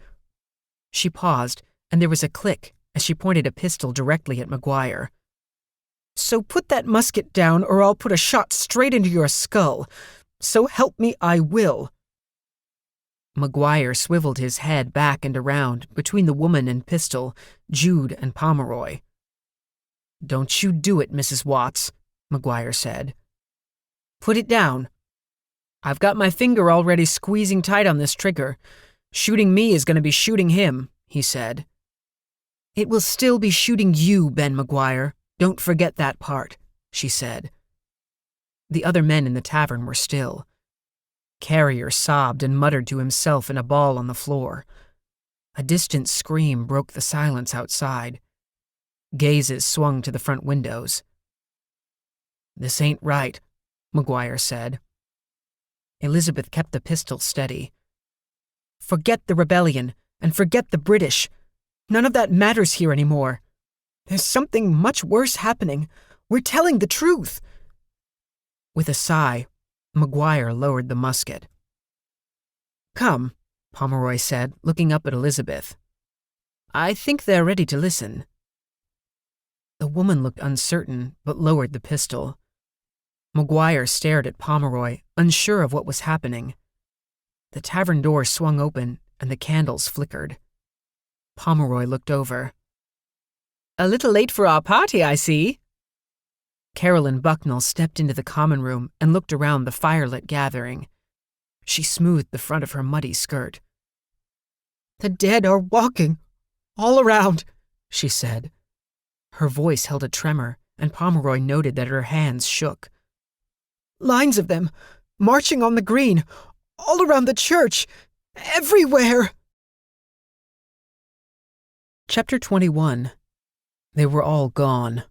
Speaker 1: She paused, and there was a click as she pointed a pistol directly at McGuire.
Speaker 2: "So put that musket down or I'll put a shot straight into your skull. So help me, I will."
Speaker 1: McGuire swiveled his head back and around between the woman and pistol, Jude and Pomeroy.
Speaker 2: "Don't you do it, Mrs. Watts," McGuire said.
Speaker 1: "Put it down.
Speaker 2: I've got my finger already squeezing tight on this trigger. Shooting me is going to be shooting him," he said.
Speaker 1: "It will still be shooting you, Ben McGuire. Don't forget that part," she said. The other men in the tavern were still. Carrier sobbed and muttered to himself in a ball on the floor. A distant scream broke the silence outside. Gazes swung to the front windows.
Speaker 2: "This ain't right," McGuire said.
Speaker 1: Elizabeth kept the pistol steady.
Speaker 2: "Forget the rebellion, and forget the British. None of that matters here anymore. There's something much worse happening. We're telling the truth."
Speaker 1: With a sigh, McGuire lowered the musket.
Speaker 2: "Come,"
Speaker 1: Pomeroy said, looking up at Elizabeth.
Speaker 2: "I think they're ready to listen."
Speaker 1: The woman looked uncertain, but lowered the pistol. McGuire stared at Pomeroy, unsure of what was happening. The tavern door swung open, and the candles flickered. Pomeroy looked over.
Speaker 2: "A little late for our party, I see."
Speaker 1: Carolyn Bucknell stepped into the common room and looked around the firelit gathering. She smoothed the front of her muddy skirt.
Speaker 2: "The dead are walking, all around," she said.
Speaker 1: Her voice held a tremor, and Pomeroy noted that her hands shook.
Speaker 2: "Lines of them, marching on the green, all around the church, everywhere."
Speaker 1: Chapter 21. They were all gone.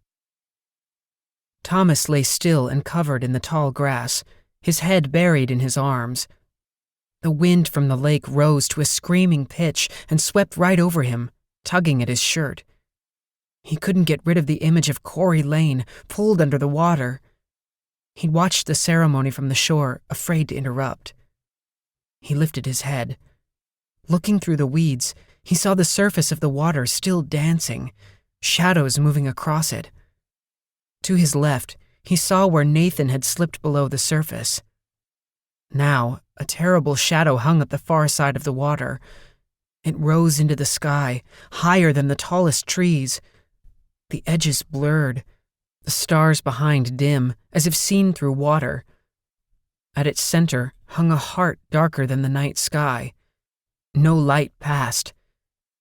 Speaker 1: Thomas lay still and covered in the tall grass, his head buried in his arms. The wind from the lake rose to a screaming pitch and swept right over him, tugging at his shirt. He couldn't get rid of the image of Corey Lane, pulled under the water. He'd watched the ceremony from the shore, afraid to interrupt. He lifted his head. Looking through the weeds, he saw the surface of the water still dancing, shadows moving across it. To his left, he saw where Nathan had slipped below the surface. Now, a terrible shadow hung at the far side of the water. It rose into the sky, higher than the tallest trees. The edges blurred, the stars behind dim, as if seen through water. At its center hung a heart darker than the night sky. No light passed.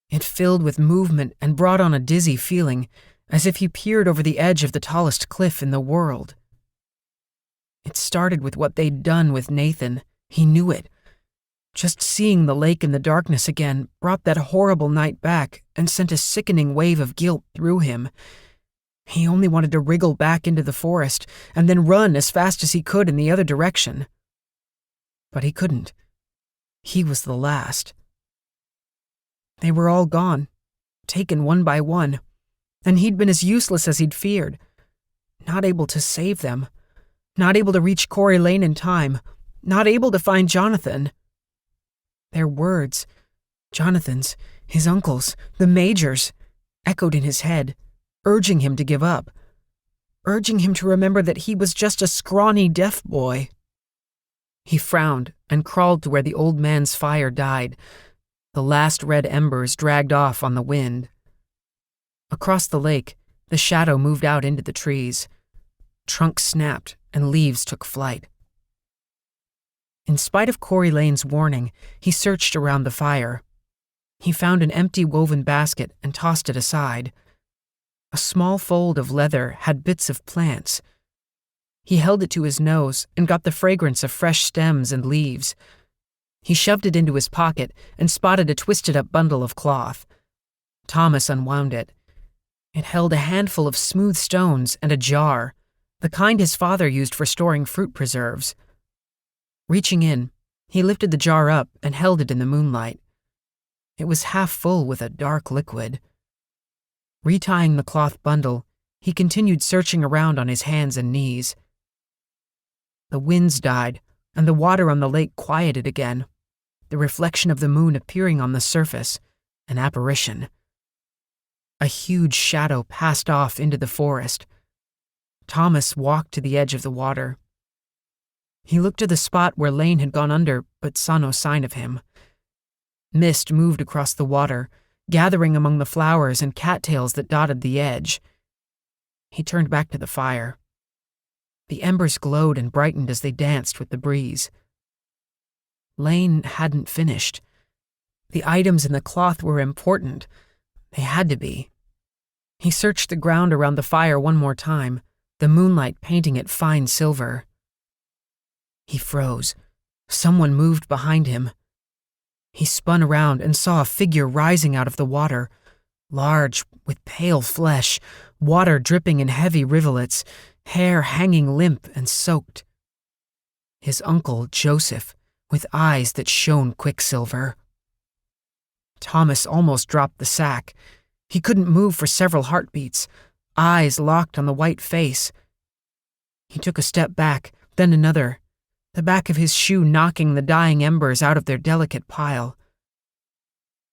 Speaker 1: It filled with movement and brought on a dizzy feeling, as if he peered over the edge of the tallest cliff in the world. It started with what they'd done with Nathan. He knew it. Just seeing the lake in the darkness again brought that horrible night back and sent a sickening wave of guilt through him. He only wanted to wriggle back into the forest and then run as fast as he could in the other direction. But he couldn't. He was the last. They were all gone, taken one by one, and he'd been as useless as he'd feared. Not able to save them. Not able to reach Quarry Lane in time. Not able to find Jonathan. Their words, Jonathan's, his uncle's, the Major's, echoed in his head, urging him to give up, urging him to remember that he was just a scrawny deaf boy. He frowned and crawled to where the old man's fire died. The last red embers dragged off on the wind. Across the lake, the shadow moved out into the trees. Trunks snapped and leaves took flight. In spite of Quarry Lane's warning, he searched around the fire. He found an empty woven basket and tossed it aside. A small fold of leather had bits of plants. He held it to his nose and got the fragrance of fresh stems and leaves. He shoved it into his pocket and spotted a twisted-up bundle of cloth. Thomas unwound it. It held a handful of smooth stones and a jar, the kind his father used for storing fruit preserves. Reaching in, he lifted the jar up and held it in the moonlight. It was half full with a dark liquid. Retying the cloth bundle, he continued searching around on his hands and knees. The winds died, and the water on the lake quieted again, the reflection of the moon appearing on the surface, an apparition. A huge shadow passed off into the forest. Thomas walked to the edge of the water. He looked to the spot where Lane had gone under, but saw no sign of him. Mist moved across the water, gathering among the flowers and cattails that dotted the edge. He turned back to the fire. The embers glowed and brightened as they danced with the breeze. Lane hadn't finished. The items in the cloth were important. They had to be. He searched the ground around the fire one more time, the moonlight painting it fine silver. He froze. Someone moved behind him. He spun around and saw a figure rising out of the water, large, with pale flesh, water dripping in heavy rivulets, hair hanging limp and soaked. His uncle, Joseph, with eyes that shone quicksilver. Thomas almost dropped the sack. He couldn't move for several heartbeats, eyes locked on the white face. He took a step back, then another, the back of his shoe knocking the dying embers out of their delicate pile.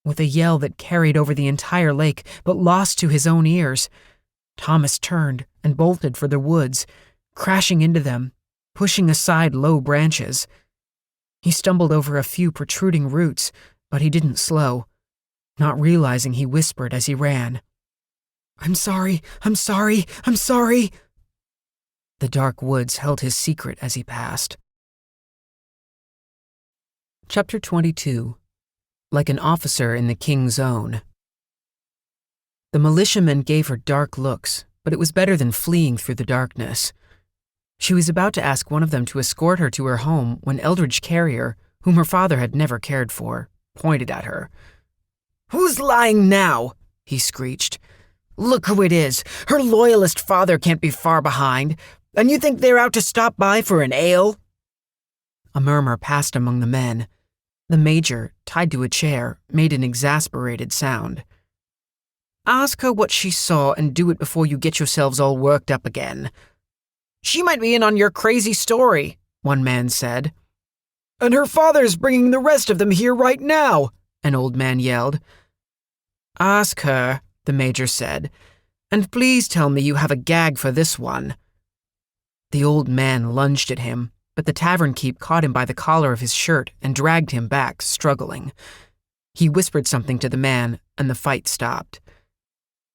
Speaker 1: With a yell that carried over the entire lake but lost to his own ears, Thomas turned and bolted for the woods, crashing into them, pushing aside low branches. He stumbled over a few protruding roots, but he didn't slow, not realizing he whispered as he ran. "I'm sorry, I'm sorry, I'm sorry." The dark woods held his secret as he passed. Chapter 22. Like an officer in the King's Own. The militiamen gave her dark looks, but it was better than fleeing through the darkness. She was about to ask one of them to escort her to her home when Eldridge Carrier, whom her father had never cared for, pointed at her. "Who's lying now?" he screeched. "Look who it is. Her loyalist father can't be far behind. And you think they're out to stop by for an ale?" A murmur passed among the men. The Major, tied to a chair, made an exasperated sound. "Ask her what she saw and do it before you get yourselves all worked up again." "She might be in on your crazy story," one man said. "And her father's bringing the rest of them here right now," an old man yelled. "Ask her," the Major said, "and please tell me you have a gag for this one." The old man lunged at him, but the tavern keep caught him by the collar of his shirt and dragged him back, struggling. He whispered something to the man, and the fight stopped.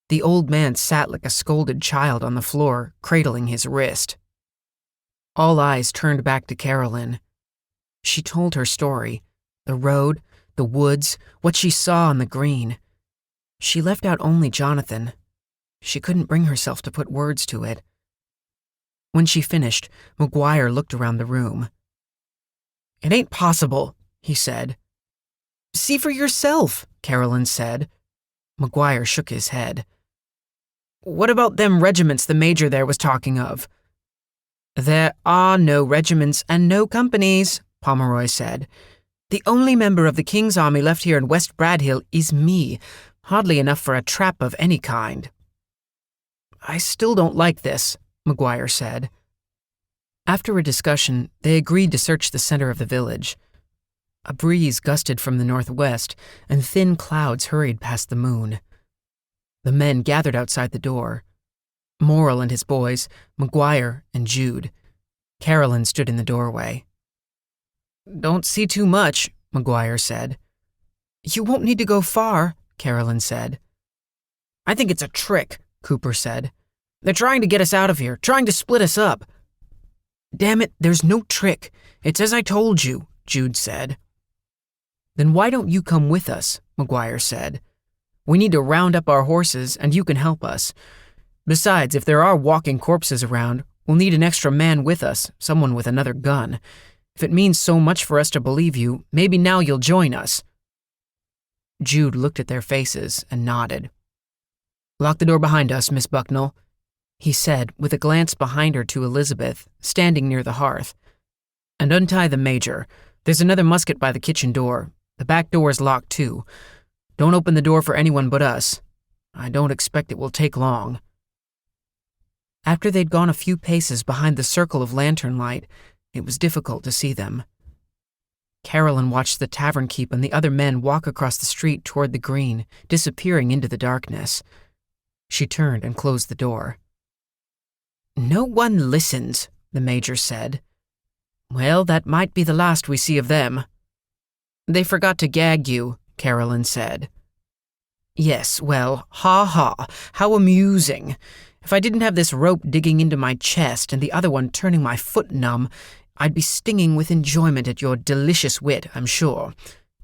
Speaker 1: The old man sat like a scolded child on the floor, cradling his wrist. All eyes turned back to Carolyn. She told her story. The road, the woods, what she saw on the green. She left out only Jonathan. She couldn't bring herself to put words to it. When she finished, McGuire looked around the room. "It ain't possible," he said. "See for yourself," Carolyn said. McGuire shook his head. "What about them regiments the major there was talking of?" "There are no regiments and no companies," Pomeroy said. "The only member of the King's army left here in West Bradhill is me, hardly enough for a trap of any kind." "I still don't like this," McGuire said. After a discussion, they agreed to search the center of the village. A breeze gusted from the northwest, and thin clouds hurried past the moon. The men gathered outside the door. Morrill and his boys, McGuire and Jude. Carolyn stood in the doorway. "Don't see too much," McGuire said. "You won't need to go far," Carolyn said. "I think it's a trick," Cooper said. "They're trying to get us out of here, trying to split us up." "Damn it, there's no trick. It's as I told you," Jude said. "Then why don't you come with us?" McGuire said. "We need to round up our horses, and you can help us. Besides, if there are walking corpses around, we'll need an extra man with us, someone with another gun. If it means so much for us to believe you, maybe now you'll join us." Jude looked at their faces and nodded. "Lock the door behind us, Miss Bucknell," he said with a glance behind her to Elizabeth, standing near the hearth. "And untie the major. There's another musket by the kitchen door. The back door is locked too. Don't open the door for anyone but us. I don't expect it will take long." After they'd gone a few paces behind the circle of lantern light, it was difficult to see them. Carolyn watched the tavern keep and the other men walk across the street toward the green, disappearing into the darkness. She turned and closed the door. "No one listens," the major said. "Well, that might be the last we see of them." "They forgot to gag you," Carolyn said. "Yes, well, ha, how amusing. If I didn't have this rope digging into my chest and the other one turning my foot numb, I'd be stinging with enjoyment at your delicious wit, I'm sure.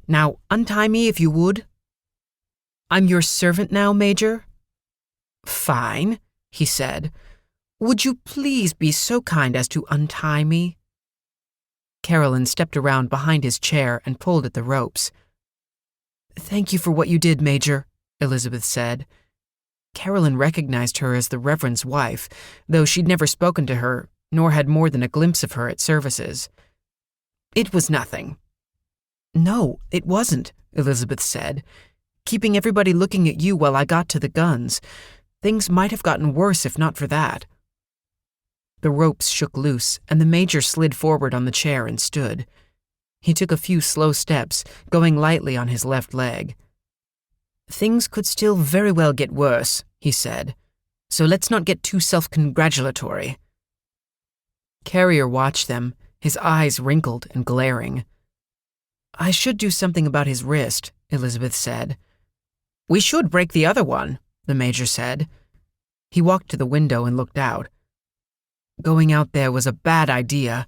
Speaker 1: Now, untie me if you would." "I'm your servant now, Major?" "Fine," he said. "Would you please be so kind as to untie me?" Carolyn stepped around behind his chair and pulled at the ropes. "Thank you for what you did, Major," Elizabeth said. Carolyn recognized her as the Reverend's wife, though she'd never spoken to her, nor had more than a glimpse of her at services. "It was nothing." "No, it wasn't," Elizabeth said. "Keeping everybody looking at you while I got to the guns. Things might have gotten worse if not for that." The ropes shook loose, and the major slid forward on the chair and stood. He took a few slow steps, going lightly on his left leg. "Things could still very well get worse," he said, "so let's not get too self-congratulatory." Carrier watched them, his eyes wrinkled and glaring. "I should do something about his wrist," Elizabeth said. "We should break the other one," the major said. He walked to the window and looked out. "Going out there was a bad idea.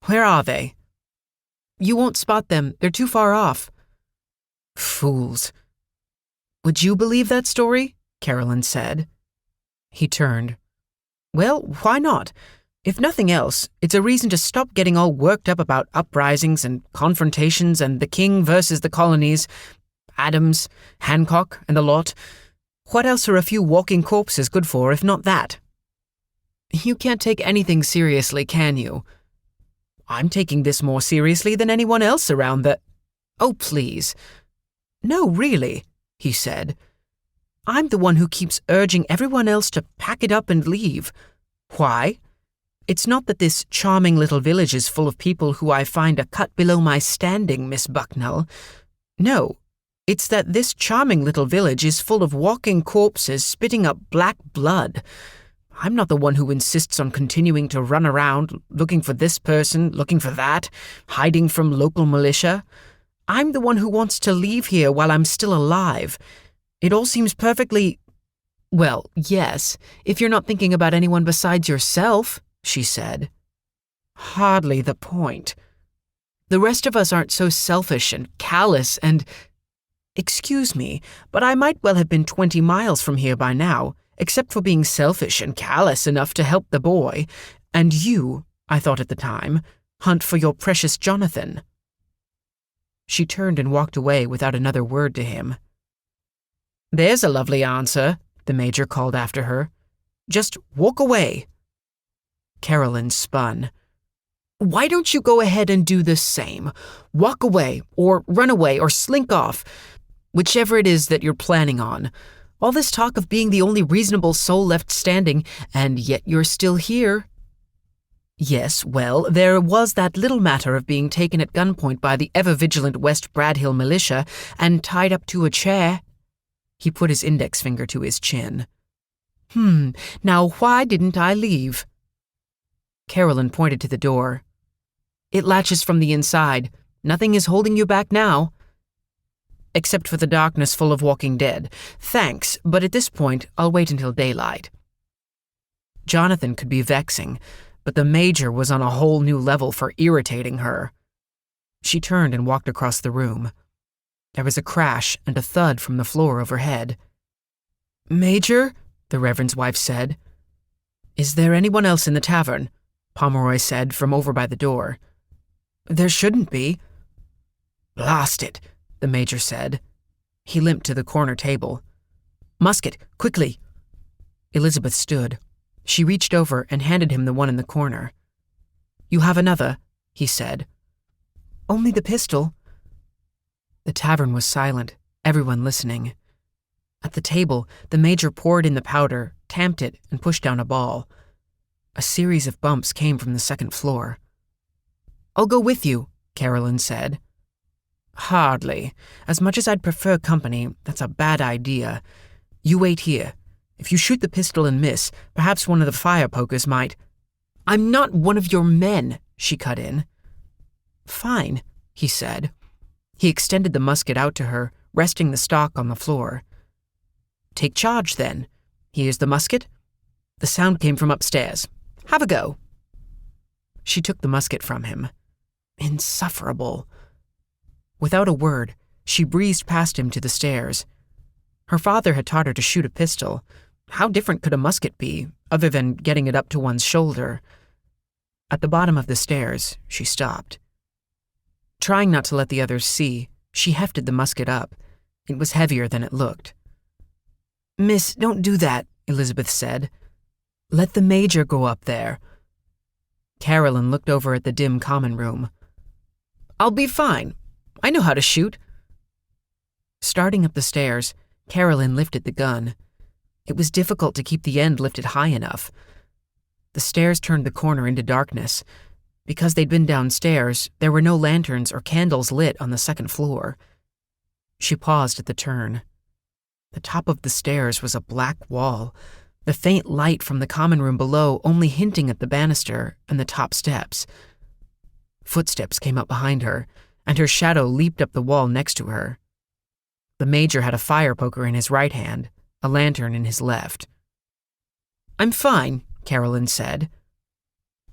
Speaker 1: Where are they?" "You won't spot them. They're too far off." "Fools." "Would you believe that story?" Carolyn said. He turned. "Well, why not? If nothing else, it's a reason to stop getting all worked up about uprisings and confrontations and the king versus the colonies, Adams, Hancock, and the lot. What else are a few walking corpses good for if not that? You can't take anything seriously, can you? I'm taking this more seriously than anyone else around the— Oh, please. No, really, he said. I'm the one who keeps urging everyone else to pack it up and leave. Why? It's not that this charming little village is full of people who I find a cut below my standing, Miss Bucknell. No, it's that this charming little village is full of walking corpses spitting up black blood. I'm not the one who insists on continuing to run around, looking for this person, looking for that, hiding from local militia. I'm the one who wants to leave here while I'm still alive. It all seems perfectly— Well, yes, if you're not thinking about anyone besides yourself, she said. Hardly the point. The rest of us aren't so selfish and callous and... Excuse me, but I might well have been 20 miles from here by now, except for being selfish and callous enough to help the boy. And you, I thought at the time, hunt for your precious Jonathan." She turned and walked away without another word to him. "There's a lovely answer," the Major called after her. "Just walk away." Carolyn spun. "Why don't you go ahead and do the same? Walk away, or run away, or slink off. Whichever it is that you're planning on. All this talk of being the only reasonable soul left standing, and yet you're still here." "Yes, well, there was that little matter of being taken at gunpoint by the ever-vigilant West Bradhill militia and tied up to a chair." He put his index finger to his chin. Now why didn't I leave?" Carolyn pointed to the door. "It latches from the inside. Nothing is holding you back now." "Except for the darkness full of walking dead. Thanks, but at this point, I'll wait until daylight." Jonathan could be vexing, but the Major was on a whole new level for irritating her. She turned and walked across the room. There was a crash and a thud from the floor overhead. "Major?" the Reverend's wife said. "Is there anyone else in the tavern?" Pomeroy said from over by the door. "There shouldn't be." "Blast it," the Major said. He limped to the corner table. "Musket, quickly." Elizabeth stood. She reached over and handed him the one in the corner. "You have another," he said. "Only the pistol." The tavern was silent, everyone listening. At the table, the Major poured in the powder, tamped it, and pushed down a ball. A series of bumps came from the second floor. "I'll go with you," Carolyn said. "Hardly. As much as I'd prefer company, that's a bad idea. You wait here. If you shoot the pistol and miss, perhaps one of the fire pokers might—" "I'm not one of your men," she cut in. "Fine," he said. He extended the musket out to her, resting the stock on the floor. "Take charge, then. Here's the musket." The sound came from upstairs. "Have a go." She took the musket from him. Insufferable. Without a word, she breezed past him to the stairs. Her father had taught her to shoot a pistol. How different could a musket be, other than getting it up to one's shoulder? At the bottom of the stairs, she stopped. Trying not to let the others see, she hefted the musket up. It was heavier than it looked. "Miss, don't do that," Elizabeth said. "Let the Major go up there." Carolyn looked over at the dim common room. "I'll be fine. I know how to shoot." Starting up the stairs, Carolyn lifted the gun. It was difficult to keep the end lifted high enough. The stairs turned the corner into darkness. Because they'd been downstairs, there were no lanterns or candles lit on the second floor. She paused at the turn. The top of the stairs was a black wall, the faint light from the common room below only hinting at the banister and the top steps. Footsteps came up behind her, and her shadow leaped up the wall next to her. The Major had a fire poker in his right hand, a lantern in his left. "I'm fine," Carolyn said.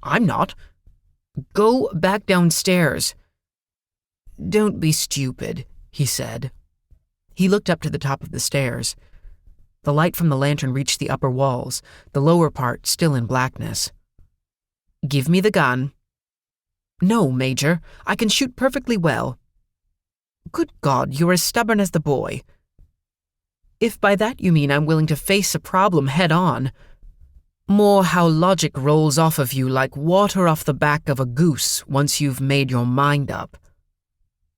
Speaker 1: "I'm not." "Go back downstairs." "Don't be stupid," he said. He looked up to the top of the stairs. The light from the lantern reached the upper walls, the lower part still in blackness. "Give me the gun." "No, Major, I can shoot perfectly well." "Good God, you're as stubborn as the boy." "If by that you mean I'm willing to face a problem head-on." "More how logic rolls off of you like water off the back of a goose once you've made your mind up."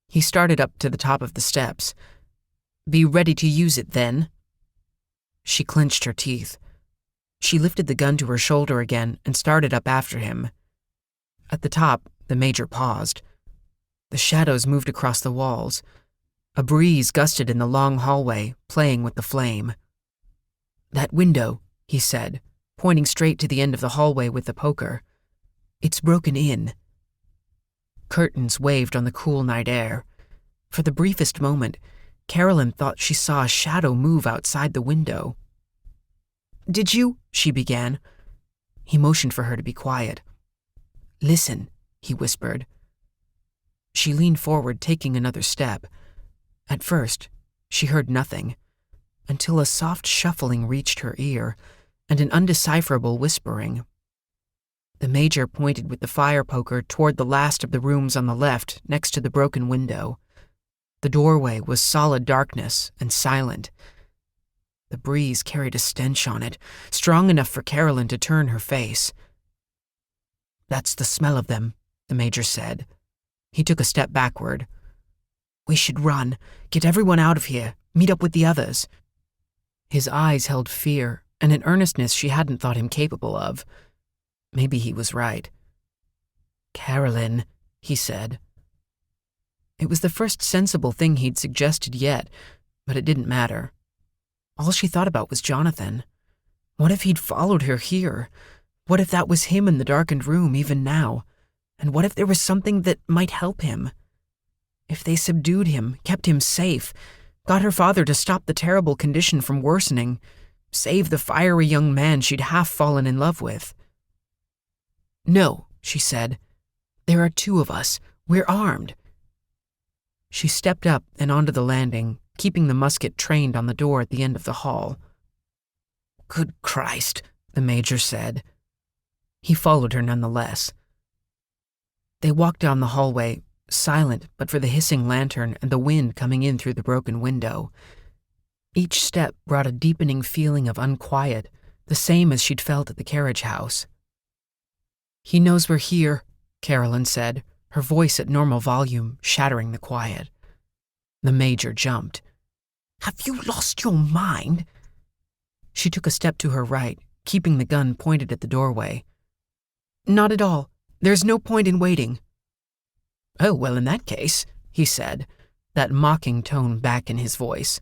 Speaker 1: He started up to the top of the steps. "Be ready to use it then." She clenched her teeth. She lifted the gun to her shoulder again and started up after him. At the top, the Major paused. The shadows moved across the walls. A breeze gusted in the long hallway, playing with the flame. "That window," he said, pointing straight to the end of the hallway with the poker. "It's broken in." Curtains waved on the cool night air. For the briefest moment, Carolyn thought she saw a shadow move outside the window. "Did you—" she began. He motioned for her to be quiet. "Listen," he whispered. She leaned forward, taking another step. At first, she heard nothing, until a soft shuffling reached her ear, and an undecipherable whispering. The Major pointed with the fire poker toward the last of the rooms on the left, next to the broken window. The doorway was solid darkness and silent. The breeze carried a stench on it, strong enough for Carolyn to turn her face. "That's the smell of them," the Major said. He took a step backward. "We should run, get everyone out of here, meet up with the others." His eyes held fear and an earnestness she hadn't thought him capable of. Maybe he was right. "Carolyn," he said. It was the first sensible thing he'd suggested yet, but it didn't matter. All she thought about was Jonathan. What if he'd followed her here? What if that was him in the darkened room even now? And what if there was something that might help him? If they subdued him, kept him safe, got her father to stop the terrible condition from worsening, save the fiery young man she'd half fallen in love with? "No," she said. "There are two of us. We're armed." She stepped up and onto the landing, keeping the musket trained on the door at the end of the hall. "Good Christ," the Major said. He followed her nonetheless. They walked down the hallway, silent but for the hissing lantern and the wind coming in through the broken window. Each step brought a deepening feeling of unquiet, the same as she'd felt at the carriage house. "He knows we're here," Carolyn said, her voice at normal volume, shattering the quiet. The Major jumped. "Have you lost your mind?" She took a step to her right, keeping the gun pointed at the doorway. "Not at all. There's no point in waiting." "Oh, well, in that case," he said, that mocking tone back in his voice.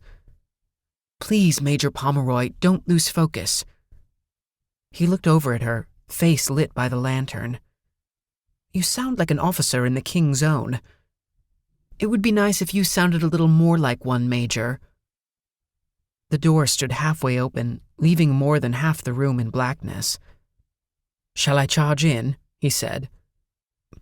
Speaker 1: "Please, Major Pomeroy, don't lose focus." He looked over at her, face lit by the lantern. "You sound like an officer in the King's Own." "It would be nice if you sounded a little more like one, Major." The door stood halfway open, leaving more than half the room in blackness. "Shall I charge in?" he said.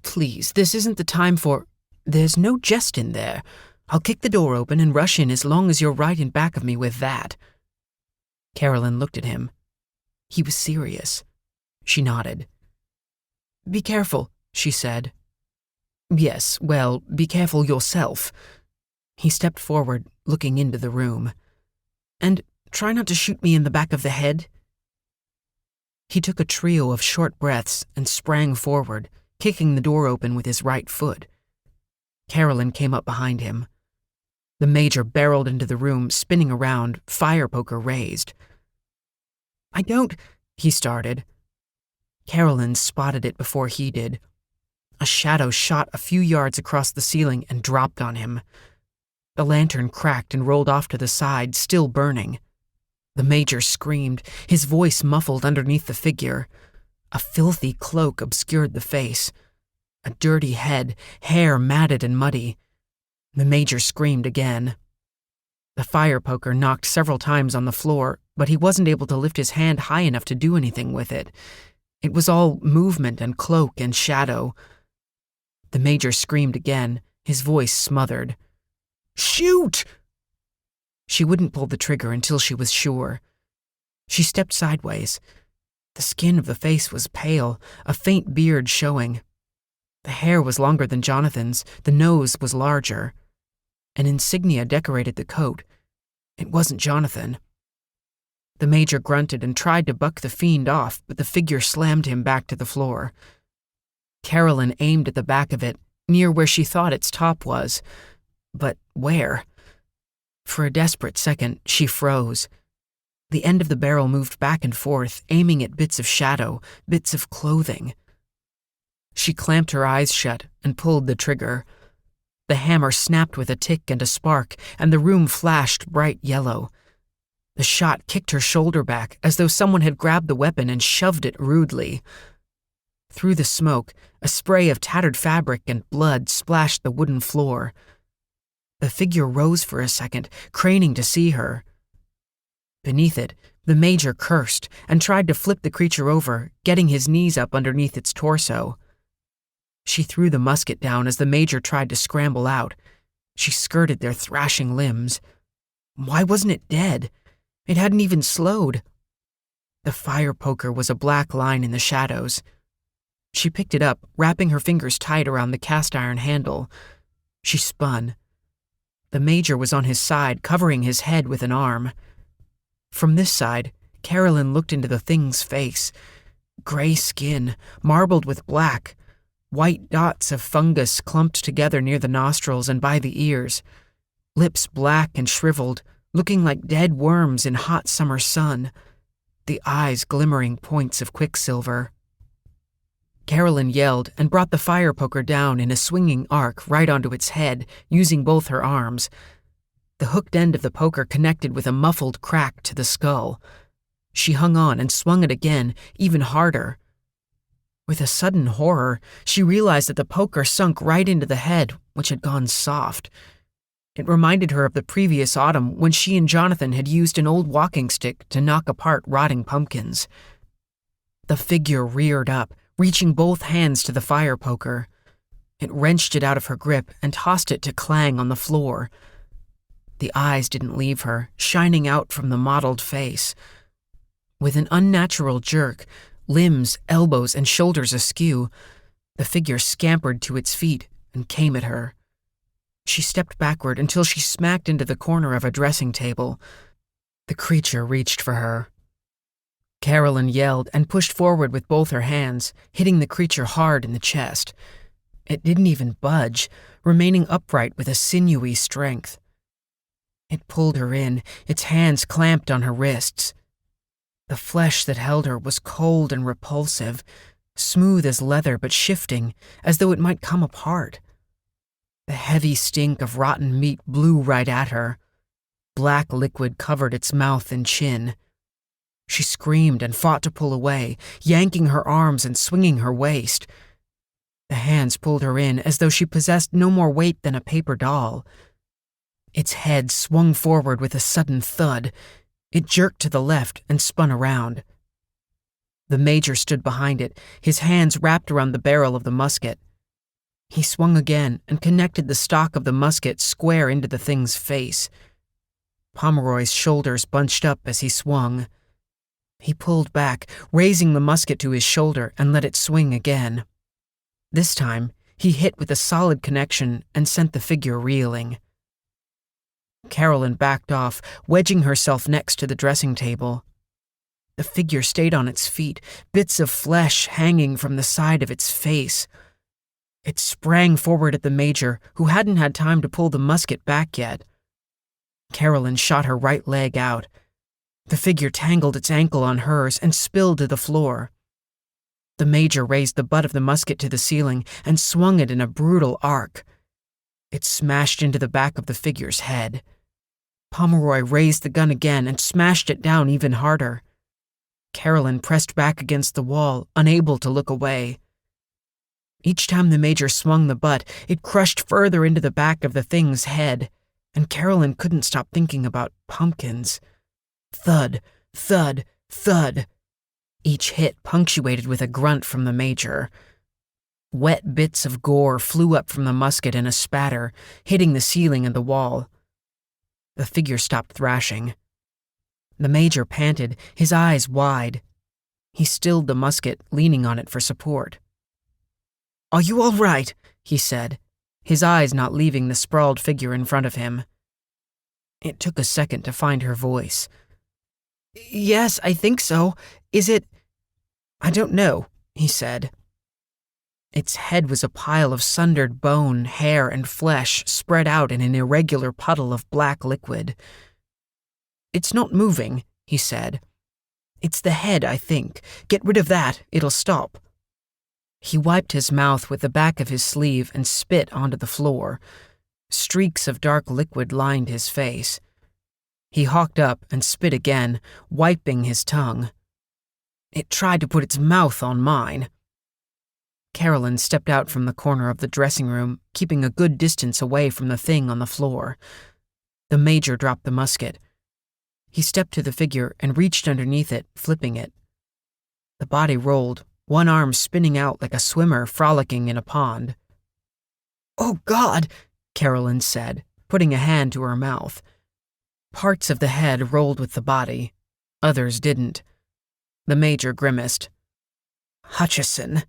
Speaker 1: "Please, this isn't the time for—" "There's no jest in there. I'll kick the door open and rush in as long as you're right in back of me with that." Carolyn looked at him. He was serious. She nodded. "Be careful," she said. "Yes, well, be careful yourself." He stepped forward, looking into the room. "And try not to shoot me in the back of the head." He took a trio of short breaths and sprang forward, kicking the door open with his right foot. Carolyn came up behind him. The Major barreled into the room, spinning around, fire poker raised. "I don't—" he started. Carolyn spotted it before he did. A shadow shot a few yards across the ceiling and dropped on him. The lantern cracked and rolled off to the side, still burning. The Major screamed, his voice muffled underneath the figure. A filthy cloak obscured the face. A dirty head, hair matted and muddy. The Major screamed again. The fire poker knocked several times on the floor, but he wasn't able to lift his hand high enough to do anything with it. It was all movement and cloak and shadow. The Major screamed again, his voice smothered. "Shoot!" She wouldn't pull the trigger until she was sure. She stepped sideways. The skin of the face was pale, a faint beard showing. The hair was longer than Jonathan's, the nose was larger. An insignia decorated the coat. It wasn't Jonathan. The Major grunted and tried to buck the fiend off, but the figure slammed him back to the floor. Carolyn aimed at the back of it, near where she thought its top was. But where? For a desperate second, she froze. The end of the barrel moved back and forth, aiming at bits of shadow, bits of clothing. She clamped her eyes shut and pulled the trigger. The hammer snapped with a tick and a spark, and the room flashed bright yellow. The shot kicked her shoulder back, as though someone had grabbed the weapon and shoved it rudely. Through the smoke, a spray of tattered fabric and blood splashed the wooden floor. The figure rose for a second, craning to see her. Beneath it, the Major cursed and tried to flip the creature over, getting his knees up underneath its torso. She threw the musket down as the Major tried to scramble out. She skirted their thrashing limbs. Why wasn't it dead? It hadn't even slowed. The fire poker was a black line in the shadows. She picked it up, wrapping her fingers tight around the cast iron handle. She spun. The Major was on his side, covering his head with an arm. From this side, Carolyn looked into the thing's face. Gray skin, marbled with black. White dots of fungus clumped together near the nostrils and by the ears. Lips black and shriveled, looking like dead worms in hot summer sun. The eyes glimmering points of quicksilver. Carolyn yelled and brought the fire poker down in a swinging arc right onto its head, using both her arms. The hooked end of the poker connected with a muffled crack to the skull. She hung on and swung it again, even harder. With a sudden horror, she realized that the poker sunk right into the head, which had gone soft. It reminded her of the previous autumn when she and Jonathan had used an old walking stick to knock apart rotting pumpkins. The figure reared up, reaching both hands to the fire poker. It wrenched it out of her grip and tossed it to clang on the floor. The eyes didn't leave her, shining out from the mottled face. With an unnatural jerk, limbs, elbows, and shoulders askew, the figure scampered to its feet and came at her. She stepped backward until she smacked into the corner of a dressing table. The creature reached for her. Carolyn yelled and pushed forward with both her hands, hitting the creature hard in the chest. It didn't even budge, remaining upright with a sinewy strength. It pulled her in, its hands clamped on her wrists. The flesh that held her was cold and repulsive, smooth as leather but shifting, as though it might come apart. The heavy stink of rotten meat blew right at her. Black liquid covered its mouth and chin. She screamed and fought to pull away, yanking her arms and swinging her waist. The hands pulled her in as though she possessed no more weight than a paper doll. Its head swung forward with a sudden thud. It jerked to the left and spun around. The Major stood behind it, his hands wrapped around the barrel of the musket. He swung again and connected the stock of the musket square into the thing's face. Pomeroy's shoulders bunched up as he swung. He pulled back, raising the musket to his shoulder and let it swing again. This time, he hit with a solid connection and sent the figure reeling. Carolyn backed off, wedging herself next to the dressing table. The figure stayed on its feet, bits of flesh hanging from the side of its face. It sprang forward at the Major, who hadn't had time to pull the musket back yet. Carolyn shot her right leg out. The figure tangled its ankle on hers and spilled to the floor. The Major raised the butt of the musket to the ceiling and swung it in a brutal arc. It smashed into the back of the figure's head. Pomeroy raised the gun again and smashed it down even harder. Carolyn pressed back against the wall, unable to look away. Each time the Major swung the butt, it crushed further into the back of the thing's head, and Carolyn couldn't stop thinking about pumpkins. Thud, thud, thud. Each hit punctuated with a grunt from the Major. Wet bits of gore flew up from the musket in a spatter, hitting the ceiling and the wall. The figure stopped thrashing. The Major panted, his eyes wide. He stilled the musket, leaning on it for support. "Are you all right?" he said, his eyes not leaving the sprawled figure in front of him. It took a second to find her voice. "Yes, I think so. Is it—" "I don't know," he said. Its head was a pile of sundered bone, hair, and flesh spread out in an irregular puddle of black liquid. "It's not moving," he said. "It's the head, I think. Get rid of that, it'll stop." He wiped his mouth with the back of his sleeve and spit onto the floor. Streaks of dark liquid lined his face. He hawked up and spit again, wiping his tongue. It tried to put its mouth on mine. Carolyn stepped out from the corner of the dressing room, keeping a good distance away from the thing on the floor. The Major dropped the musket. He stepped to the figure and reached underneath it, flipping it. The body rolled, one arm spinning out like a swimmer frolicking in a pond. "Oh, God," Carolyn said, putting a hand to her mouth. Parts of the head rolled with the body. Others didn't. The Major grimaced. "Hutchison."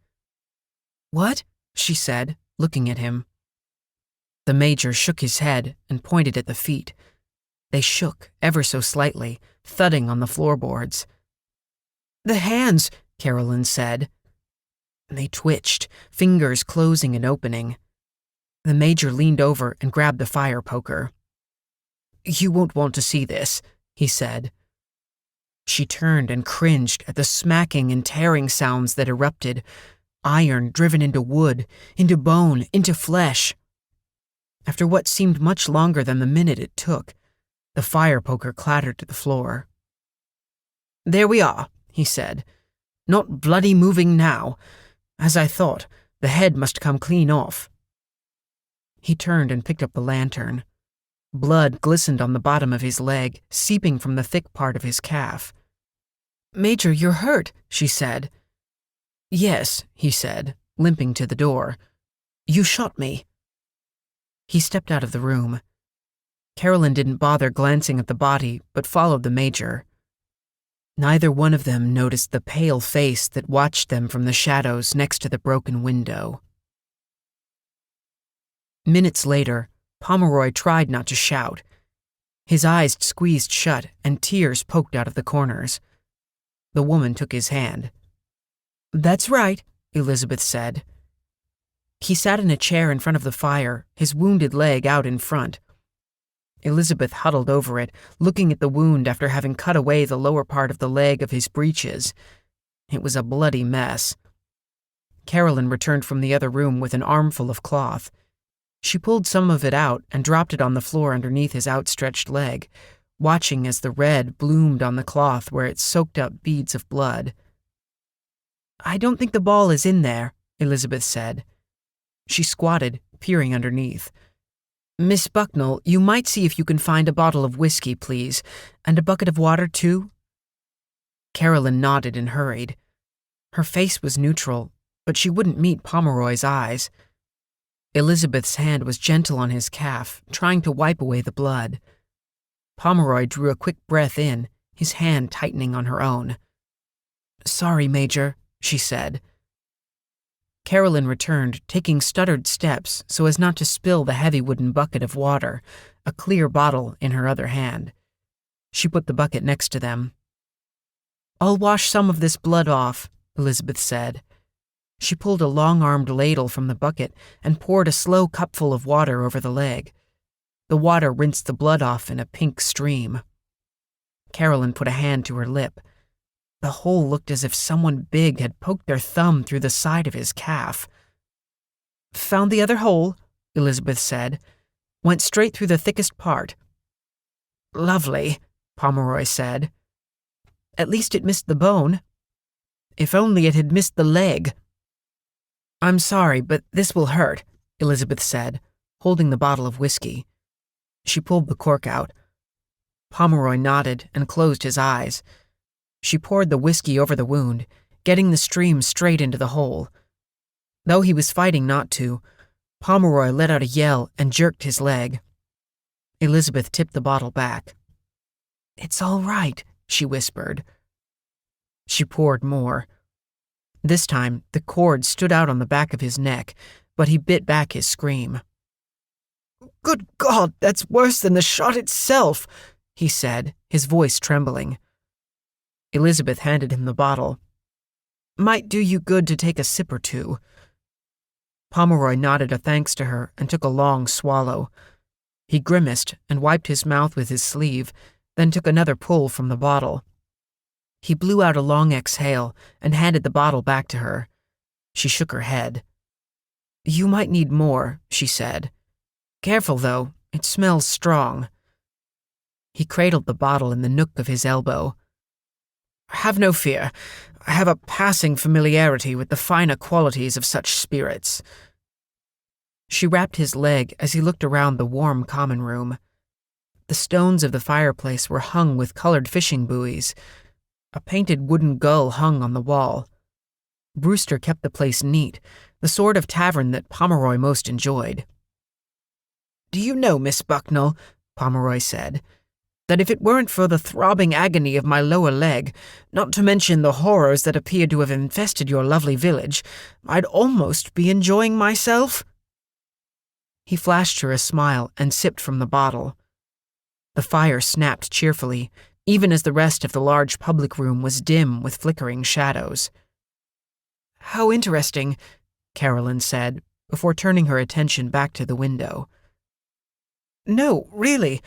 Speaker 1: "What?" she said, looking at him. The Major shook his head and pointed at the feet. They shook ever so slightly, thudding on the floorboards. "The hands," Carolyn said. They twitched, fingers closing and opening. The Major leaned over and grabbed the fire poker. "You won't want to see this," he said. She turned and cringed at the smacking and tearing sounds that erupted, iron driven into wood, into bone, into flesh. After what seemed much longer than the minute it took, the fire poker clattered to the floor. "There we are," he said. "Not bloody moving now. As I thought, the head must come clean off." He turned and picked up the lantern. Blood glistened on the bottom of his leg, seeping from the thick part of his calf. "Major, you're hurt," she said. "Yes," he said, limping to the door. "You shot me." He stepped out of the room. Carolyn didn't bother glancing at the body, but followed the Major. Neither one of them noticed the pale face that watched them from the shadows next to the broken window. Minutes later, Pomeroy tried not to shout. His eyes squeezed shut and tears poked out of the corners. The woman took his hand. "That's right," Elizabeth said. He sat in a chair in front of the fire, his wounded leg out in front. Elizabeth huddled over it, looking at the wound after having cut away the lower part of the leg of his breeches. It was a bloody mess. Carolyn returned from the other room with an armful of cloth. She pulled some of it out and dropped it on the floor underneath his outstretched leg, watching as the red bloomed on the cloth where it soaked up beads of blood. "I don't think the ball is in there," Elizabeth said. She squatted, peering underneath. "Miss Bucknell, you might see if you can find a bottle of whiskey, please, and a bucket of water, too?" Carolyn nodded and hurried. Her face was neutral, but she wouldn't meet Pomeroy's eyes. Elizabeth's hand was gentle on his calf, trying to wipe away the blood. Pomeroy drew a quick breath in, his hand tightening on her own. "Sorry, Major," she said. Carolyn returned, taking stuttered steps so as not to spill the heavy wooden bucket of water, a clear bottle in her other hand. She put the bucket next to them. "I'll wash some of this blood off," Elizabeth said. She pulled a long-armed ladle from the bucket and poured a slow cupful of water over the leg. The water rinsed the blood off in a pink stream. Carolyn put a hand to her lip. The hole looked as if someone big had poked their thumb through the side of his calf. "Found the other hole," Elizabeth said. "Went straight through the thickest part." "Lovely," Pomeroy said. "At least it missed the bone. If only it had missed the leg." "I'm sorry, but this will hurt," Elizabeth said, holding the bottle of whiskey. She pulled the cork out. Pomeroy nodded and closed his eyes. She poured the whiskey over the wound, getting the stream straight into the hole. Though he was fighting not to, Pomeroy let out a yell and jerked his leg. Elizabeth tipped the bottle back. "It's all right," she whispered. She poured more. This time, the cord stood out on the back of his neck, but he bit back his scream. "Good God, that's worse than the shot itself," he said, his voice trembling. Elizabeth handed him the bottle. "Might do you good to take a sip or two." Pomeroy nodded a thanks to her and took a long swallow. He grimaced and wiped his mouth with his sleeve, then took another pull from the bottle. He blew out a long exhale and handed the bottle back to her. She shook her head. "You might need more," she said. "Careful, though. It smells strong." He cradled the bottle in the nook of his elbow. "Have no fear. I have a passing familiarity with the finer qualities of such spirits." She wrapped his leg as he looked around the warm common room. The stones of the fireplace were hung with colored fishing buoys. A painted wooden gull hung on the wall. Brewster kept the place neat, the sort of tavern that Pomeroy most enjoyed. "Do you know, Miss Bucknell," Pomeroy said, "that if it weren't for the throbbing agony of my lower leg, not to mention the horrors that appear to have infested your lovely village, I'd almost be enjoying myself?" He flashed her a smile and sipped from the bottle. The fire snapped cheerfully, even as the rest of the large public room was dim with flickering shadows. "How interesting," Carolyn said, before turning her attention back to the window. "No, really.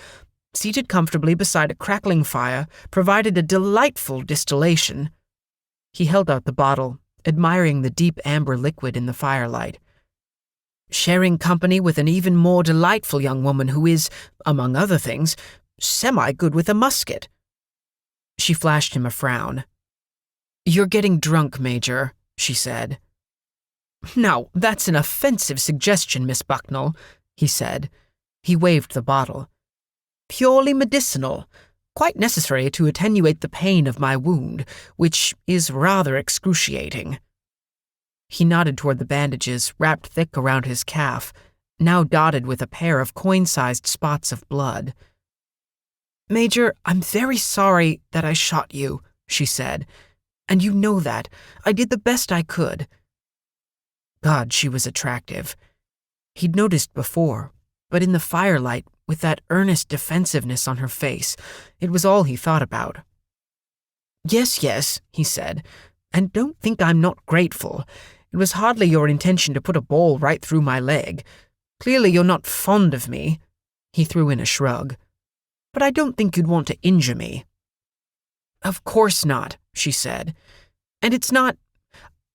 Speaker 1: Seated comfortably beside a crackling fire provided a delightful distillation." He held out the bottle, admiring the deep amber liquid in the firelight. "Sharing company with an even more delightful young woman who is, among other things, semi-good with a musket." She flashed him a frown. "You're getting drunk, Major," she said. "Now, that's an offensive suggestion, Miss Bucknell," he said. He waved the bottle. "Purely medicinal, quite necessary to attenuate the pain of my wound, which is rather excruciating." He nodded toward the bandages wrapped thick around his calf, now dotted with a pair of coin-sized spots of blood. "Major, I'm very sorry that I shot you," she said. "And you know that. I did the best I could." God, she was attractive. He'd noticed before, but in the firelight, with that earnest defensiveness on her face, it was all he thought about. Yes, he said, "and don't think I'm not grateful. It was hardly your intention to put a ball right through my leg. Clearly you're not fond of me." He threw in a shrug. "But I don't think you'd want to injure me." "Of course not," she said. "And it's not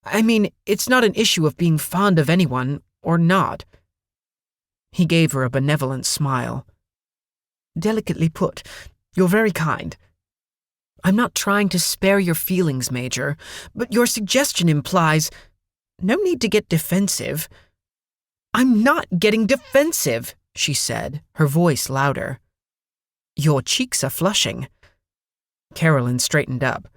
Speaker 1: an issue of being fond of anyone or not." He gave her a benevolent smile. "Delicately put. You're very kind. I'm not trying to spare your feelings, Major, but your suggestion implies no need to get defensive." "I'm not getting defensive," she said, her voice louder. "Your cheeks are flushing." Carolyn straightened up.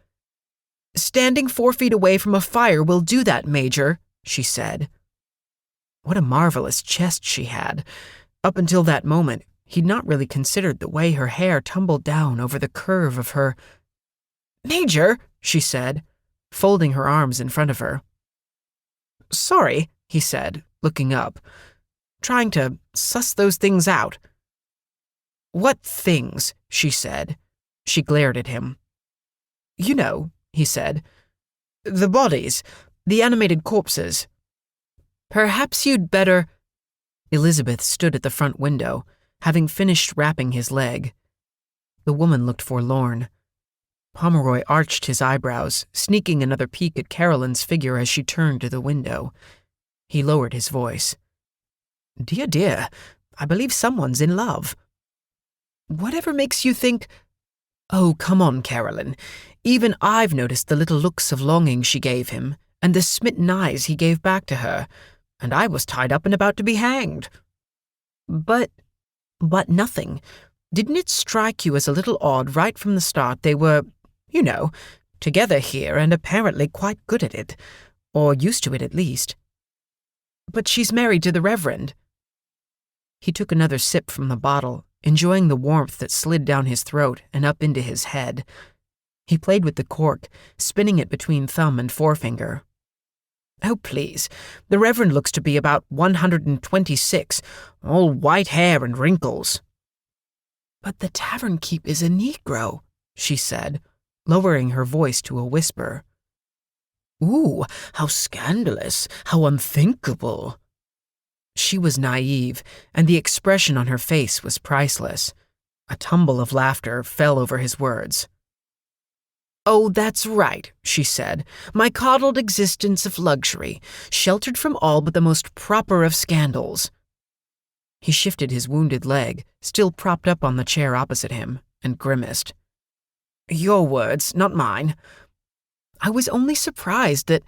Speaker 1: "Standing 4 feet away from a fire will do that, Major," she said. What a marvelous chest she had. Up until that moment, he'd not really considered the way her hair tumbled down over the curve of her. "Major," she said, folding her arms in front of her. "Sorry," he said, looking up, trying to suss those things out. "What things?" she said. She glared at him. "You know," he said. "The bodies, the animated corpses." "Perhaps you'd better—" Elizabeth stood at the front window, having finished wrapping his leg. The woman looked forlorn. Pomeroy arched his eyebrows, sneaking another peek at Carolyn's figure as she turned to the window. He lowered his voice. Dear, I believe someone's in love." "Whatever makes you think—" "Oh, come on, Carolyn. Even I've noticed the little looks of longing she gave him, and the smitten eyes he gave back to her, and I was tied up and about to be hanged." But nothing. Didn't it strike you as a little odd right from the start they were, together here and apparently quite good at it, or used to it at least? "But she's married to the Reverend." He took another sip from the bottle, enjoying the warmth that slid down his throat and up into his head. He played with the cork, spinning it between thumb and forefinger. "Oh, please. The Reverend looks to be about 126, all white hair and wrinkles." "But the tavern keep is a Negro," she said, lowering her voice to a whisper. "Ooh, how scandalous, how unthinkable." She was naive, and the expression on her face was priceless. A tumble of laughter fell over his words. "Oh, that's right," she said. "My coddled existence of luxury, sheltered from all but the most proper of scandals." He shifted his wounded leg, still propped up on the chair opposite him, and grimaced. "Your words, not mine." "I was only surprised that—"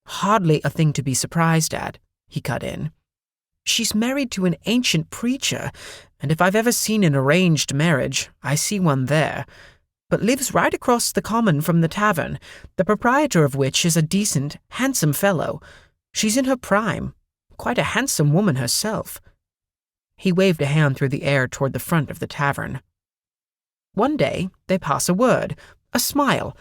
Speaker 1: "Hardly a thing to be surprised at," he cut in. "She's married to an ancient preacher, and if I've ever seen an arranged marriage, I see one there. but lives right across the common from the tavern, the proprietor of which is a decent, handsome fellow. She's in her prime, quite a handsome woman herself." He waved a hand through the air toward the front of the tavern. "One day, they pass a word, a smile.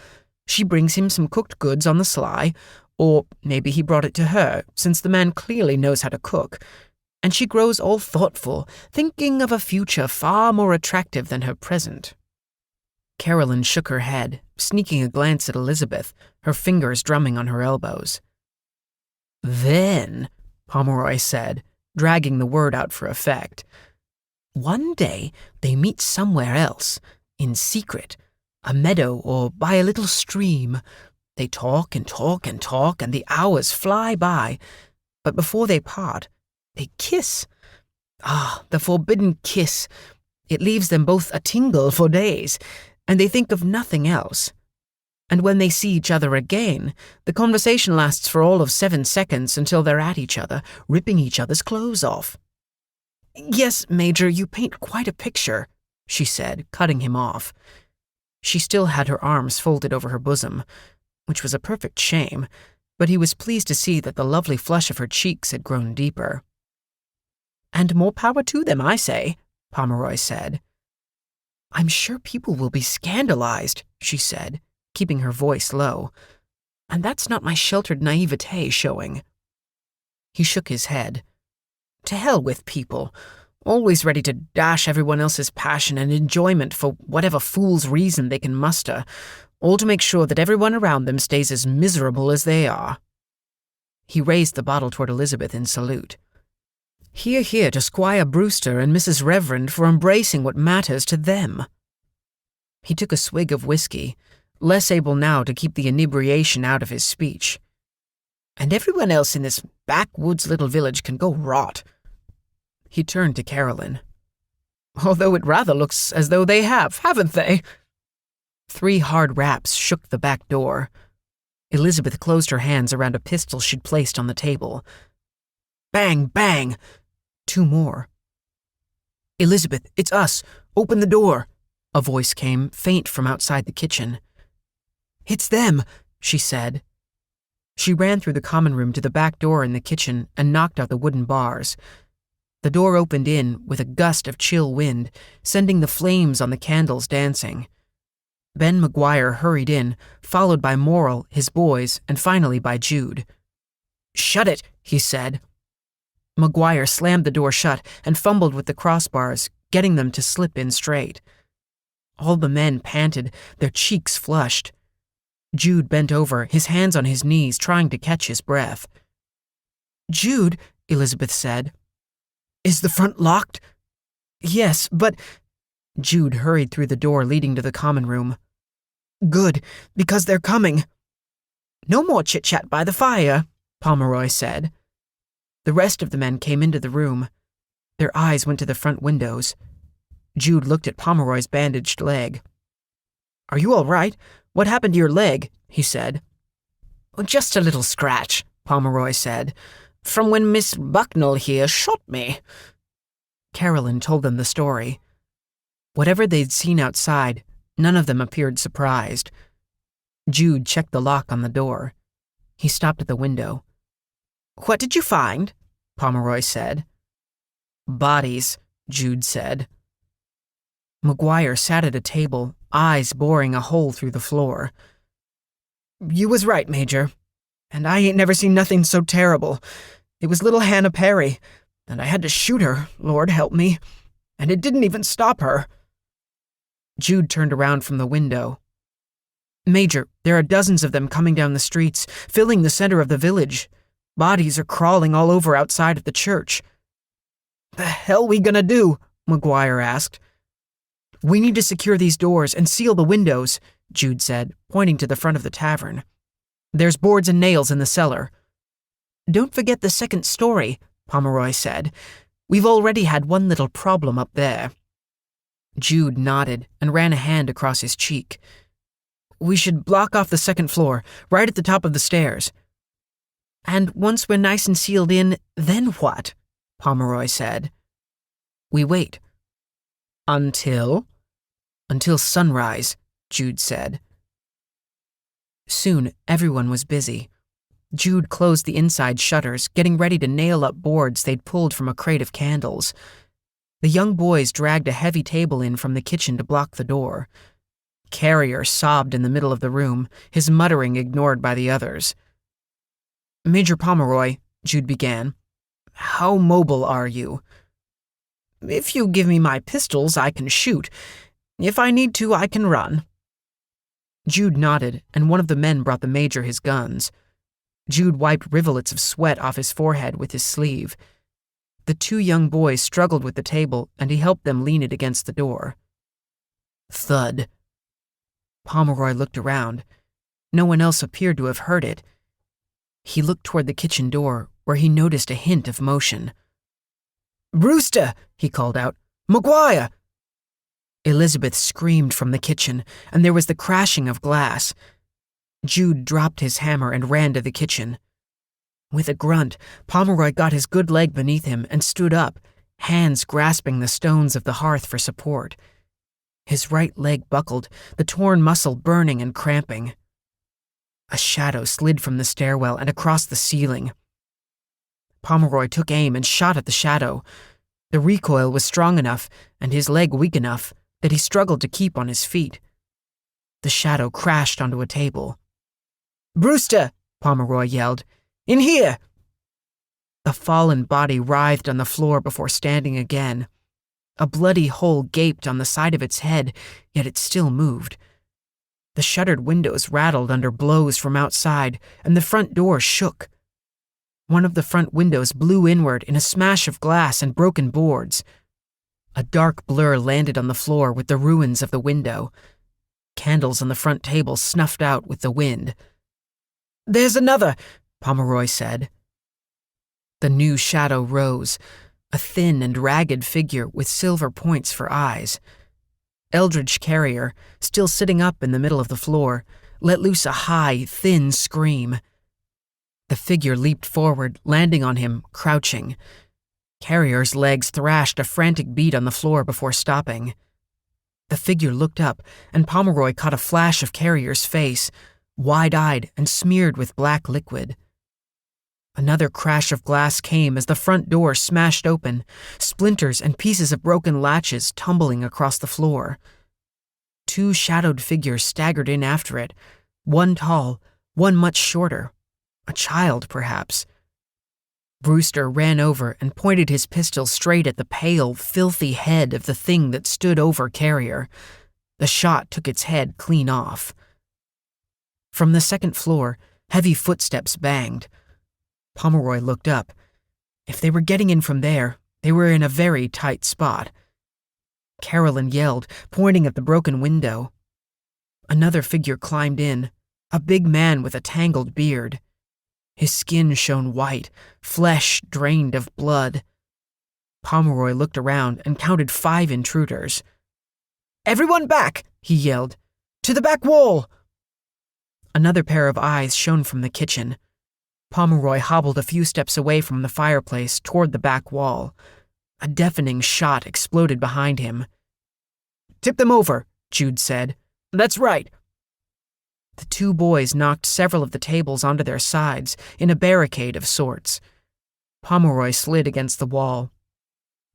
Speaker 1: She brings him some cooked goods on the sly, or maybe he brought it to her, since the man clearly knows how to cook, and she grows all thoughtful, thinking of a future far more attractive than her present." Carolyn shook her head, sneaking a glance at Elizabeth, her fingers drumming on her elbows. "Then," Pomeroy said, dragging the word out for effect, "one day they meet somewhere else, in secret, a meadow or by a little stream. They talk and talk and talk, and the hours fly by. But before they part, they kiss. Ah, the forbidden kiss. It leaves them both a tingle for days, and they think of nothing else. And when they see each other again, the conversation lasts for all of 7 seconds until they're at each other, ripping each other's clothes off." "Yes, Major, you paint quite a picture," she said, cutting him off. She still had her arms folded over her bosom, which was a perfect shame, but he was pleased to see that the lovely flush of her cheeks had grown deeper. "And more power to them, I say," Pomeroy said. "I'm sure people will be scandalized," she said, keeping her voice low. "And that's not my sheltered naivete showing." He shook his head. "To hell with people, always ready to dash everyone else's passion and enjoyment for whatever fool's reason they can muster, all to make sure that everyone around them stays as miserable as they are." He raised the bottle toward Elizabeth in salute. "Hear, hear to Squire Brewster and Mrs. Reverend for embracing what matters to them." He took a swig of whiskey, less able now to keep the inebriation out of his speech. "And everyone else in this backwoods little village can go rot." He turned to Carolyn. "Although it rather looks as though they have, haven't they?" 3 hard raps shook the back door. Elizabeth closed her hands around a pistol she'd placed on the table. Bang, bang! 2 more. "Elizabeth, it's us. Open the door," a voice came, faint from outside the kitchen. "It's them," she said. She ran through the common room to the back door in the kitchen and knocked out the wooden bars. The door opened in with a gust of chill wind, sending the flames on the candles dancing. Ben McGuire hurried in, followed by Morrill, his boys, and finally by Jude. "Shut it," he said. McGuire slammed the door shut and fumbled with the crossbars, getting them to slip in straight. All the men panted, their cheeks flushed. Jude bent over, his hands on his knees, trying to catch his breath. "Jude," Elizabeth said. "Is the front locked?" "Yes, but—" Jude hurried through the door leading to the common room. "Good, because they're coming." "No more chit-chat by the fire," Pomeroy said. The rest of the men came into the room. Their eyes went to the front windows. Jude looked at Pomeroy's bandaged leg. "Are you all right? What happened to your leg?" he said. "Just a little scratch," Pomeroy said, "from when Miss Bucknell here shot me." Carolyn told them the story. Whatever they'd seen outside, none of them appeared surprised. Jude checked the lock on the door. He stopped at the window. "What did you find?" Pomeroy said. "Bodies," Jude said. McGuire sat at a table, eyes boring a hole through the floor. "You was right, Major. And I ain't never seen nothing so terrible. It was little Hannah Perry, and I had to shoot her, Lord help me. And it didn't even stop her." Jude turned around from the window. "Major, there are dozens of them coming down the streets, filling the center of the village. Bodies are crawling all over outside of the church." "The hell we gonna do?" McGuire asked. "We need to secure these doors and seal the windows," Jude said, pointing to the front of the tavern. "There's boards and nails in the cellar." "Don't forget the second story," Pomeroy said. "We've already had one little problem up there." Jude nodded and ran a hand across his cheek. "We should block off the second floor, right at the top of the stairs." "And once we're nice and sealed in, then what?" Pomeroy said. "We wait." "Until?" "Until sunrise," Jude said. Soon, everyone was busy. Jude closed the inside shutters, getting ready to nail up boards they'd pulled from a crate of candles. The young boys dragged a heavy table in from the kitchen to block the door. Carrier sobbed in the middle of the room, his muttering ignored by the others. "Major Pomeroy," Jude began, "how mobile are you?" "If you give me my pistols, I can shoot. If I need to, I can run." Jude nodded, and one of the men brought the major his guns. Jude wiped rivulets of sweat off his forehead with his sleeve. The two young boys struggled with the table, and he helped them lean it against the door. Thud. Pomeroy looked around. No one else appeared to have heard it. He looked toward the kitchen door, where he noticed a hint of motion. "Brewster!" he called out. "McGuire!" Elizabeth screamed from the kitchen, and there was the crashing of glass. Jude dropped his hammer and ran to the kitchen. With a grunt, Pomeroy got his good leg beneath him and stood up, hands grasping the stones of the hearth for support. His right leg buckled, the torn muscle burning and cramping. A shadow slid from the stairwell and across the ceiling. Pomeroy took aim and shot at the shadow. The recoil was strong enough, and his leg weak enough, that he struggled to keep on his feet. The shadow crashed onto a table. "Brewster!" Pomeroy yelled. "In here!" The fallen body writhed on the floor before standing again. A bloody hole gaped on the side of its head, yet it still moved. The shuttered windows rattled under blows from outside, and the front door shook. One of the front windows blew inward in a smash of glass and broken boards. A dark blur landed on the floor with the ruins of the window. Candles on the front table snuffed out with the wind. "There's another," Pomeroy said. The new shadow rose, a thin and ragged figure with silver points for eyes. Eldridge Carrier, still sitting up in the middle of the floor, let loose a high, thin scream. The figure leaped forward, landing on him, crouching. Carrier's legs thrashed a frantic beat on the floor before stopping. The figure looked up, and Pomeroy caught a flash of Carrier's face, wide-eyed and smeared with black liquid. Another crash of glass came as the front door smashed open, splinters and pieces of broken latches tumbling across the floor. Two shadowed figures staggered in after it, one tall, one much shorter, a child perhaps. Brewster ran over and pointed his pistol straight at the pale, filthy head of the thing that stood over Carrier. The shot took its head clean off. From the second floor, heavy footsteps banged. Pomeroy looked up. If they were getting in from there, they were in a very tight spot. Carolyn yelled, pointing at the broken window. Another figure climbed in, a big man with a tangled beard. His skin shone white, flesh drained of blood. Pomeroy looked around and counted 5 intruders. "Everyone back!" he yelled. "To the back wall!" Another pair of eyes shone from the kitchen. Pomeroy hobbled a few steps away from the fireplace toward the back wall. A deafening shot exploded behind him. "Tip them over," Jude said. "That's right." The two boys knocked several of the tables onto their sides in a barricade of sorts. Pomeroy slid against the wall.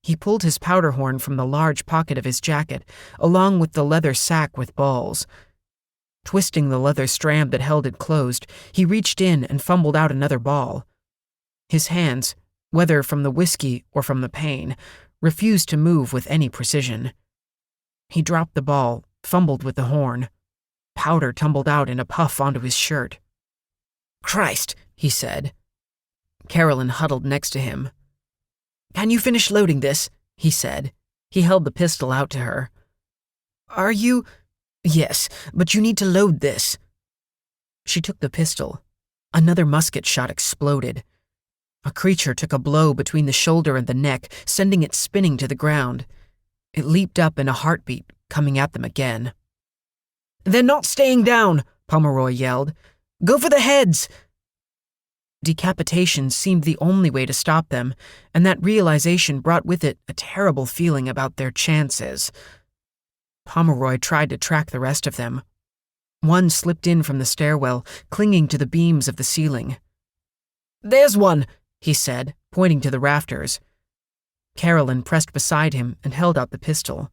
Speaker 1: He pulled his powder horn from the large pocket of his jacket, along with the leather sack with balls. Twisting the leather strand that held it closed, he reached in and fumbled out another ball. His hands, whether from the whiskey or from the pain, refused to move with any precision. He dropped the ball, fumbled with the horn. Powder tumbled out in a puff onto his shirt. "Christ," he said. Carolyn huddled next to him. "Can you finish loading this?" he said. He held the pistol out to her. "Are you—" "Yes, but you need to load this." She took the pistol. Another musket shot exploded. A creature took a blow between the shoulder and the neck, sending it spinning to the ground. It leaped up in a heartbeat, coming at them again. "They're not staying down," Pomeroy yelled. "Go for the heads!" Decapitation seemed the only way to stop them, and that realization brought with it a terrible feeling about their chances. Pomeroy tried to track the rest of them. One slipped in from the stairwell, clinging to the beams of the ceiling. "There's one," he said, pointing to the rafters. Carolyn pressed beside him and held out the pistol.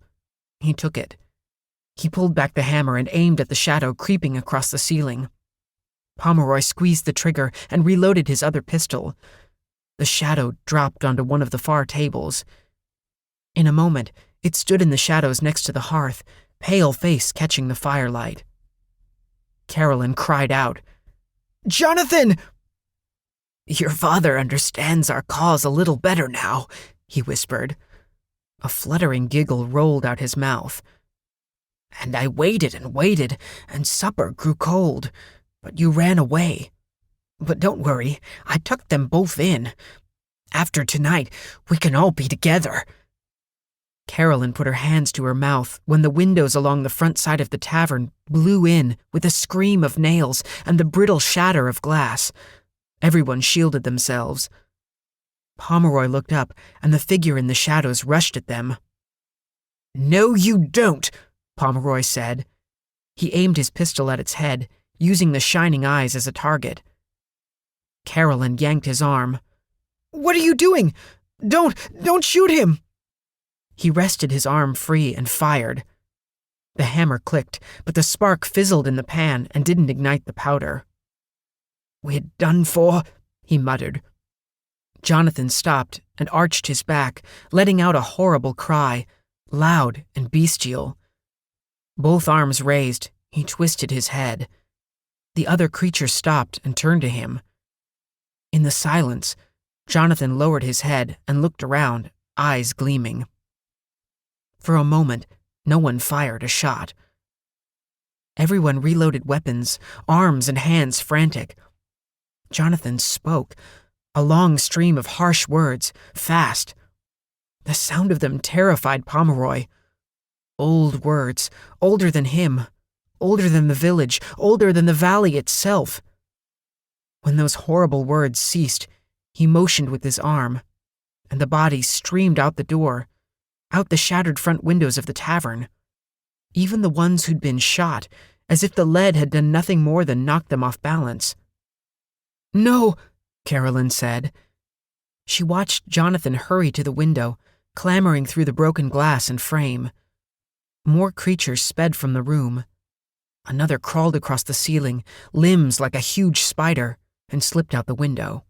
Speaker 1: He took it. He pulled back the hammer and aimed at the shadow creeping across the ceiling. Pomeroy squeezed the trigger and reloaded his other pistol. The shadow dropped onto one of the far tables. In a moment, it stood in the shadows next to the hearth, pale face catching the firelight. Carolyn cried out, "Jonathan!" "Your father understands our cause a little better now," he whispered. A fluttering giggle rolled out his mouth. "And I waited and waited, and supper grew cold, but you ran away. But don't worry, I tucked them both in. After tonight, we can all be together." Carolyn put her hands to her mouth when the windows along the front side of the tavern blew in with a scream of nails and the brittle shatter of glass. Everyone shielded themselves. Pomeroy looked up, and the figure in the shadows rushed at them. "No, you don't," Pomeroy said. He aimed his pistol at its head, using the shining eyes as a target. Carolyn yanked his arm. "What are you doing? Don't shoot him!" He wrested his arm free and fired. The hammer clicked, but the spark fizzled in the pan and didn't ignite the powder. "We're done for," he muttered. Jonathan stopped and arched his back, letting out a horrible cry, loud and bestial. Both arms raised, he twisted his head. The other creature stopped and turned to him. In the silence, Jonathan lowered his head and looked around, eyes gleaming. For a moment, no one fired a shot. Everyone reloaded weapons, arms and hands frantic. Jonathan spoke, a long stream of harsh words, fast. The sound of them terrified Pomeroy. Old words, older than him, older than the village, older than the valley itself. When those horrible words ceased, he motioned with his arm, and the bodies streamed out the door, out the shattered front windows of the tavern. Even the ones who'd been shot, as if the lead had done nothing more than knock them off balance. "No," Carolyn said. She watched Jonathan hurry to the window, clambering through the broken glass and frame. More creatures sped from the room. Another crawled across the ceiling, limbs like a huge spider, and slipped out the window.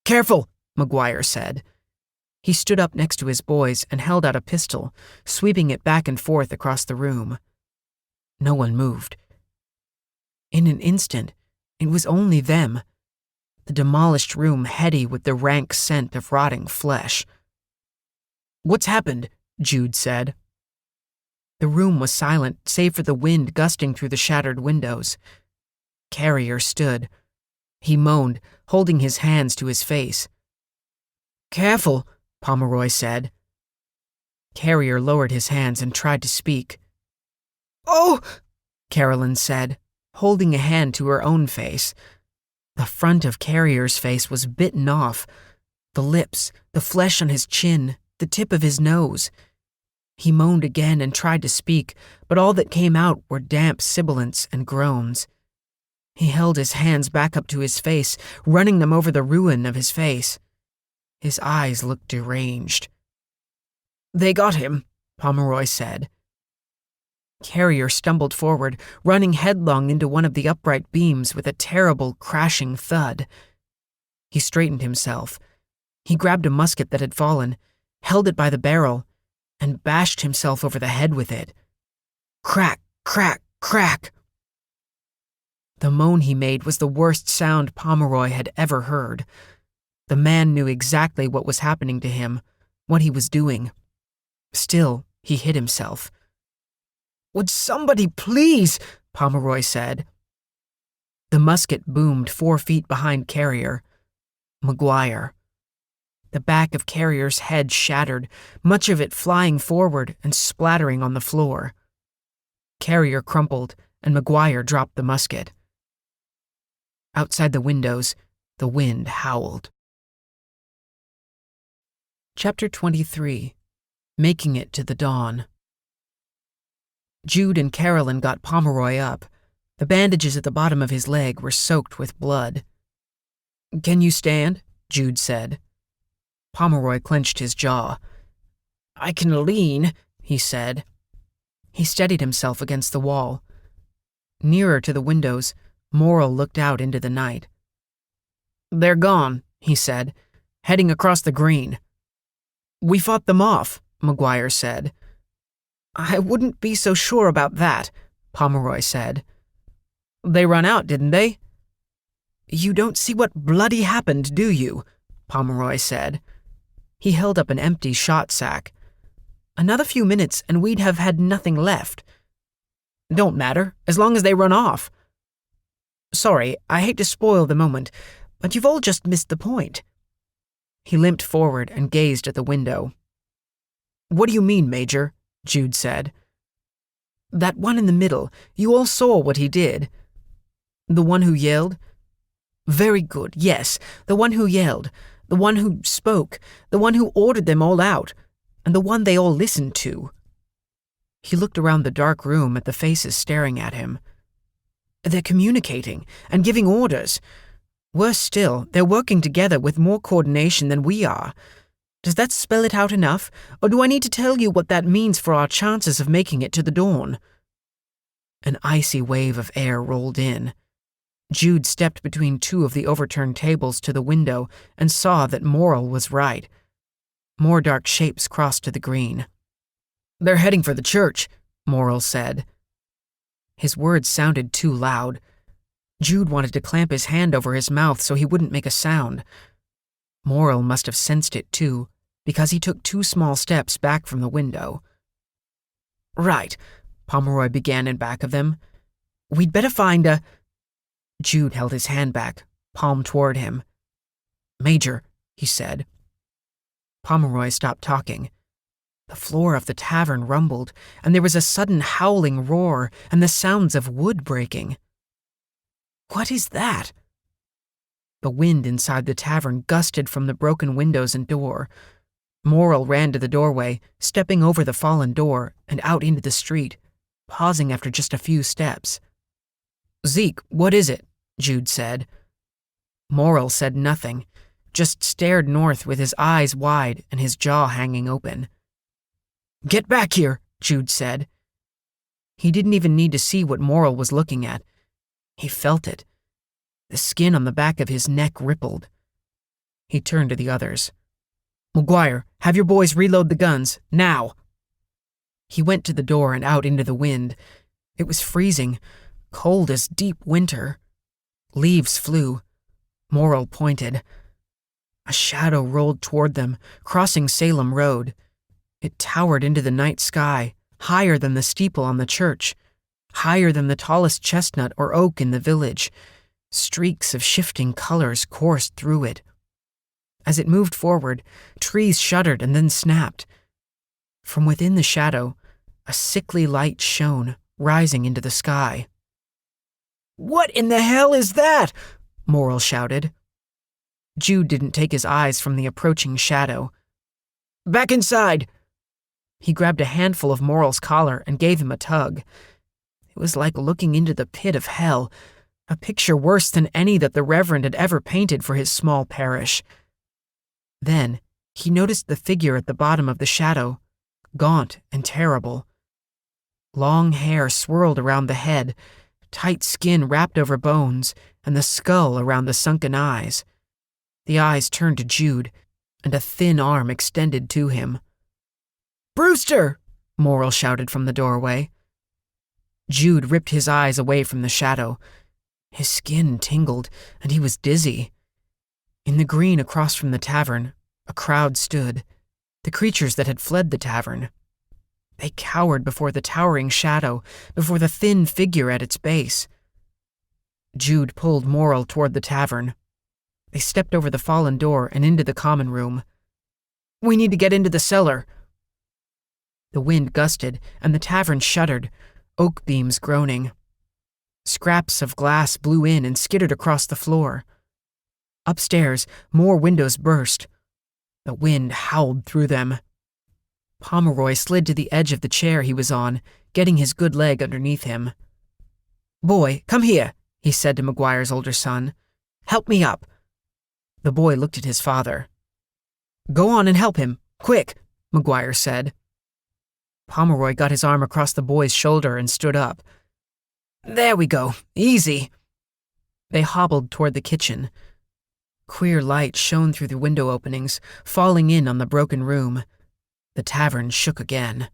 Speaker 1: "Careful," McGuire said. He stood up next to his boys and held out a pistol, sweeping it back and forth across the room. No one moved. In an instant, it was only them, the demolished room heady with the rank scent of rotting flesh. "What's happened?" Jude said. The room was silent, save for the wind gusting through the shattered windows. Carrier stood. He moaned, holding his hands to his face. "Careful," Pomeroy said. Carrier lowered his hands and tried to speak. "Oh!" Carolyn said, holding a hand to her own face. The front of Carrier's face was bitten off. The lips, the flesh on his chin, the tip of his nose. He moaned again and tried to speak, but all that came out were damp sibilants and groans. He held his hands back up to his face, running them over the ruin of his face. His eyes looked deranged. "They got him," Pomeroy said. Carrier stumbled forward, running headlong into one of the upright beams with a terrible, crashing thud. He straightened himself. He grabbed a musket that had fallen, held it by the barrel, and bashed himself over the head with it. Crack, crack, crack. The moan he made was the worst sound Pomeroy had ever heard. The man knew exactly what was happening to him, what he was doing. Still, he hid himself. "Would somebody please?" Pomeroy said. The musket boomed 4 feet behind Carrier. McGuire. The back of Carrier's head shattered, much of it flying forward and splattering on the floor. Carrier crumpled, and McGuire dropped the musket. Outside the windows, the wind howled. Chapter 23. Making it to the dawn. Jude and Carolyn got Pomeroy up. The bandages at the bottom of his leg were soaked with blood. "Can you stand?" Jude said. Pomeroy clenched his jaw. "I can lean," he said. He steadied himself against the wall. Nearer to the windows, Morrill looked out into the night. "They're gone," he said, "heading across the green." "We fought them off," McGuire said. "I wouldn't be so sure about that," Pomeroy said. "They run out, didn't they?" "You don't see what bloody happened, do you?" Pomeroy said. He held up an empty shot sack. "Another few minutes and we'd have had nothing left." "Don't matter, as long as they run off." "Sorry, I hate to spoil the moment, but you've all just missed the point." He limped forward and gazed at the window. "What do you mean, Major?" Jude said. "That one in the middle, you all saw what he did." "The one who yelled?" "Very good, yes, the one who yelled, the one who spoke, the one who ordered them all out, and the one they all listened to." He looked around the dark room at the faces staring at him. "They're communicating and giving orders. Worse still, they're working together with more coordination than we are. Does that spell it out enough, or do I need to tell you what that means for our chances of making it to the dawn?" An icy wave of air rolled in. Jude stepped between two of the overturned tables to the window and saw that Morrill was right. More dark shapes crossed to the green. "They're heading for the church," Morrill said. His words sounded too loud. Jude wanted to clamp his hand over his mouth so he wouldn't make a sound. Morrill must have sensed it too, because he took 2 small steps back from the window. "Right," Pomeroy began in back of them. "We'd better find a—" Jude held his hand back, palm toward him. "Major," he said. Pomeroy stopped talking. The floor of the tavern rumbled, and there was a sudden howling roar and the sounds of wood breaking. "What is that?" The wind inside the tavern gusted from the broken windows and door. Morrill ran to the doorway, stepping over the fallen door and out into the street, pausing after just a few steps. "Zeke, what is it?" Jude said. Morrill said nothing, just stared north with his eyes wide and his jaw hanging open. "Get back here," Jude said. He didn't even need to see what Morrill was looking at. He felt it. The skin on the back of his neck rippled. He turned to the others. "McGuire, have your boys reload the guns, now." He went to the door and out into the wind. It was freezing, cold as deep winter. Leaves flew. Morrill pointed. A shadow rolled toward them, crossing Salem Road. It towered into the night sky, higher than the steeple on the church, higher than the tallest chestnut or oak in the village. Streaks of shifting colors coursed through it. As it moved forward, trees shuddered and then snapped. From within the shadow, a sickly light shone, rising into the sky. "What in the hell is that?" Morrill shouted. Jude didn't take his eyes from the approaching shadow. "Back inside!" He grabbed a handful of Morrill's collar and gave him a tug. It was like looking into the pit of hell, a picture worse than any that the Reverend had ever painted for his small parish. Then he noticed the figure at the bottom of the shadow, gaunt and terrible. Long hair swirled around the head, tight skin wrapped over bones, and the skull around the sunken eyes. The eyes turned to Jude, and a thin arm extended to him. "Brewster!" Morrill shouted from the doorway. Jude ripped his eyes away from the shadow. His skin tingled, and he was dizzy. In the green across from the tavern, a crowd stood, the creatures that had fled the tavern. They cowered before the towering shadow, before the thin figure at its base. Jude pulled Morrill toward the tavern. They stepped over the fallen door and into the common room. "We need to get into the cellar." The wind gusted, and the tavern shuddered, oak beams groaning. Scraps of glass blew in and skittered across the floor. Upstairs, more windows burst. The wind howled through them. Pomeroy slid to the edge of the chair he was on, getting his good leg underneath him. "Boy, come here," he said to McGuire's older son. "Help me up." The boy looked at his father. "Go on and help him, quick," McGuire said. Pomeroy got his arm across the boy's shoulder and stood up. "There we go, easy." They hobbled toward the kitchen. Queer light shone through the window openings, falling in on the broken room. The tavern shook again.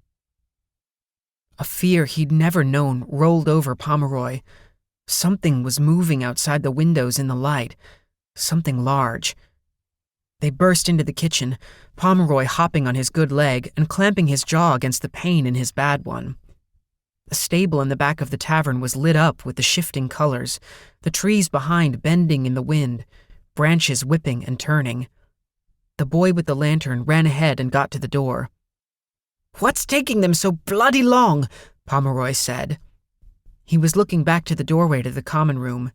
Speaker 1: A fear he'd never known rolled over Pomeroy. Something was moving outside the windows in the light. Something large. They burst into the kitchen, Pomeroy hopping on his good leg and clamping his jaw against the pain in his bad one. The stable in the back of the tavern was lit up with the shifting colors, the trees behind bending in the wind, branches whipping and turning. The boy with the lantern ran ahead and got to the door. "What's taking them so bloody long?" Pomeroy said. He was looking back to the doorway to the common room.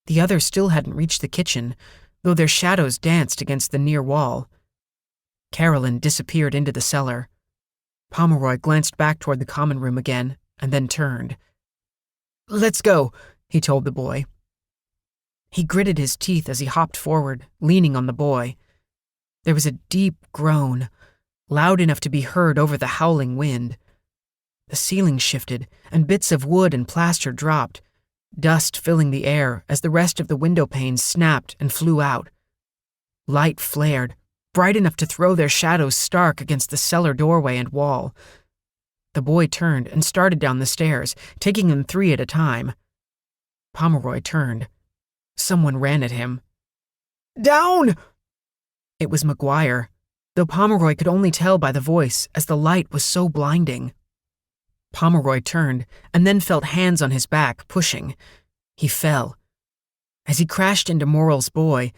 Speaker 1: The others still hadn't reached the kitchen, though their shadows danced against the near wall. Carolyn disappeared into the cellar. Pomeroy glanced back toward the common room again, and then turned. "Let's go," he told the boy. He gritted his teeth as he hopped forward, leaning on the boy. There was a deep groan, loud enough to be heard over the howling wind. The ceiling shifted, and bits of wood and plaster dropped, dust filling the air as the rest of the window panes snapped and flew out. Light flared, bright enough to throw their shadows stark against the cellar doorway and wall. The boy turned and started down the stairs, taking them 3 at a time. Pomeroy turned. Someone ran at him. "Down!" It was McGuire, though Pomeroy could only tell by the voice as the light was so blinding. Pomeroy turned and then felt hands on his back, pushing. He fell. As he crashed into Morrell's boy,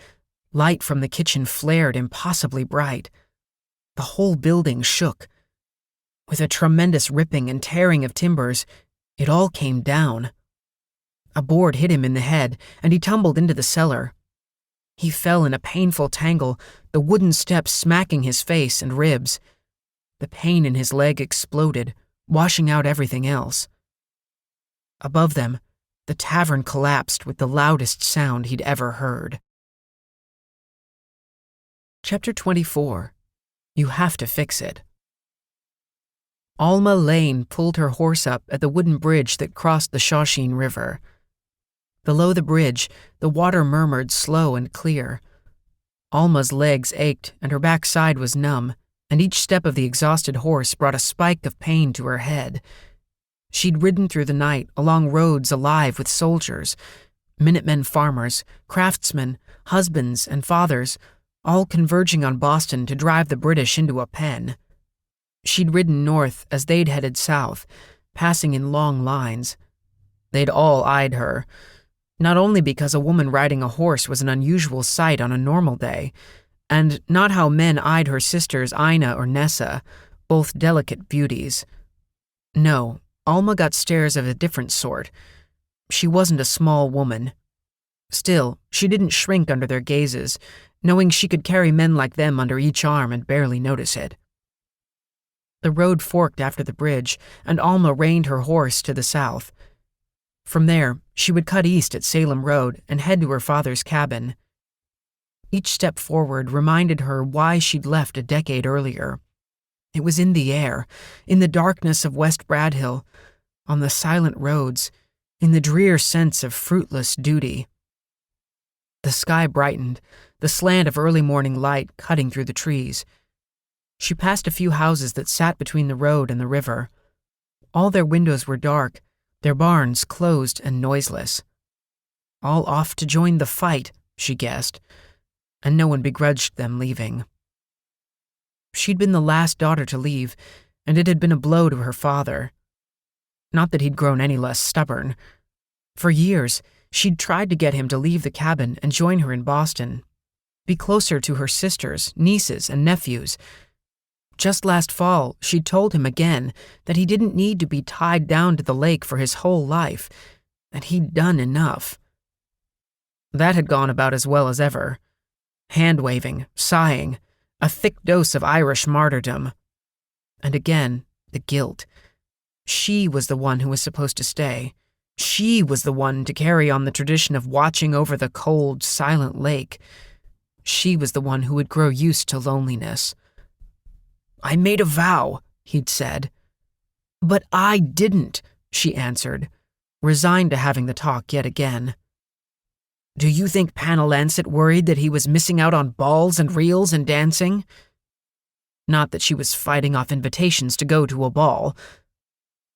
Speaker 1: light from the kitchen flared impossibly bright. The whole building shook. With a tremendous ripping and tearing of timbers, it all came down. A board hit him in the head, and he tumbled into the cellar. He fell in a painful tangle, the wooden steps smacking his face and ribs. The pain in his leg exploded, washing out everything else. Above them, the tavern collapsed with the loudest sound he'd ever heard. Chapter 24. You Have to Fix It. Alma Lane pulled her horse up at the wooden bridge that crossed the Shawsheen River. Below the bridge, the water murmured slow and clear. Alma's legs ached and her backside was numb, and each step of the exhausted horse brought a spike of pain to her head. She'd ridden through the night along roads alive with soldiers, Minutemen farmers, craftsmen, husbands, and fathers, all converging on Boston to drive the British into a pen. She'd ridden north as they'd headed south, passing in long lines. They'd all eyed her, not only because a woman riding a horse was an unusual sight on a normal day, and not how men eyed her sisters Ina or Nessa, both delicate beauties. No, Alma got stares of a different sort. She wasn't a small woman. Still, she didn't shrink under their gazes, knowing she could carry men like them under each arm and barely notice it. The road forked after the bridge, and Alma reined her horse to the south. From there, she would cut east at Salem Road and head to her father's cabin. Each step forward reminded her why she'd left a decade earlier. It was in the air, in the darkness of West Bradhill, on the silent roads, in the drear sense of fruitless duty. The sky brightened, the slant of early morning light cutting through the trees. She passed a few houses that sat between the road and the river. All their windows were dark, their barns closed and noiseless. All off to join the fight, she guessed, and no one begrudged them leaving. She'd been the last daughter to leave, and it had been a blow to her father. Not that he'd grown any less stubborn. For years, she'd tried to get him to leave the cabin and join her in Boston, be closer to her sisters, nieces, and nephews. Just last fall, she'd told him again that he didn't need to be tied down to the lake for his whole life, that he'd done enough. That had gone about as well as ever. Hand-waving, sighing, a thick dose of Irish martyrdom. And again, the guilt. She was the one who was supposed to stay. She was the one to carry on the tradition of watching over the cold, silent lake. She was the one who would grow used to loneliness. "I made a vow," he'd said. "But I didn't," she answered, resigned to having the talk yet again. "Do you think Panalancet worried that he was missing out on balls and reels and dancing? Not that she was fighting off invitations to go to a ball.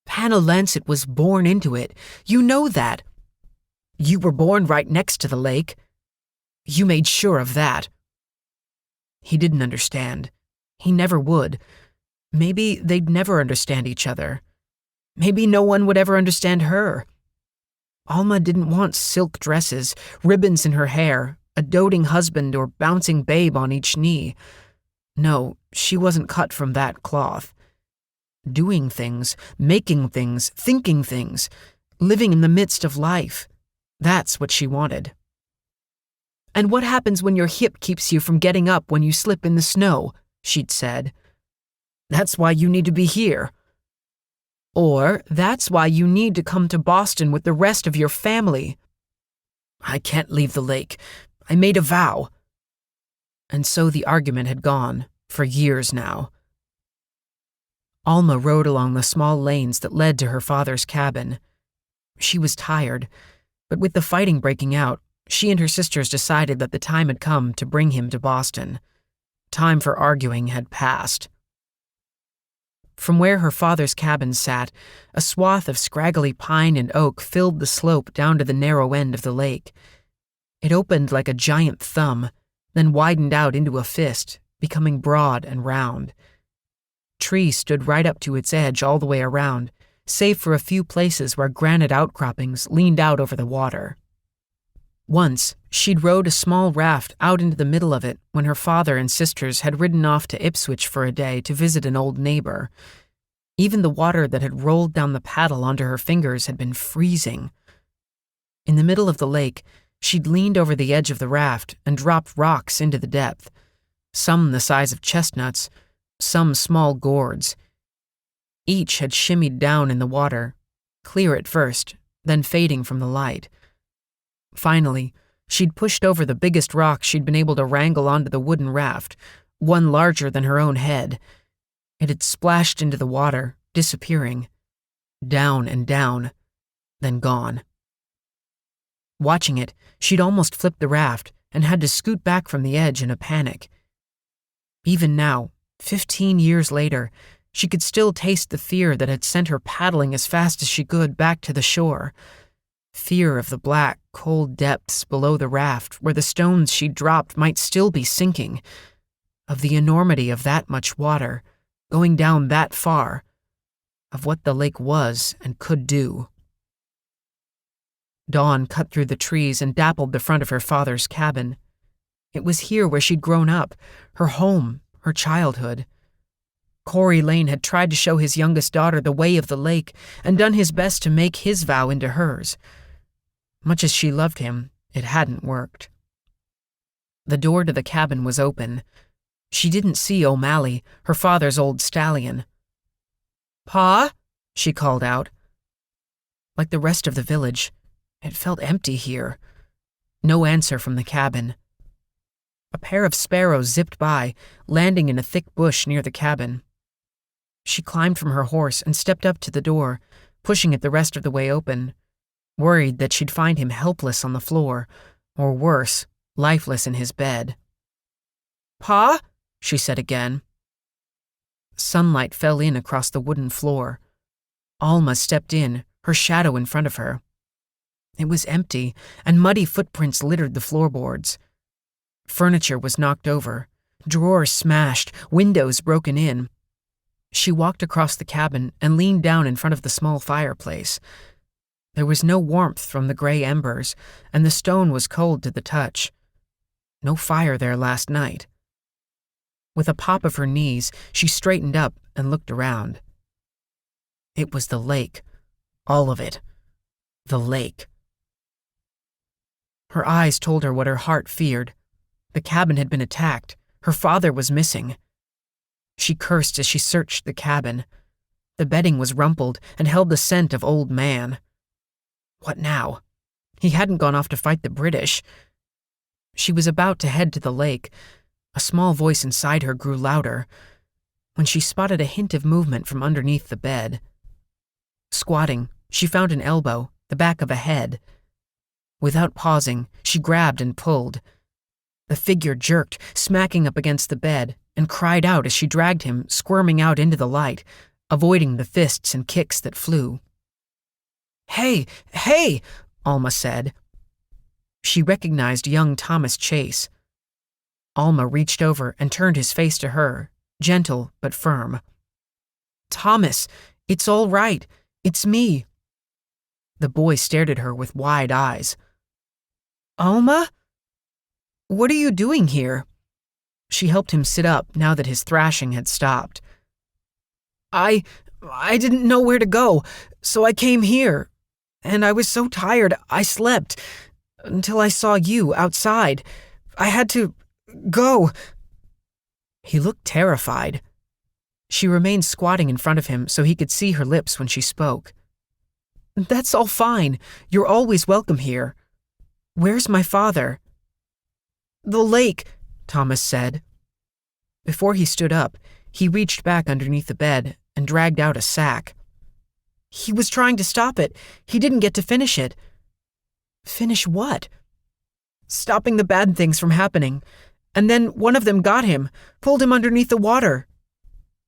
Speaker 1: Panalancet was born into it. You know that. You were born right next to the lake. You made sure of that." He didn't understand. He never would. Maybe they'd never understand each other. Maybe no one would ever understand her. Alma didn't want silk dresses, ribbons in her hair, a doting husband or bouncing babe on each knee. No, she wasn't cut from that cloth. Doing things, making things, thinking things, living in the midst of life. That's what she wanted. "And what happens when your hip keeps you from getting up when you slip in the snow?" she'd said. "That's why you need to be here. Or that's why you need to come to Boston with the rest of your family." "I can't leave the lake. I made a vow." And so the argument had gone, for years now. Alma rode along the small lanes that led to her father's cabin. She was tired, but with the fighting breaking out, she and her sisters decided that the time had come to bring him to Boston. Time for arguing had passed. From where her father's cabin sat, a swath of scraggly pine and oak filled the slope down to the narrow end of the lake. It opened like a giant thumb, then widened out into a fist, becoming broad and round. Trees stood right up to its edge all the way around, save for a few places where granite outcroppings leaned out over the water. Once, she'd rowed a small raft out into the middle of it when her father and sisters had ridden off to Ipswich for a day to visit an old neighbor. Even the water that had rolled down the paddle onto her fingers had been freezing. In the middle of the lake, she'd leaned over the edge of the raft and dropped rocks into the depth, some the size of chestnuts, some small gourds. Each had shimmied down in the water, clear at first, then fading from the light. Finally, she'd pushed over the biggest rock she'd been able to wrangle onto the wooden raft, one larger than her own head. It had splashed into the water, disappearing. Down and down, then gone. Watching it, she'd almost flipped the raft and had to scoot back from the edge in a panic. Even now, 15 years later, she could still taste the fear that had sent her paddling as fast as she could back to the shore. Fear of the black, cold depths below the raft where the stones she'd dropped might still be sinking. Of the enormity of that much water, going down that far. Of what the lake was and could do. Dawn cut through the trees and dappled the front of her father's cabin. It was here where she'd grown up, her home, her childhood. Corey Lane had tried to show his youngest daughter the way of the lake and done his best to make his vow into hers. Much as she loved him, it hadn't worked. The door to the cabin was open. She didn't see O'Malley, her father's old stallion. "Pa?" she called out. Like the rest of the village, it felt empty here. No answer from the cabin. A pair of sparrows zipped by, landing in a thick bush near the cabin. She climbed from her horse and stepped up to the door, pushing it the rest of the way open, worried that she'd find him helpless on the floor, or worse, lifeless in his bed. "Pa?" she said again. Sunlight fell in across the wooden floor. Alma stepped in, her shadow in front of her. It was empty, and muddy footprints littered the floorboards. Furniture was knocked over, drawers smashed, windows broken in. She walked across the cabin and leaned down in front of the small fireplace. There was no warmth from the gray embers, and the stone was cold to the touch. No fire there last night. With a pop of her knees, she straightened up and looked around. It was the lake. All of it. The lake. Her eyes told her what her heart feared. The cabin had been attacked. Her father was missing. She cursed as she searched the cabin. The bedding was rumpled and held the scent of old man. What now? He hadn't gone off to fight the British. She was about to head to the lake. A small voice inside her grew louder when she spotted a hint of movement from underneath the bed. Squatting, she found an elbow, the back of a head. Without pausing, she grabbed and pulled. The figure jerked, smacking up against the bed, and cried out as she dragged him, squirming out into the light, avoiding the fists and kicks that flew. "Hey, hey!" Alma said. She recognized young Thomas Chase. Alma reached over and turned his face to her, gentle but firm. "Thomas, it's all right. It's me." The boy stared at her with wide eyes. "Alma? What are you doing here?" She helped him sit up now that his thrashing had stopped. I didn't know where to go, so I came here. And I was so tired, I slept. Until I saw you outside. I had to go." He looked terrified. She remained squatting in front of him so he could see her lips when she spoke. "That's all fine. You're always welcome here. Where's my father?" "The lake," Thomas said. Before he stood up, he reached back underneath the bed and dragged out a sack. "He was trying to stop it. He didn't get to finish it." "Finish what?" "Stopping the bad things from happening. And then one of them got him, pulled him underneath the water."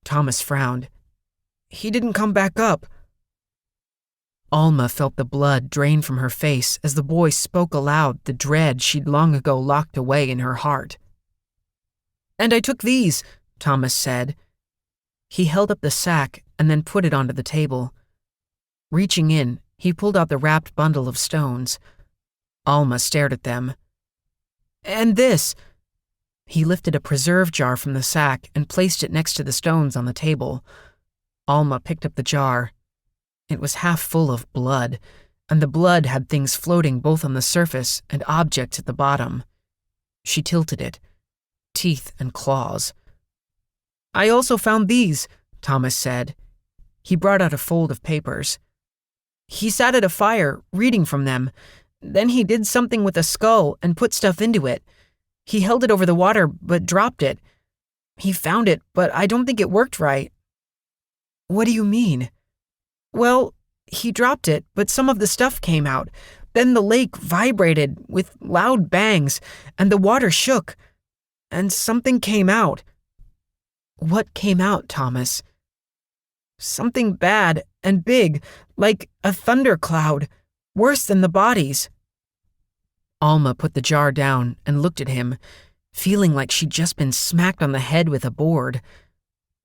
Speaker 1: Thomas frowned. "He didn't come back up." Alma felt the blood drain from her face as the boy spoke aloud the dread she'd long ago locked away in her heart. "And I took these," Thomas said. He held up the sack and then put it onto the table. Reaching in, he pulled out the wrapped bundle of stones. Alma stared at them. "And this." He lifted a preserve jar from the sack and placed it next to the stones on the table. Alma picked up the jar. It was half full of blood, and the blood had things floating both on the surface and objects at the bottom. She tilted it. Teeth and claws. "I also found these," Thomas said. He brought out a fold of papers. "He sat at a fire, reading from them. Then he did something with a skull and put stuff into it. He held it over the water, but dropped it. He found it, but I don't think it worked right." "What do you mean?" "Well, he dropped it, but some of the stuff came out. Then the lake vibrated with loud bangs, and the water shook. And something came out." "What came out, Thomas?" "Something bad and big, like a thundercloud, worse than the bodies." Alma put the jar down and looked at him, feeling like she'd just been smacked on the head with a board.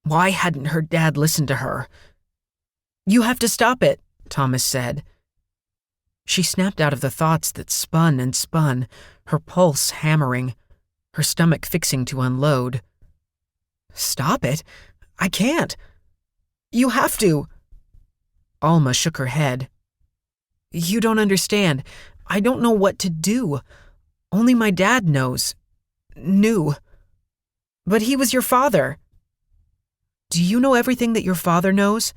Speaker 1: Why hadn't her dad listened to her? "You have to stop it," Thomas said. She snapped out of the thoughts that spun and spun, her pulse hammering, her stomach fixing to unload. "Stop it? I can't." "You have to." Alma shook her head. "You don't understand. I don't know what to do. Only my dad knows. Knew. But he was your father." "Do you know everything that your father knows?"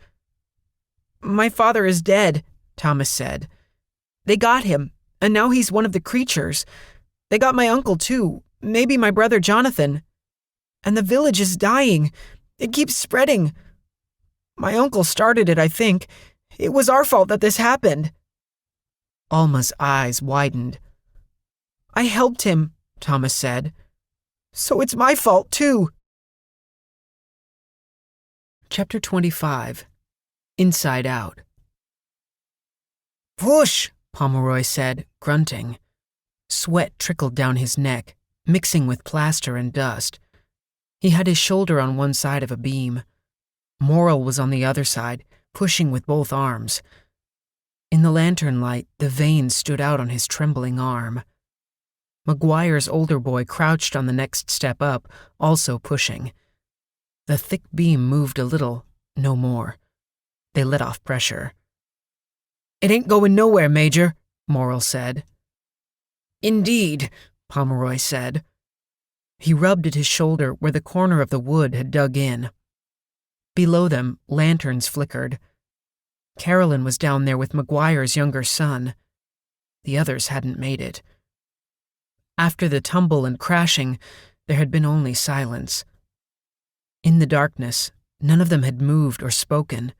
Speaker 1: "My father is dead," Thomas said. "They got him, and now he's one of the creatures. They got my uncle too, maybe my brother Jonathan. And the village is dying. It keeps spreading. My uncle started it, I think. It was our fault that this happened." Alma's eyes widened. "I helped him," Thomas said. "So it's my fault, too." Chapter 25. Inside Out. "Push," Pomeroy said, grunting. Sweat trickled down his neck, mixing with plaster and dust. He had his shoulder on one side of a beam. Morrill was on the other side, pushing with both arms. In the lantern light, the veins stood out on his trembling arm. McGuire's older boy crouched on the next step up, also pushing. The thick beam moved a little, no more. They let off pressure. "It ain't going nowhere, Major," Morrill said. "Indeed," Pomeroy said. He rubbed at his shoulder where the corner of the wood had dug in. Below them, lanterns flickered. Carolyn was down there with McGuire's younger son. The others hadn't made it. After the tumble and crashing, there had been only silence. In the darkness, none of them had moved or spoken.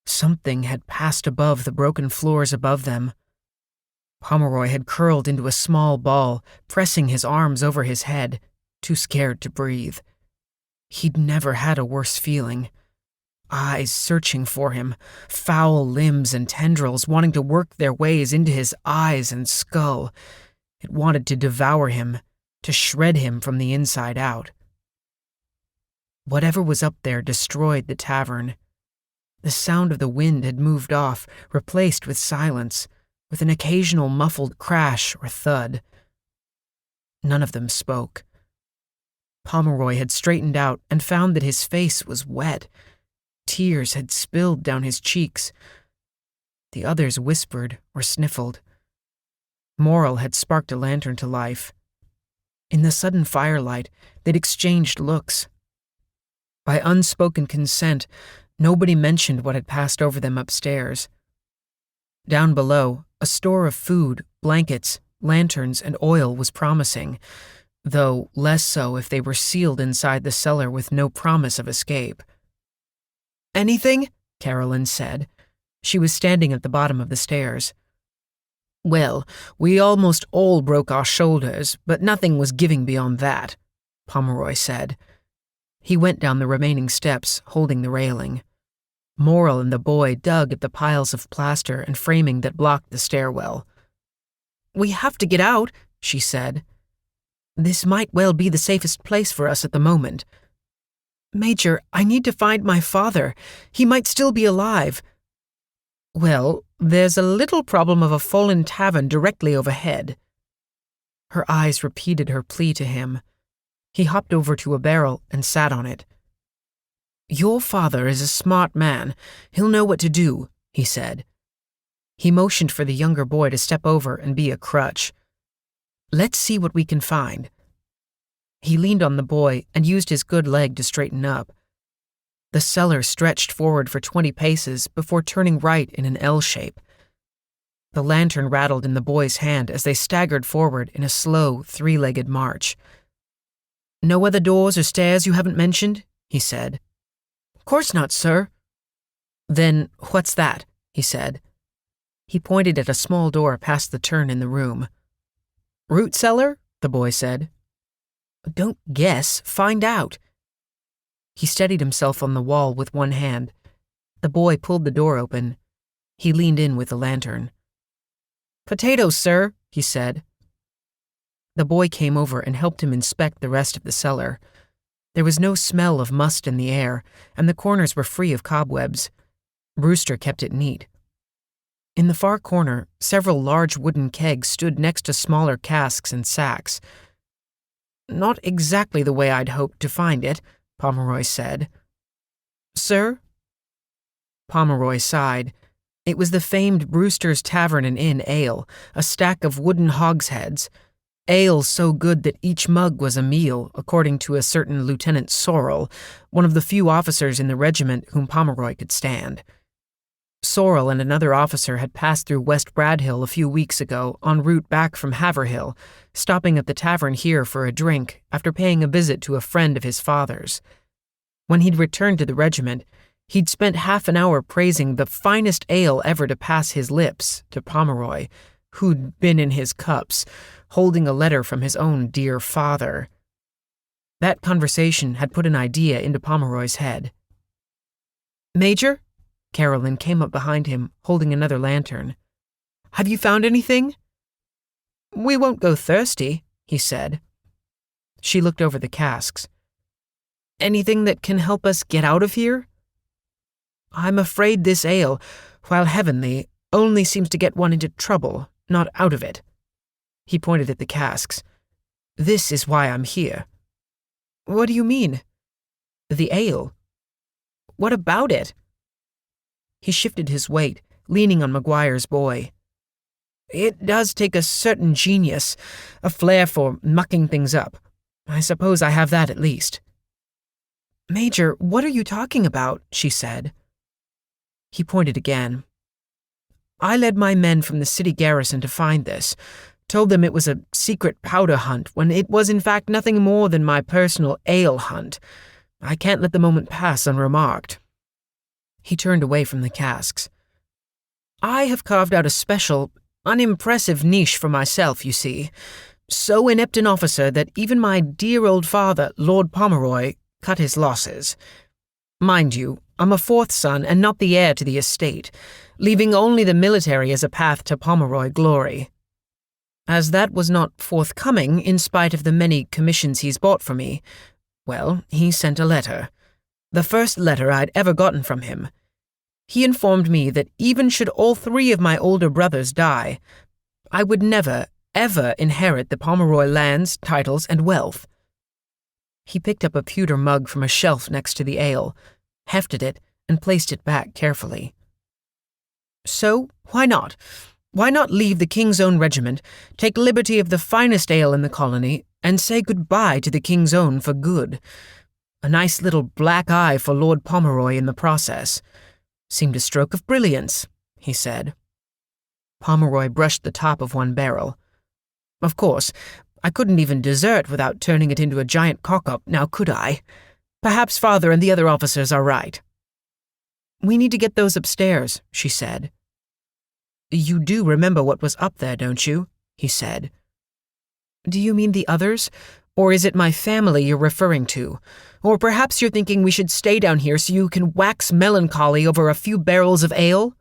Speaker 1: Something had passed above the broken floors above them. Pomeroy had curled into a small ball, pressing his arms over his head, too scared to breathe. He'd never had a worse feeling. Eyes searching for him, foul limbs and tendrils wanting to work their ways into his eyes and skull. It wanted to devour him, to shred him from the inside out. Whatever was up there destroyed the tavern. The sound of the wind had moved off, replaced with silence, with an occasional muffled crash or thud. None of them spoke. Pomeroy had straightened out and found that his face was wet. Tears had spilled down his cheeks. The others whispered or sniffled. Morrill had sparked a lantern to life. In the sudden firelight, they'd exchanged looks. By unspoken consent, nobody mentioned what had passed over them upstairs. Down below, a store of food, blankets, lanterns, and oil was promising, though less so if they were sealed inside the cellar with no promise of escape. "Anything?" Carolyn said. She was standing at the bottom of the stairs. "Well, we almost all broke our shoulders, but nothing was giving beyond that," Pomeroy said. He went down the remaining steps, holding the railing. Morrill and the boy dug at the piles of plaster and framing that blocked the stairwell. "We have to get out," she said. "This might well be the safest place for us at the moment. Major, I need to find my father. He might still be alive." "Well, there's a little problem of a fallen tavern directly overhead." Her eyes repeated her plea to him. He hopped over to a barrel and sat on it. "Your father is a smart man. He'll know what to do," he said. He motioned for the younger boy to step over and be a crutch. "Let's see what we can find." He leaned on the boy and used his good leg to straighten up. The cellar stretched forward for 20 paces before turning right in an L shape. The lantern rattled in the boy's hand as they staggered forward in a slow, three-legged march. "No other doors or stairs you haven't mentioned?" he said. "Course not, sir." "Then what's that?" he said. He pointed at a small door past the turn in the room. "Root cellar?" the boy said. "Don't guess, find out." He steadied himself on the wall with one hand. The boy pulled the door open. He leaned in with the lantern. "Potatoes, sir," he said. The boy came over and helped him inspect the rest of the cellar. There was no smell of must in the air, and the corners were free of cobwebs. Brewster kept it neat. In the far corner, several large wooden kegs stood next to smaller casks and sacks. "Not exactly the way I'd hoped to find it," Pomeroy said. "Sir?" Pomeroy sighed. It was the famed Brewster's Tavern and Inn ale, a stack of wooden hogsheads. Ale so good that each mug was a meal, according to a certain Lieutenant Sorrel, one of the few officers in the regiment whom Pomeroy could stand. Sorrel and another officer had passed through West Bradhill a few weeks ago en route back from Haverhill, stopping at the tavern here for a drink after paying a visit to a friend of his father's. When he'd returned to the regiment, he'd spent half an hour praising the finest ale ever to pass his lips to Pomeroy, who'd been in his cups, holding a letter from his own dear father. That conversation had put an idea into Pomeroy's head. "Major?" Carolyn came up behind him, holding another lantern. "Have you found anything?" "We won't go thirsty," he said. She looked over the casks. "Anything that can help us get out of here?" "I'm afraid this ale, while heavenly, only seems to get one into trouble, not out of it." He pointed at the casks. "This is why I'm here." "What do you mean?" "The ale." "What about it?" He shifted his weight, leaning on McGuire's boy. "It does take a certain genius, a flair for mucking things up. I suppose I have that at least." Major, what are you talking about? She said. He pointed again. I led my men from the city garrison to find this, told them it was a secret powder hunt when it was in fact nothing more than my personal ale hunt. I can't let the moment pass unremarked. He turned away from the casks. I have carved out a special, unimpressive niche for myself, you see. So inept an officer that even my dear old father, Lord Pomeroy, cut his losses. Mind you, I'm a fourth son and not the heir to the estate, leaving only the military as a path to Pomeroy glory. As that was not forthcoming in spite of the many commissions he's bought for me, well, he sent a letter. The first letter I'd ever gotten from him. He informed me that even should all three of my older brothers die, I would never, ever inherit the Pomeroy lands, titles, and wealth. He picked up a pewter mug from a shelf next to the ale, hefted it, and placed it back carefully. So, why not? Why not leave the King's Own regiment, take liberty of the finest ale in the colony, and say goodbye to the King's Own for good? A nice little black eye for Lord Pomeroy in the process. Seemed a stroke of brilliance, he said. Pomeroy brushed the top of one barrel. Of course, I couldn't even desert without turning it into a giant cock-up, now could I? Perhaps Father and the other officers are right. We need to get those upstairs, she said. You do remember what was up there, don't you? He said. Do you mean the others? Or is it my family you're referring to? Or perhaps you're thinking we should stay down here so you can wax melancholy over a few barrels of ale?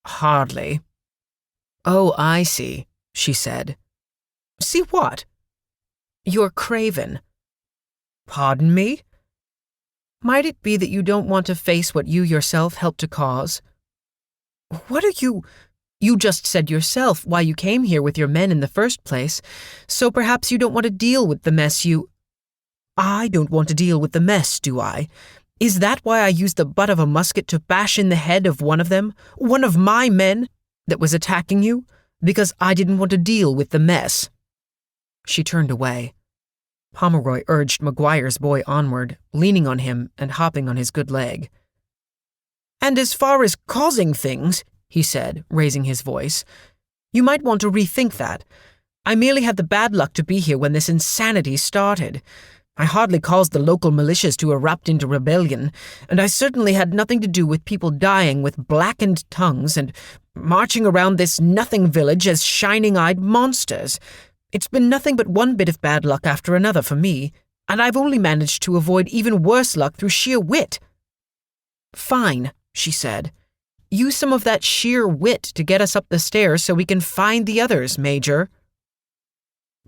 Speaker 1: Hardly. Oh, I see, she said. See what? You're craven. Pardon me? Might it be that you don't want to face what you yourself helped to cause? What are you... You just said yourself why you came here with your men in the first place, so perhaps you don't want to deal with the mess you... I don't want to deal with the mess, do I? Is that why I used the butt of a musket to bash in the head of one of them, one of my men, that was attacking you? Because I didn't want to deal with the mess. She turned away. Pomeroy urged Maguire's boy onward, leaning on him and hopping on his good leg. And as far as causing things, he said, raising his voice, you might want to rethink that. I merely had the bad luck to be here when this insanity started. I hardly caused the local militias to erupt into rebellion, and I certainly had nothing to do with people dying with blackened tongues and marching around this nothing village as shining-eyed monsters. It's been nothing but one bit of bad luck after another for me, and I've only managed to avoid even worse luck through sheer wit. Fine, she said. Use some of that sheer wit to get us up the stairs so we can find the others, Major.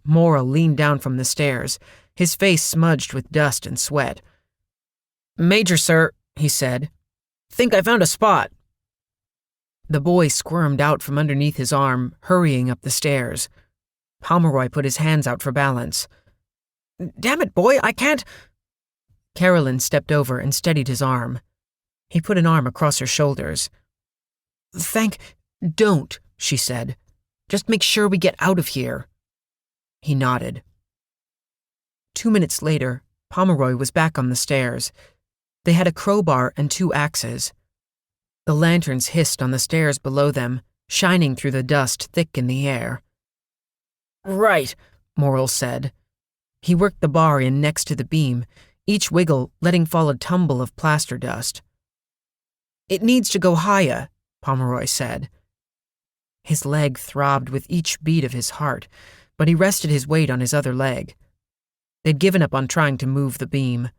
Speaker 1: Morrill leaned down from the stairs, his face smudged with dust and sweat. Major, sir, he said. Think I found a spot. The boy squirmed out from underneath his arm, hurrying up the stairs. Pomeroy put his hands out for balance. Damn it, boy, I can't... Carolyn stepped over and steadied his arm. He put an arm across her shoulders. Don't, she said. Just make sure we get out of here. He nodded. 2 minutes later, Pomeroy was back on the stairs. They had a crowbar and 2 axes. The lanterns hissed on the stairs below them, shining through the dust thick in the air. Right, Morrill said. He worked the bar in next to the beam, each wiggle letting fall a tumble of plaster dust. It needs to go higher, Pomeroy said. His leg throbbed with each beat of his heart, but he rested his weight on his other leg. They'd given up on trying to move the beam.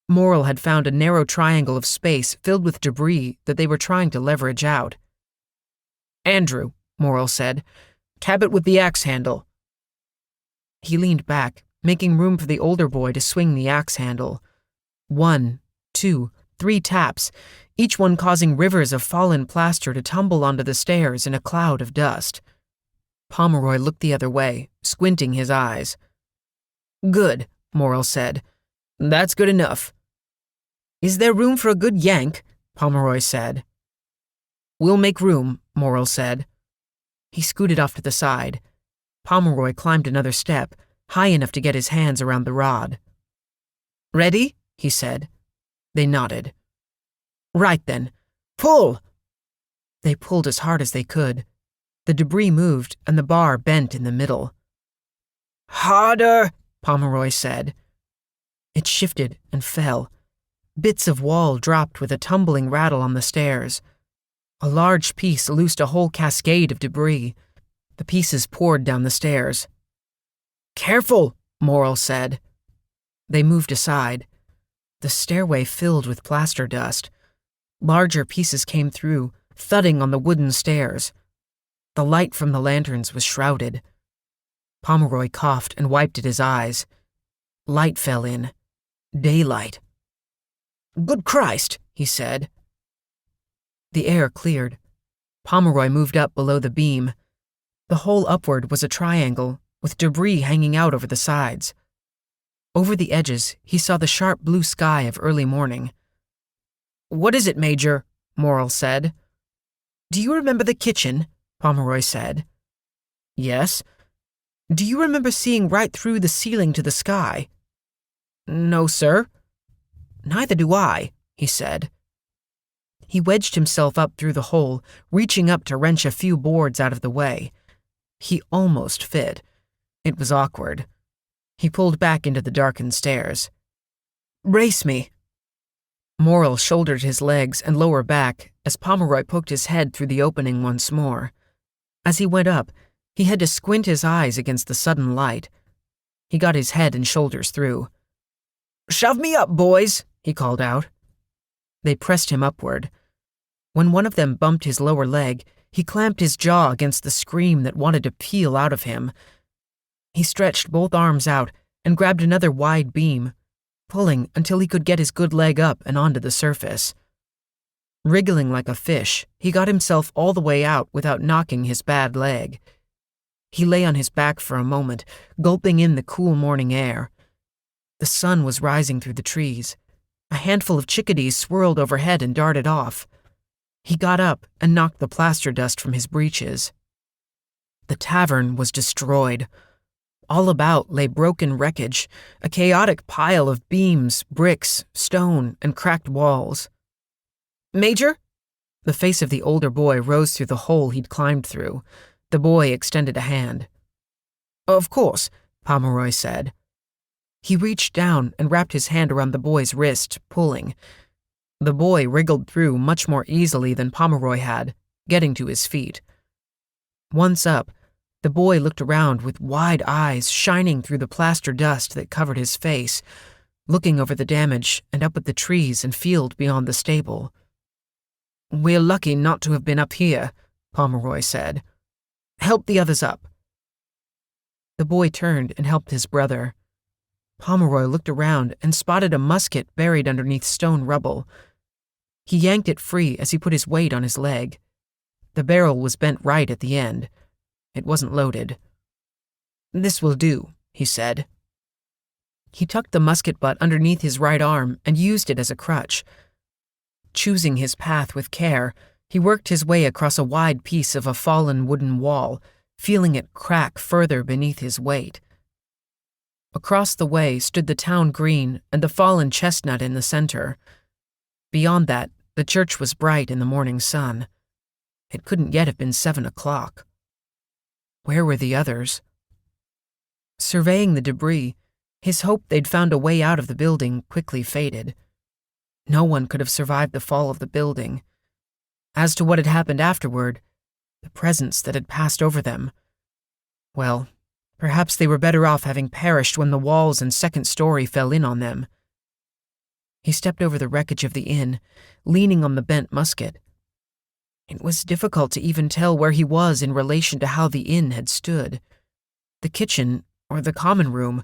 Speaker 1: Morrill had found a narrow triangle of space filled with debris that they were trying to leverage out. Andrew, Morrill said, tab it with the axe handle. He leaned back, making room for the older boy to swing the axe handle. 1, 2, 3 taps, each one causing rivers of fallen plaster to tumble onto the stairs in a cloud of dust. Pomeroy looked the other way, squinting his eyes. Good, Morrill said. That's good enough. Is there room for a good yank? Pomeroy said. We'll make room, Morrill said. He scooted off to the side. Pomeroy climbed another step, high enough to get his hands around the rod. Ready? he said. They nodded. Right then. Pull! They pulled as hard as they could. The debris moved, and the bar bent in the middle. Harder, Pomeroy said. It shifted and fell. Bits of wall dropped with a tumbling rattle on the stairs. A large piece loosed a whole cascade of debris. The pieces poured down the stairs. Careful, Morrill said. They moved aside. The stairway filled with plaster dust. Larger pieces came through, thudding on the wooden stairs. The light from the lanterns was shrouded. Pomeroy coughed and wiped at his eyes. Light fell in. Daylight. Good Christ, he said. The air cleared. Pomeroy moved up below the beam. The hole upward was a triangle, with debris hanging out over the sides. Over the edges, he saw the sharp blue sky of early morning. What is it, Major? Morrill said. Do you remember the kitchen? Pomeroy said. Yes. Do you remember seeing right through the ceiling to the sky? No, sir. Neither do I, he said. He wedged himself up through the hole, reaching up to wrench a few boards out of the way. He almost fit. It was awkward. He pulled back into the darkened stairs. Brace me. Morrill shouldered his legs and lower back as Pomeroy poked his head through the opening once more. As he went up, he had to squint his eyes against the sudden light. He got his head and shoulders through. Shove me up, boys, he called out. They pressed him upward. When one of them bumped his lower leg, he clamped his jaw against the scream that wanted to peel out of him. He stretched both arms out and grabbed another wide beam, pulling until he could get his good leg up and onto the surface. Wriggling like a fish, he got himself all the way out without knocking his bad leg. He lay on his back for a moment, gulping in the cool morning air. The sun was rising through the trees. A handful of chickadees swirled overhead and darted off. He got up and knocked the plaster dust from his breeches. The tavern was destroyed. All about lay broken wreckage, a chaotic pile of beams, bricks, stone, and cracked walls. Major? The face of the older boy rose through the hole he'd climbed through. The boy extended a hand. Of course, Pomeroy said. He reached down and wrapped his hand around the boy's wrist, pulling. The boy wriggled through much more easily than Pomeroy had, getting to his feet. Once up, the boy looked around with wide eyes shining through the plaster dust that covered his face, looking over the damage and up at the trees and field beyond the stable. We're lucky not to have been up here, Pomeroy said. Help the others up. The boy turned and helped his brother. Pomeroy looked around and spotted a musket buried underneath stone rubble. He yanked it free as he put his weight on his leg. The barrel was bent right at the end. It wasn't loaded. This will do, he said. He tucked the musket butt underneath his right arm and used it as a crutch. Choosing his path with care, he worked his way across a wide piece of a fallen wooden wall, feeling it crack further beneath his weight. Across the way stood the town green and the fallen chestnut in the center. Beyond that, the church was bright in the morning sun. It couldn't yet have been 7 o'clock. Where were the others? Surveying the debris, his hope they'd found a way out of the building quickly faded. No one could have survived the fall of the building. As to what had happened afterward, the presence that had passed over them, well, perhaps they were better off having perished when the walls and second story fell in on them. He stepped over the wreckage of the inn, leaning on the bent musket. It was difficult to even tell where he was in relation to how the inn had stood. The kitchen, or the common room,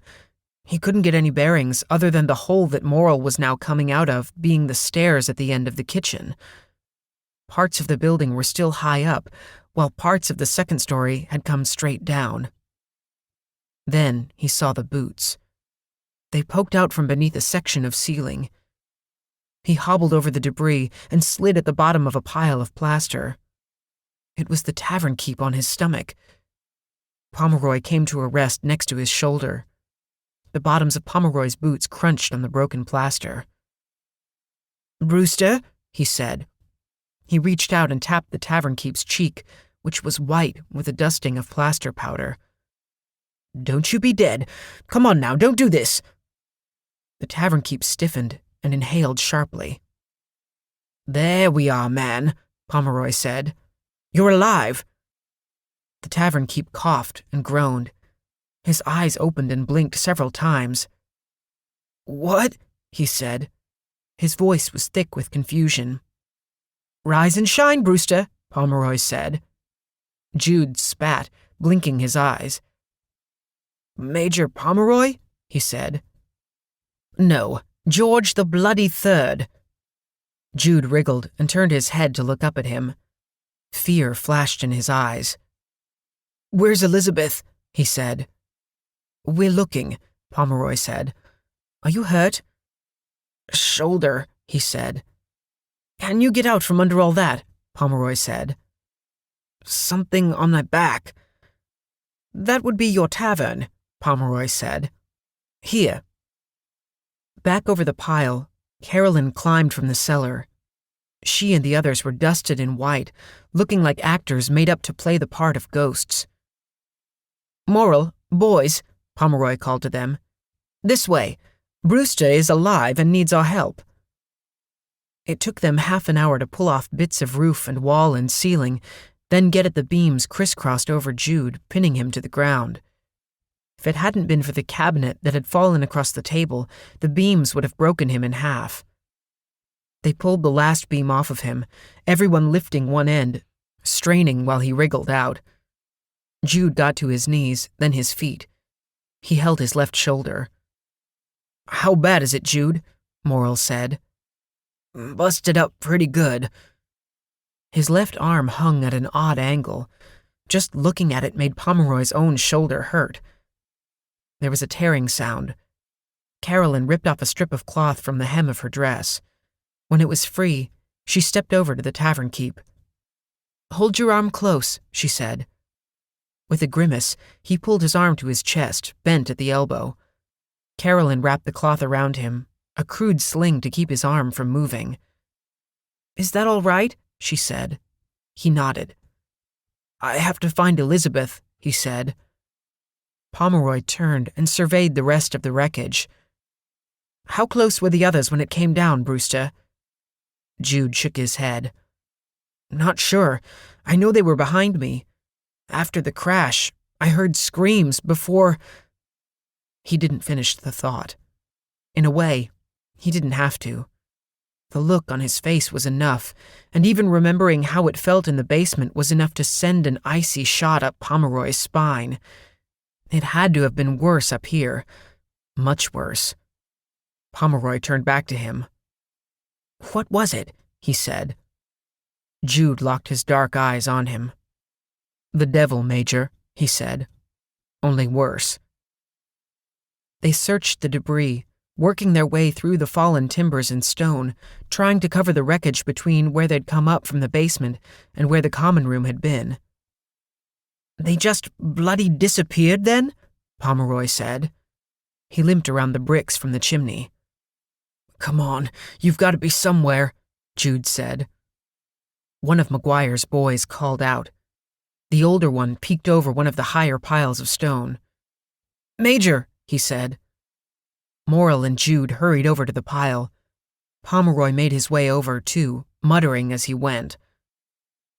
Speaker 1: he couldn't get any bearings other than the hole that Morrill was now coming out of being the stairs at the end of the kitchen. Parts of the building were still high up, while parts of the second story had come straight down. Then he saw the boots. They poked out from beneath a section of ceiling. He hobbled over the debris and slid at the bottom of a pile of plaster. It was the tavern keep on his stomach. Pomeroy came to a rest next to his shoulder. The bottoms of Pomeroy's boots crunched on the broken plaster.
Speaker 2: "Brewster,"
Speaker 1: he said. He reached out and tapped the tavern keep's cheek, which was white with a dusting of plaster powder.
Speaker 2: "Don't you be dead. Come on now, don't do this."
Speaker 1: The tavern keep stiffened and inhaled sharply.
Speaker 2: "There we are, man," Pomeroy said. "You're alive."
Speaker 1: The tavern keep coughed and groaned. His eyes opened and blinked several times.
Speaker 2: "What?"
Speaker 1: he said. His voice was thick with confusion.
Speaker 2: "Rise and shine, Brewster,"
Speaker 1: Pomeroy said. Jude spat, blinking his eyes.
Speaker 2: "Major Pomeroy?"
Speaker 1: he said.
Speaker 2: "No, George the Bloody Third."
Speaker 1: Jude wriggled and turned his head to look up at him. Fear flashed in his eyes.
Speaker 2: "Where's Elizabeth?"
Speaker 1: he said.
Speaker 2: "We're looking,"
Speaker 1: Pomeroy said.
Speaker 2: "Are you hurt?"
Speaker 1: "Shoulder," he said.
Speaker 2: "Can you get out from under all that?"
Speaker 1: Pomeroy said.
Speaker 2: "Something on my back."
Speaker 1: "That would be your tavern," Pomeroy said.
Speaker 2: "Here."
Speaker 1: Back over the pile, Carolyn climbed from the cellar. She and the others were dusted in white, looking like actors made up to play the part of ghosts.
Speaker 2: "Moral, boys,"
Speaker 1: Pomeroy called to them.
Speaker 2: "This way. Brewster is alive and needs our help."
Speaker 1: It took them half an hour to pull off bits of roof and wall and ceiling, then get at the beams crisscrossed over Jude, pinning him to the ground. If it hadn't been for the cabinet that had fallen across the table, the beams would have broken him in half. They pulled the last beam off of him, everyone lifting one end, straining while he wriggled out. Jude got to his knees, then his feet. He held his left shoulder.
Speaker 2: "How bad is it, Jude?"
Speaker 1: Morrill said.
Speaker 2: "Busted up pretty good."
Speaker 1: His left arm hung at an odd angle. Just looking at it made Pomeroy's own shoulder hurt. There was a tearing sound. Carolyn ripped off a strip of cloth from the hem of her dress. When it was free, she stepped over to the tavern keep. "Hold your arm close," she said. With a grimace, he pulled his arm to his chest, bent at the elbow. Carolyn wrapped the cloth around him, a crude sling to keep his arm from moving. "Is that all right?" she said. He nodded.
Speaker 2: "I have to find Elizabeth," he said.
Speaker 1: Pomeroy turned and surveyed the rest of the wreckage. "How close were the others when it came down, Brewster?" Jude shook his head. "Not sure. I know they were behind me. After the crash, I heard screams before—" He didn't finish the thought. In a way, he didn't have to. The look on his face was enough, and even remembering how it felt in the basement was enough to send an icy shot up Pomeroy's spine. It had to have been worse up here. Much worse. Pomeroy turned back to him. "What was it?" he said. Jude locked his dark eyes on him. "The devil, Major," he said. "Only worse." They searched the debris, working their way through the fallen timbers and stone, trying to cover the wreckage between where they'd come up from the basement and where the common room had been.
Speaker 2: "They just bloody disappeared then?"
Speaker 1: Pomeroy said. He limped around the bricks from the chimney.
Speaker 2: "Come on, you've got to be somewhere,"
Speaker 1: Jude said. One of McGuire's boys called out. The older one peeked over one of the higher piles of stone.
Speaker 2: "Major,"
Speaker 1: he said. Morrill and Jude hurried over to the pile. Pomeroy made his way over, too, muttering as he went.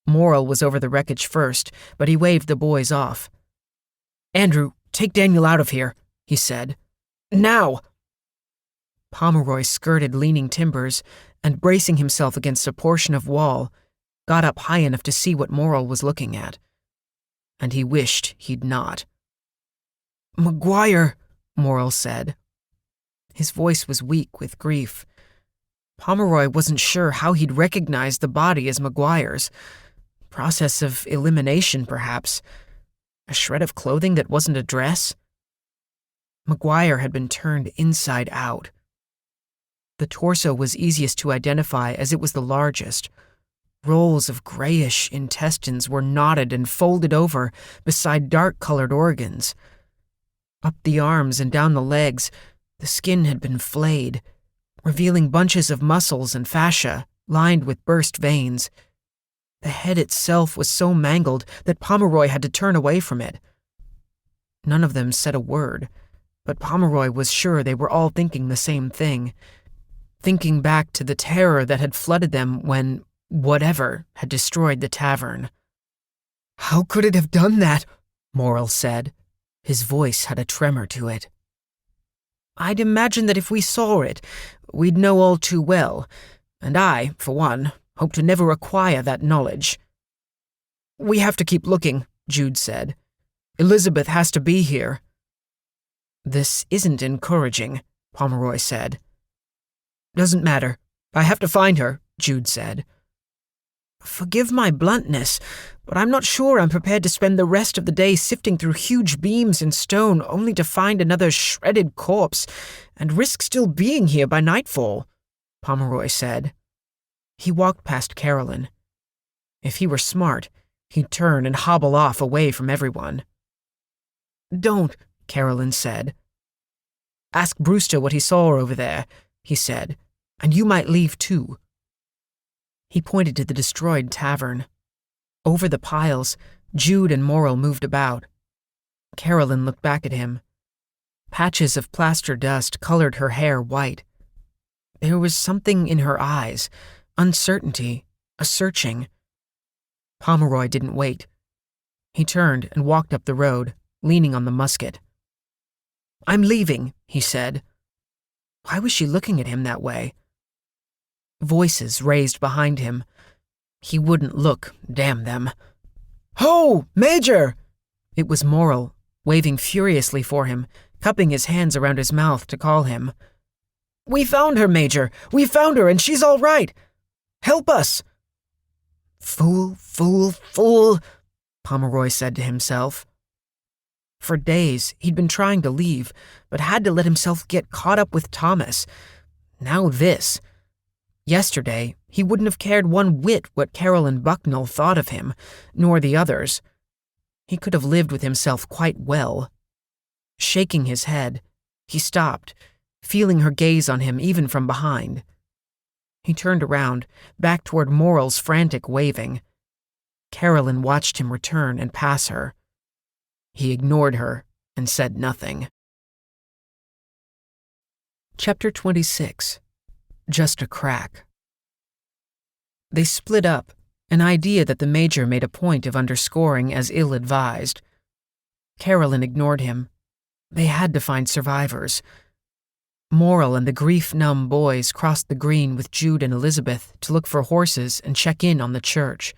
Speaker 1: Morrill was over the wreckage first, but he waved the boys off.
Speaker 2: "Andrew, take Daniel out of here," he said. "Now!"
Speaker 1: Pomeroy skirted leaning timbers and, bracing himself against a portion of wall, got up high enough to see what Morrill was looking at. And he wished he'd not.
Speaker 2: "McGuire,"
Speaker 1: Morrill said. His voice was weak with grief. Pomeroy wasn't sure how he'd recognize the body as McGuire's. Process of elimination, perhaps. A shred of clothing that wasn't a dress? McGuire had been turned inside out. The torso was easiest to identify as it was the largest. Rolls of grayish intestines were knotted and folded over beside dark-colored organs. Up the arms and down the legs, the skin had been flayed, revealing bunches of muscles and fascia lined with burst veins. The head itself was so mangled that Pomeroy had to turn away from it. None of them said a word, but Pomeroy was sure they were all thinking the same thing, thinking back to the terror that had flooded them when whatever had destroyed the tavern. "How could it have done that?" Morrill said. His voice had a tremor to it. "I'd imagine that if we saw it, we'd know all too well, and I, for one, hope to never acquire that knowledge." "We have to keep looking," Jude said. "Elizabeth has to be here." "This isn't encouraging," Pomeroy said. "Doesn't matter. I have to find her," Jude said. "Forgive my bluntness, but I'm not sure I'm prepared to spend the rest of the day sifting through huge beams and stone only to find another shredded corpse and risk still being here by nightfall," Pomeroy said. He walked past Carolyn. If he were smart, he'd turn and hobble off away from everyone. "Don't," Carolyn said. "Ask Brewster what he saw over there," he said, "and you might leave too." He pointed to the destroyed tavern. Over the piles, Jude and Morrill moved about. Carolyn looked back at him. Patches of plaster dust colored her hair white. There was something in her eyes, uncertainty, a searching. Pomeroy didn't wait. He turned and walked up the road, leaning on the musket. "I'm leaving," he said. Why was she looking at him that way? Voices raised behind him. He wouldn't look, damn them. "Ho, Major!" It was Morrill, waving furiously for him, cupping his hands around his mouth to call him. "We found her, Major! We found her, and she's all right! Help us!" "Fool, fool, fool," Pomeroy said to himself. For days, he'd been trying to leave, but had to let himself get caught up with Thomas. Now this. Yesterday, he wouldn't have cared one whit what Carolyn Bucknell thought of him, nor the others. He could have lived with himself quite well. Shaking his head, he stopped, feeling her gaze on him even from behind. He turned around, back toward Morrill's frantic waving. Carolyn watched him return and pass her. He ignored her and said nothing. Chapter 26. Just a Crack. They split up, an idea that the Major made a point of underscoring as ill-advised. Carolyn ignored him. They had to find survivors. Morrill and the grief-numb boys crossed the green with Jude and Elizabeth to look for horses and check in on the church.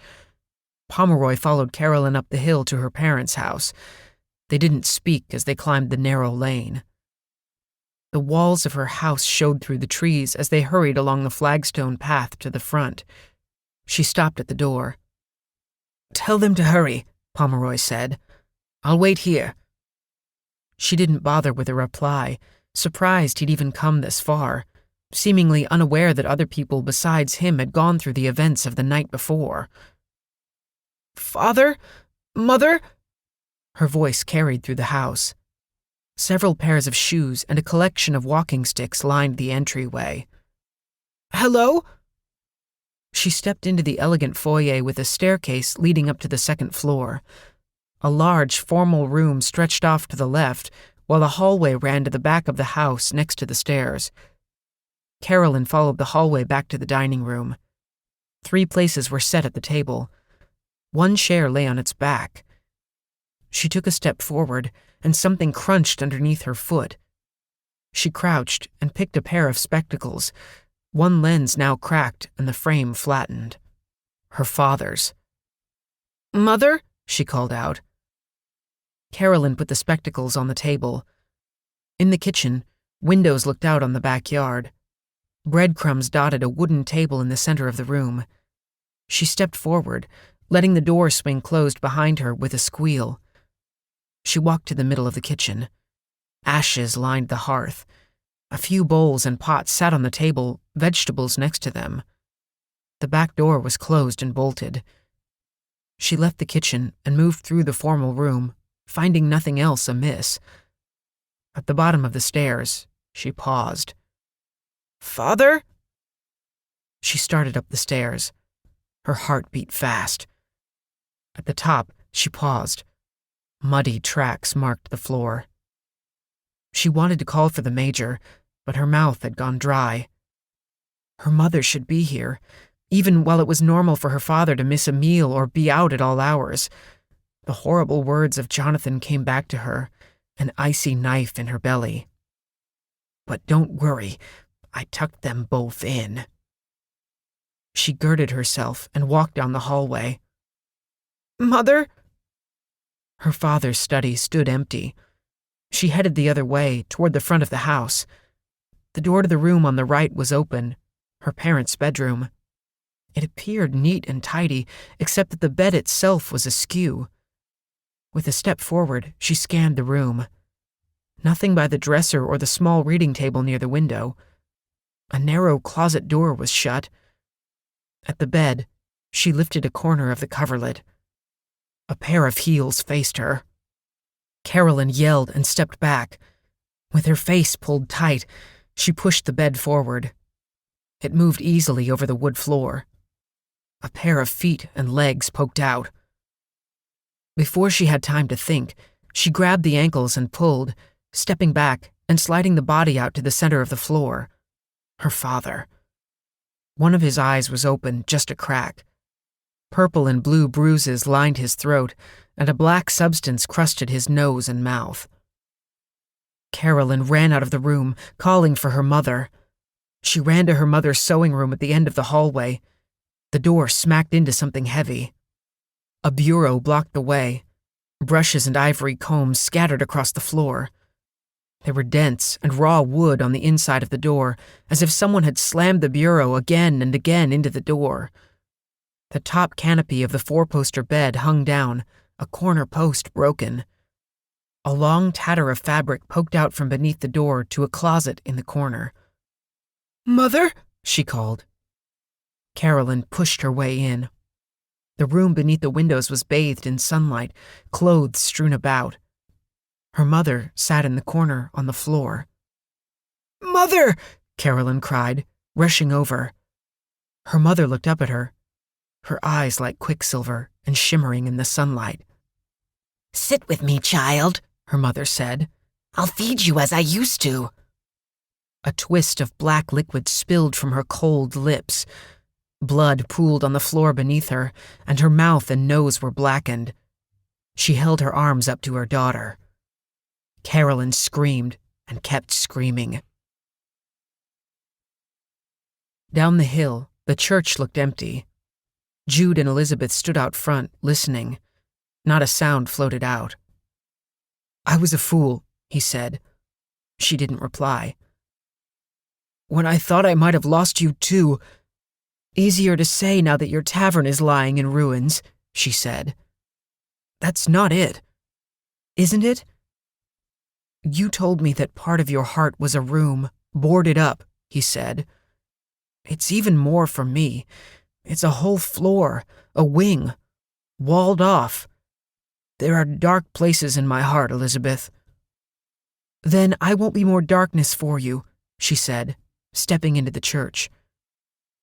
Speaker 1: Pomeroy followed Carolyn up the hill to her parents' house. They didn't speak as they climbed the narrow lane. The walls of her house showed through the trees as they hurried along the flagstone path to the front. She stopped at the door. "Tell them to hurry," Pomeroy said. "I'll wait here." She didn't bother with a reply, surprised he'd even come this far, seemingly unaware that other people besides him had gone through the events of the night before. "Father? Mother?" Her voice carried through the house. Several pairs of shoes and a collection of walking sticks lined the entryway. "Hello?" She stepped into the elegant foyer with a staircase leading up to the second floor. A large, formal room stretched off to the left, while a hallway ran to the back of the house next to the stairs. Carolyn followed the hallway back to the dining room. 3 places were set at the table. 1 chair lay on its back. She took a step forward, and something crunched underneath her foot. She crouched and picked a pair of spectacles, one lens now cracked and the frame flattened. Her father's. "Mother?" she called out. Carolyn put the spectacles on the table. In the kitchen, windows looked out on the backyard. Breadcrumbs dotted a wooden table in the center of the room. She stepped forward, letting the door swing closed behind her with a squeal. She walked to the middle of the kitchen. Ashes lined the hearth. A few bowls and pots sat on the table, vegetables next to them. The back door was closed and bolted. She left the kitchen and moved through the formal room, finding nothing else amiss. At the bottom of the stairs, she paused. "Father?" She started up the stairs. Her heart beat fast. At the top, she paused. Muddy tracks marked the floor. She wanted to call for the Major, but her mouth had gone dry. Her mother should be here, even while it was normal for her father to miss a meal or be out at all hours. The horrible words of Jonathan came back to her, an icy knife in her belly. "But don't worry, I tucked them both in." She girded herself and walked down the hallway. "Mother?" Her father's study stood empty. She headed the other way, toward the front of the house. The door to the room on the right was open, her parents' bedroom. It appeared neat and tidy, except that the bed itself was askew. With a step forward, she scanned the room. Nothing by the dresser or the small reading table near the window. A narrow closet door was shut. At the bed, she lifted a corner of the coverlet. A pair of heels faced her. Carolyn yelled and stepped back. With her face pulled tight, she pushed the bed forward. It moved easily over the wood floor. A pair of feet and legs poked out. Before she had time to think, she grabbed the ankles and pulled, stepping back and sliding the body out to the center of the floor. Her father. One of his eyes was open, just a crack. Purple and blue bruises lined his throat, and a black substance crusted his nose and mouth. Carolyn ran out of the room, calling for her mother. She ran to her mother's sewing room at the end of the hallway. The door smacked into something heavy. A bureau blocked the way. Brushes and ivory combs scattered across the floor. There were dents and raw wood on the inside of the door, as if someone had slammed the bureau again and again into the door. The top canopy of the four-poster bed hung down, a corner post broken. A long tatter of fabric poked out from beneath the door to a closet in the corner. "Mother?" she called. Carolyn pushed her way in. The room beneath the windows was bathed in sunlight, clothes strewn about. Her mother sat in the corner on the floor. "Mother!" Carolyn cried, rushing over. Her mother looked up at her, her eyes like quicksilver and shimmering in the sunlight.
Speaker 3: "Sit with me, child," her mother said. "I'll feed you as I used to."
Speaker 1: A twist of black liquid spilled from her cold lips. Blood pooled on the floor beneath her, and her mouth and nose were blackened. She held her arms up to her daughter. Carolyn screamed and kept screaming. Down the hill, the church looked empty. Jude and Elizabeth stood out front, listening. Not a sound floated out. "I was a fool," he said. She didn't reply. "When I thought I might have lost you too. Easier to say now that your tavern is lying in ruins," she said. "That's not it. Isn't it? You told me that part of your heart was a room, boarded up," he said. "It's even more for me. It's a whole floor, a wing, walled off. There are dark places in my heart, Elizabeth." "Then I won't be more darkness for you," she said, stepping into the church.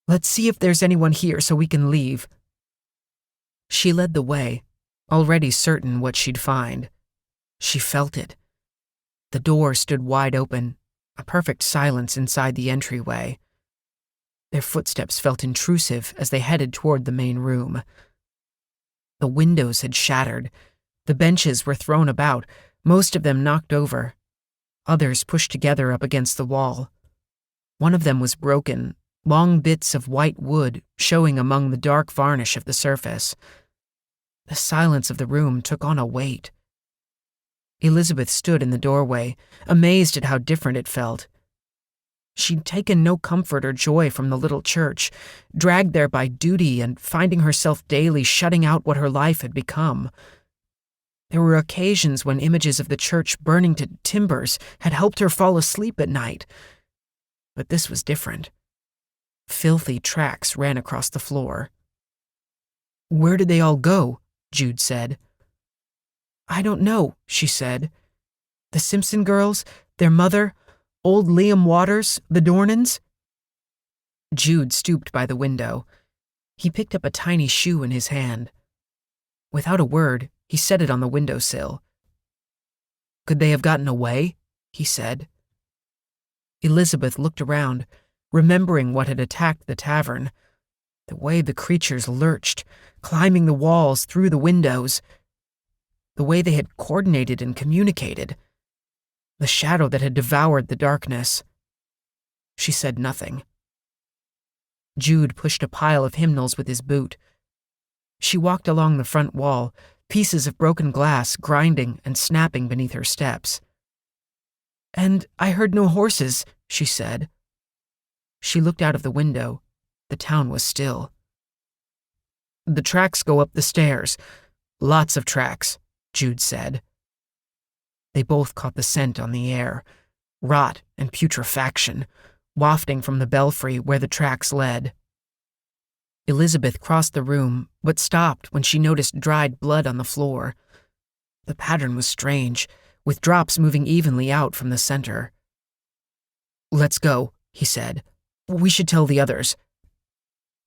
Speaker 1: "Let's see if there's anyone here so we can leave." She led the way, already certain what she'd find. She felt it. The door stood wide open, a perfect silence inside the entryway. Their footsteps felt intrusive as they headed toward the main room. The windows had shattered. The benches were thrown about, most of them knocked over. Others pushed together up against the wall. One of them was broken, long bits of white wood showing among the dark varnish of the surface. The silence of the room took on a weight. Elizabeth stood in the doorway, amazed at how different it felt. She'd taken no comfort or joy from the little church, dragged there by duty and finding herself daily shutting out what her life had become. There were occasions when images of the church burning to timbers had helped her fall asleep at night. But this was different. Filthy tracks ran across the floor. "Where did they all go?" Jude said. "I don't know," she said. The Simpson girls, their mother, old Liam Waters, the Dornans? Jude stooped by the window. He picked up a tiny shoe in his hand. Without a word, he set it on the windowsill. Could they have gotten away? He said. Elizabeth looked around, remembering what had attacked the tavern. The way the creatures lurched, climbing the walls through the windows. The way they had coordinated and communicated. The shadow that had devoured the darkness. She said nothing. Jude pushed a pile of hymnals with his boot. She walked along the front wall, pieces of broken glass grinding and snapping beneath her steps. "And I heard no horses," she said. She looked out of the window. The town was still. "The tracks go up the stairs. Lots of tracks," Jude said. They both caught the scent on the air, rot and putrefaction, wafting from the belfry where the tracks led. Elizabeth crossed the room, but stopped when she noticed dried blood on the floor. The pattern was strange, with drops moving evenly out from the center. "Let's go," he said. "We should tell the others."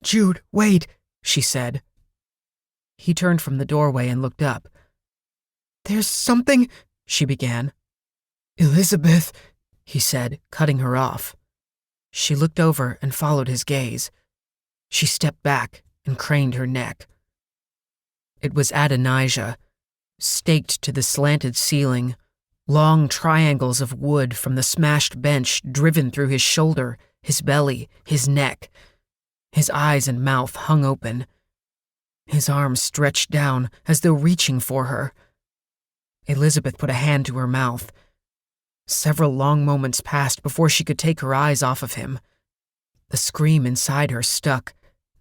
Speaker 1: "Jude, wait," she said. He turned from the doorway and looked up. "There's something," she began. "Elizabeth," he said, cutting her off. She looked over and followed his gaze. She stepped back and craned her neck. It was Adonijah, staked to the slanted ceiling, long triangles of wood from the smashed bench driven through his shoulder, his belly, his neck. His eyes and mouth hung open. His arms stretched down as though reaching for her. Elizabeth put a hand to her mouth. Several long moments passed before she could take her eyes off of him. The scream inside her stuck,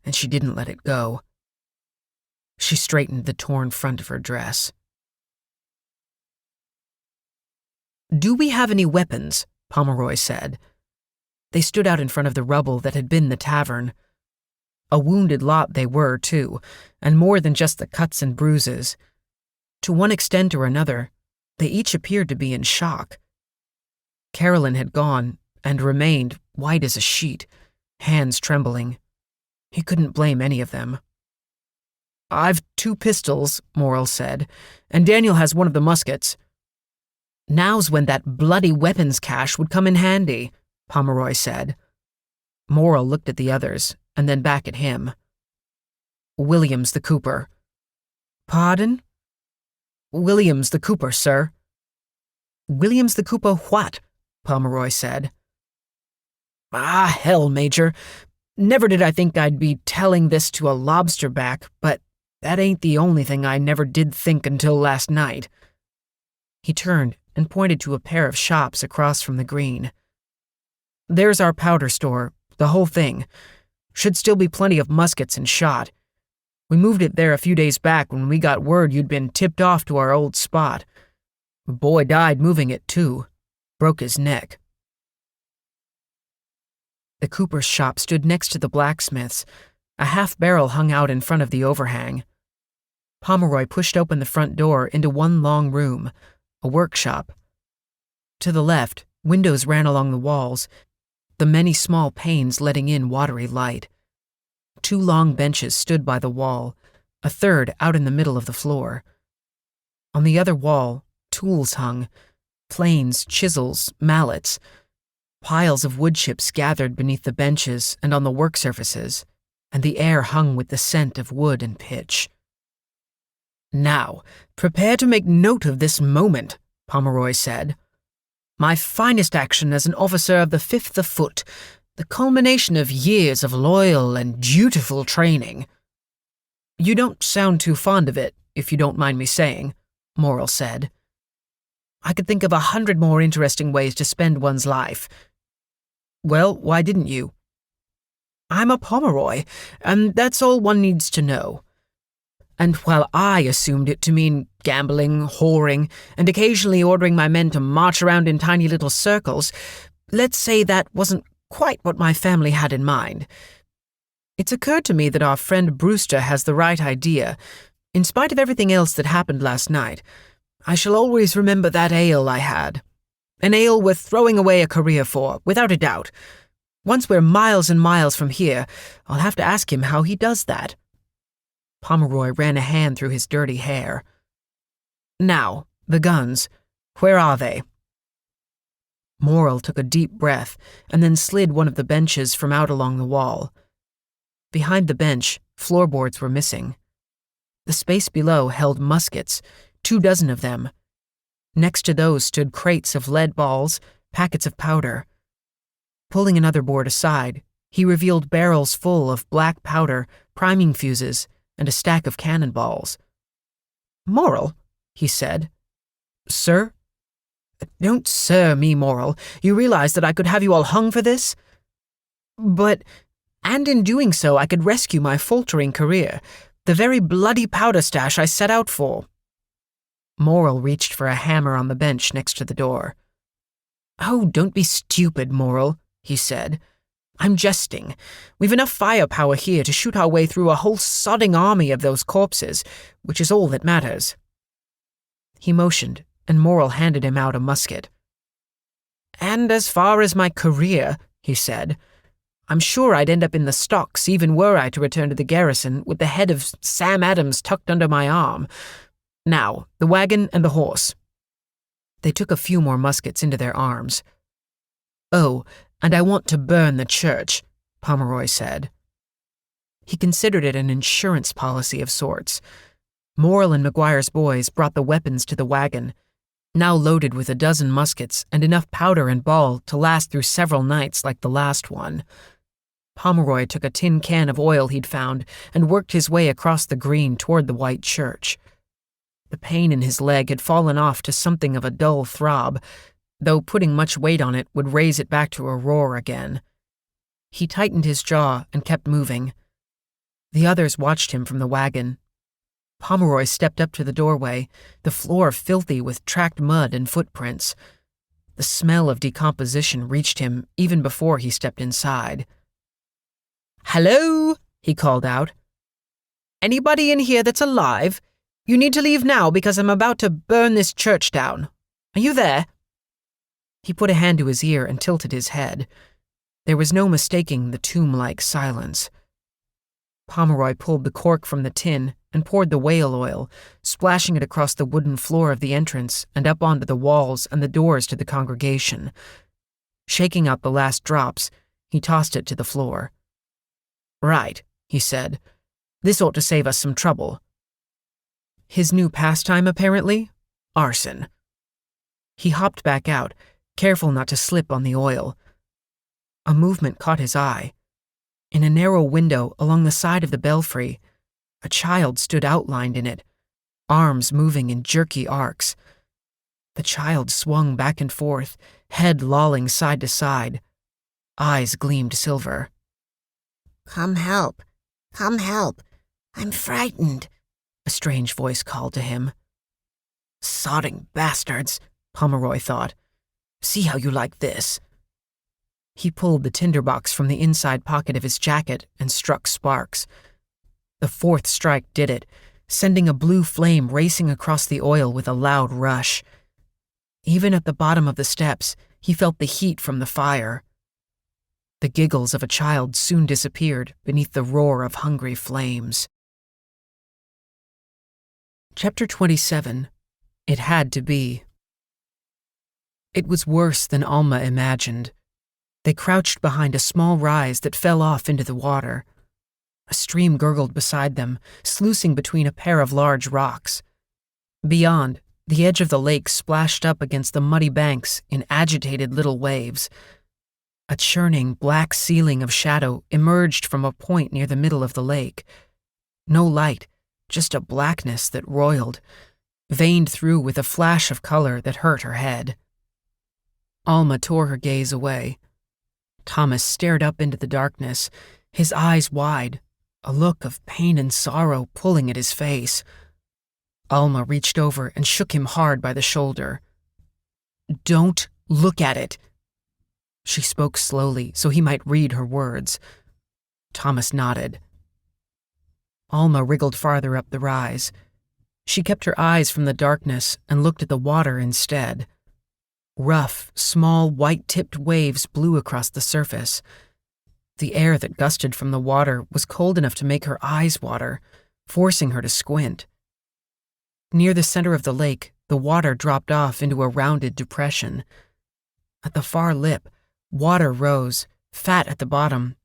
Speaker 1: and she didn't let it go. She straightened the torn front of her dress. "Do we have any weapons?" Pomeroy said. They stood out in front of the rubble that had been the tavern. A wounded lot they were, too, and more than just the cuts and bruises. To one extent or another, they each appeared to be in shock. Carolyn had gone and remained white as a sheet, hands trembling. He couldn't blame any of them. "I've 2 pistols," Morrill said, "and Daniel has one of the muskets." "Now's when that bloody weapons cache would come in handy," Pomeroy said. Morrill looked at the others, and then back at him. "Williams the cooper." "Pardon?" "Williams the cooper, sir." "Williams the cooper what?" Pomeroy said. "Ah, hell, Major. Never did I think I'd be telling this to a lobsterback, but that ain't the only thing I never did think until last night." He turned and pointed to a pair of shops across from the green. "There's our powder store, the whole thing. Should still be plenty of muskets and shot. We moved it there a few days back when we got word you'd been tipped off to our old spot. A boy died moving it, too. Broke his neck." The cooper's shop stood next to the blacksmith's. A half-barrel hung out in front of the overhang. Pomeroy pushed open the front door into one long room, a workshop. To the left, windows ran along the walls, the many small panes letting in watery light. 2 long benches stood by the wall, a third out in the middle of the floor. On the other wall, tools hung, planes, chisels, mallets. Piles of wood chips gathered beneath the benches and on the work surfaces, and the air hung with the scent of wood and pitch. "Now, prepare to make note of this moment," Pomeroy said. "My finest action as an officer of the 5th of Foot, the culmination of years of loyal and dutiful training." "You don't sound too fond of it, if you don't mind me saying," Morrill said. "I could think of 100 more interesting ways to spend one's life." "Well, why didn't you?" "I'm a Pomeroy, and that's all one needs to know. And while I assumed it to mean gambling, whoring, and occasionally ordering my men to march around in tiny little circles, let's say that wasn't quite what my family had in mind. It's occurred to me that our friend Brewster has the right idea. In spite of everything else that happened last night, I shall always remember that ale I had. An ale worth throwing away a career for, without a doubt. Once we're miles and miles from here, I'll have to ask him how he does that." Pomeroy ran a hand through his dirty hair. "Now, the guns. Where are they?" Morrill took a deep breath and then slid one of the benches from out along the wall. Behind the bench, floorboards were missing. The space below held muskets, 24 of them. Next to those stood crates of lead balls, packets of powder. Pulling another board aside, he revealed barrels full of black powder, priming fuses, and a stack of cannonballs. "Morrill," he said. "Sir?" "Don't sir me, Morrill. You realize that I could have you all hung for this?" "But, and in doing so I could rescue my faltering career, the very bloody powder stash I set out for." Morrill reached for a hammer on the bench next to the door. "Oh, don't be stupid, Morrill," he said. "I'm jesting. We've enough firepower here to shoot our way through a whole sodding army of those corpses, which is all that matters." He motioned, and Morrill handed him out a musket. "And as far as my career," he said, "I'm sure I'd end up in the stocks even were I to return to the garrison with the head of Sam Adams tucked under my arm. Now, the wagon and the horse." They took a few more muskets into their arms. "Oh, and I want to burn the church," Pomeroy said. He considered it an insurance policy of sorts. Morrill and McGuire's boys brought the weapons to the wagon, now loaded with 12 muskets and enough powder and ball to last through several nights like the last one. Pomeroy took a tin can of oil he'd found and worked his way across the green toward the white church. The pain in his leg had fallen off to something of a dull throb, though putting much weight on it would raise it back to a roar again. He tightened his jaw and kept moving. The others watched him from the wagon. Pomeroy stepped up to the doorway, the floor filthy with tracked mud and footprints. The smell of decomposition reached him even before he stepped inside. "Hello?" he called out. "Anybody in here that's alive? You need to leave now because I'm about to burn this church down. Are you there?" He put a hand to his ear and tilted his head. There was no mistaking the tomb-like silence. Pomeroy pulled the cork from the tin and poured the whale oil, splashing it across the wooden floor of the entrance and up onto the walls and the doors to the congregation. Shaking out the last drops, he tossed it to the floor. "Right," he said. "This ought to save us some trouble." His new pastime, apparently? Arson. He hopped back out, careful not to slip on the oil. A movement caught his eye. In a narrow window along the side of the belfry, a child stood outlined in it, arms moving in jerky arcs. The child swung back and forth, head lolling side to side. Eyes gleamed silver.
Speaker 3: Come help. Come help. I'm frightened,"
Speaker 1: a strange voice called to him. "Sodding bastards," Pomeroy thought. "See how you like this." He pulled the tinderbox from the inside pocket of his jacket and struck sparks. The 4th strike did it, sending a blue flame racing across the oil with a loud rush. Even at the bottom of the steps, he felt the heat from the fire. The giggles of a child soon disappeared beneath the roar of hungry flames. Chapter 27. It Had to Be. It was worse than Alma imagined. They crouched behind a small rise that fell off into the water. A stream gurgled beside them, sluicing between a pair of large rocks. Beyond, the edge of the lake splashed up against the muddy banks in agitated little waves. A churning black ceiling of shadow emerged from a point near the middle of the lake. No light, just a blackness that roiled, veined through with a flash of color that hurt her head. Alma tore her gaze away. Thomas stared up into the darkness, his eyes wide, a look of pain and sorrow pulling at his face. Alma reached over and shook him hard by the shoulder. "Don't look at it." She spoke slowly so he might read her words. Thomas nodded. Alma wriggled farther up the rise. She kept her eyes from the darkness and looked at the water instead. Rough, small, white-tipped waves blew across the surface. The air that gusted from the water was cold enough to make her eyes water, forcing her to squint. Near the center of the lake, the water dropped off into a rounded depression. At the far lip, water rose, fat at the bottom,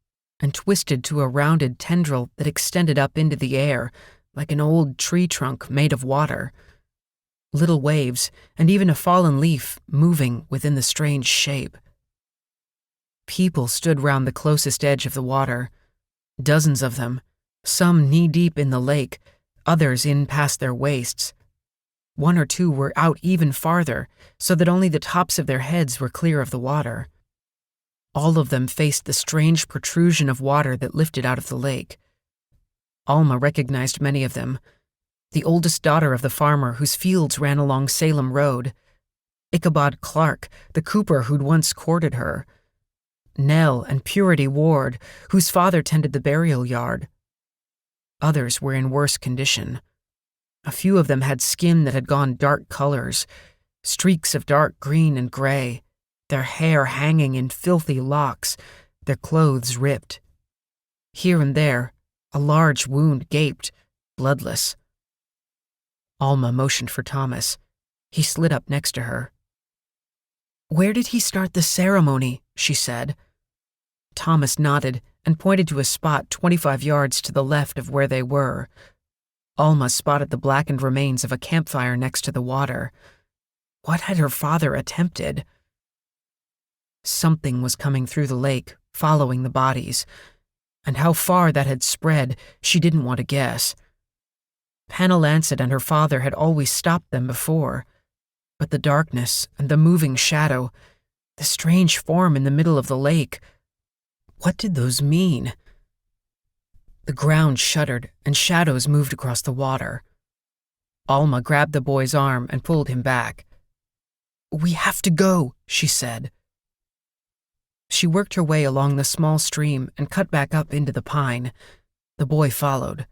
Speaker 1: and twisted to a rounded tendril that extended up into the air, like an old tree trunk made of water. Little waves, and even a fallen leaf moving within the strange shape. People stood round the closest edge of the water. Dozens of them, some knee-deep in the lake, others in past their waists. One or two were out even farther, so that only the tops of their heads were clear of the water. All of them faced the strange protrusion of water that lifted out of the lake. Alma recognized many of them. The oldest daughter of the farmer whose fields ran along Salem Road. Ichabod Clark, the cooper who'd once courted her. Nell and Purity Ward, whose father tended the burial yard. Others were in worse condition. A few of them had skin that had gone dark colors, streaks of dark green and gray, their hair hanging in filthy locks, their clothes ripped. Here and there, a large wound gaped, bloodless. Alma motioned for Thomas. He slid up next to her. "Where did he start the ceremony?" she said. Thomas nodded and pointed to a spot 25 yards to the left of where they were. Alma spotted the blackened remains of a campfire next to the water. What had her father attempted? Something was coming through the lake, following the bodies, and how far that had spread, she didn't want to guess. Hannah Lancet and her father had always stopped them before, but the darkness and the moving shadow, the strange form in the middle of the lake, what did those mean? The ground shuddered and shadows moved across the water. Alma grabbed the boy's arm and pulled him back. "We have to go," she said. She worked her way along the small stream and cut back up into the pine. The boy followed.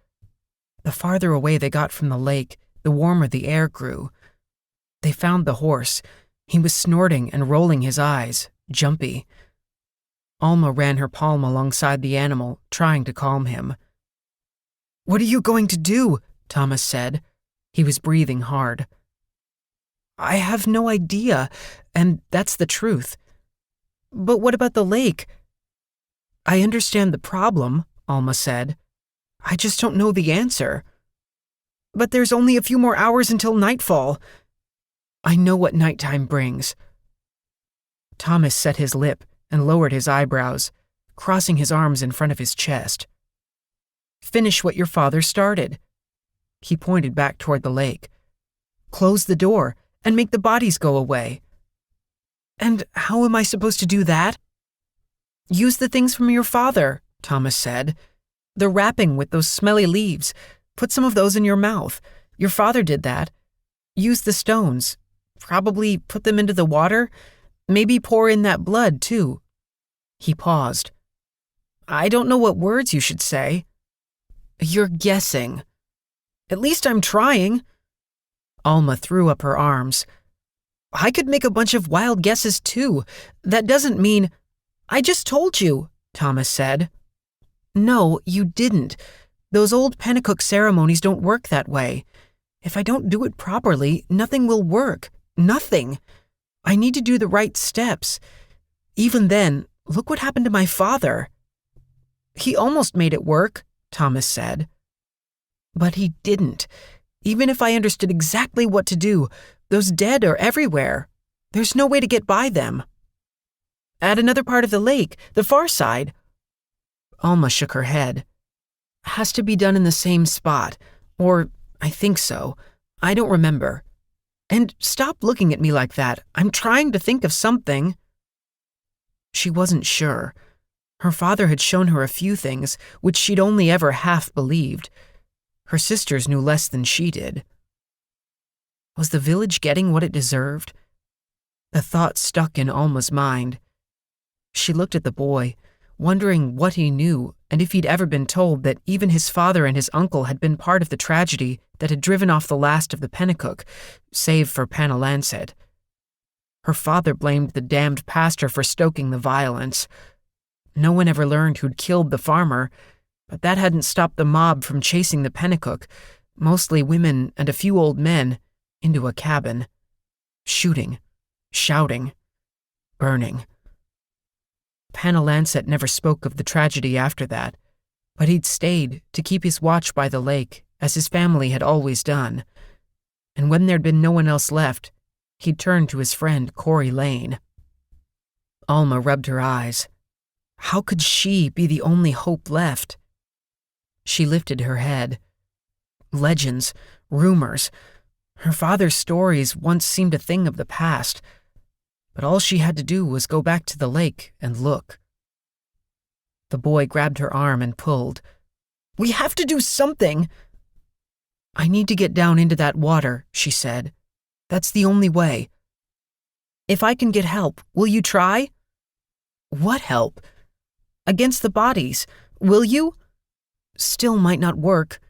Speaker 1: The farther away they got from the lake, the warmer the air grew. They found the horse. He was snorting and rolling his eyes, jumpy. Alma ran her palm alongside the animal, trying to calm him. "What are you going to do?" Thomas said. He was breathing hard. "I have no idea, and that's the truth. But what about the lake?" "I understand the problem," Alma said. "I just don't know the answer. But there's only a few more hours until nightfall. I know what nighttime brings." Thomas set his lip and lowered his eyebrows, crossing his arms in front of his chest. "Finish what your father started." He pointed back toward the lake. "Close the door and make the bodies go away." "And how am I supposed to do that?" "Use the things from your father," Thomas said. "The wrapping with those smelly leaves. Put some of those in your mouth. Your father did that. Use the stones. Probably put them into the water. Maybe pour in that blood, too." He paused. "I don't know what words you should say." "You're guessing." "At least I'm trying." Alma threw up her arms. "I could make a bunch of wild guesses, too. That doesn't mean—" "I just told you," Thomas said. "No, you didn't. Those old Pennacook ceremonies don't work that way. If I don't do it properly, nothing will work. Nothing. I need to do the right steps. Even then, look what happened to my father." "He almost made it work," Thomas said. "But he didn't. Even if I understood exactly what to do, those dead are everywhere. There's no way to get by them." "At another part of the lake, the far side." Alma shook her head. "Has to be done in the same spot. Or, I think so. I don't remember. And stop looking at me like that. I'm trying to think of something." She wasn't sure. Her father had shown her a few things which she'd only ever half believed. Her sisters knew less than she did. Was the village getting what it deserved? The thought stuck in Alma's mind. She looked at the boy, wondering what he knew and if he'd ever been told that even his father and his uncle had been part of the tragedy that had driven off the last of the Pennacook, save for Panalancet. Her father blamed the damned pastor for stoking the violence. No one ever learned who'd killed the farmer, but that hadn't stopped the mob from chasing the Pennacook, mostly women and a few old men, into a cabin. Shooting, shouting, burning. Panalancet never spoke of the tragedy after that, but he'd stayed to keep his watch by the lake, as his family had always done. And when there'd been no one else left, he'd turned to his friend Corey Lane. Alma rubbed her eyes. How could she be the only hope left? She lifted her head. Legends, rumors. Her father's stories once seemed a thing of the past, but all she had to do was go back to the lake and look. The boy grabbed her arm and pulled. We have to do something! I need to get down into that water, she said. That's the only way. If I can get help, will you try? What help? Against the bodies, will you? Still might not work.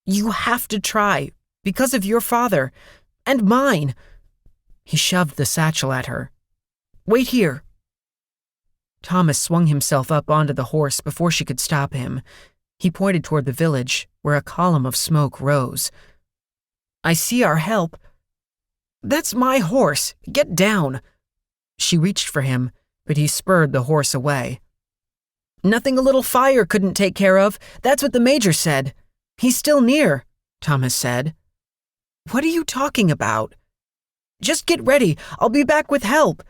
Speaker 1: You have to try, because of your father, and mine. He shoved the satchel at her. Wait here. Thomas swung himself up onto the horse before she could stop him. He pointed toward the village, where a column of smoke rose. I see our help. That's my horse. Get down. She reached for him, but he spurred the horse away. Nothing a little fire couldn't take care of. That's what the major said. He's still near, Thomas said. What are you talking about? Just get ready. I'll be back with help.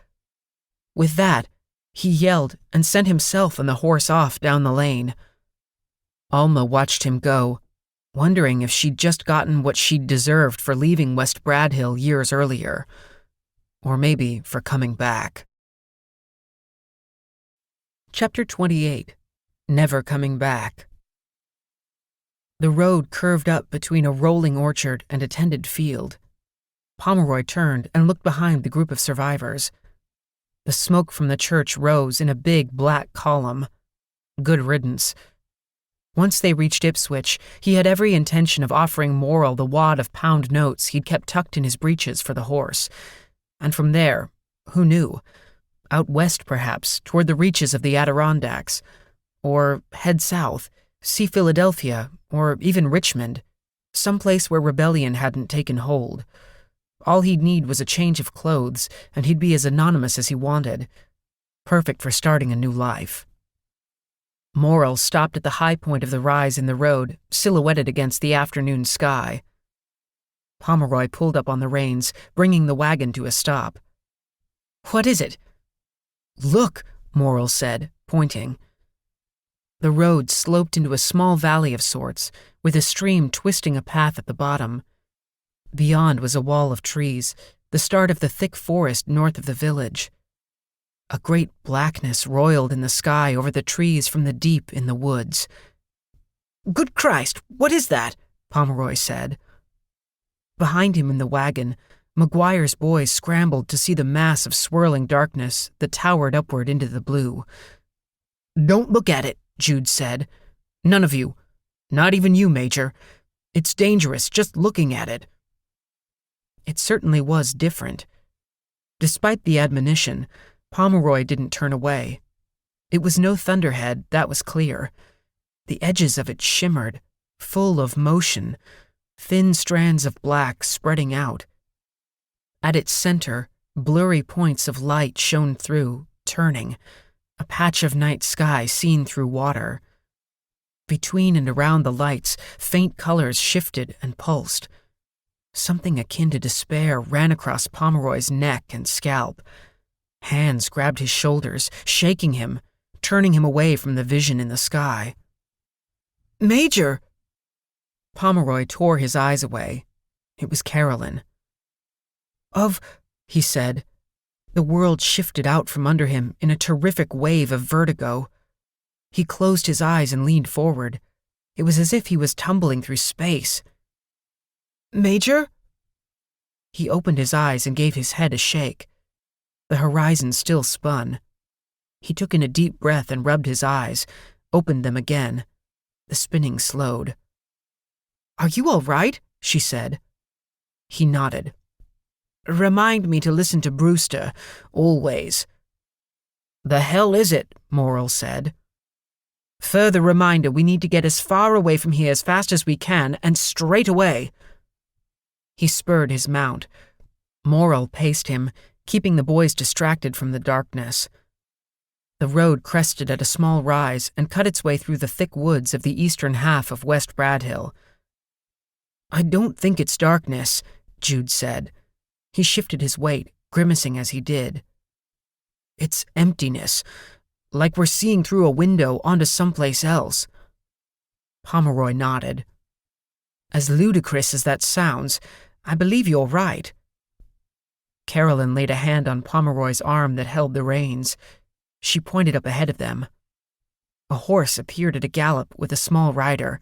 Speaker 1: With that, he yelled and sent himself and the horse off down the lane. Alma watched him go, wondering if she'd just gotten what she'd deserved for leaving West Bradhill years earlier. Or maybe for coming back. Chapter 28. Never Coming Back. The road curved up between a rolling orchard and a tended field. Pomeroy turned and looked behind the group of survivors. The smoke from the church rose in a big black column. Good riddance. Once they reached Ipswich, he had every intention of offering Morrill the wad of pound notes he'd kept tucked in his breeches for the horse. And from there, who knew? Out west, perhaps, toward the reaches of the Adirondacks. Or head south, see Philadelphia, or even Richmond, someplace where rebellion hadn't taken hold. All he'd need was a change of clothes, and he'd be as anonymous as he wanted. Perfect for starting a new life. Morrill stopped at the high point of the rise in the road, silhouetted against the afternoon sky. Pomeroy pulled up on the reins, bringing the wagon to a stop. What is it? Look, Morrill said, pointing. The road sloped into a small valley of sorts, with a stream twisting a path at the bottom. Beyond was a wall of trees, the start of the thick forest north of the village. A great blackness roiled in the sky over the trees from the deep in the woods. Good Christ, what is that? Pomeroy said. Behind him in the wagon, McGuire's boys scrambled to see the mass of swirling darkness that towered upward into the blue. Don't look at it, Jude said. None of you. Not even you, Major. It's dangerous just looking at it. It certainly was different. Despite the admonition, Pomeroy didn't turn away. It was no thunderhead, that was clear. The edges of it shimmered, full of motion, thin strands of black spreading out. At its center, blurry points of light shone through, turning, a patch of night sky seen through water. Between and around the lights, faint colors shifted and pulsed. Something akin to despair ran across Pomeroy's neck and scalp. Hands grabbed his shoulders, shaking him, turning him away from the vision in the sky. Major! Pomeroy tore his eyes away. It was Carolyn. He said. The world shifted out from under him in a terrific wave of vertigo. He closed his eyes and leaned forward. It was as if he was tumbling through space. Major? He opened his eyes and gave his head a shake. The horizon still spun. He took in a deep breath and rubbed his eyes, opened them again. The spinning slowed. Are you all right? she said. He nodded. Remind me to listen to Brewster, always. The hell is it? Morrill said. Further reminder, we need to get as far away from here as fast as we can, and straight away. He spurred his mount. Morrill paced him, keeping the boys distracted from the darkness. The road crested at a small rise and cut its way through the thick woods of the eastern half of West Bradhill. I don't think it's darkness, Jude said. He shifted his weight, grimacing as he did. It's emptiness, like we're seeing through a window onto someplace else. Pomeroy nodded. As ludicrous as that sounds, I believe you're right. Carolyn laid a hand on Pomeroy's arm that held the reins. She pointed up ahead of them. A horse appeared at a gallop with a small rider.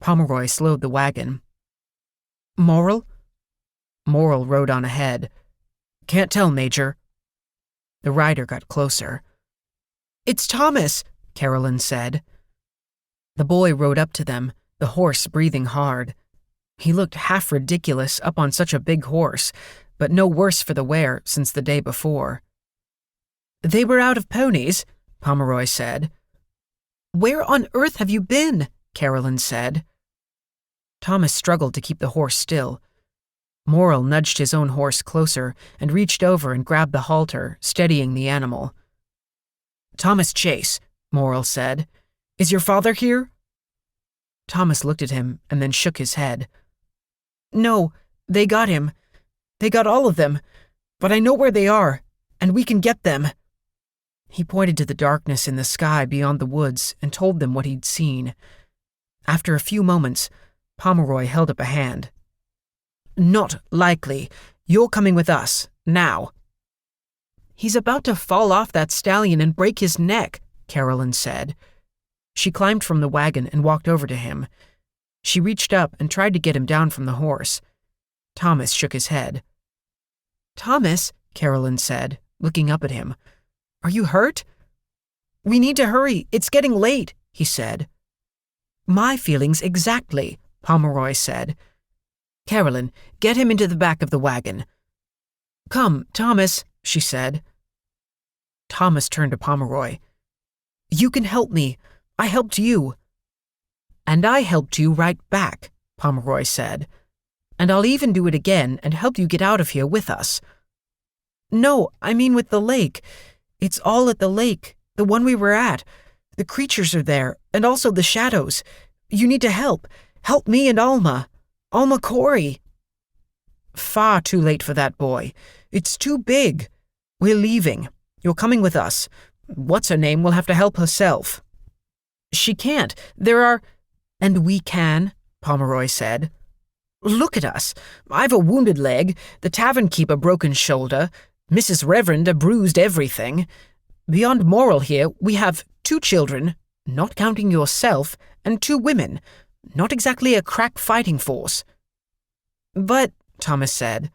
Speaker 1: Pomeroy slowed the wagon. Morrill? Morrill rode on ahead. Can't tell, Major. The rider got closer. It's Thomas, Carolyn said. The boy rode up to them, the horse breathing hard. He looked half ridiculous up on such a big horse, but no worse for the wear since the day before. They were out of ponies, Pomeroy said. Where on earth have you been? Carolyn said. Thomas struggled to keep the horse still. Morrill nudged his own horse closer and reached over and grabbed the halter, steadying the animal. Thomas Chase, Morrill said. Is your father here? Thomas looked at him and then shook his head. No, they got him. They got all of them. But I know where they are, and we can get them. He pointed to the darkness in the sky beyond the woods and told them what he'd seen. After a few moments, Pomeroy held up a hand. Not likely. You're coming with us, now. He's about to fall off that stallion and break his neck, Carolyn said. She climbed from the wagon and walked over to him. She reached up and tried to get him down from the horse. Thomas shook his head. Thomas, Carolyn said, looking up at him. Are you hurt? We need to hurry. It's getting late, he said. My feelings exactly, Pomeroy said. Carolyn, get him into the back of the wagon. Come, Thomas, she said. Thomas turned to Pomeroy. You can help me. I helped you. And I helped you right back, Pomeroy said. And I'll even do it again and help you get out of here with us. No, I mean with the lake. It's all at the lake, the one we were at. The creatures are there, and also the shadows. You need to help. Help me and Alma. Alma Corey. Far too late for that boy. It's too big. We're leaving. You're coming with us. What's-her-name will have to help herself. She can't. There are... And we can, Pomeroy said. Look at us. I've a wounded leg, the tavern keep a broken shoulder, Mrs. Reverend a bruised everything. Beyond Morrill here, we have 2 children, not counting yourself, and 2 women. Not exactly a crack fighting force. But, Thomas said,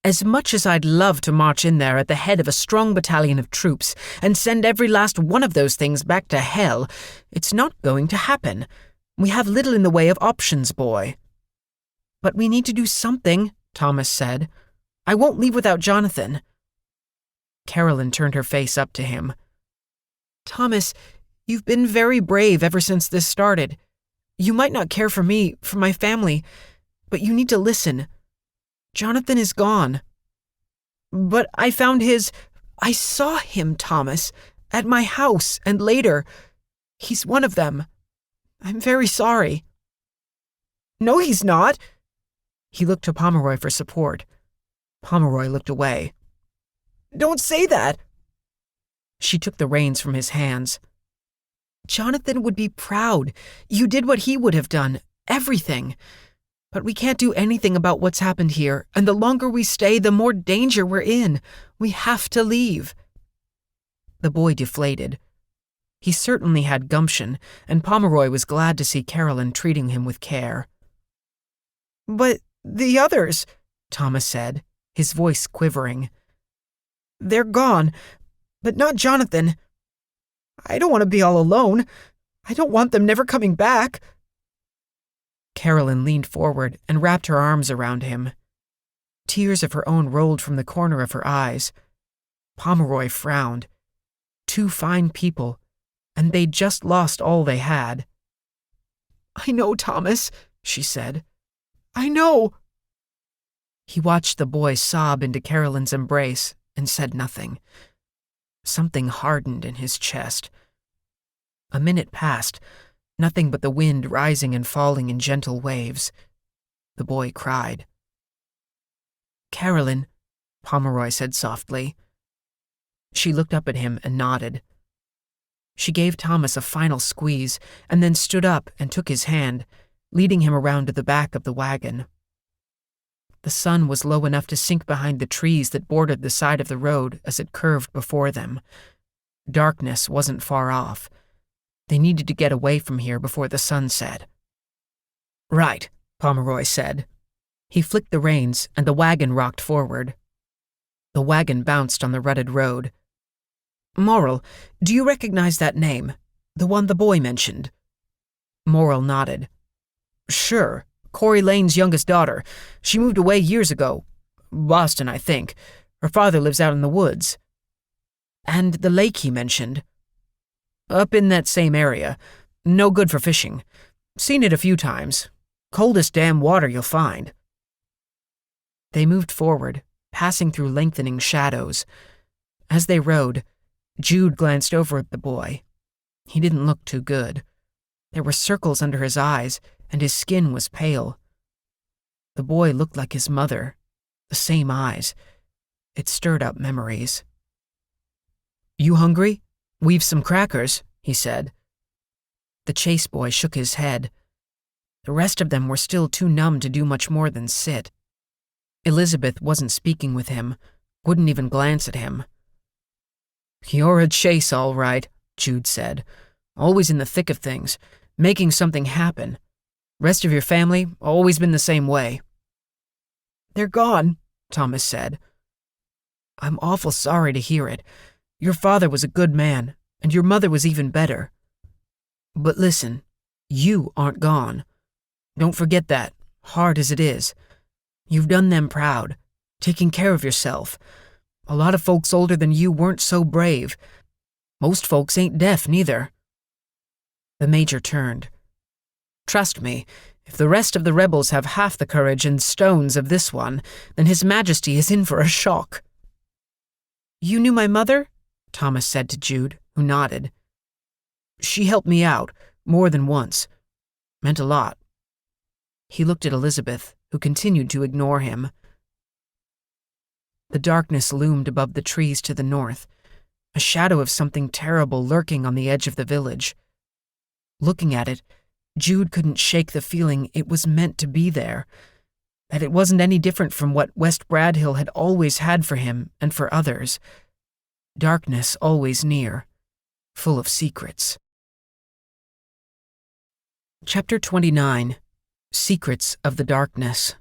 Speaker 1: as much as I'd love to march in there at the head of a strong battalion of troops and send every last one of those things back to hell, it's not going to happen. We have little in the way of options, boy. But we need to do something, Thomas said. I won't leave without Jonathan. Carolyn turned her face up to him. Thomas, you've been very brave ever since this started. You might not care for me, for my family, but you need to listen. Jonathan is gone. But I found I saw him, Thomas, at my house and later. He's one of them. I'm very sorry. No, he's not. He looked to Pomeroy for support. Pomeroy looked away. Don't say that. She took the reins from his hands. Jonathan would be proud. You did what he would have done. Everything. But we can't do anything about what's happened here, and the longer we stay, the more danger we're in. We have to leave. The boy deflated. He certainly had gumption, and Pomeroy was glad to see Carolyn treating him with care. But the others, Thomas said, his voice quivering. They're gone, but not Jonathan. I don't want to be all alone. I don't want them never coming back. Carolyn leaned forward and wrapped her arms around him. Tears of her own rolled from the corner of her eyes. Pomeroy frowned. 2 fine people, and they'd just lost all they had. "I know, Thomas," she said. "I know." He watched the boy sob into Carolyn's embrace and said nothing. Something hardened in his chest. A minute passed, nothing but the wind rising and falling in gentle waves. The boy cried. "Carolyn," Pomeroy said softly. She looked up at him and nodded. She gave Thomas a final squeeze and then stood up and took his hand, leading him around to the back of the wagon. The sun was low enough to sink behind the trees that bordered the side of the road as it curved before them. Darkness wasn't far off. They needed to get away from here before the sun set. "Right," Pomeroy said. He flicked the reins and the wagon rocked forward. The wagon bounced on the rutted road. "Morrill, do you recognize that name? The one the boy mentioned?" Morrill nodded. "Sure. Corey Lane's youngest daughter. She moved away years ago. Boston, I think. Her father lives out in the woods." "And the lake he mentioned?" "Up in that same area. No good for fishing. Seen it a few times. Coldest damn water you'll find." They moved forward, passing through lengthening shadows. As they rode, Jude glanced over at the boy. He didn't look too good. There were circles under his eyes, and his skin was pale. The boy looked like his mother, the same eyes. It stirred up memories. "You hungry? We've some crackers," he said. The chase boy shook his head. The rest of them were still too numb to do much more than sit. Elizabeth wasn't speaking with him, wouldn't even glance at him. "You're a chase, all right," Jude said. "Always in the thick of things, making something happen. Rest of your family, always been the same way." "They're gone," Thomas said. "I'm awful sorry to hear it. Your father was a good man, and your mother was even better. But listen, you aren't gone. Don't forget that, hard as it is. You've done them proud, taking care of yourself. A lot of folks older than you weren't so brave. Most folks ain't deaf, neither." The major turned. "Trust me, if the rest of the rebels have half the courage and stones of this one, then His Majesty is in for a shock." "You knew my mother?" Thomas said to Jude, who nodded. "She helped me out, more than once. Meant a lot." He looked at Elizabeth, who continued to ignore him. The darkness loomed above the trees to the north, a shadow of something terrible lurking on the edge of the village. Looking at it, Jude couldn't shake the feeling it was meant to be there, that it wasn't any different from what West Bradhill had always had for him and for others. Darkness always near, full of secrets. Chapter 29. Secrets of the Darkness.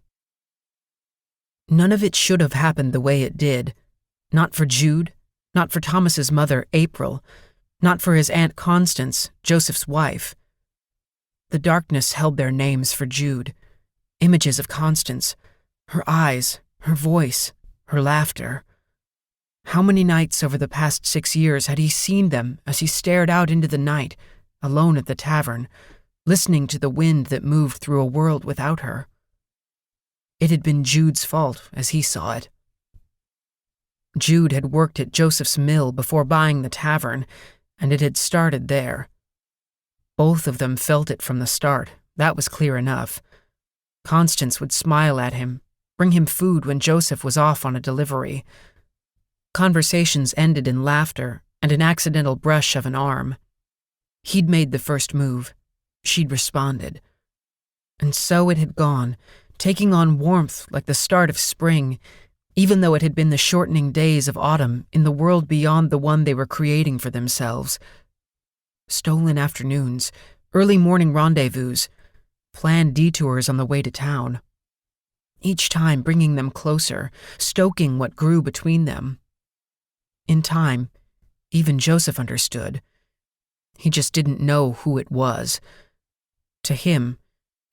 Speaker 1: None of it should have happened the way it did. Not for Jude, not for Thomas's mother, April, not for his Aunt Constance, Joseph's wife. The darkness held their names for Jude, images of Constance, her eyes, her voice, her laughter. How many nights over the past 6 years had he seen them as he stared out into the night, alone at the tavern, listening to the wind that moved through a world without her? It had been Jude's fault, as he saw it. Jude had worked at Joseph's mill before buying the tavern, and it had started there. Both of them felt it from the start, that was clear enough. Constance would smile at him, bring him food when Joseph was off on a delivery. Conversations ended in laughter and an accidental brush of an arm. He'd made the first move. She'd responded. And so it had gone, taking on warmth like the start of spring, even though it had been the shortening days of autumn in the world beyond the one they were creating for themselves. Stolen afternoons, early morning rendezvous, planned detours on the way to town. Each time bringing them closer, stoking what grew between them. In time, even Joseph understood. He just didn't know who it was. To him,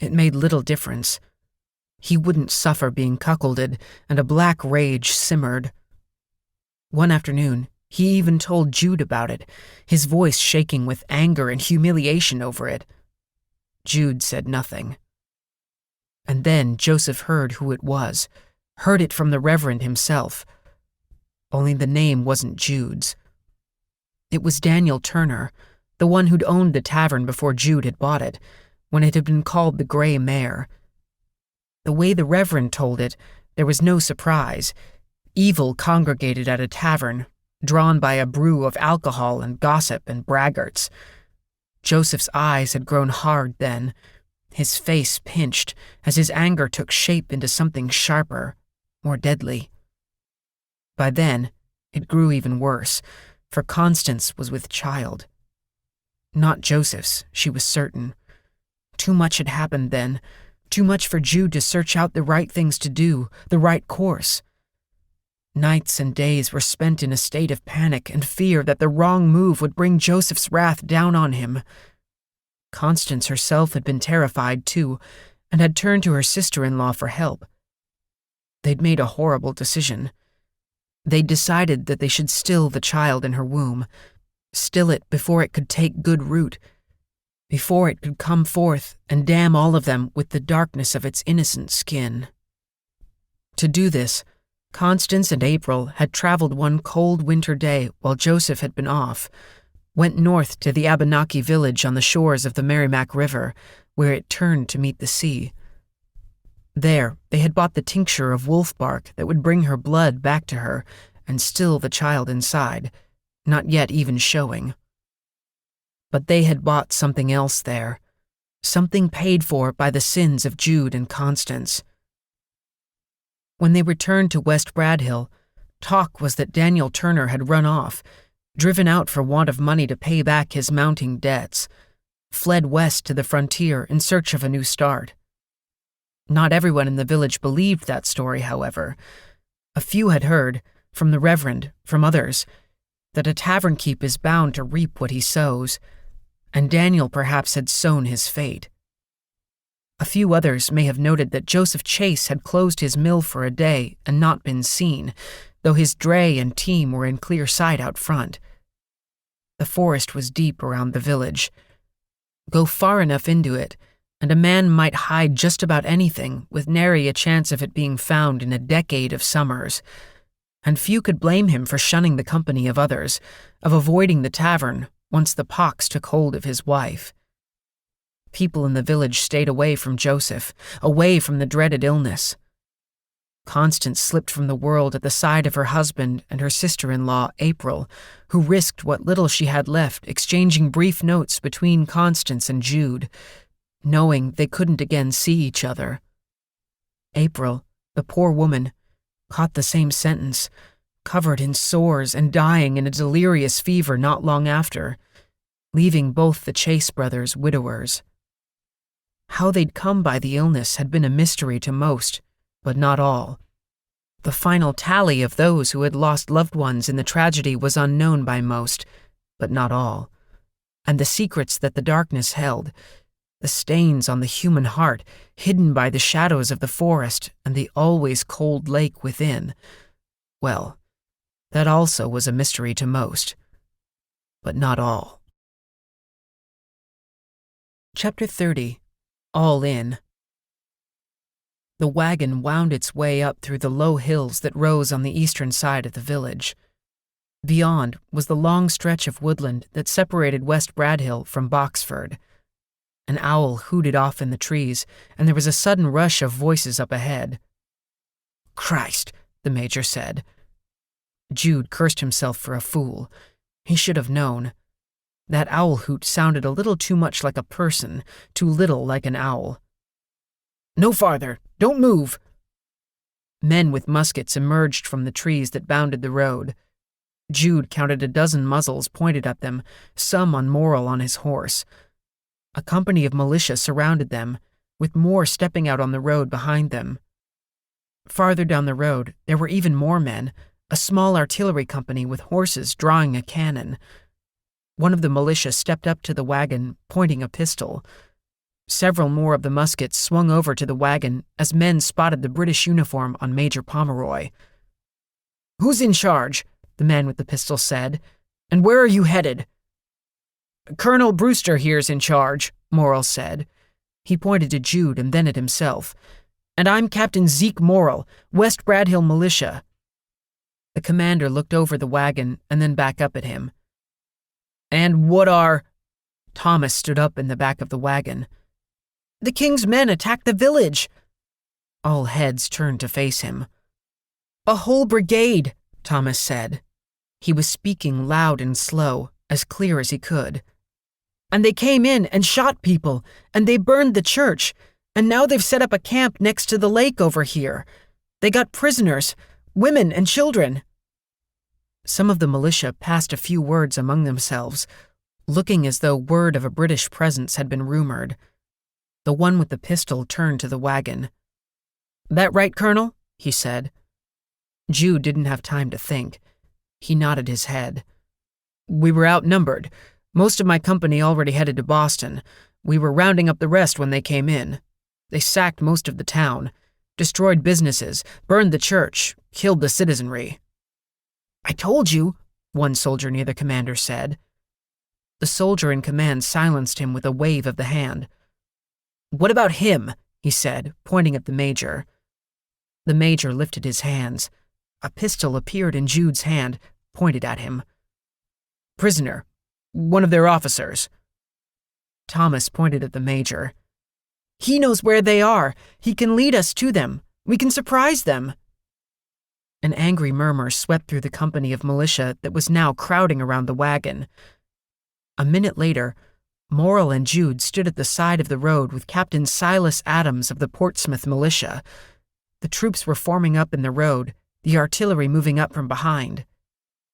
Speaker 1: It made little difference. He wouldn't suffer being cuckolded, and a black rage simmered. One afternoon, he even told Jude about it, his voice shaking with anger and humiliation over it. Jude said nothing. And then Joseph heard who it was, heard it from the Reverend himself. Only the name wasn't Jude's. It was Daniel Turner, the one who'd owned the tavern before Jude had bought it, when it had been called the Grey Mare. The way the Reverend told it, there was no surprise. Evil congregated at a tavern, drawn by a brew of alcohol and gossip and braggarts. Joseph's eyes had grown hard then, his face pinched as his anger took shape into something sharper, more deadly. By then, it grew even worse, for Constance was with child. Not Joseph's, she was certain. Too much had happened then, too much for Jude to search out the right things to do, the right course. Nights and days were spent in a state of panic and fear that the wrong move would bring Joseph's wrath down on him. Constance herself had been terrified too, and had turned to her sister-in-law for help. They'd made a horrible decision. They'd decided that they should still the child in her womb, still it before it could take good root, before it could come forth and damn all of them with the darkness of its innocent skin. To do this, Constance and April had traveled one cold winter day while Joseph had been off, went north to the Abenaki village on the shores of the Merrimack River, where it turned to meet the sea. There, they had bought the tincture of wolf bark that would bring her blood back to her and still the child inside, not yet even showing. But they had bought something else there, something paid for by the sins of Jude and Constance. When they returned to West Bradhill, talk was that Daniel Turner had run off, driven out for want of money to pay back his mounting debts, fled west to the frontier in search of a new start. Not everyone in the village believed that story, however. A few had heard, from the Reverend, from others, that a tavern keep is bound to reap what he sows, and Daniel perhaps had sown his fate. A few others may have noted that Joseph Chase had closed his mill for a day and not been seen, though his dray and team were in clear sight out front. The forest was deep around the village. Go far enough into it, and a man might hide just about anything with nary a chance of it being found in a decade of summers. And few could blame him for shunning the company of others, of avoiding the tavern once the pox took hold of his wife. People in the village stayed away from Joseph, away from the dreaded illness. Constance slipped from the world at the side of her husband and her sister-in-law, April, who risked what little she had left exchanging brief notes between Constance and Jude, knowing they couldn't again see each other. April, the poor woman, caught the same sentence, covered in sores and dying in a delirious fever not long after, leaving both the Chase brothers widowers. How they'd come by the illness had been a mystery to most, but not all. The final tally of those who had lost loved ones in the tragedy was unknown by most, but not all. And the secrets that the darkness held, the stains on the human heart hidden by the shadows of the forest and the always cold lake within, well, that also was a mystery to most, but not all. Chapter 30. All In. The wagon wound its way up through the low hills that rose on the eastern side of the village. Beyond was the long stretch of woodland that separated West Bradhill from Boxford. An owl hooted off in the trees, and there was a sudden rush of voices up ahead. "Christ," the major said. Jude cursed himself for a fool. He should have known. That owl hoot sounded a little too much like a person, too little like an owl. "No farther! Don't move!" Men with muskets emerged from the trees that bounded the road. Jude counted a dozen muzzles pointed at them, some on Morrill on his horse. A company of militia surrounded them, with more stepping out on the road behind them. Farther down the road, there were even more men, a small artillery company with horses drawing a cannon. One of the militia stepped up to the wagon, pointing a pistol. Several more of the muskets swung over to the wagon as men spotted the British uniform on Major Pomeroy. "Who's in charge?" the man with the pistol said. "And where are you headed?" "Colonel Brewster here's in charge," Morrill said. He pointed to Jude and then at himself. "And I'm Captain Zeke Morrill, West Bradhill Militia." The commander looked over the wagon and then back up at him. "And what are—" Thomas stood up in the back of the wagon. "The king's men attacked the village." All heads turned to face him. "A whole brigade," Thomas said. He was speaking loud and slow, as clear as he could. "And they came in and shot people, and they burned the church, and now they've set up a camp next to the lake over here. They got prisoners, women and children." Some of the militia passed a few words among themselves, looking as though word of a British presence had been rumored. The one with the pistol turned to the wagon. "That right, Colonel?" he said. Jude didn't have time to think. He nodded his head. "We were outnumbered. Most of my company already headed to Boston. We were rounding up the rest when they came in. They sacked most of the town, destroyed businesses, burned the church, killed the citizenry." "I told you," one soldier near the commander said. The soldier in command silenced him with a wave of the hand. "What about him?" he said, pointing at the major. The major lifted his hands. A pistol appeared in Jude's hand, pointed at him. "Prisoner. One of their officers." Thomas pointed at the major. "He knows where they are. He can lead us to them. We can surprise them." An angry murmur swept through the company of militia that was now crowding around the wagon. A minute later, Morrill and Jude stood at the side of the road with Captain Silas Adams of the Portsmouth Militia. The troops were forming up in the road, the artillery moving up from behind.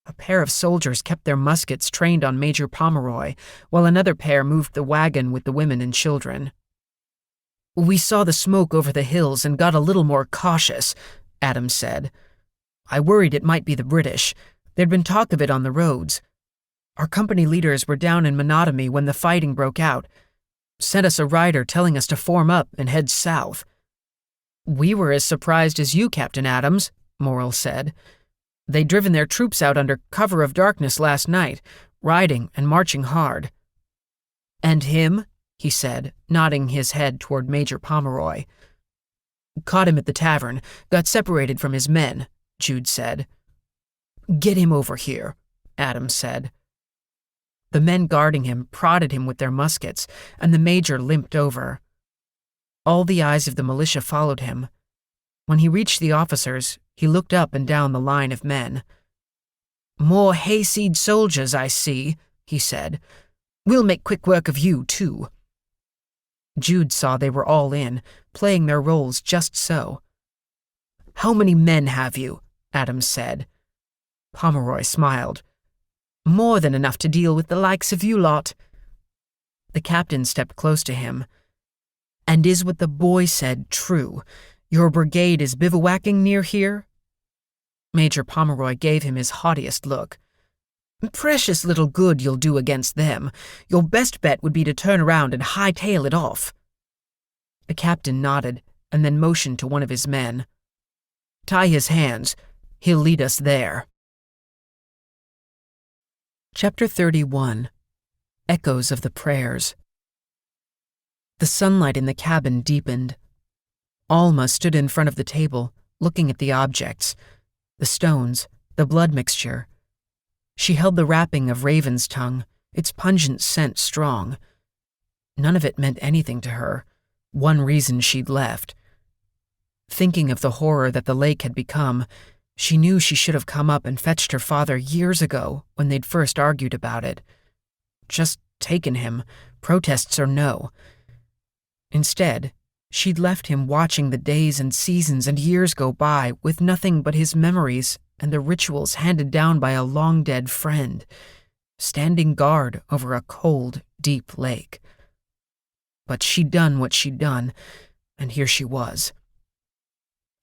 Speaker 1: A pair of soldiers kept their muskets trained on Major Pomeroy, while another pair moved the wagon with the women and children. "We saw the smoke over the hills and got a little more cautious," Adams said. "I worried it might be the British. There'd been talk of it on the roads. Our company leaders were down in Monotamy when the fighting broke out. Sent us a rider telling us to form up and head south." "We were as surprised as you, Captain Adams," Morrill said. "They'd driven their troops out under cover of darkness last night, riding and marching hard." "And him?" he said, nodding his head toward Major Pomeroy. "Caught him at the tavern, got separated from his men," Jude said. "Get him over here," Adams said. The men guarding him prodded him with their muskets, and the major limped over. All the eyes of the militia followed him. When he reached the officers, he looked up and down the line of men. "More hayseed soldiers, I see," he said. "We'll make quick work of you, too." Jude saw they were all in, playing their roles just so. "How many men have you?" Adams said. Pomeroy smiled. "More than enough to deal with the likes of you lot." The captain stepped close to him. "And is what the boy said true? Your brigade is bivouacking near here?" Major Pomeroy gave him his haughtiest look. "Precious little good you'll do against them. Your best bet would be to turn around and hightail it off." The captain nodded and then motioned to one of his men. "Tie his hands. He'll lead us there." Chapter 31. Echoes of the Prayers. The sunlight in the cabin deepened. Alma stood in front of the table, looking at the objects, the stones, the blood mixture. She held the wrapping of raven's tongue, its pungent scent strong. None of it meant anything to her, one reason she'd left. Thinking of the horror that the lake had become, she knew she should have come up and fetched her father years ago when they'd first argued about it. Just taken him, protests or no. Instead, she'd left him watching the days and seasons and years go by with nothing but his memories and the rituals handed down by a long-dead friend, standing guard over a cold, deep lake. But she'd done what she'd done, and here she was.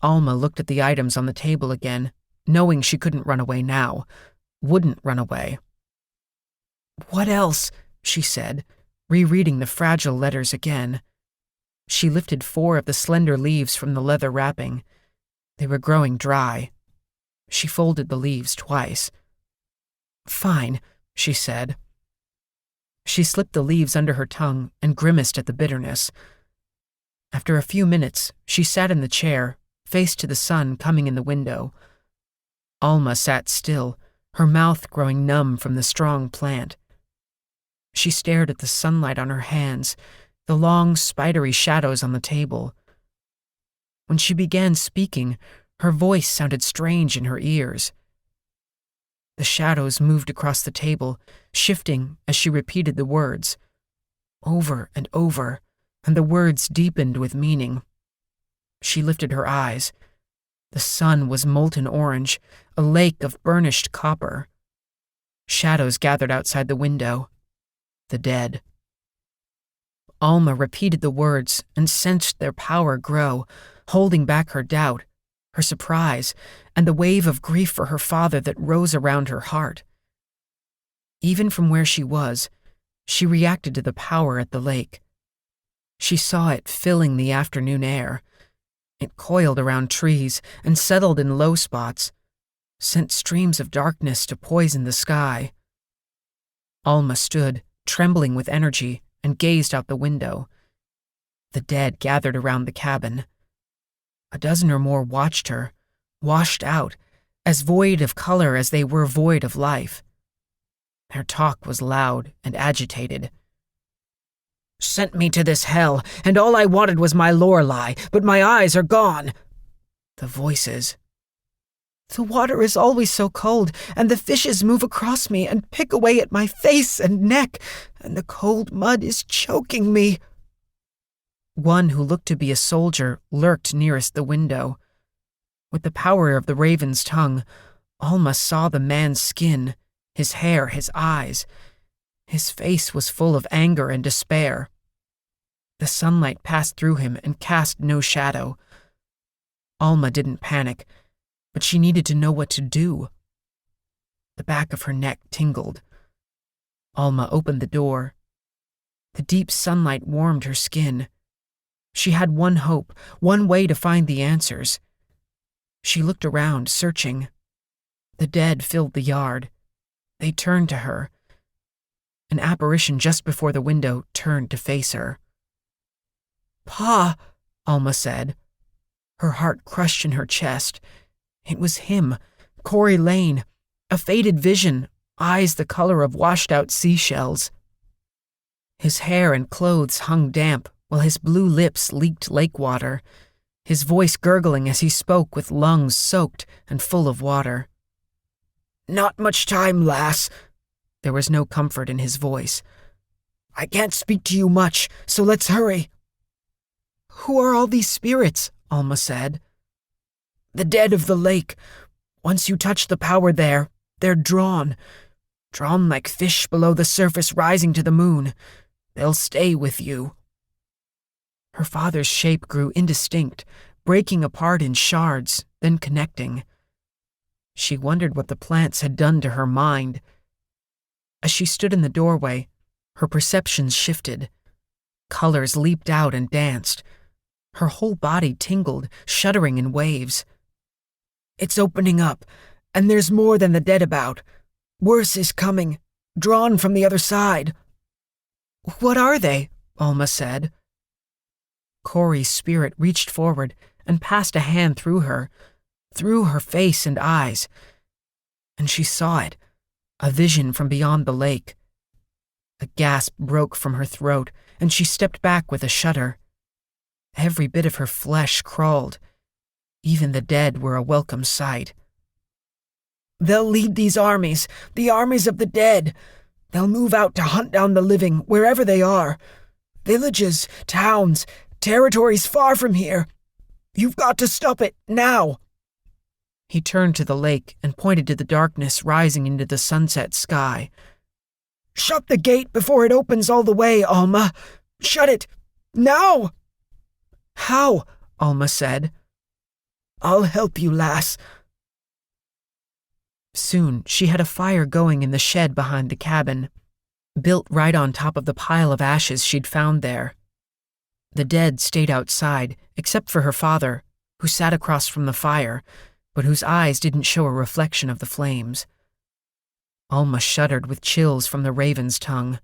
Speaker 1: Alma looked at the items on the table again, knowing she couldn't run away now, wouldn't run away. "What else?" she said, rereading the fragile letters again. She lifted 4 of the slender leaves from the leather wrapping. They were growing dry. She folded the leaves twice. "Fine," she said. She slipped the leaves under her tongue and grimaced at the bitterness. After a few minutes, she sat in the chair, face to the sun coming in the window. Alma sat still, her mouth growing numb from the strong plant. She stared at the sunlight on her hands, the long, spidery shadows on the table. When she began speaking, her voice sounded strange in her ears. The shadows moved across the table, shifting as she repeated the words. Over and over, and the words deepened with meaning. She lifted her eyes. The sun was molten orange, a lake of burnished copper. Shadows gathered outside the window. The dead. Alma repeated the words and sensed their power grow, holding back her doubt, her surprise, and the wave of grief for her father that rose around her heart. Even from where she was, she reacted to the power at the lake. She saw it filling the afternoon air. It coiled around trees and settled in low spots, sent streams of darkness to poison the sky. Alma stood, trembling with energy, and gazed out the window. The dead gathered around the cabin. A dozen or more watched her, washed out, as void of color as they were void of life. Their talk was loud and agitated. "Sent me to this hell, and all I wanted was my Lorelei, but my eyes are gone." The voices. "The water is always so cold, and the fishes move across me and pick away at my face and neck, and the cold mud is choking me." One who looked to be a soldier lurked nearest the window. With the power of the raven's tongue, Alma saw the man's skin, his hair, his eyes. His face was full of anger and despair. The sunlight passed through him and cast no shadow. Alma didn't panic, but she needed to know what to do. The back of her neck tingled. Alma opened the door. The deep sunlight warmed her skin. She had one hope, one way to find the answers. She looked around, searching. The dead filled the yard. They turned to her. An apparition just before the window turned to face her. "Pa," Alma said. Her heart crushed in her chest. It was him, Corey Lane, a faded vision, eyes the color of washed-out seashells. His hair and clothes hung damp, while his blue lips leaked lake water, his voice gurgling as he spoke with lungs soaked and full of water. "Not much time, lass." There was no comfort in his voice. "I can't speak to you much, so let's hurry." "Who are all these spirits?" Alma said. "The dead of the lake. Once you touch the power there, they're drawn like fish below the surface rising to the moon. They'll stay with you." Her father's shape grew indistinct, breaking apart in shards, then connecting. She wondered what the plants had done to her mind. As she stood in the doorway, her perceptions shifted. Colors leaped out and danced. Her whole body tingled, shuddering in waves. "It's opening up, and there's more than the dead about. Worse is coming, drawn from the other side." "What are they?" Alma said. Corey's spirit reached forward and passed a hand through her face and eyes. And she saw it, a vision from beyond the lake. A gasp broke from her throat, and she stepped back with a shudder. Every bit of her flesh crawled. Even the dead were a welcome sight. "They'll lead these armies, the armies of the dead. They'll move out to hunt down the living, wherever they are. Villages, towns, territories far from here. You've got to stop it, now." He turned to the lake and pointed to the darkness rising into the sunset sky. "Shut the gate before it opens all the way, Alma. Shut it, now!" "How?" Alma said. "I'll help you, lass." Soon she had a fire going in the shed behind the cabin, built right on top of the pile of ashes she'd found there. The dead stayed outside, except for her father, who sat across from the fire, but whose eyes didn't show a reflection of the flames. Alma shuddered with chills from the raven's tongue.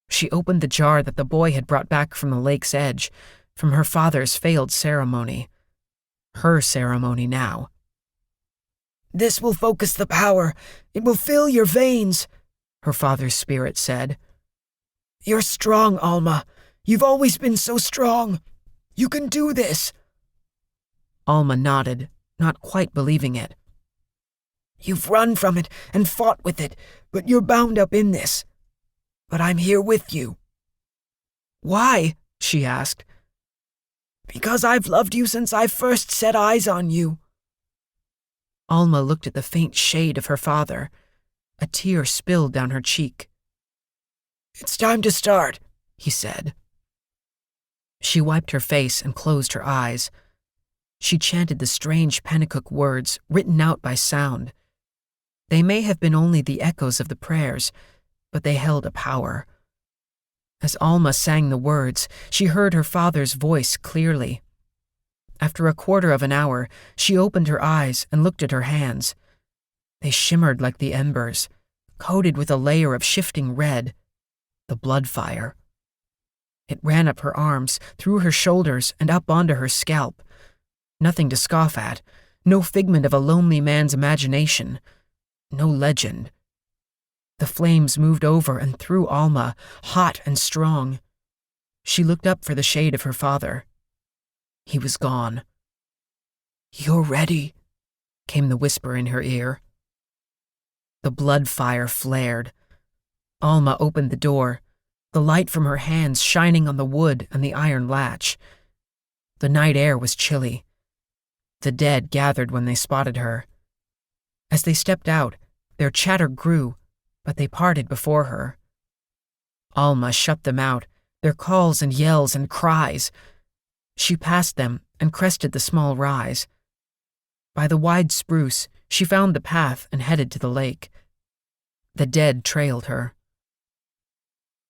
Speaker 1: She opened the jar that the boy had brought back from the lake's edge, from her father's failed ceremony. Her ceremony now.
Speaker 4: "This will focus the power. It will fill your veins,"
Speaker 1: her father's spirit said.
Speaker 4: "You're strong, Alma. You've always been so strong. You can do this."
Speaker 1: Alma nodded, not quite believing it.
Speaker 4: "You've run from it and fought with it, but you're bound up in this. But I'm here with you."
Speaker 1: "Why?" she asked.
Speaker 4: "Because I've loved you since I first set eyes on you."
Speaker 1: Alma looked at the faint shade of her father. A tear spilled down her cheek.
Speaker 4: "It's time to start," he said.
Speaker 1: She wiped her face and closed her eyes. She chanted the strange Pennacook words written out by sound. They may have been only the echoes of the prayers, but they held a power. As Alma sang the words, she heard her father's voice clearly. After a quarter of an hour, she opened her eyes and looked at her hands. They shimmered like the embers, coated with a layer of shifting red, the Bloodfire. It ran up her arms, through her shoulders, and up onto her scalp. Nothing to scoff at, no figment of a lonely man's imagination, no legend. The flames moved over and through Alma, hot and strong. She looked up for the shade of her father. He was gone.
Speaker 4: "You're ready,"
Speaker 1: came the whisper in her ear. The Bloodfire flared. Alma opened the door, the light from her hands shining on the wood and the iron latch. The night air was chilly. The dead gathered when they spotted her. As they stepped out, their chatter grew, but they parted before her. Alma shut them out, their calls and yells and cries. She passed them and crested the small rise. By the wide spruce, she found the path and headed to the lake. The dead trailed her.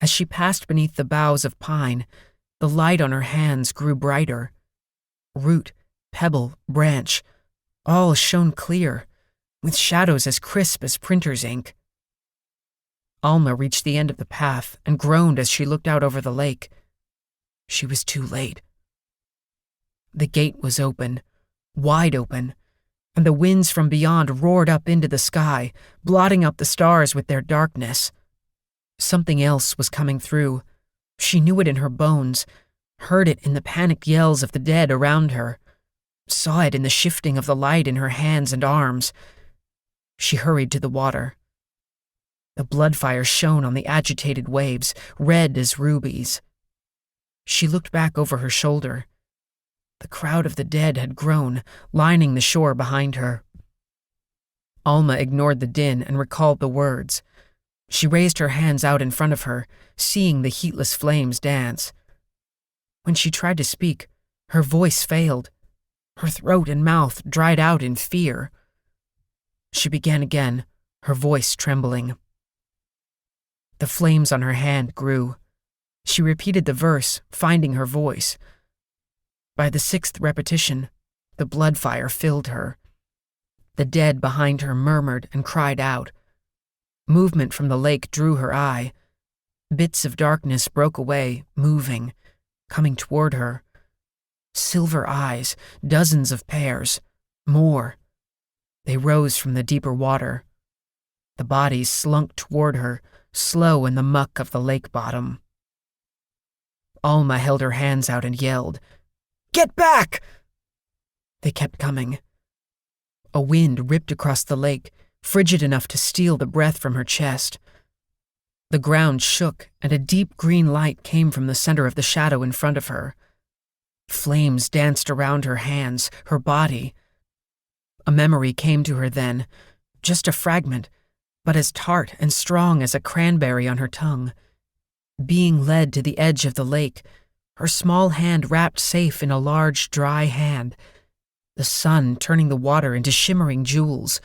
Speaker 1: As she passed beneath the boughs of pine, the light on her hands grew brighter. Root, pebble, branch, all shone clear, with shadows as crisp as printer's ink. Alma reached the end of the path and groaned as she looked out over the lake. She was too late. The gate was open, wide open, and the winds from beyond roared up into the sky, blotting out the stars with their darkness. Something else was coming through. She knew it in her bones, heard it in the panicked yells of the dead around her, saw it in the shifting of the light in her hands and arms. She hurried to the water. The Bloodfire shone on the agitated waves, red as rubies. She looked back over her shoulder. The crowd of the dead had grown, lining the shore behind her. Alma ignored the din and recalled the words. She raised her hands out in front of her, seeing the heatless flames dance. When she tried to speak, her voice failed. Her throat and mouth dried out in fear. She began again, her voice trembling. The flames on her hand grew. She repeated the verse, finding her voice. By the 6th repetition, the Bloodfire filled her. The dead behind her murmured and cried out. Movement from the lake drew her eye. Bits of darkness broke away, moving, coming toward her. Silver eyes, dozens of pairs, more. They rose from the deeper water. The bodies slunk toward her, slow in the muck of the lake bottom. Alma held her hands out and yelled, "Get back!" They kept coming. A wind ripped across the lake, frigid enough to steal the breath from her chest. The ground shook, and a deep green light came from the center of the shadow in front of her. Flames danced around her hands, her body. A memory came to her then, just a fragment, but as tart and strong as a cranberry on her tongue. Being led to the edge of the lake, her small hand wrapped safe in a large, dry hand, the sun turning the water into shimmering jewels,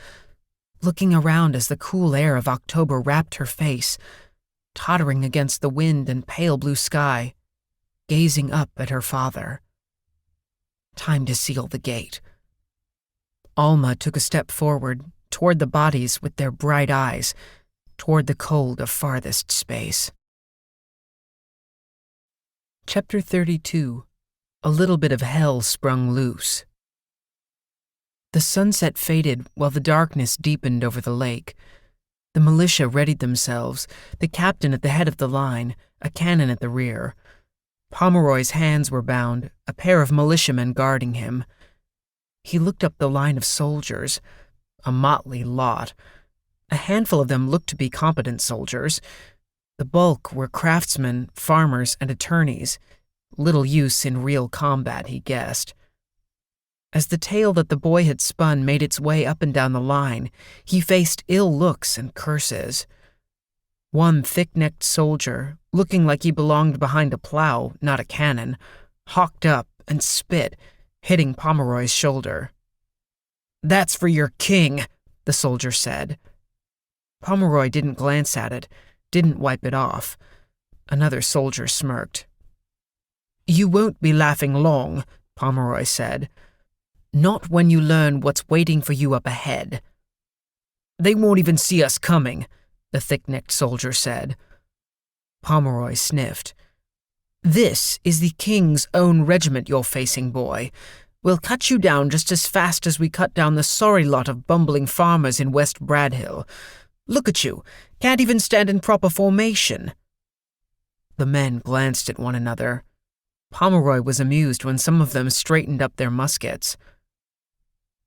Speaker 1: looking around as the cool air of October wrapped her face, tottering against the wind and pale blue sky, gazing up at her father. Time to seal the gate. Alma took a step forward, toward the bodies with their bright eyes, toward the cold of farthest space. Chapter 32. A little bit of hell sprung loose. The sunset faded while the darkness deepened over the lake. The militia readied themselves, the captain at the head of the line, a cannon at the rear. Pomeroy's hands were bound, a pair of militiamen guarding him. He looked up the line of soldiers, a motley lot. A handful of them looked to be competent soldiers. The bulk were craftsmen, farmers, and attorneys. Little use in real combat, he guessed. As the tale that the boy had spun made its way up and down the line, he faced ill looks and curses. One thick-necked soldier, looking like he belonged behind a plow, not a cannon, hawked up and spit, hitting Pomeroy's shoulder. "That's for your king," the soldier said. Pomeroy didn't glance at it, didn't wipe it off. Another soldier smirked. "You won't be laughing long," Pomeroy said. "Not when you learn what's waiting for you up ahead." "They won't even see us coming," the thick-necked soldier said. Pomeroy sniffed. "This is the king's own regiment you're facing, boy. We'll cut you down just as fast as we cut down the sorry lot of bumbling farmers in West Bradhill. Look at you, can't even stand in proper formation." The men glanced at one another. Pomeroy was amused when some of them straightened up their muskets.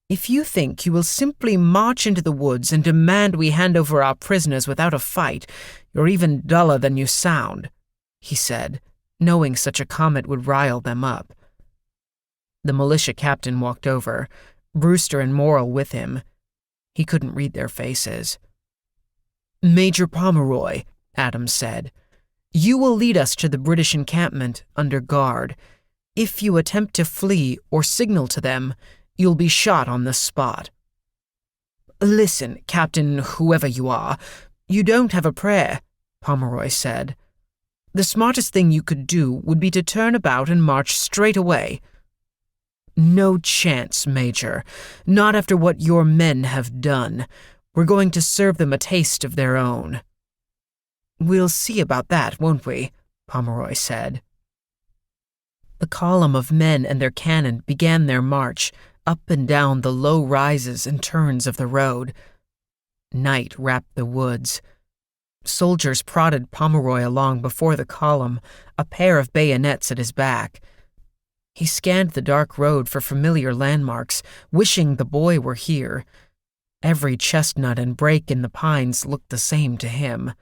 Speaker 1: "If you think you will simply march into the woods and demand we hand over our prisoners without a fight, you're even duller than you sound," he said, knowing such a comment would rile them up. The militia captain walked over, Brewster and Morrill with him. He couldn't read their faces. "Major Pomeroy," Adams said, "you will lead us to the British encampment under guard. If you attempt to flee or signal to them, you'll be shot on the spot." "Listen, Captain whoever you are, you don't have a prayer," Pomeroy said. "The smartest thing you could do would be to turn about and march straight away." "No chance, Major. Not after what your men have done. We're going to serve them a taste of their own." "We'll see about that, won't we?" Pomeroy said. The column of men and their cannon began their march, up and down the low rises and turns of the road. Night wrapped the woods. Soldiers prodded Pomeroy along before the column, a pair of bayonets at his back. He scanned the dark road for familiar landmarks, wishing the boy were here. Every chestnut and brake in the pines looked the same to him.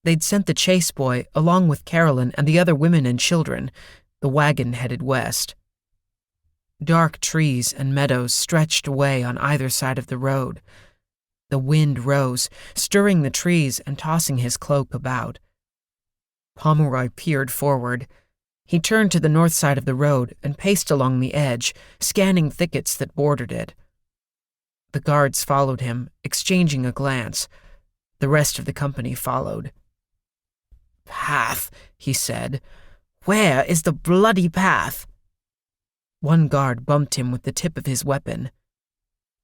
Speaker 1: They'd sent the chase boy, along with Carolyn and the other women and children. The wagon headed west. Dark trees and meadows stretched away on either side of the road. The wind rose, stirring the trees and tossing his cloak about. Pomeroy peered forward. He turned to the north side of the road and paced along the edge, scanning thickets that bordered it. The guards followed him, exchanging a glance. The rest of the company followed. "Path," he said. "Where is the bloody path?" One guard bumped him with the tip of his weapon.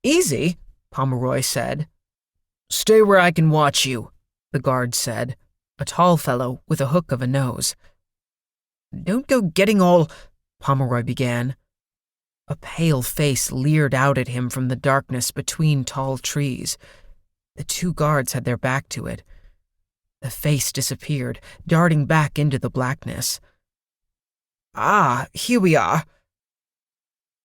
Speaker 1: "Easy," Pomeroy said. "Stay where I can watch you," the guard said, a tall fellow with a hook of a nose. "Don't go getting all—" Pomeroy began. A pale face leered out at him from the darkness between tall trees. The two guards had their back to it. The face disappeared, darting back into the blackness. "Ah, here we are."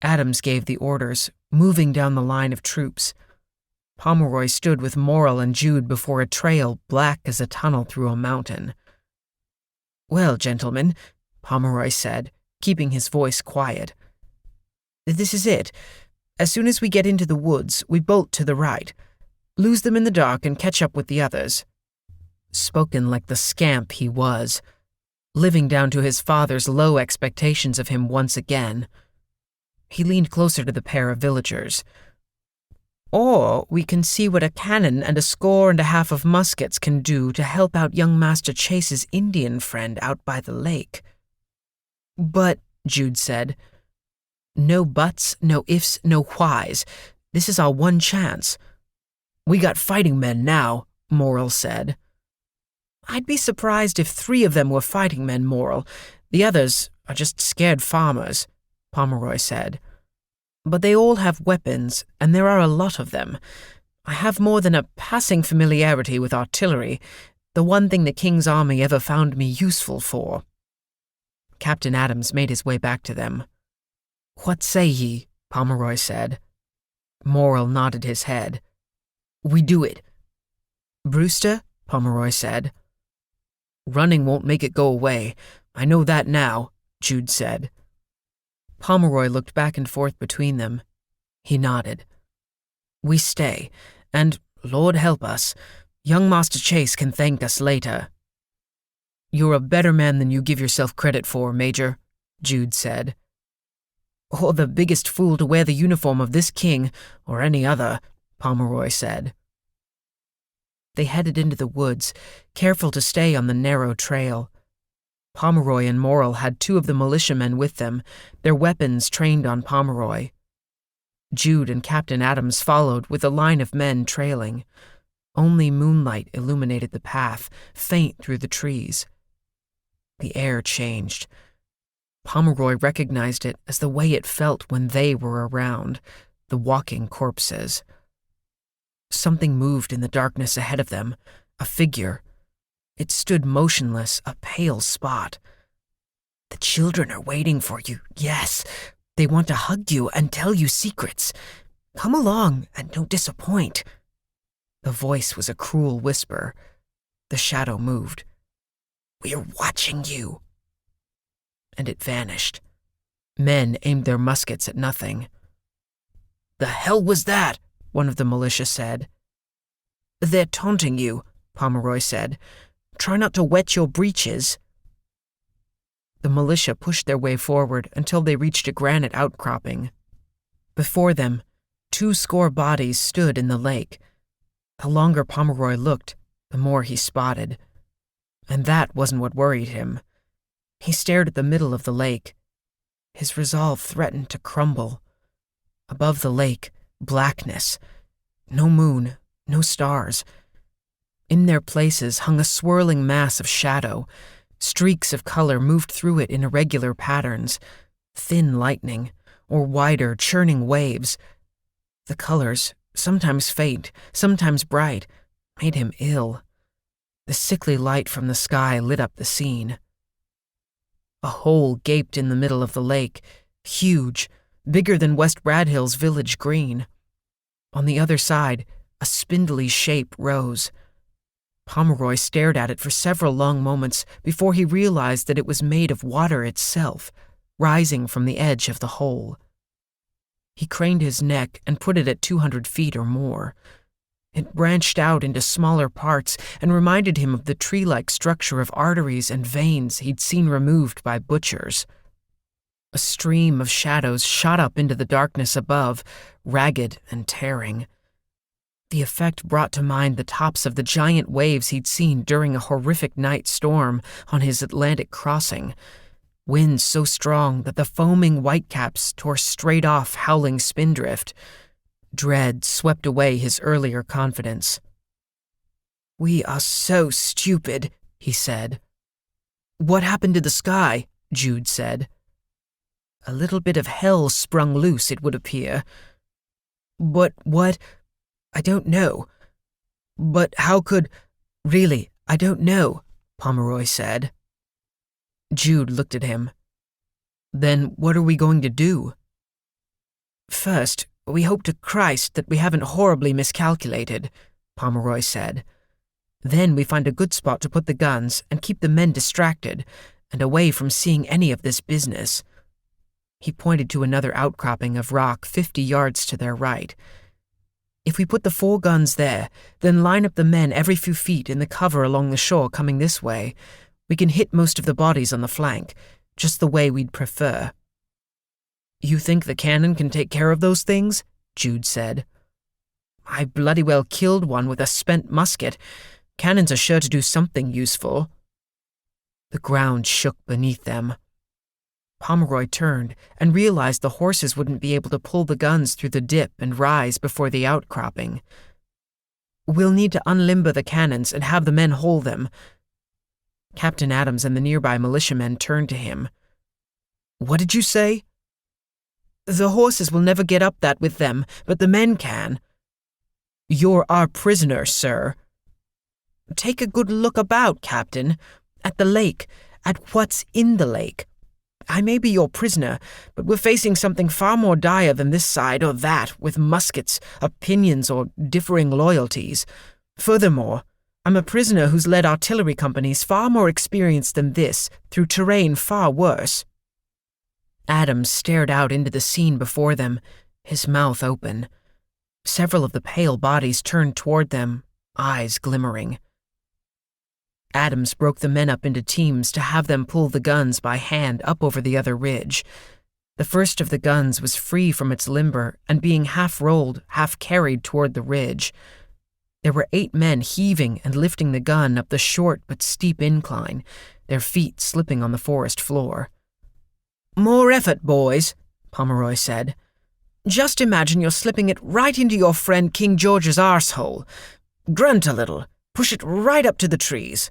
Speaker 1: Adams gave the orders, moving down the line of troops. Pomeroy stood with Morrill and Jude before a trail black as a tunnel through a mountain. "Well, gentlemen," Pomeroy said, keeping his voice quiet. "This is it. As soon as we get into the woods, we bolt to the right. Lose them in the dark and catch up with the others." Spoken like the scamp he was, living down to his father's low expectations of him once again. He leaned closer to the pair of villagers. "Or we can see what a cannon and 1.25 of muskets can do to help out young Master Chase's Indian friend out by the lake." But, Jude said, no buts, no ifs, no whys. This is our one chance. We got fighting men now, Morrill said. I'd be surprised if 3 of them were fighting men, Morrill. The others are just scared farmers, Pomeroy said. But they all have weapons, and there are a lot of them. I have more than a passing familiarity with artillery, the one thing the King's army ever found me useful for. Captain Adams made his way back to them. What say ye? Pomeroy said. Morrill nodded his head. We do it. Brewster? Pomeroy said. Running won't make it go away. I know that now, Jude said. Pomeroy looked back and forth between them. He nodded. We stay, and, Lord help us, young Master Chase can thank us later. You're a better man than you give yourself credit for, Major, Jude said. Or the biggest fool to wear the uniform of this king, or any other, Pomeroy said. They headed into the woods, careful to stay on the narrow trail. Pomeroy and Morrill had 2 of the militiamen with them, their weapons trained on Pomeroy. Jude and Captain Adams followed with a line of men trailing. Only moonlight illuminated the path, faint through the trees. The air changed. Pomeroy recognized it as the way it felt when they were around, the walking corpses. Something moved in the darkness ahead of them, a figure. It stood motionless, a pale spot. The children are waiting for you, yes. They want to hug you and tell you secrets. Come along and don't disappoint. The voice was a cruel whisper. The shadow moved. We're watching you. And it vanished. Men aimed their muskets at nothing. The hell was that? One of the militia said. They're taunting you, Pomeroy said. Try not to wet your breeches. The militia pushed their way forward until they reached a granite outcropping. Before them, 200 bodies stood in the lake. The longer Pomeroy looked, the more he spotted. And that wasn't what worried him. He stared at the middle of the lake. His resolve threatened to crumble. Above the lake, blackness. No moon, no stars. In their places hung a swirling mass of shadow. Streaks of color moved through it in irregular patterns, thin lightning, or wider, churning waves. The colors, sometimes faint, sometimes bright, made him ill. The sickly light from the sky lit up the scene. A hole gaped in the middle of the lake, huge, bigger than West Bradhill's village green. On the other side, a spindly shape rose. Pomeroy stared at it for several long moments before he realized that it was made of water itself, rising from the edge of the hole. He craned his neck and put it at 200 feet or more. It branched out into smaller parts and reminded him of the tree-like structure of arteries and veins he'd seen removed by butchers. A stream of shadows shot up into the darkness above, ragged and tearing. The effect brought to mind the tops of the giant waves he'd seen during a horrific night storm on his Atlantic crossing. Winds so strong that the foaming whitecaps tore straight off howling spindrift. Dread swept away his earlier confidence. We are so stupid, he said. What happened to the sky? Jude said. A little bit of hell sprung loose, it would appear. But what? I don't know. But how could... Really, I don't know, Pomeroy said. Jude looked at him. Then what are we going to do? First, we hope to Christ that we haven't horribly miscalculated, Pomeroy said. Then we find a good spot to put the guns and keep the men distracted and away from seeing any of this business. He pointed to another outcropping of rock 50 yards to their right. If we put the 4 guns there, then line up the men every few feet in the cover along the shore coming this way, we can hit most of the bodies on the flank, just the way we'd prefer. You think the cannon can take care of those things? Jude said. I bloody well killed one with a spent musket. Cannons are sure to do something useful. The ground shook beneath them. Pomeroy turned and realized the horses wouldn't be able to pull the guns through the dip and rise before the outcropping. "We'll need to unlimber the cannons and have the men hold them." Captain Adams and the nearby militiamen turned to him. "What did you say?" "The horses will never get up that with them, but the men can." "You're our prisoner, sir." "Take a good look about, Captain. At the lake, at what's in the lake. I may be your prisoner, but we're facing something far more dire than this side or that, with muskets, opinions, or differing loyalties. Furthermore, I'm a prisoner who's led artillery companies far more experienced than this, through terrain far worse." Adams stared out into the scene before them, his mouth open. Several of the pale bodies turned toward them, eyes glimmering. Adams broke the men up into teams to have them pull the guns by hand up over the other ridge. The first of the guns was free from its limber and being half rolled, half carried toward the ridge. There were 8 men heaving and lifting the gun up the short but steep incline, their feet slipping on the forest floor. "More effort, boys," Pomeroy said. "Just imagine you're slipping it right into your friend King George's arsehole. Grunt a little, push it right up to the trees."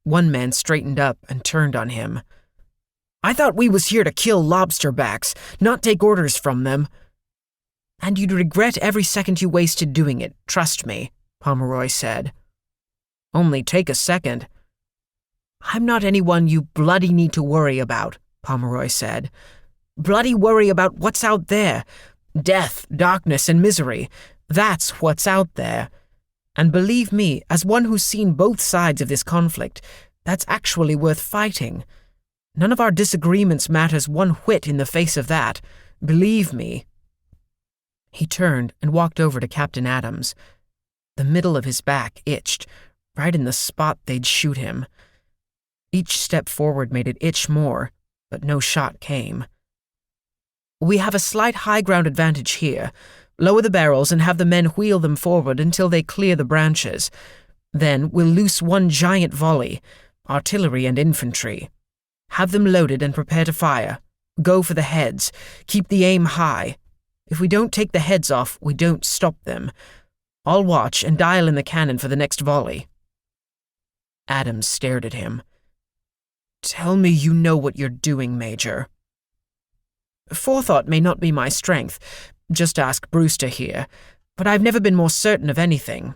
Speaker 1: One man straightened up and turned on him. "I thought we was here to kill lobsterbacks, not take orders from them." "And you'd regret every second you wasted doing it, trust me," Pomeroy said. "Only take a second." "I'm not anyone you bloody need to worry about," Pomeroy said. "Bloody worry about what's out there. Death, darkness, and misery. That's what's out there. And believe me, as one who's seen both sides of this conflict, that's actually worth fighting. None of our disagreements matters one whit in the face of that. Believe me." He turned and walked over to Captain Adams. The middle of his back itched, right in the spot they'd shoot him. Each step forward made it itch more, but no shot came. "We have a slight high ground advantage here. Lower the barrels and have the men wheel them forward until they clear the branches. Then we'll loose one giant volley, artillery and infantry. Have them loaded and prepare to fire. Go for the heads. Keep the aim high. If we don't take the heads off, we don't stop them. I'll watch and dial in the cannon for the next volley." Adams stared at him. "Tell me you know what you're doing, Major." "Forethought may not be my strength. Just ask Brewster here. But I've never been more certain of anything."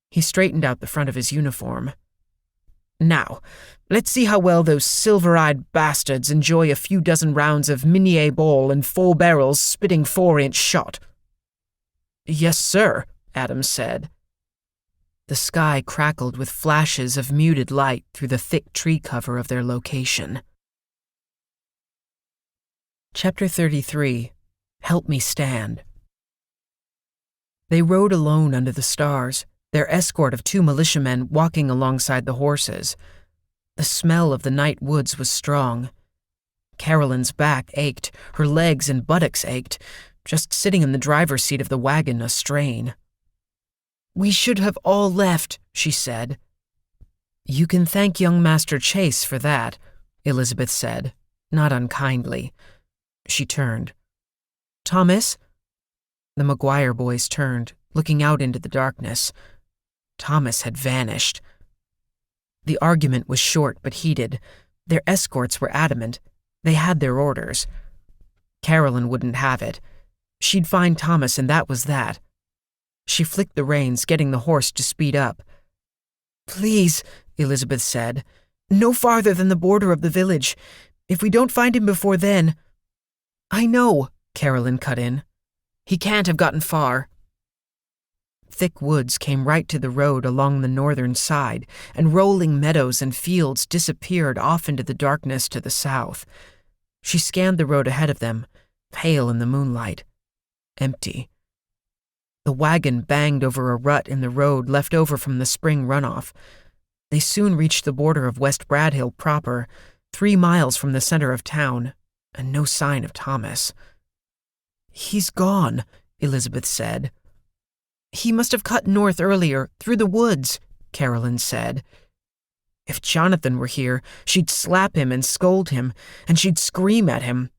Speaker 1: He straightened out the front of his uniform. "Now, let's see how well those silver-eyed bastards enjoy a few dozen rounds of Minier ball and 4 barrels spitting 4-inch shot." "Yes, sir," Adams said. The sky crackled with flashes of muted light through the thick tree cover of their location. Chapter 33. Help Me Stand. They rode alone under the stars, their escort of 2 militiamen walking alongside the horses. The smell of the night woods was strong. Carolyn's back ached, her legs and buttocks ached, just sitting in the driver's seat of the wagon a strain. "We should have all left," she said. "You can thank young Master Chase for that," Elizabeth said, not unkindly. She turned. "Thomas?" The McGuire boys turned, looking out into the darkness. Thomas had vanished. The argument was short but heated. Their escorts were adamant. They had their orders. Carolyn wouldn't have it. She'd find Thomas and that was that. She flicked the reins, getting the horse to speed up. "Please," Elizabeth said, "no farther than the border of the village. If we don't find him before then—" "I know," Carolyn cut in. "He can't have gotten far." Thick woods came right to the road along the northern side, and rolling meadows and fields disappeared off into the darkness to the south. She scanned the road ahead of them, pale in the moonlight. Empty. The wagon banged over a rut in the road left over from the spring runoff. They soon reached the border of West Bradhill proper, 3 miles from the center of town, and no sign of Thomas. "He's gone," Elizabeth said. "He must have cut north earlier, through the woods," Carolyn said. If Jonathan were here, she'd slap him and scold him, and she'd scream at him.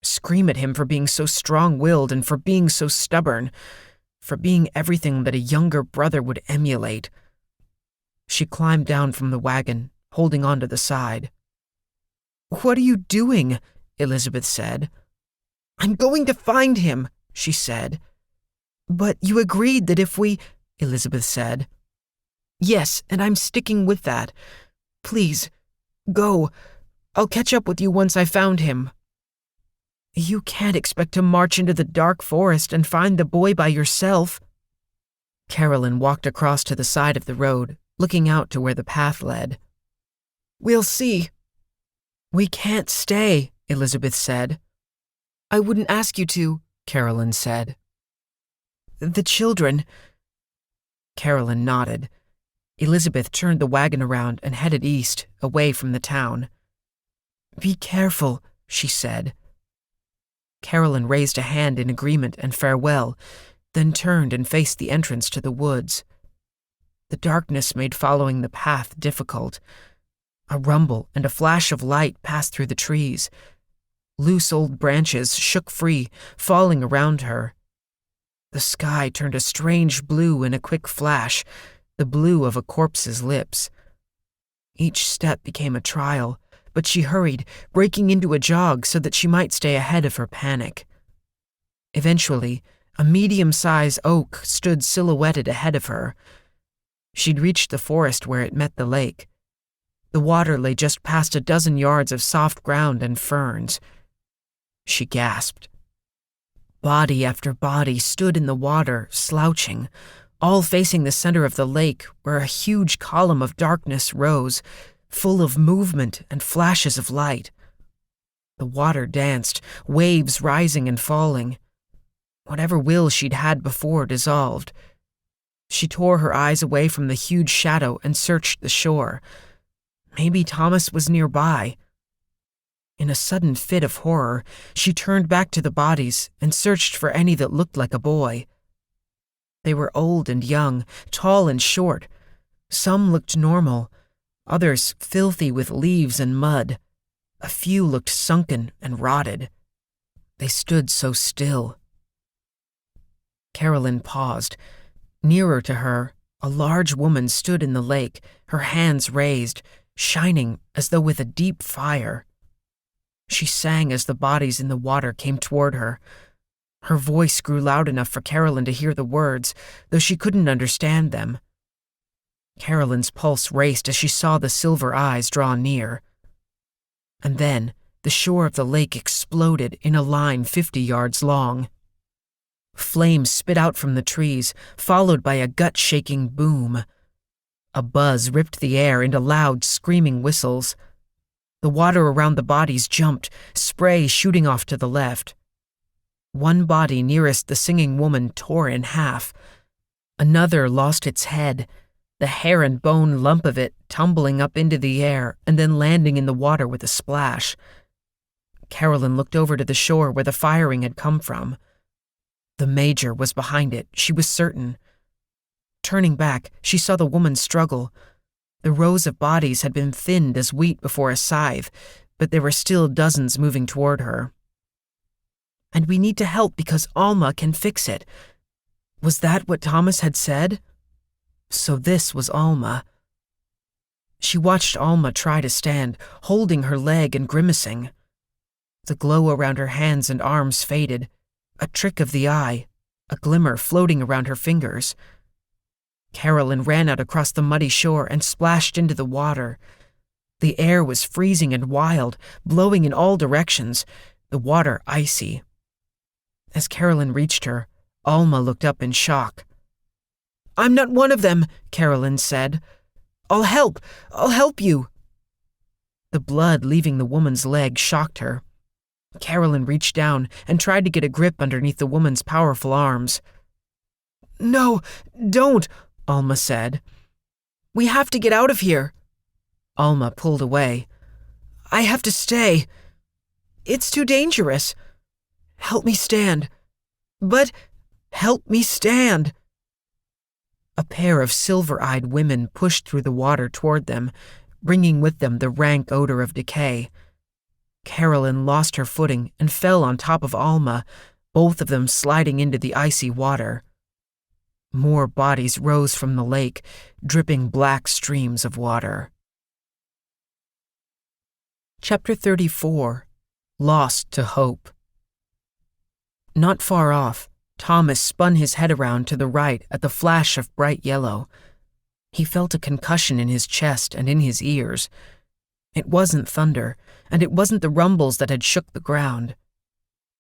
Speaker 1: Scream at him for being so strong-willed and for being so stubborn, for being everything that a younger brother would emulate. She climbed down from the wagon, holding onto the side. "What are you doing?" Elizabeth said. "I'm going to find him," she said. "But you agreed that if we—" Elizabeth said. "Yes, and I'm sticking with that. Please, go. I'll catch up with you once I found him." "You can't expect to march into the dark forest and find the boy by yourself." Carolyn walked across to the side of the road, looking out to where the path led. "We'll see." "We can't stay," Elizabeth said. "I wouldn't ask you to," Carolyn said. "The children—" Carolyn nodded. Elizabeth turned the wagon around and headed east, away from the town. "Be careful," she said. Carolyn raised a hand in agreement and farewell, then turned and faced the entrance to the woods. The darkness made following the path difficult. A rumble and a flash of light passed through the trees. Loose old branches shook free, falling around her. The sky turned a strange blue in a quick flash, the blue of a corpse's lips. Each step became a trial, but she hurried, breaking into a jog so that she might stay ahead of her panic. Eventually, a medium-sized oak stood silhouetted ahead of her. She'd reached the forest where it met the lake. The water lay just past a dozen yards of soft ground and ferns. She gasped. Body after body stood in the water, slouching, all facing the center of the lake where a huge column of darkness rose, full of movement and flashes of light. The water danced, waves rising and falling. Whatever will she'd had before dissolved. She tore her eyes away from the huge shadow and searched the shore. Maybe Thomas was nearby. In a sudden fit of horror, she turned back to the bodies and searched for any that looked like a boy. They were old and young, tall and short. Some looked normal, others filthy with leaves and mud. A few looked sunken and rotted. They stood so still. Carolyn paused. Nearer to her, a large woman stood in the lake, her hands raised, shining as though with a deep fire. She sang as the bodies in the water came toward her. Her voice grew loud enough for Carolyn to hear the words, though she couldn't understand them. Carolyn's pulse raced as she saw the silver eyes draw near. And then, the shore of the lake exploded in a line 50 yards long. Flames spit out from the trees, followed by a gut-shaking boom. A buzz ripped the air into loud, screaming whistles. The water around the bodies jumped, spray shooting off to the left. One body nearest the singing woman tore in half. Another lost its head, the hair and bone lump of it tumbling up into the air and then landing in the water with a splash. Carolyn looked over to the shore where the firing had come from. The Major was behind it, she was certain. Turning back, she saw the woman struggle. The rows of bodies had been thinned as wheat before a scythe, but there were still dozens moving toward her. "And we need to help because Alma can fix it." Was that what Thomas had said? So this was Alma. She watched Alma try to stand, holding her leg and grimacing. The glow around her hands and arms faded, a trick of the eye, a glimmer floating around her fingers. Carolyn ran out across the muddy shore and splashed into the water. The air was freezing and wild, blowing in all directions, the water icy. As Carolyn reached her, Alma looked up in shock. "I'm not one of them," Carolyn said. I'll help you." The blood leaving the woman's leg shocked her. Carolyn reached down and tried to get a grip underneath the woman's powerful arms. "No, don't," Alma said. "We have to get out of here." Alma pulled away. "I have to stay. It's too dangerous. Help me stand. But help me stand." A pair of silver-eyed women pushed through the water toward them, bringing with them the rank odor of decay. Carolyn lost her footing and fell on top of Alma, both of them sliding into the icy water. More bodies rose from the lake, dripping black streams of water. Chapter 34. Lost to Hope. Not far off, Thomas spun his head around to the right at the flash of bright yellow. He felt a concussion in his chest and in his ears. It wasn't thunder, and it wasn't the rumbles that had shook the ground.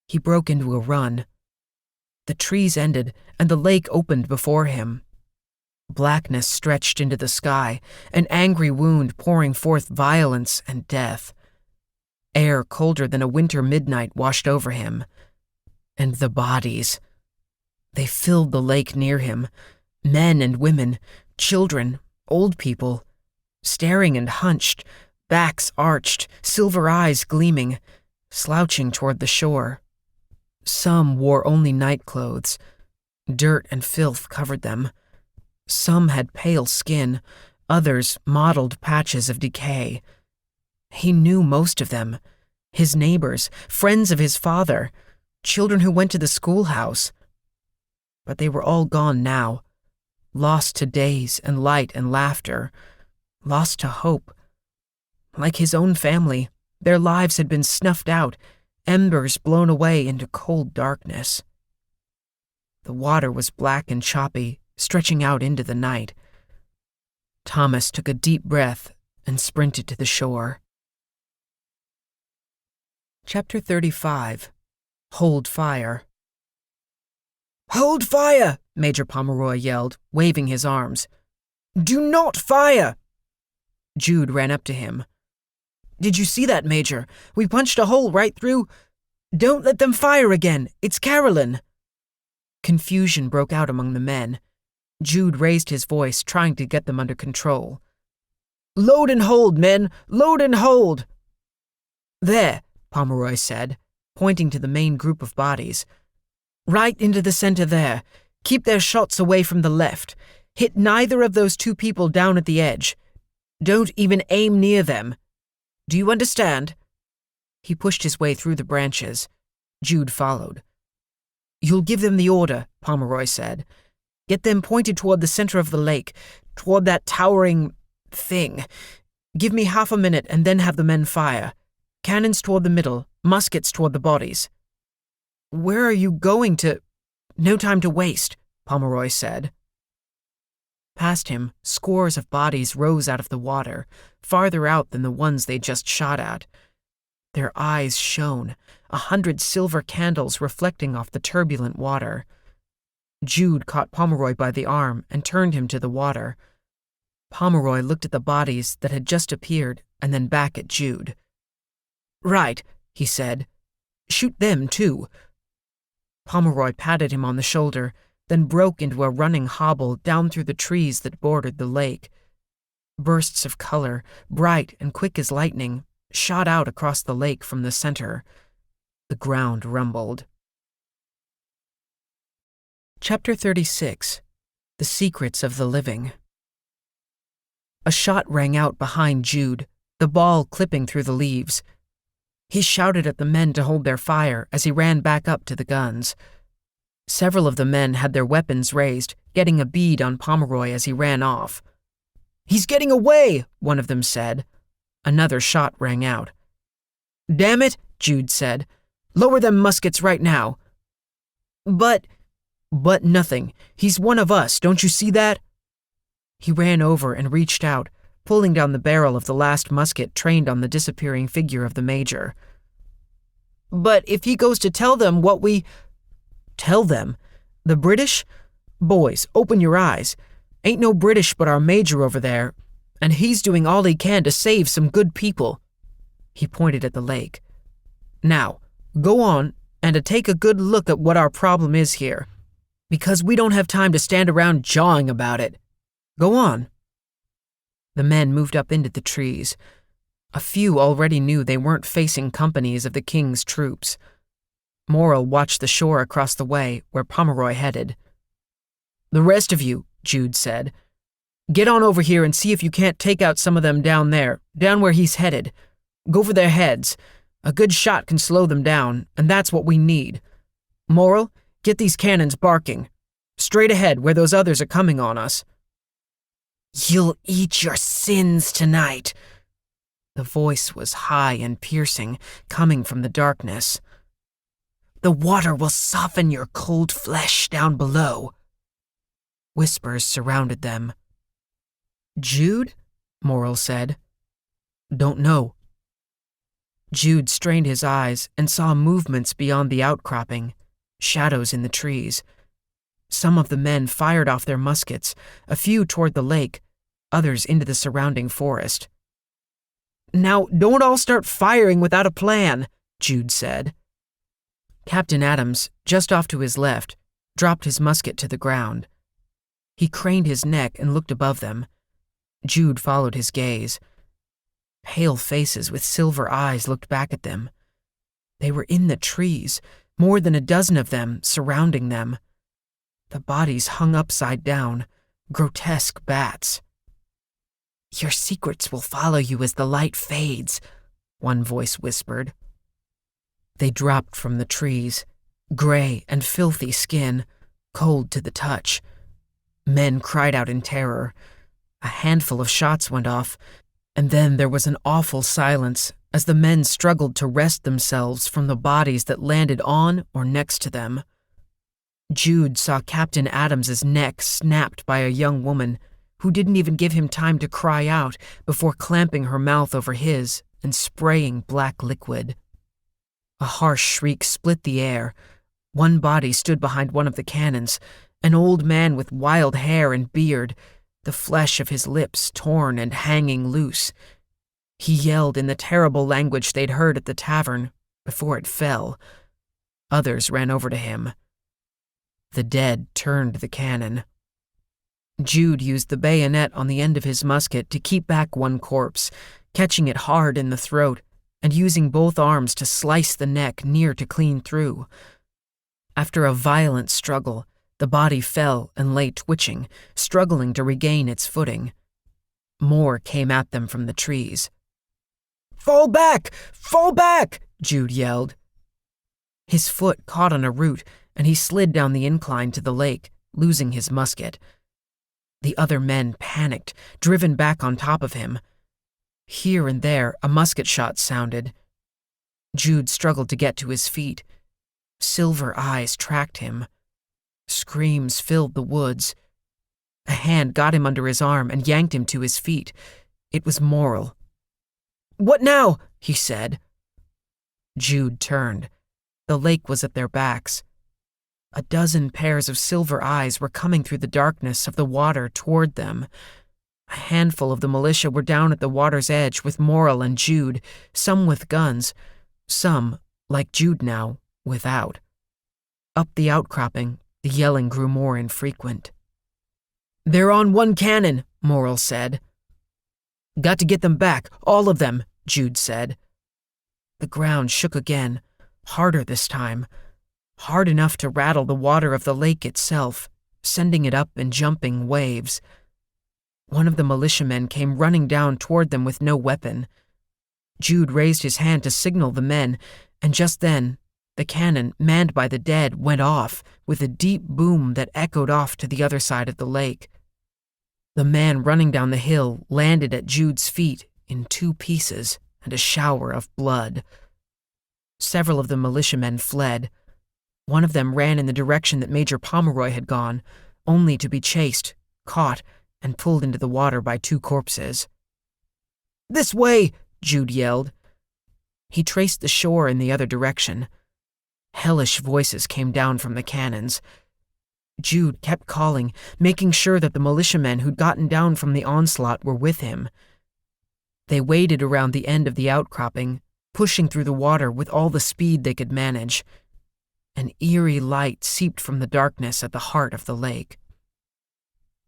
Speaker 1: He broke into a run. The trees ended, and the lake opened before him. Blackness stretched into the sky, an angry wound pouring forth violence and death. Air colder than a winter midnight washed over him. And the bodies. They filled the lake near him, men and women, children, old people, staring and hunched, backs arched, silver eyes gleaming, slouching toward the shore. Some wore only night clothes. Dirt and filth covered them. Some had pale skin, others mottled patches of decay. He knew most of them, his neighbors, friends of his father, children who went to the schoolhouse. But they were all gone now, lost to days and light and laughter, lost to hope. Like his own family, their lives had been snuffed out, embers blown away into cold darkness. The water was black and choppy, stretching out into the night. Thomas took a deep breath and sprinted to the shore. Chapter 35. Hold Fire.
Speaker 4: Hold fire!
Speaker 1: Major Pomeroy yelled, waving his arms.
Speaker 4: Do not fire!
Speaker 1: Jude ran up to him.
Speaker 4: Did you see that, Major? We punched a hole right through. Don't let them fire again. It's Carolyn.
Speaker 1: Confusion broke out among the men. Jude raised his voice, trying to get them under control.
Speaker 4: Load and hold, men! Load and hold!
Speaker 1: There, Pomeroy said, pointing to the main group of bodies.
Speaker 4: Right into the center there. Keep their shots away from the left. Hit neither of those two people down at the edge. Don't even aim near them. Do you understand?
Speaker 1: He pushed his way through the branches. Jude followed.
Speaker 4: You'll give them the order, Pomeroy said. Get them pointed toward the center of the lake, toward that towering thing. Give me half a minute and then have the men fire. Cannons toward the middle, muskets toward the bodies.
Speaker 1: Where are you going to? No time to waste, Pomeroy said. Past him, scores of bodies rose out of the water, farther out than the ones they'd just shot at. Their eyes shone, 100 silver candles reflecting off the turbulent water. Jude caught Pomeroy by the arm and turned him to the water. Pomeroy looked at the bodies that had just appeared and then back at Jude.
Speaker 4: Right, he said. Shoot them, too.
Speaker 1: Pomeroy patted him on the shoulder, then broke into a running hobble down through the trees that bordered the lake. Bursts of color, bright and quick as lightning, shot out across the lake from the center. The ground rumbled. Chapter 36. The Secrets of the Living. A shot rang out behind Jude, the ball clipping through the leaves. He shouted at the men to hold their fire as he ran back up to the guns. Several of the men had their weapons raised, getting a bead on Pomeroy as he ran off.
Speaker 4: He's getting away, one of them said.
Speaker 1: Another shot rang out.
Speaker 4: Damn it, Jude said. Lower them muskets right now. But nothing. He's one of us, don't you see that?
Speaker 1: He ran over and reached out, pulling down the barrel of the last musket trained on the disappearing figure of the major.
Speaker 4: But if he goes to tell them what we...
Speaker 1: Tell them?
Speaker 4: The British? Boys, open your eyes. Ain't no British but our major over there, and he's doing all he can to save some good people.
Speaker 1: He pointed at the lake.
Speaker 4: Now, go on and take a good look at what our problem is here, because we don't have time to stand around jawing about it. Go on.
Speaker 1: The men moved up into the trees. A few already knew they weren't facing companies of the king's troops. Morrill watched the shore across the way where Pomeroy headed.
Speaker 4: The rest of you, Jude said, Get on over here and see if you can't take out some of them down there, down where he's headed. Go for their heads. A good shot can slow them down, and that's what we need. Moral, get these cannons barking. Straight ahead where those others are coming on us.
Speaker 2: You'll eat your sins tonight.
Speaker 1: The voice was high and piercing, coming from the darkness.
Speaker 2: The water will soften your cold flesh down below.
Speaker 1: Whispers surrounded them. Jude? Moral said. Don't know. Jude strained his eyes and saw movements beyond the outcropping, shadows in the trees. Some of the men fired off their muskets, a few toward the lake, others into the surrounding forest.
Speaker 4: Now, don't all start firing without a plan, Jude said.
Speaker 1: Captain Adams, just off to his left, dropped his musket to the ground. He craned his neck and looked above them. Jude followed his gaze. Pale faces with silver eyes looked back at them. They were in the trees, more than a dozen of them surrounding them. The bodies hung upside down, grotesque bats.
Speaker 2: Your secrets will follow you as the light fades, one voice whispered.
Speaker 1: They dropped from the trees, gray and filthy skin, cold to the touch. Men cried out in terror. A handful of shots went off, and then there was an awful silence as the men struggled to wrest themselves from the bodies that landed on or next to them. Jude saw Captain Adams's neck snapped by a young woman who didn't even give him time to cry out before clamping her mouth over his and spraying black liquid. A harsh shriek split the air. One body stood behind one of the cannons, an old man with wild hair and beard, the flesh of his lips torn and hanging loose. He yelled in the terrible language they'd heard at the tavern before it fell. Others ran over to him. The dead turned the cannon. Jude used the bayonet on the end of his musket to keep back one corpse, catching it hard in the throat and using both arms to slice the neck near to clean through. After a violent struggle, the body fell and lay twitching, struggling to regain its footing. More came at them from the trees.
Speaker 4: Fall back! Fall back!
Speaker 1: Jude yelled. His foot caught on a root, and he slid down the incline to the lake, losing his musket. The other men panicked, driven back on top of him. Here and there, a musket shot sounded. Jude struggled to get to his feet. Silver eyes tracked him. Screams filled the woods. A hand got him under his arm and yanked him to his feet. It was Moral.
Speaker 4: What now?
Speaker 1: He said. Jude turned. The lake was at their backs. A dozen pairs of silver eyes were coming through the darkness of the water toward them. A handful of the militia were down at the water's edge with Moral and Jude, some with guns, some, like Jude now, without. Up the outcropping, the yelling grew more infrequent.
Speaker 4: They're on one cannon, Moral said.
Speaker 1: Got to get them back, all of them, Jude said. The ground shook again, harder this time, hard enough to rattle the water of the lake itself, sending it up in jumping waves. One of the militiamen came running down toward them with no weapon. Jude raised his hand to signal the men, and just then, the cannon, manned by the dead, went off with a deep boom that echoed off to the other side of the lake. The man running down the hill landed at Jude's feet in 2 pieces and a shower of blood. Several of the militiamen fled. One of them ran in the direction that Major Pomeroy had gone, only to be chased, caught, and pulled into the water by 2 corpses.
Speaker 4: This way,
Speaker 1: Jude yelled. He traced the shore in the other direction. Hellish voices came down from the cannons. Jude kept calling, making sure that the militiamen who'd gotten down from the onslaught were with him. They waded around the end of the outcropping, pushing through the water with all the speed they could manage. An eerie light seeped from the darkness at the heart of the lake.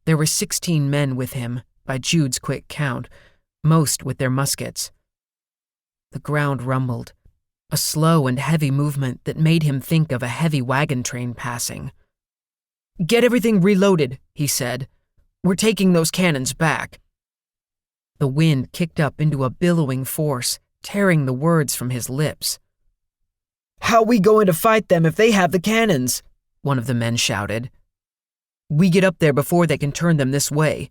Speaker 1: There were 16 men with him, by Jude's quick count, most with their muskets. The ground rumbled, a slow and heavy movement that made him think of a heavy wagon train passing.
Speaker 4: Get everything reloaded, he said. We're taking those cannons back." The wind kicked up into a billowing force, tearing the words from his lips. "How we going to fight them if they have the cannons?" one of the men shouted. "We get up there before they can turn them this way."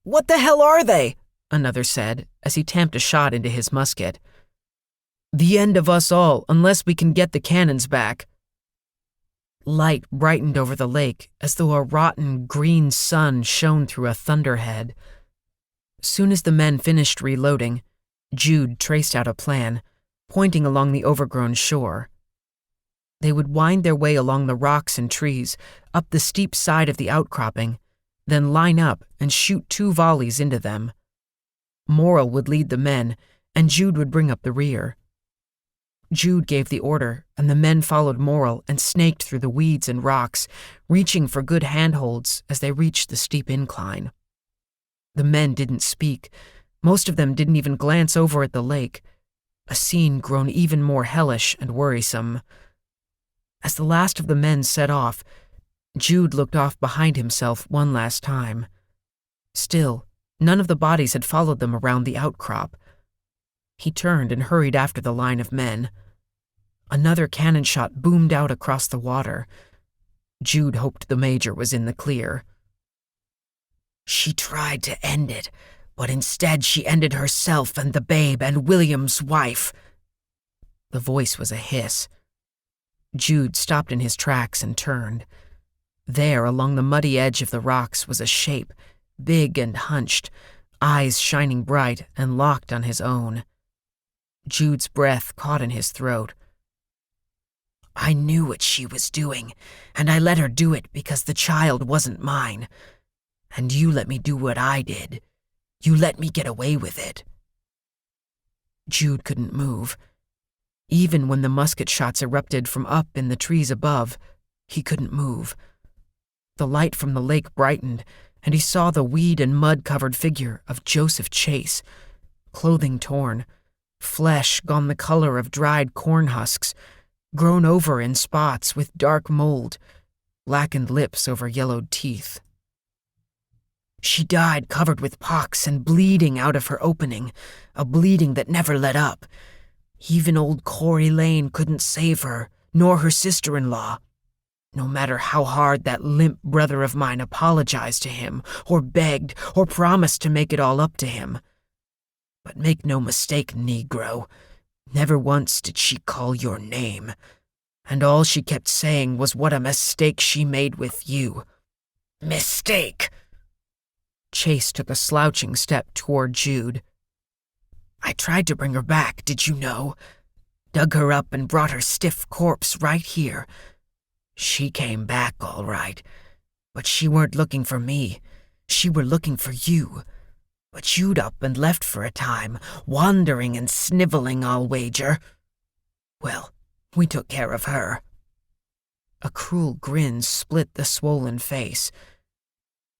Speaker 4: "What the hell are they?" another said, as he tamped a shot into his musket. "The end of us all, unless we can get the cannons back." Light brightened over the lake as though a rotten green sun shone through a thunderhead. Soon as the men finished reloading, Jude traced out a plan, pointing along the overgrown shore. They would wind their way along the rocks and trees, up the steep side of the outcropping, then line up and shoot 2 volleys into them. Morrill would lead the men, and Jude would bring up the rear. Jude gave the order, and the men followed Morrill and snaked through the weeds and rocks, reaching for good handholds as they reached the steep incline. The men didn't speak. Most of them didn't even glance over at the lake, a scene grown even more hellish and worrisome. As the last of the men set off, Jude looked off behind himself one last time. Still, none of the bodies had followed them around the outcrop. He turned and hurried after the line of men. Another cannon shot boomed out across the water. Jude hoped the major was in the clear.
Speaker 2: "She tried to end it, but instead she ended herself and the babe and William's wife."
Speaker 1: The voice was a hiss. Jude stopped in his tracks and turned. There, along the muddy edge of the rocks, was a shape, big and hunched, eyes shining bright and locked on his own. Jude's breath caught in his throat.
Speaker 2: "I knew what she was doing, and I let her do it because the child wasn't mine. And you let me do what I did. You let me get away with it."
Speaker 1: Jude couldn't move. Even when the musket shots erupted from up in the trees above, he couldn't move. The light from the lake brightened, and he saw the weed and mud-covered figure of Joseph Chase, clothing torn, flesh gone the color of dried corn husks, grown over in spots with dark mold, blackened lips over yellowed teeth.
Speaker 2: "She died covered with pox and bleeding out of her opening, a bleeding that never let up. Even old Corey Lane couldn't save her, nor her sister-in-law. No matter how hard that limp brother of mine apologized to him, or begged, or promised to make it all up to him. But make no mistake, Negro, never once did she call your name. And all she kept saying was what a mistake she made with you. Mistake!"
Speaker 1: Chase took a slouching step toward Jude.
Speaker 2: "I tried to bring her back, did you know? Dug her up and brought her stiff corpse right here. She came back all right, but she weren't looking for me. She were looking for you. But you'd up and left for a time, wandering and sniveling, I'll wager. Well, we took care of her."
Speaker 1: A cruel grin split the swollen face.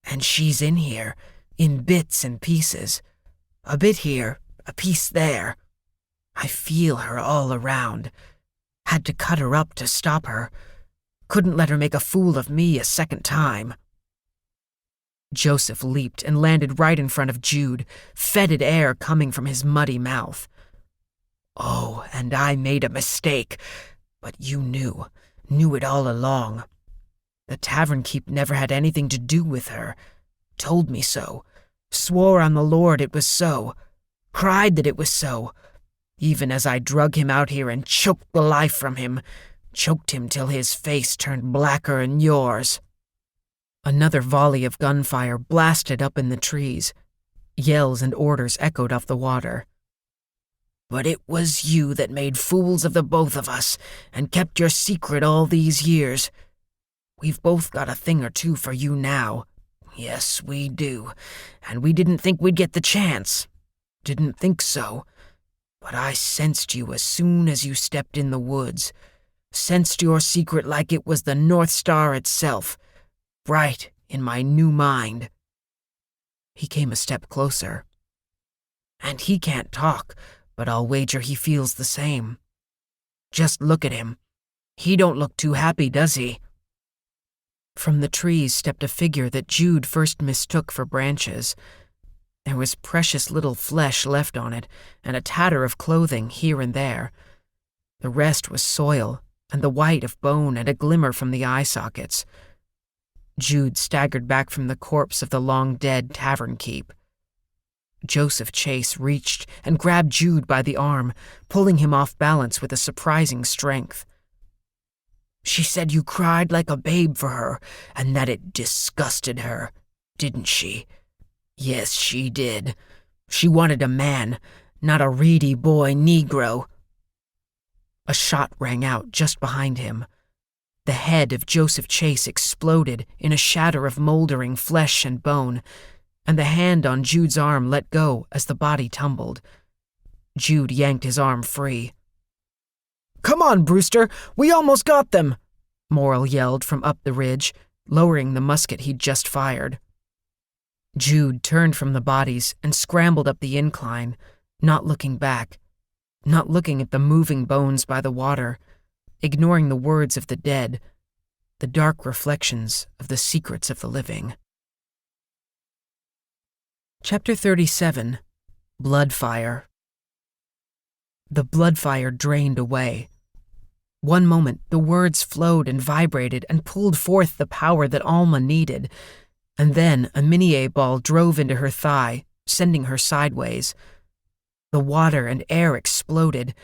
Speaker 2: "And she's in here, in bits and pieces. A bit here, a piece there. I feel her all around. Had to cut her up to stop her. Couldn't let her make a fool of me a second time."
Speaker 1: Joseph leaped and landed right in front of Jude, fetid air coming from his muddy mouth.
Speaker 2: "Oh, and I made a mistake, but you knew it all along. The tavern keep never had anything to do with her. Told me so. Swore on the Lord it was so. Cried that it was so. Even as I drug him out here and choked the life from him. Choked him till his face turned blacker 'n yours."
Speaker 1: Another volley of gunfire blasted up in the trees. Yells and orders echoed off the water.
Speaker 2: "But it was you that made fools of the both of us and kept your secret all these years. We've both got a thing or two for you now. Yes, we do. And we didn't think we'd get the chance. Didn't think so. But I sensed you as soon as you stepped in the woods. Sensed your secret like it was the North Star itself. Bright in my new mind."
Speaker 1: He came a step closer.
Speaker 2: "And he can't talk, but I'll wager he feels the same. Just look at him. He don't look too happy, does he?"
Speaker 1: From the trees stepped a figure that Jude first mistook for branches. There was precious little flesh left on it, and a tatter of clothing here and there. The rest was soil, and the white of bone and a glimmer from the eye sockets. Jude staggered back from the corpse of the long-dead tavern keep. Joseph Chase reached and grabbed Jude by the arm, pulling him off balance with a surprising strength.
Speaker 2: "She said you cried like a babe for her, and that it disgusted her, didn't she? Yes, she did. She wanted a man, not a reedy boy Negro."
Speaker 1: A shot rang out just behind him. The head of Joseph Chase exploded in a shatter of moldering flesh and bone, and the hand on Jude's arm let go as the body tumbled. Jude yanked his arm free.
Speaker 4: "Come on, Brewster, we almost got them,"
Speaker 1: Morrill yelled from up the ridge, lowering the musket he'd just fired. Jude turned from the bodies and scrambled up the incline, not looking back, not looking at the moving bones by the water, ignoring the words of the dead, the dark reflections of the secrets of the living. Chapter 37. Bloodfire. The bloodfire drained away. One moment, the words flowed and vibrated and pulled forth the power that Alma needed, and then a mini-A ball drove into her thigh, sending her sideways. The water and air exploded,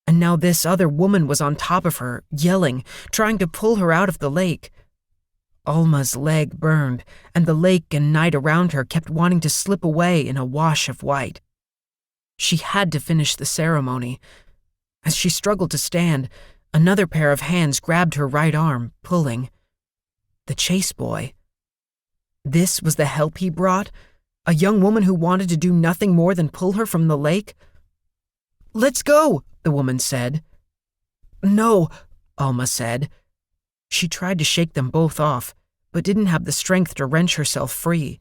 Speaker 1: and now this other woman was on top of her, yelling, trying to pull her out of the lake. Alma's leg burned, and the lake and night around her kept wanting to slip away in a wash of white. She had to finish the ceremony. As she struggled to stand, another pair of hands grabbed her right arm, pulling. The Chase boy. This was the help he brought? A young woman who wanted to do nothing more than pull her from the lake? "Let's go," the woman said. "No," Alma said. She tried to shake them both off, but didn't have the strength to wrench herself free,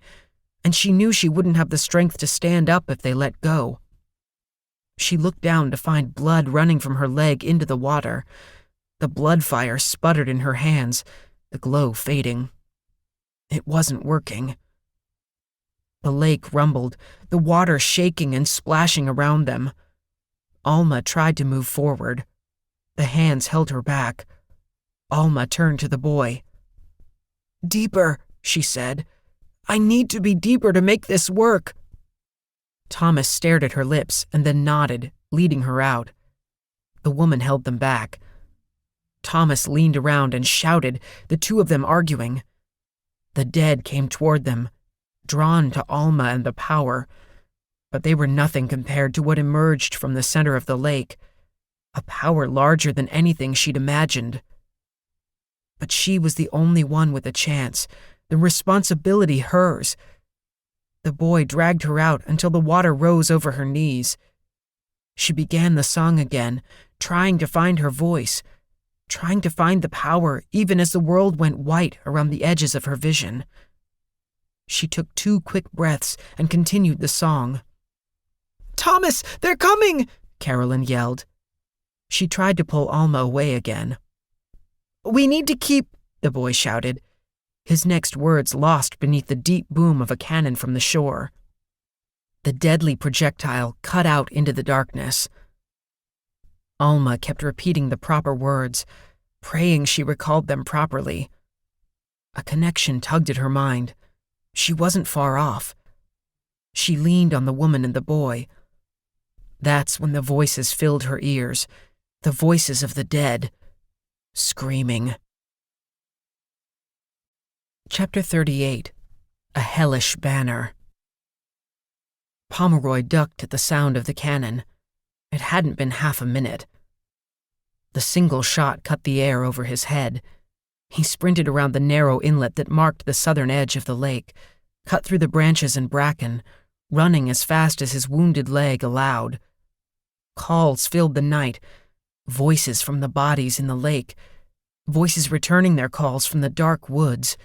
Speaker 1: and she knew she wouldn't have the strength to stand up if they let go. She looked down to find blood running from her leg into the water. The bloodfire sputtered in her hands, the glow fading. It wasn't working. The lake rumbled, the water shaking and splashing around them. Alma tried to move forward. The hands held her back. Alma turned to the boy. "Deeper," she said. "I need to be deeper to make this work." Thomas stared at her lips and then nodded, leading her out. The woman held them back. Thomas leaned around and shouted, the two of them arguing. The dead came toward them, drawn to Alma and the power, but they were nothing compared to what emerged from the center of the lake, a power larger than anything she'd imagined. But she was the only one with a chance, the responsibility hers. The boy dragged her out until the water rose over her knees. She began the song again, trying to find her voice, trying to find the power even as the world went white around the edges of her vision. She took 2 quick breaths and continued the song. "Thomas, they're coming!" Carolyn yelled. She tried to pull Alma away again. "We need to keep," the boy shouted, his next words lost beneath the deep boom of a cannon from the shore. The deadly projectile cut out into the darkness. Alma kept repeating the proper words, praying she recalled them properly. A connection tugged at her mind. She wasn't far off. She leaned on the woman and the boy. That's when the voices filled her ears, the voices of the dead, screaming. Chapter 38. A Hellish Banner. Pomeroy ducked at the sound of the cannon. It hadn't been half a minute. The single shot cut the air over his head. He sprinted around the narrow inlet that marked the southern edge of the lake, cut through the branches and bracken, running as fast as his wounded leg allowed. Calls filled the night, voices from the bodies in the lake, voices returning their calls from the dark woods,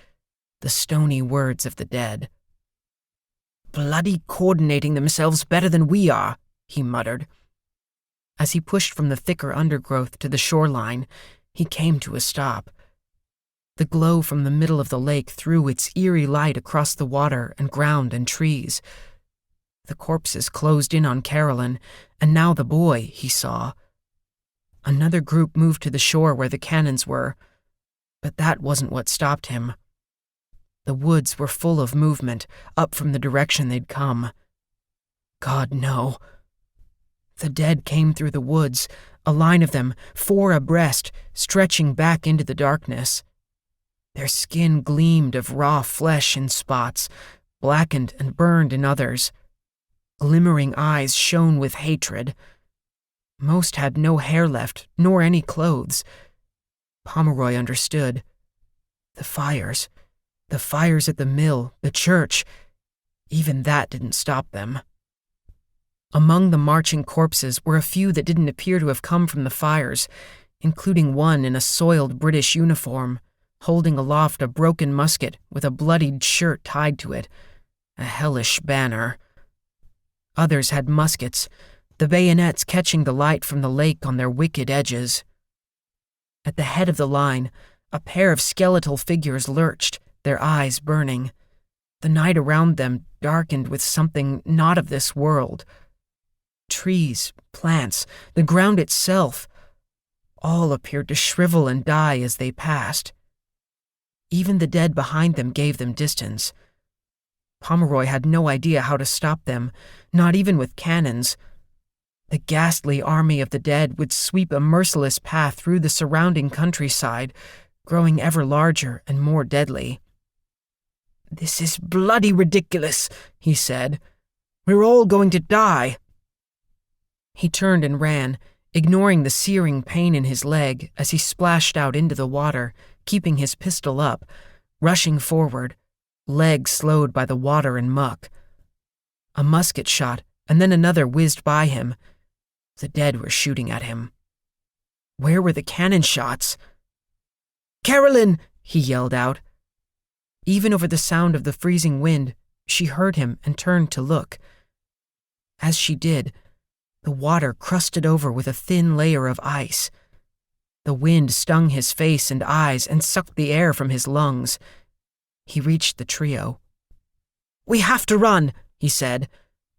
Speaker 1: the stony words of the dead. "Bloody coordinating themselves better than we are," he muttered. As he pushed from the thicker undergrowth to the shoreline, he came to a stop. The glow from the middle of the lake threw its eerie light across the water and ground and trees. The corpses closed in on Carolyn, and now the boy, he saw. Another group moved to the shore where the cannons were, but that wasn't what stopped him. The woods were full of movement, up from the direction they'd come. God, no. The dead came through the woods, a line of them, 4 abreast, stretching back into the darkness. Their skin gleamed of raw flesh in spots, blackened and burned in others. Glimmering eyes shone with hatred. Most had no hair left, nor any clothes. Pomeroy understood. The fires at the mill, the church, even that didn't stop them. Among the marching corpses were a few that didn't appear to have come from the fires, including one in a soiled British uniform, holding aloft a broken musket with a bloodied shirt tied to it, a hellish banner. Others had muskets, the bayonets catching the light from the lake on their wicked edges. At the head of the line, a pair of skeletal figures lurched, their eyes burning. The night around them darkened with something not of this world. Trees, plants, the ground itself, all appeared to shrivel and die as they passed. Even the dead behind them gave them distance. Pomeroy had no idea how to stop them, not even with cannons. The ghastly army of the dead would sweep a merciless path through the surrounding countryside, growing ever larger and more deadly. "This is bloody ridiculous," he said. "We're all going to die." He turned and ran, ignoring the searing pain in his leg as he splashed out into the water, keeping his pistol up, rushing forward, legs slowed by the water and muck. A musket shot, and then another whizzed by him. The dead were shooting at him. Where were the cannon shots? "Carolyn!" he yelled out. Even over the sound of the freezing wind, she heard him and turned to look. As she did, the water crusted over with a thin layer of ice. The wind stung his face and eyes and sucked the air from his lungs. He reached the trio. "We have to run," he said.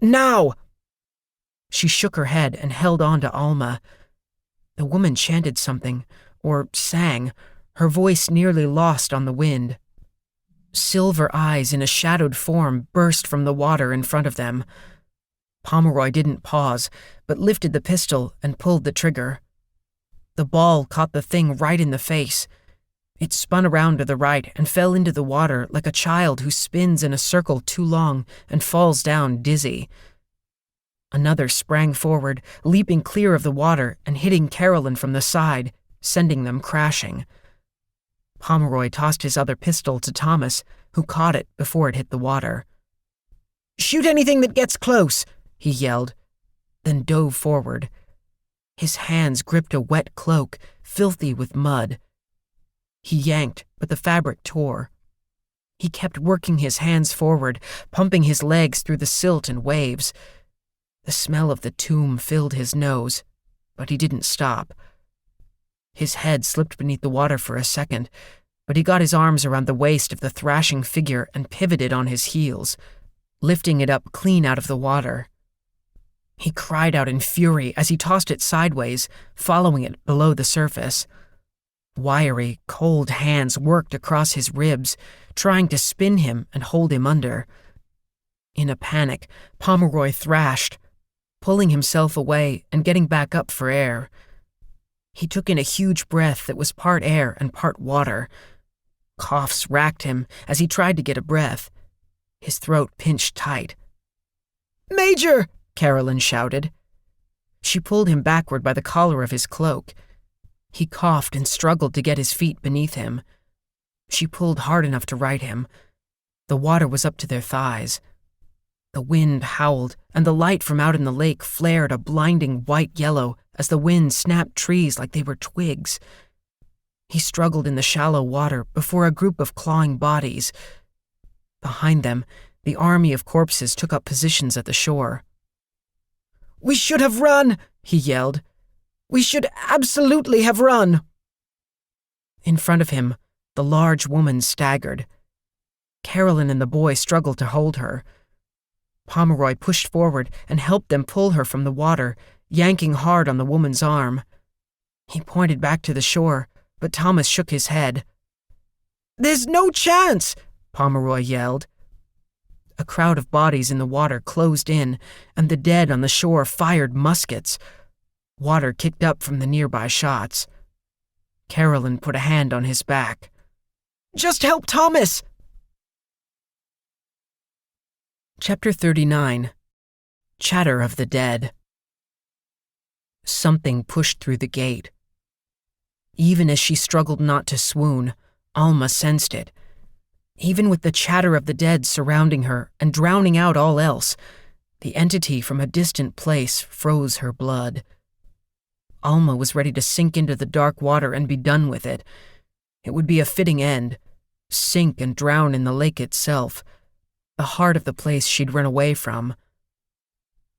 Speaker 1: "Now!" She shook her head and held on to Alma. The woman chanted something, or sang, her voice nearly lost on the wind. Silver eyes in a shadowed form burst from the water in front of them. Pomeroy didn't pause, but lifted the pistol and pulled the trigger. The ball caught the thing right in the face. It spun around to the right and fell into the water like a child who spins in a circle too long and falls down dizzy. Another sprang forward, leaping clear of the water and hitting Carolyn from the side, sending them crashing. Pomeroy tossed his other pistol to Thomas, who caught it before it hit the water. "Shoot anything that gets close," he yelled, then dove forward. His hands gripped a wet cloak, filthy with mud. He yanked, but the fabric tore. He kept working his hands forward, pumping his legs through the silt and waves. The smell of the tomb filled his nose, but he didn't stop. His head slipped beneath the water for a second, but he got his arms around the waist of the thrashing figure and pivoted on his heels, lifting it up clean out of the water. He cried out in fury as he tossed it sideways, following it below the surface. Wiry, cold hands worked across his ribs, trying to spin him and hold him under. In a panic, Pomeroy thrashed, pulling himself away and getting back up for air. He took in a huge breath that was part air and part water. Coughs racked him as he tried to get a breath. His throat pinched tight. "Major!" Carolyn shouted. She pulled him backward by the collar of his cloak. He coughed and struggled to get his feet beneath him. She pulled hard enough to right him. The water was up to their thighs. The wind howled, and the light from out in the lake flared a blinding white-yellow as the wind snapped trees like they were twigs. He struggled in the shallow water before a group of clawing bodies. Behind them, the army of corpses took up positions at the shore. "We should have run!" he yelled. "We should absolutely have run!" In front of him,
Speaker 4: The large woman staggered. Carolyn and the boy struggled to hold her. Pomeroy pushed forward and helped them pull her from the water, yanking hard on the woman's arm. He pointed back to the shore, but Thomas shook his head. "There's no chance!" Pomeroy yelled. A crowd of bodies in the water closed in, and the dead on the shore fired muskets. Water kicked up from the nearby shots. Carolyn put a hand on his back. "Just help Thomas!" Chapter 39. Chatter of the Dead. Something pushed through the gate. Even as she struggled not to swoon, Alma sensed it. Even with the chatter of the dead surrounding her and drowning out all else, the entity from a distant place froze her blood. Alma was ready to sink into the dark water and be done with it. It would be a fitting end, sink and drown in the lake itself, the heart of the place she'd run away from.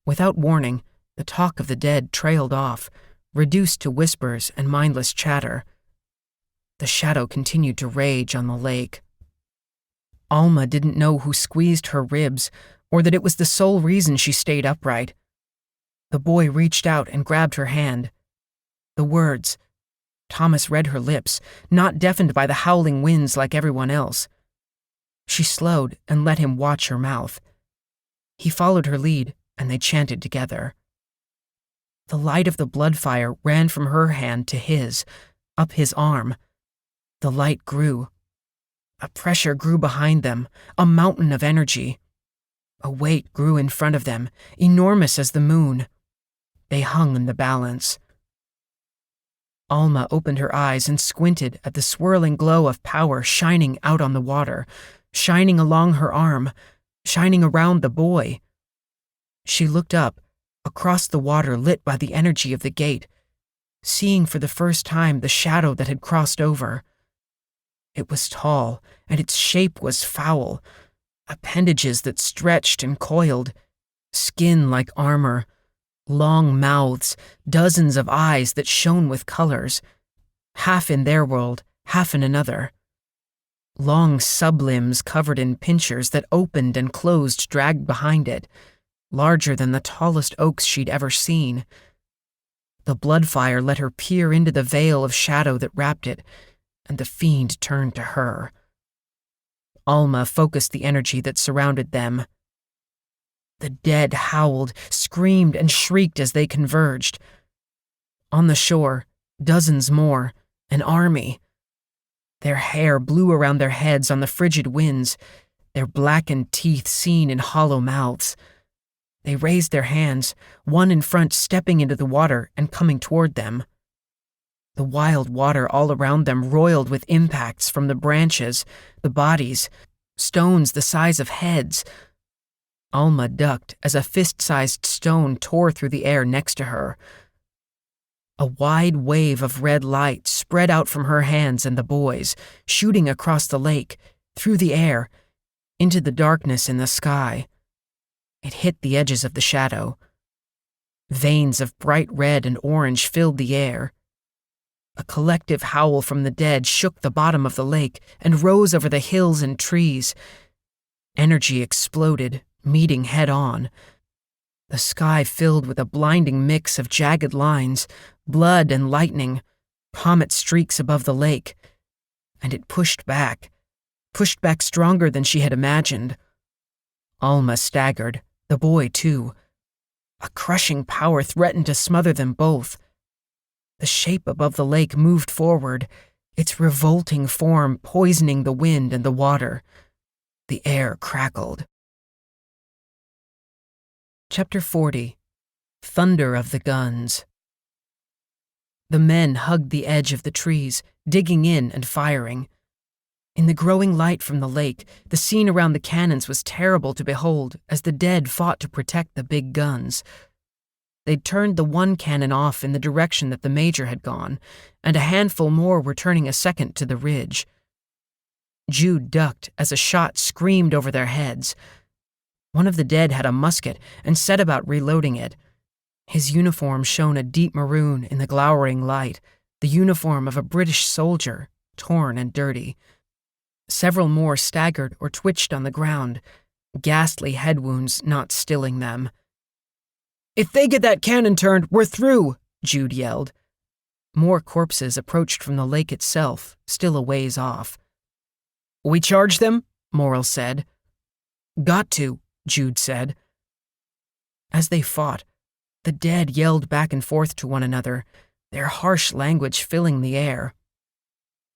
Speaker 4: Without warning, the talk of the dead trailed off, reduced to whispers and mindless chatter. The shadow continued to rage on the lake. Alma didn't know who squeezed her ribs, or that it was the sole reason she stayed upright. The boy reached out and grabbed her hand. The words. Thomas read her lips, not deafened by the howling winds like everyone else. She slowed and let him watch her mouth. He followed her lead, and they chanted together. The light of the Bloodfire ran from her hand to his, up his arm. The light grew. A pressure grew behind them, a mountain of energy. A weight grew in front of them, enormous as the moon. They hung in the balance. Alma opened her eyes and squinted at the swirling glow of power shining out on the water, shining along her arm, shining around the boy. She looked up, across the water lit by the energy of the gate, seeing for the first time the shadow that had crossed over. It was tall, and its shape was foul. Appendages that stretched and coiled, skin like armor, long mouths, dozens of eyes that shone with colors, half in their world, half in another. Long sublimbs covered in pincers that opened and closed dragged behind it, larger than the tallest oaks she'd ever seen. The Bloodfire let her peer into the veil of shadow that wrapped it, and the fiend turned to her. Alma focused the energy that surrounded them. The dead howled, screamed, and shrieked as they converged. On the shore, dozens more, an army. Their hair blew around their heads on the frigid winds, their blackened teeth seen in hollow mouths. They raised their hands, one in front stepping into the water and coming toward them. The wild water all around them roiled with impacts from the branches, the bodies, stones the size of heads. Alma ducked as a fist-sized stone tore through the air next to her. A wide wave of red light spread out from her hands and the boys, shooting across the lake, through the air, into the darkness in the sky. It hit the edges of the shadow. Veins of bright red and orange filled the air. A collective howl from the dead shook the bottom of the lake and rose over the hills and trees. Energy exploded, meeting head-on. The sky filled with a blinding mix of jagged lines, blood and lightning, comet streaks above the lake. And it pushed back stronger than she had imagined. Alma staggered, the boy too. A crushing power threatened to smother them both. The shape above the lake moved forward, its revolting form poisoning the wind and the water. The air crackled. Chapter 40. Thunder of the Guns. The men hugged the edge of the trees, digging in and firing. In the growing light from the lake, the scene around the cannons was terrible to behold as the dead fought to protect the big guns. They'd turned the one cannon off in the direction that the major had gone, and a handful more were turning a second to the ridge. Jude ducked as a shot screamed over their heads. One of the dead had a musket and set about reloading it. His uniform shone a deep maroon in the glowering light, the uniform of a British soldier,
Speaker 1: torn and dirty. Several more staggered or twitched on the ground, ghastly head wounds not stilling them.
Speaker 4: "If they get that cannon turned, we're through,"
Speaker 1: Jude yelled. More corpses approached from the lake itself, still a ways off.
Speaker 4: "We charge them?"
Speaker 1: Morrill said.
Speaker 4: "Got to,"
Speaker 1: Jude said. As they fought, the dead yelled back and forth to one another, their harsh language filling the air.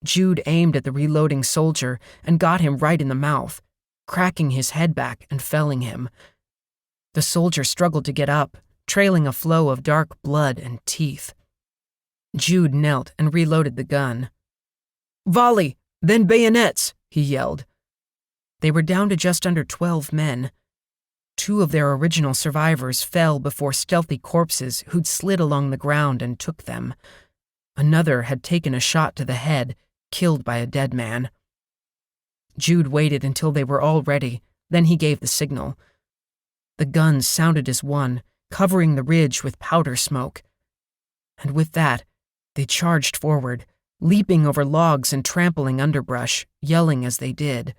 Speaker 1: Jude aimed at the reloading soldier and got him right in the mouth, cracking his head back and felling him. The soldier struggled to get up, trailing a flow of dark blood and teeth. Jude knelt and reloaded the gun.
Speaker 4: "Volley, then bayonets,"
Speaker 1: he yelled. They were down to just under 12 men. 2 of their original survivors fell before stealthy corpses who'd slid along the ground and took them. Another had taken a shot to the head, killed by a dead man. Jude waited until they were all ready, then he gave the signal. The guns sounded as one, covering the ridge with powder smoke. And with that, they charged forward, leaping over logs and trampling underbrush, yelling as they did.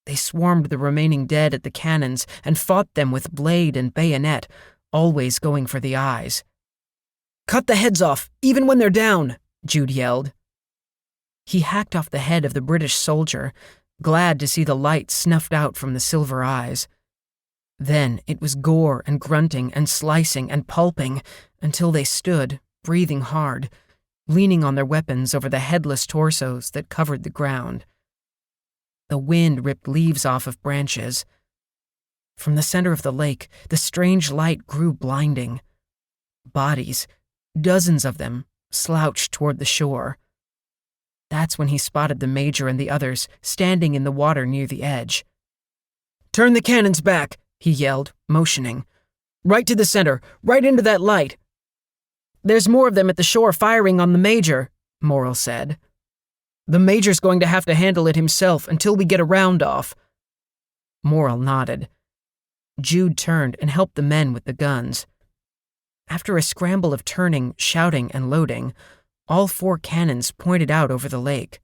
Speaker 1: They swarmed the remaining dead at the cannons and fought them with blade and bayonet, always going for the eyes.
Speaker 4: "Cut the heads off, even when they're down,"
Speaker 1: Jude yelled. He hacked off the head of the British soldier, glad to see the light snuffed out from the silver eyes. Then it was gore and grunting and slicing and pulping until they stood, breathing hard, leaning on their weapons over the headless torsos that covered the ground. The wind ripped leaves off of branches. From the center of the lake, the strange light grew blinding. Bodies, dozens of them, slouched toward the shore. That's when he spotted the Major and the others standing in the water near the edge.
Speaker 4: "Turn the cannons back,"
Speaker 1: he yelled, motioning.
Speaker 4: "Right to the center, right into that light."
Speaker 1: "There's more of them at the shore firing on the Major," Morrill said.
Speaker 4: "The Major's going to have to handle it himself until we get a round off."
Speaker 1: Morrill nodded. Jude turned and helped the men with the guns. After a scramble of turning, shouting, and loading, all 4 cannons pointed out over the lake.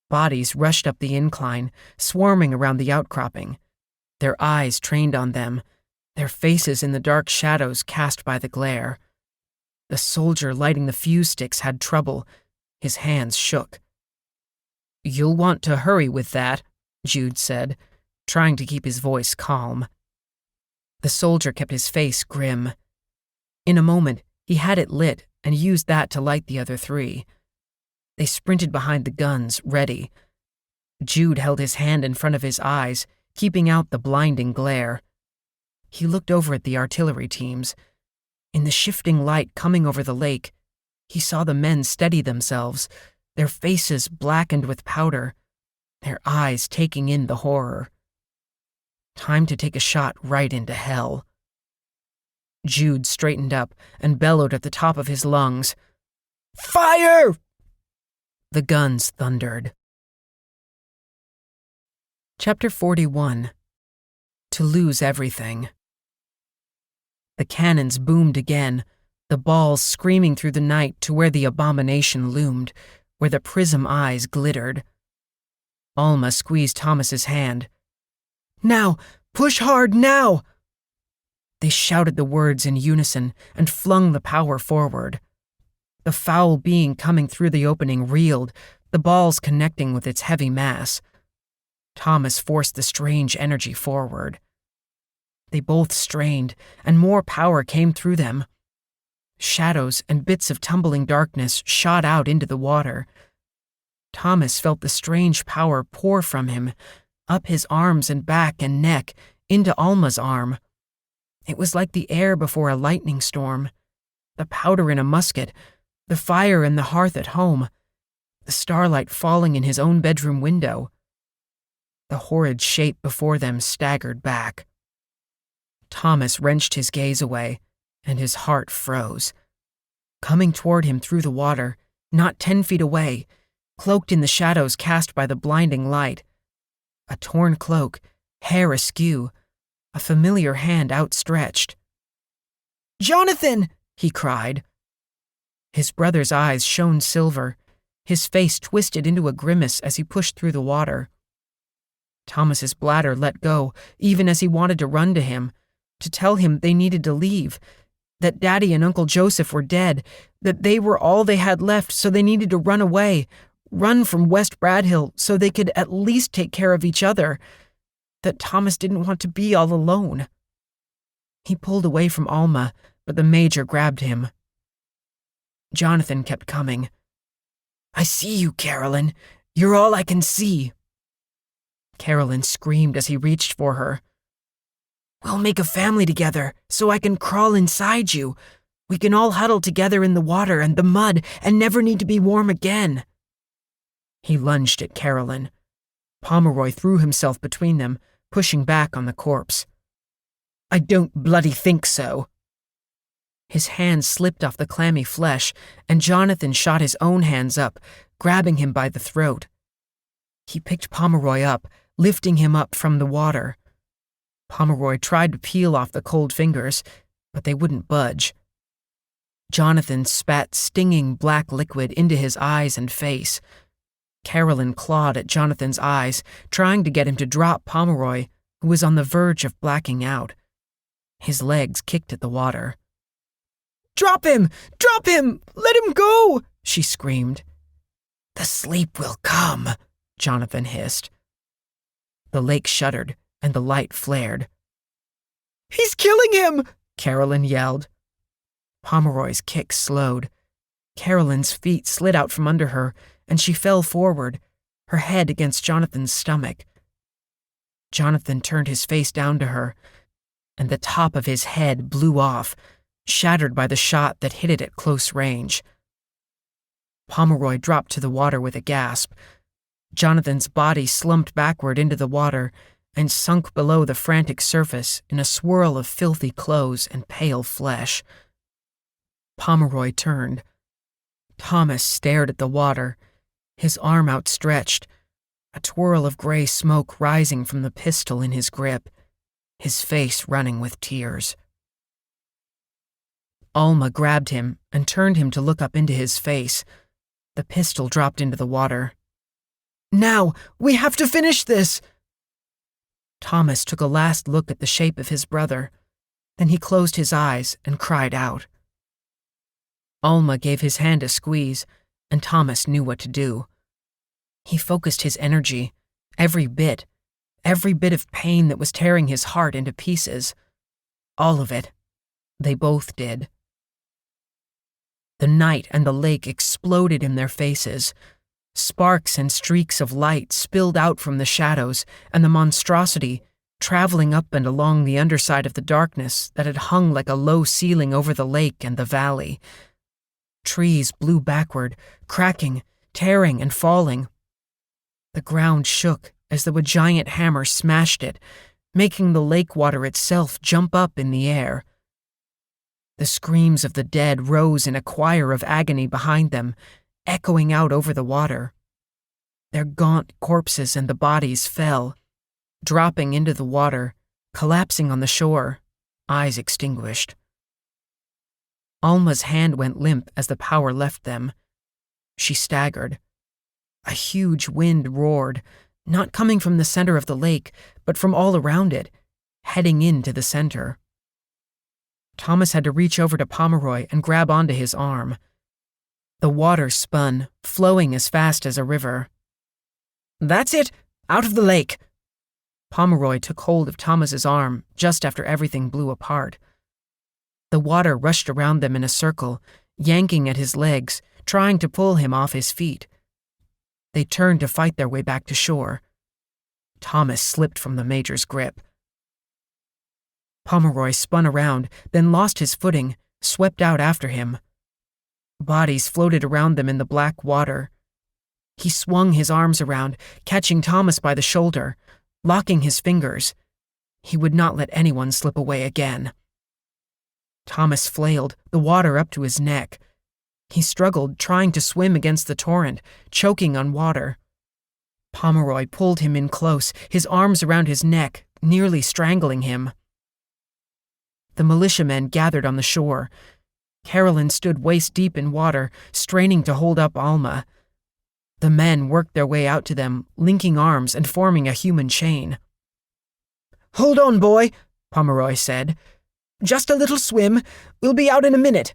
Speaker 1: Bodies rushed up the incline, swarming around the outcropping, their eyes trained on them, their faces in the dark shadows cast by the glare. The soldier lighting the fuse sticks had trouble. His hands shook. "You'll want to hurry with that," Jude said, trying to keep his voice calm. The soldier kept his face grim. In a moment, he had it lit and used that to light the other 3. They sprinted behind the guns, ready. Jude held his hand in front of his eyes, keeping out the blinding glare. He looked over at the artillery teams. In the shifting light coming over the lake, he saw the men steady themselves, their faces blackened with powder, their eyes taking in the horror. Time to take a shot right into hell. Jude straightened up and bellowed at the top of his lungs.
Speaker 4: "Fire!"
Speaker 1: The guns thundered. Chapter 41. To lose everything. The cannons boomed again, the balls screaming through the night to where the abomination loomed, where the prism eyes glittered. Alma squeezed Thomas's hand.
Speaker 4: "Now! Push hard now!"
Speaker 1: They shouted the words in unison and flung the power forward. The foul being coming through the opening reeled, the balls connecting with its heavy mass. Thomas forced the strange energy forward. They both strained, and more power came through them. Shadows and bits of tumbling darkness shot out into the water. Thomas felt the strange power pour from him, up his arms and back and neck, into Alma's arm. It was like the air before a lightning storm, the powder in a musket, the fire in the hearth at home, the starlight falling in his own bedroom window. The horrid shape before them staggered back. Thomas wrenched his gaze away, and his heart froze. Coming toward him through the water, not 10 feet away, cloaked in the shadows cast by the blinding light. A torn cloak, hair askew, a familiar hand outstretched.
Speaker 4: "Jonathan!"
Speaker 1: he cried. His brother's eyes shone silver, his face twisted into a grimace as he pushed through the water. Thomas's bladder let go, even as he wanted to run to him, to tell him they needed to leave, that Daddy and Uncle Joseph were dead, that they were all they had left, so they needed to run away, run from West Bradhill so they could at least take care of each other, that Thomas didn't want to be all alone. He pulled away from Alma, but the Major grabbed him. Jonathan kept coming. "I see you, Carolyn. You're all I can see." Carolyn screamed as he reached for her. "We'll make a family together, so I can crawl inside you. We can all huddle together in the water and the mud and never need to be warm again." He lunged at Carolyn. Pomeroy threw himself between them, pushing back on the corpse. "I don't bloody think so." His hands slipped off the clammy flesh, and Jonathan shot his own hands up, grabbing him by the throat. He picked Pomeroy up, lifting him up from the water. Pomeroy tried to peel off the cold fingers, but they wouldn't budge. Jonathan spat stinging black liquid into his eyes and face. Carolyn clawed at Jonathan's eyes, trying to get him to drop Pomeroy, who was on the verge of blacking out. His legs kicked at the water. "Drop him! Drop him! Let him go!" she screamed. "The sleep will come," Jonathan hissed. The lake shuddered, and the light flared. "He's killing him!" Carolyn yelled. Pomeroy's kick slowed. Carolyn's feet slid out from under her, and she fell forward, her head against Jonathan's stomach. Jonathan turned his face down to her, and the top of his head blew off, shattered by the shot that hit it at close range. Pomeroy dropped to the water with a gasp. Jonathan's body slumped backward into the water and sunk below the frantic surface in a swirl of filthy clothes and pale flesh. Pomeroy turned. Thomas stared at the water, his arm outstretched, a twirl of gray smoke rising from the pistol in his grip, his face running with tears. Alma grabbed him and turned him to look up into his face. The pistol dropped into the water. "Now, we have to finish this!" Thomas took a last look at the shape of his brother. Then he closed his eyes and cried out. Alma gave his hand a squeeze, and Thomas knew what to do. He focused his energy, every bit of pain that was tearing his heart into pieces. All of it. They both did. The night and the lake exploded in their faces. Sparks and streaks of light spilled out from the shadows, and the monstrosity, traveling up and along the underside of the darkness that had hung like a low ceiling over the lake and the valley. Trees blew backward, cracking, tearing, and falling. The ground shook as though a giant hammer smashed it, making the lake water itself jump up in the air. The screams of the dead rose in a choir of agony behind them, echoing out over the water. Their gaunt corpses and the bodies fell, dropping into the water, collapsing on the shore, eyes extinguished. Alma's hand went limp as the power left them. She staggered. A huge wind roared, not coming from the center of the lake, but from all around it, heading into the center. Thomas had to reach over to Pomeroy and grab onto his arm. The water spun, flowing as fast as a river. "That's it! Out of the lake!" Pomeroy took hold of Thomas's arm just after everything blew apart. The water rushed around them in a circle, yanking at his legs, trying to pull him off his feet. They turned to fight their way back to shore. Thomas slipped from the Major's grip. Pomeroy spun around, then lost his footing, swept out after him. Bodies floated around them in the black water. He swung his arms around, catching Thomas by the shoulder, locking his fingers. He would not let anyone slip away again. Thomas flailed, the water up to his neck. He struggled, trying to swim against the torrent, choking on water. Pomeroy pulled him in close, his arms around his neck, nearly strangling him. The militiamen gathered on the shore. Carolyn stood waist-deep in water, straining to hold up Alma.
Speaker 4: The men worked their way out to them, linking arms and forming a human chain. "Hold on, boy," Pomeroy said. "Just a little swim. We'll be out in a minute."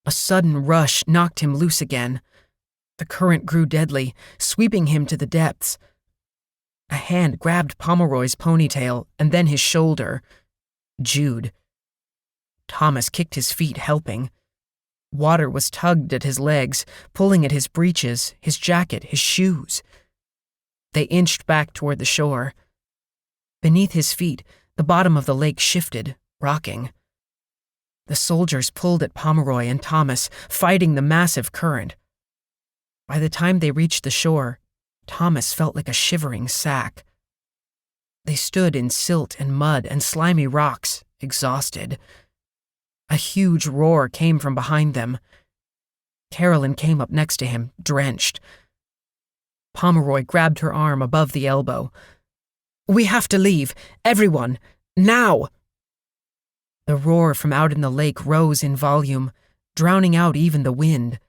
Speaker 4: A sudden rush knocked him loose again. The current grew deadly, sweeping him to the depths. A hand grabbed Pomeroy's ponytail and then his shoulder. Jude. Thomas kicked his feet, helping. Water was tugged at his legs, pulling at his breeches, his jacket, his shoes. They inched back toward the shore. Beneath his feet, the bottom of the lake shifted, rocking. The soldiers pulled at Pomeroy and Thomas, fighting the massive current. By the time they reached the shore, Thomas felt like a shivering sack. They stood in silt and mud and slimy rocks, exhausted. A huge roar came from behind them. Carolyn came up next to him, drenched. Pomeroy grabbed her arm above the elbow. "We have to leave. Everyone. Now!" The roar from out in the lake rose in volume, drowning out even the wind.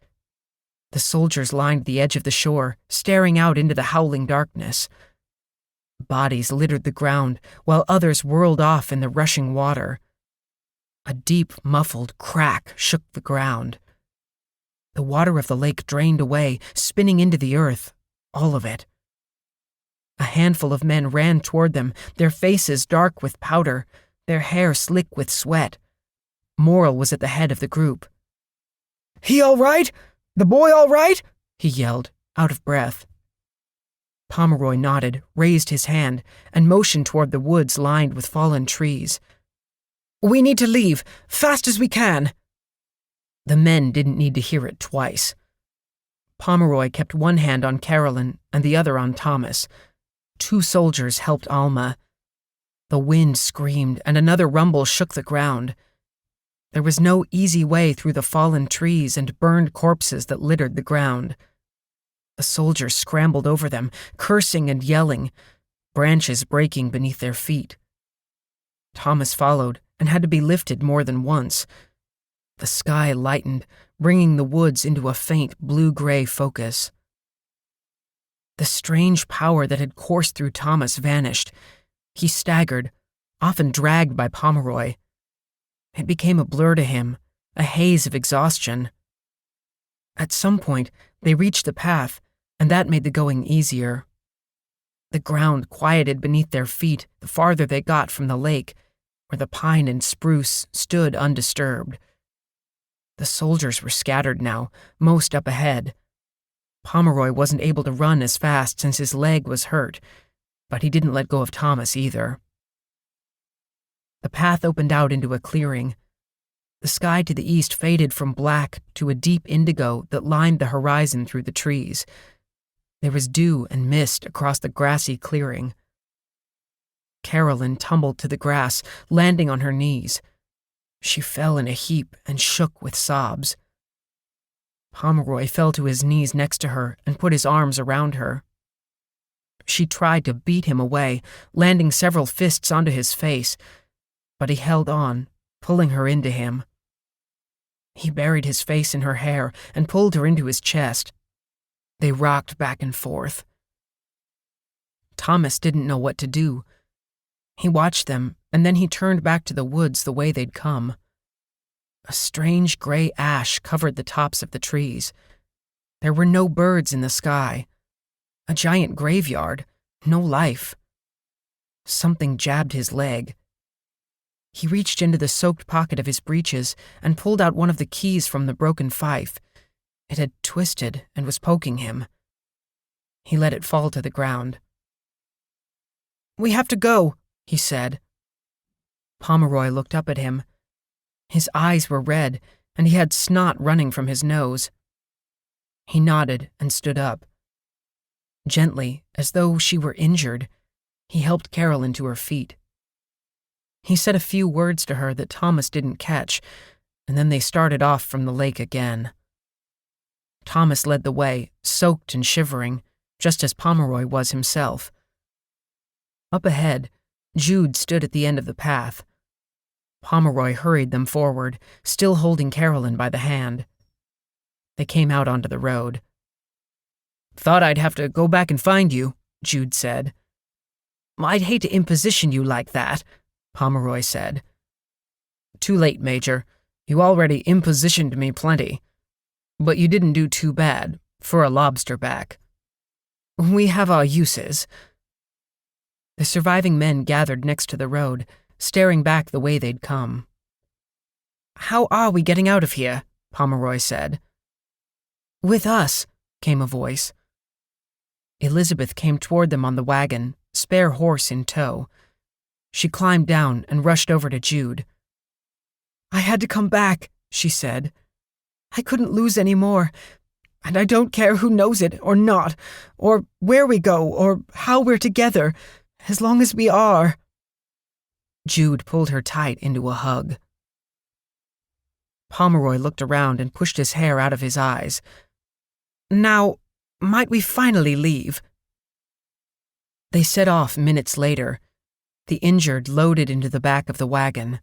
Speaker 4: The soldiers lined the edge of the shore, staring out into the howling darkness. Bodies littered the ground, while others whirled off in the rushing water. A deep, muffled crack shook the ground. The water of the lake drained away, spinning into the earth, all of it. A handful of men ran toward them, their faces dark with powder, their hair slick with sweat. Morrill was at the head of the group. "He all right? The boy all right?" he yelled, out of breath. Pomeroy nodded, raised his hand, and motioned toward the woods lined with fallen trees. "We need to leave, fast as we can." The men didn't need to hear it twice. Pomeroy kept one hand on Carolyn and the other on Thomas. 2 soldiers helped Alma. The wind screamed, and another rumble shook the ground. There was no easy way through the fallen trees and burned corpses that littered the ground. The soldiers scrambled over them, cursing and yelling, branches breaking beneath their feet. Thomas followed and had to be lifted more than once. The sky lightened, bringing the woods into a faint blue-gray focus. The strange power that had coursed through Thomas vanished. He staggered, often dragged by Pomeroy. It became a blur to him, a haze of exhaustion. At some point, they reached the path, and that made the going easier. The ground quieted beneath their feet the farther they got from the lake, where the pine and spruce stood undisturbed. The soldiers were scattered now, most up ahead. Pomeroy wasn't able to run as fast since his leg was hurt, but he didn't let go of Thomas either. The path opened out into a clearing. The sky to the east faded from black to a deep indigo that lined the horizon through the trees. There was dew and mist across the grassy clearing. Carolyn tumbled to the grass, landing on her knees. She fell in a heap and shook with sobs. Pomeroy fell to his knees next to her and put his arms around her. She tried to beat him away, landing several fists onto his face, but he held on, pulling her into him. He buried his face in her hair and pulled her into his chest. They rocked back and forth. Thomas didn't know what to do. He watched them, and then he turned back to the woods the way they'd come. A strange gray ash covered the tops of the trees. There were no birds in the sky. A giant graveyard, no life. Something jabbed his leg. He reached into the soaked pocket of his breeches and pulled out one of the keys from the broken fife. It had twisted and was poking him. He let it fall to the ground. "We have to go," he said. Pomeroy looked up at him. His eyes were red, and he had snot running from his nose. He nodded and stood up. Gently, as though she were injured, he helped Carolyn to her feet. He said a few words to her that Thomas didn't catch, and then they started off from the lake again. Thomas led the way, soaked and shivering, just as Pomeroy was himself. Up ahead, Jude stood at the end of the path. Pomeroy hurried them forward, still holding Carolyn by the hand. They came out onto the road. Thought I'd have to go back and find you, Jude said. I'd hate to imposition you like that, Pomeroy said. Too late, Major. You already impositioned me plenty. But you didn't do too bad, for a lobster back. We have our uses. The surviving men gathered next to the road, staring back the way they'd come. How are we getting out of here? Pomeroy said. With us, came a voice. Elizabeth came toward them on the wagon, spare horse in tow. She climbed down and rushed over to Jude. I had to come back, she said. I couldn't lose any more, and I don't care who knows it or not, or where we go or how we're together, as long as we are. Jude pulled her tight into a hug. Pomeroy looked around and pushed his hair out of his eyes. Now, might we finally leave? They set off minutes later, the injured loaded into the back of the wagon.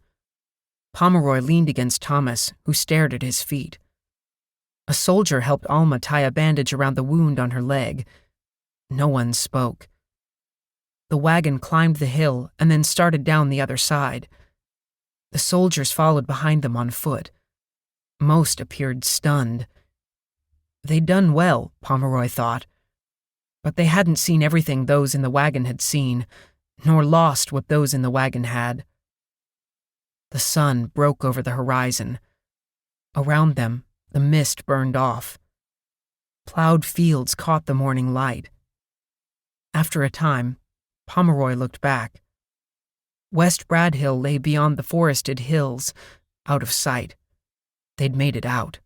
Speaker 4: Pomeroy leaned against Thomas, who stared at his feet. A soldier helped Alma tie a bandage around the wound on her leg. No one spoke. The wagon climbed the hill and then started down the other side. The soldiers followed behind them on foot. Most appeared stunned. They'd done well, Pomeroy thought, but they hadn't seen everything those in the wagon had seen, nor lost what those in the wagon had. The sun broke over the horizon. Around them, the mist burned off. Plowed fields caught the morning light. After a time, Pomeroy looked back. West Bradhill lay beyond the forested hills, out of sight. They'd made it out.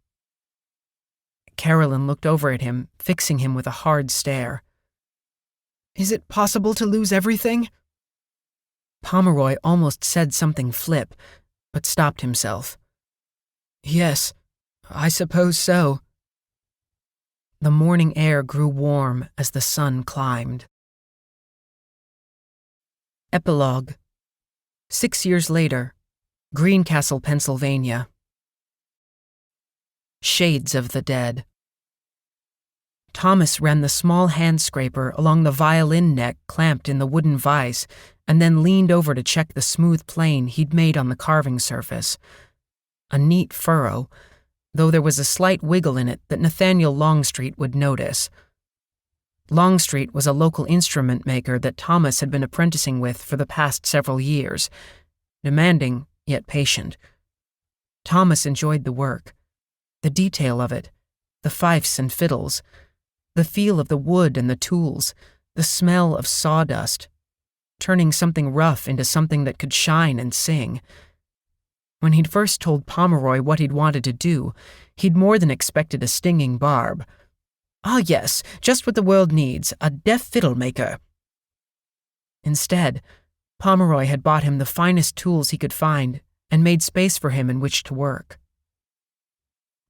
Speaker 4: Carolyn looked over at him, fixing him with a hard stare. Is it possible to lose everything? Pomeroy almost said something flip, but stopped himself. Yes, I suppose so. The morning air grew warm as the sun climbed. Epilogue. 6 years later, Greencastle, Pennsylvania. Shades of the Dead. Thomas ran the small hand scraper along the violin neck clamped in the wooden vise and then leaned over to check the smooth plane he'd made on the carving surface. A neat furrow, though there was a slight wiggle in it that Nathaniel Longstreet would notice. Longstreet was a local instrument maker that Thomas had been apprenticing with for the past several years, demanding yet patient. Thomas enjoyed the work. The detail of it, the fifes and fiddles, the feel of the wood and the tools, the smell of sawdust, turning something rough into something that could shine and sing. When he'd first told Pomeroy what he'd wanted to do, he'd more than expected a stinging barb. Ah yes, just what the world needs, a deaf fiddle maker. Instead, Pomeroy had bought him the finest tools he could find and made space for him in which to work.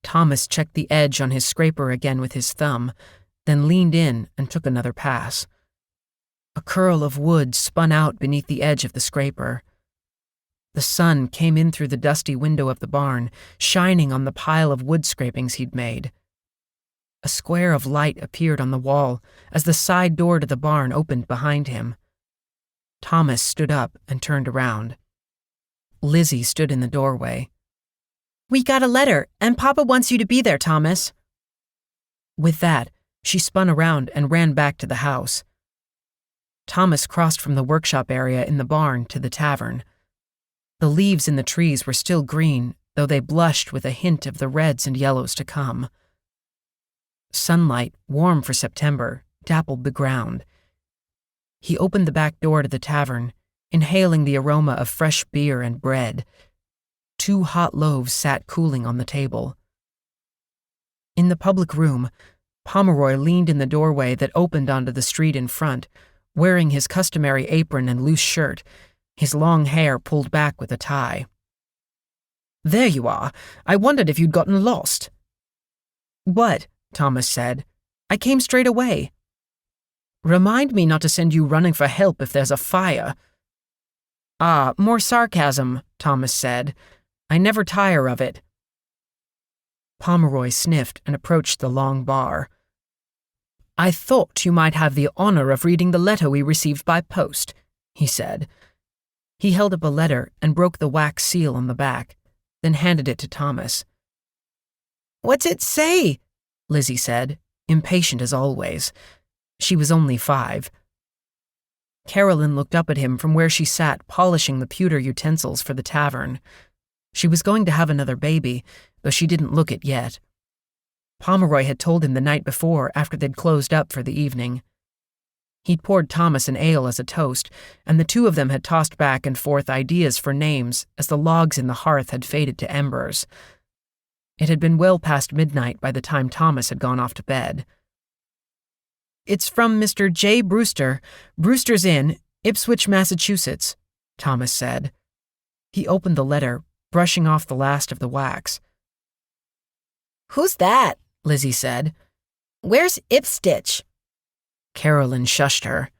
Speaker 4: Thomas checked the edge on his scraper again with his thumb, then leaned in and took another pass. A curl of wood spun out beneath the edge of the scraper. The sun came in through the dusty window of the barn, shining on the pile of wood scrapings he'd made. A square of light appeared on the wall as the side door to the barn opened behind him. Thomas stood up and turned around. Lizzie stood in the doorway. We got a letter, and Papa wants you to be there, Thomas. With that, she spun around and ran back to the house. Thomas crossed from the workshop area in the barn to the tavern. The leaves in the trees were still green, though they blushed with a hint of the reds and yellows to come. Sunlight, warm for September, dappled the ground. He opened the back door to the tavern, inhaling the aroma of fresh beer and bread. 2 hot loaves sat cooling on the table. In the public room, Pomeroy leaned in the doorway that opened onto the street in front, wearing his customary apron and loose shirt, his long hair pulled back with a tie. There you are. I wondered if you'd gotten lost. What? Thomas said. I came straight away. Remind me not to send you running for help if there's a fire. Ah, more sarcasm, Thomas said. I never tire of it. Pomeroy sniffed and approached the long bar. I thought you might have the honor of reading the letter we received by post," he said. He held up a letter and broke the wax seal on the back, then handed it to Thomas. "What's it say?" Lizzie said, impatient as always. She was only 5. Carolyn looked up at him from where she sat polishing the pewter utensils for the tavern. She was going to have another baby, though she didn't look it yet. Pomeroy had told him the night before after they'd closed up for the evening. He'd poured Thomas an ale as a toast, and the two of them had tossed back and forth ideas for names as the logs in the hearth had faded to embers. It had been well past midnight by the time Thomas had gone off to bed. "It's from Mr. J. Brewster, Brewster's Inn, Ipswich, Massachusetts," Thomas said. He opened the letter, brushing off the last of the wax.
Speaker 3: "Who's that?"
Speaker 4: Lizzie said.
Speaker 3: "Where's Ipstitch?"
Speaker 4: Carolyn shushed her.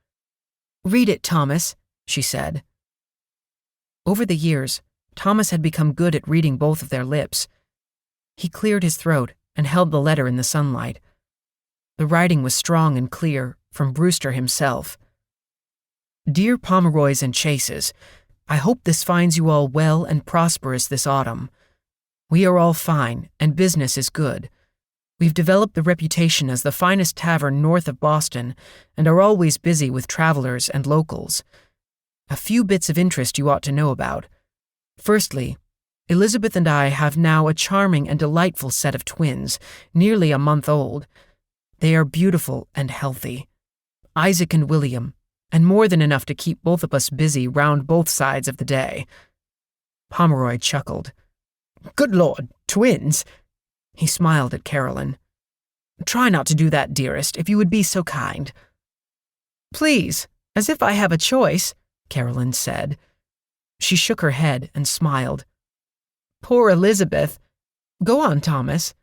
Speaker 4: "Read it, Thomas," she said. Over the years, Thomas had become good at reading both of their lips. He cleared his throat and held the letter in the sunlight. The writing was strong and clear, from Brewster himself. "Dear Pomeroys and Chases, I hope this finds you all well and prosperous this autumn. We are all fine, and business is good. We've developed the reputation as the finest tavern north of Boston, and are always busy with travelers and locals. A few bits of interest you ought to know about. Firstly, Elizabeth and I have now a charming and delightful set of twins, nearly a month old. They are beautiful and healthy. Isaac and William, and more than enough to keep both of us busy round both sides of the day." Pomeroy chuckled. "Good Lord, twins!" He smiled at Carolyn. "Try not to do that, dearest, if you would be so kind." "Please, as if I have a choice," Carolyn said. She shook her head and smiled. "Poor Elizabeth. Go on, Thomas."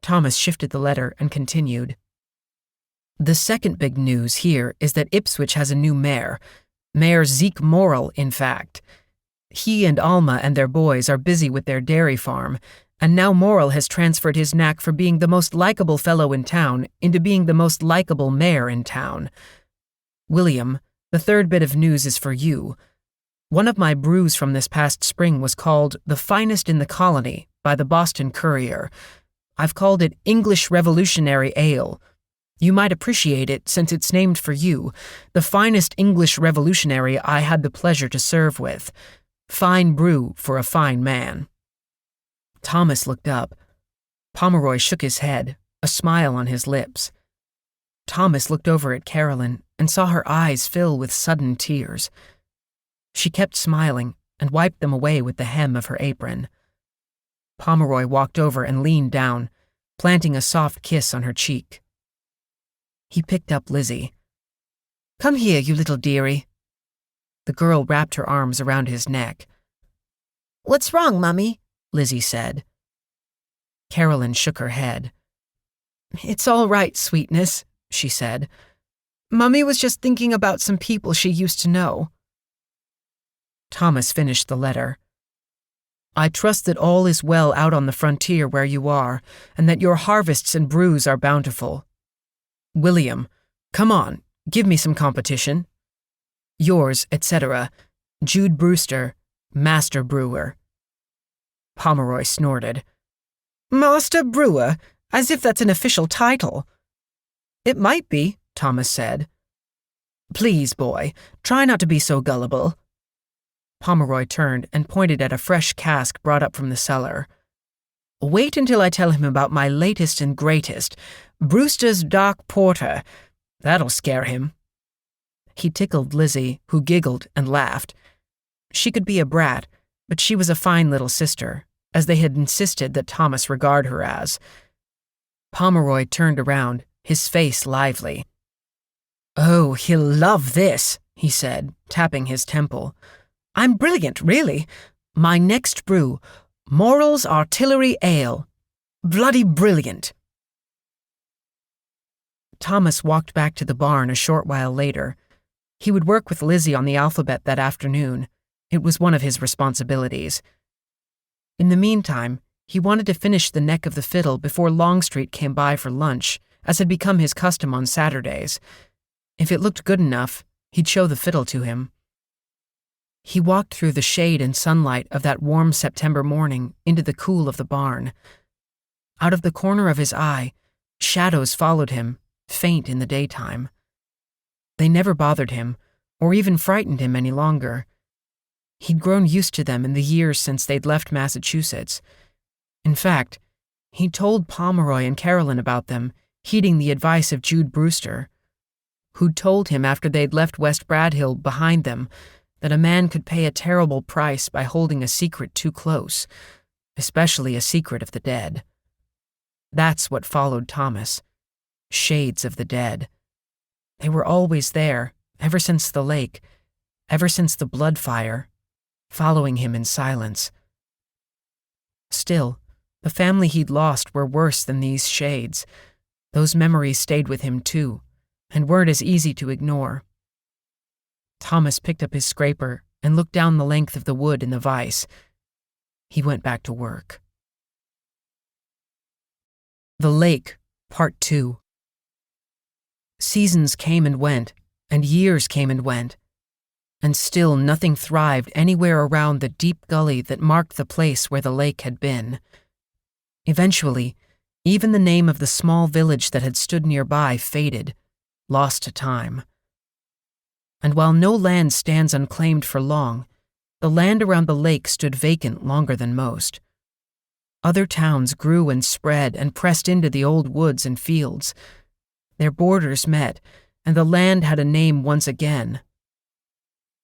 Speaker 4: Thomas shifted the letter and continued. "The second big news here is that Ipswich has a new mayor. Mayor Zeke Morrill, in fact. He and Alma and their boys are busy with their dairy farm, and now Morrill has transferred his knack for being the most likable fellow in town into being the most likable mayor in town. William, the third bit of news is for you. One of my brews from this past spring was called The Finest in the Colony by the Boston Courier. I've called it English Revolutionary Ale. You might appreciate it since it's named for you, the finest English revolutionary I had the pleasure to serve with. Fine brew for a fine man." Thomas looked up. Pomeroy shook his head, a smile on his lips. Thomas looked over at Carolyn and saw her eyes fill with sudden tears. She kept smiling and wiped them away with the hem of her apron. Pomeroy walked over and leaned down, planting a soft kiss on her cheek. He picked up Lizzie. "Come here, you little dearie." The girl wrapped her arms around his neck.
Speaker 3: "What's wrong, Mummy?"
Speaker 4: Lizzie said. Carolyn shook her head. "It's all right, sweetness," she said. "Mummy was just thinking about some people she used to know." Thomas finished the letter. "I trust that all is well out on the frontier where you are, and that your harvests and brews are bountiful. William, come on, give me some competition. Yours, etc., Jude Brewster, Master Brewer." Pomeroy snorted. "Master Brewer? As if that's an official title." "It might be," Thomas said. "Please, boy, try not to be so gullible." Pomeroy turned and pointed at a fresh cask brought up from the cellar. "Wait until I tell him about my latest and greatest, Brewster's Dark Porter. That'll scare him." He tickled Lizzie, who giggled and laughed. She could be a brat, but she was a fine little sister, as they had insisted that Thomas regard her as. Pomeroy turned around, his face lively. "Oh, he'll love this," he said, tapping his temple. "I'm brilliant, really. My next brew, Morrill's Artillery Ale. Bloody brilliant." Thomas walked back to the barn a short while later. He would work with Lizzie on the alphabet that afternoon. It was one of his responsibilities. In the meantime, he wanted to finish the neck of the fiddle before Longstreet came by for lunch,
Speaker 1: as had become his custom on Saturdays. If it looked good enough, he'd show the fiddle to him. He walked through the shade and sunlight of that warm September morning into the cool of the barn. Out of the corner of his eye, shadows followed him, faint in the daytime. They never bothered him, or even frightened him any longer. He'd grown used to them in the years since they'd left Massachusetts. In fact, he told Pomeroy and Carolyn about them, heeding the advice of Jude Brewster, who'd told him after they'd left West Bradhill behind them that a man could pay a terrible price by holding a secret too close, especially a secret of the dead. That's what followed Thomas. Shades of the dead. They were always there, ever since the lake, ever since the Bloodfire, following him in silence. Still, the family he'd lost were worse than these shades. Those memories stayed with him too, and weren't as easy to ignore. Thomas picked up his scraper and looked down the length of the wood in the vise. He went back to work. The Lake, Part 2. Seasons came and went, and years came and went, and still nothing thrived anywhere around the deep gully that marked the place where the lake had been. Eventually, even the name of the small village that had stood nearby faded, lost to time. And while no land stands unclaimed for long, the land around the lake stood vacant longer than most. Other towns grew and spread and pressed into the old woods and fields. Their borders met, and the land had a name once again.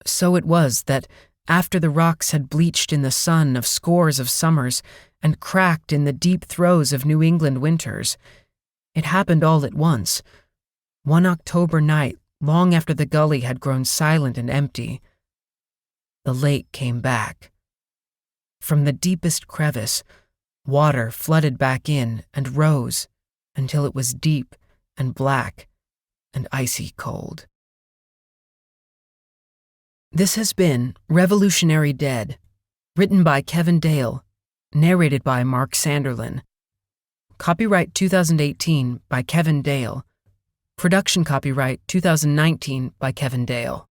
Speaker 1: So it was that, after the rocks had bleached in the sun of scores of summers and cracked in the deep throes of New England winters, it happened all at once. One October night, long after the gully had grown silent and empty, the lake came back. From the deepest crevice, water flooded back in and rose until it was deep and black and icy cold. This has been Revolutionary Dead, written by Kevan Dale, narrated by Mark Sanderlin. Copyright 2018 by Kevan Dale. Production copyright 2019 by Kevan Dale.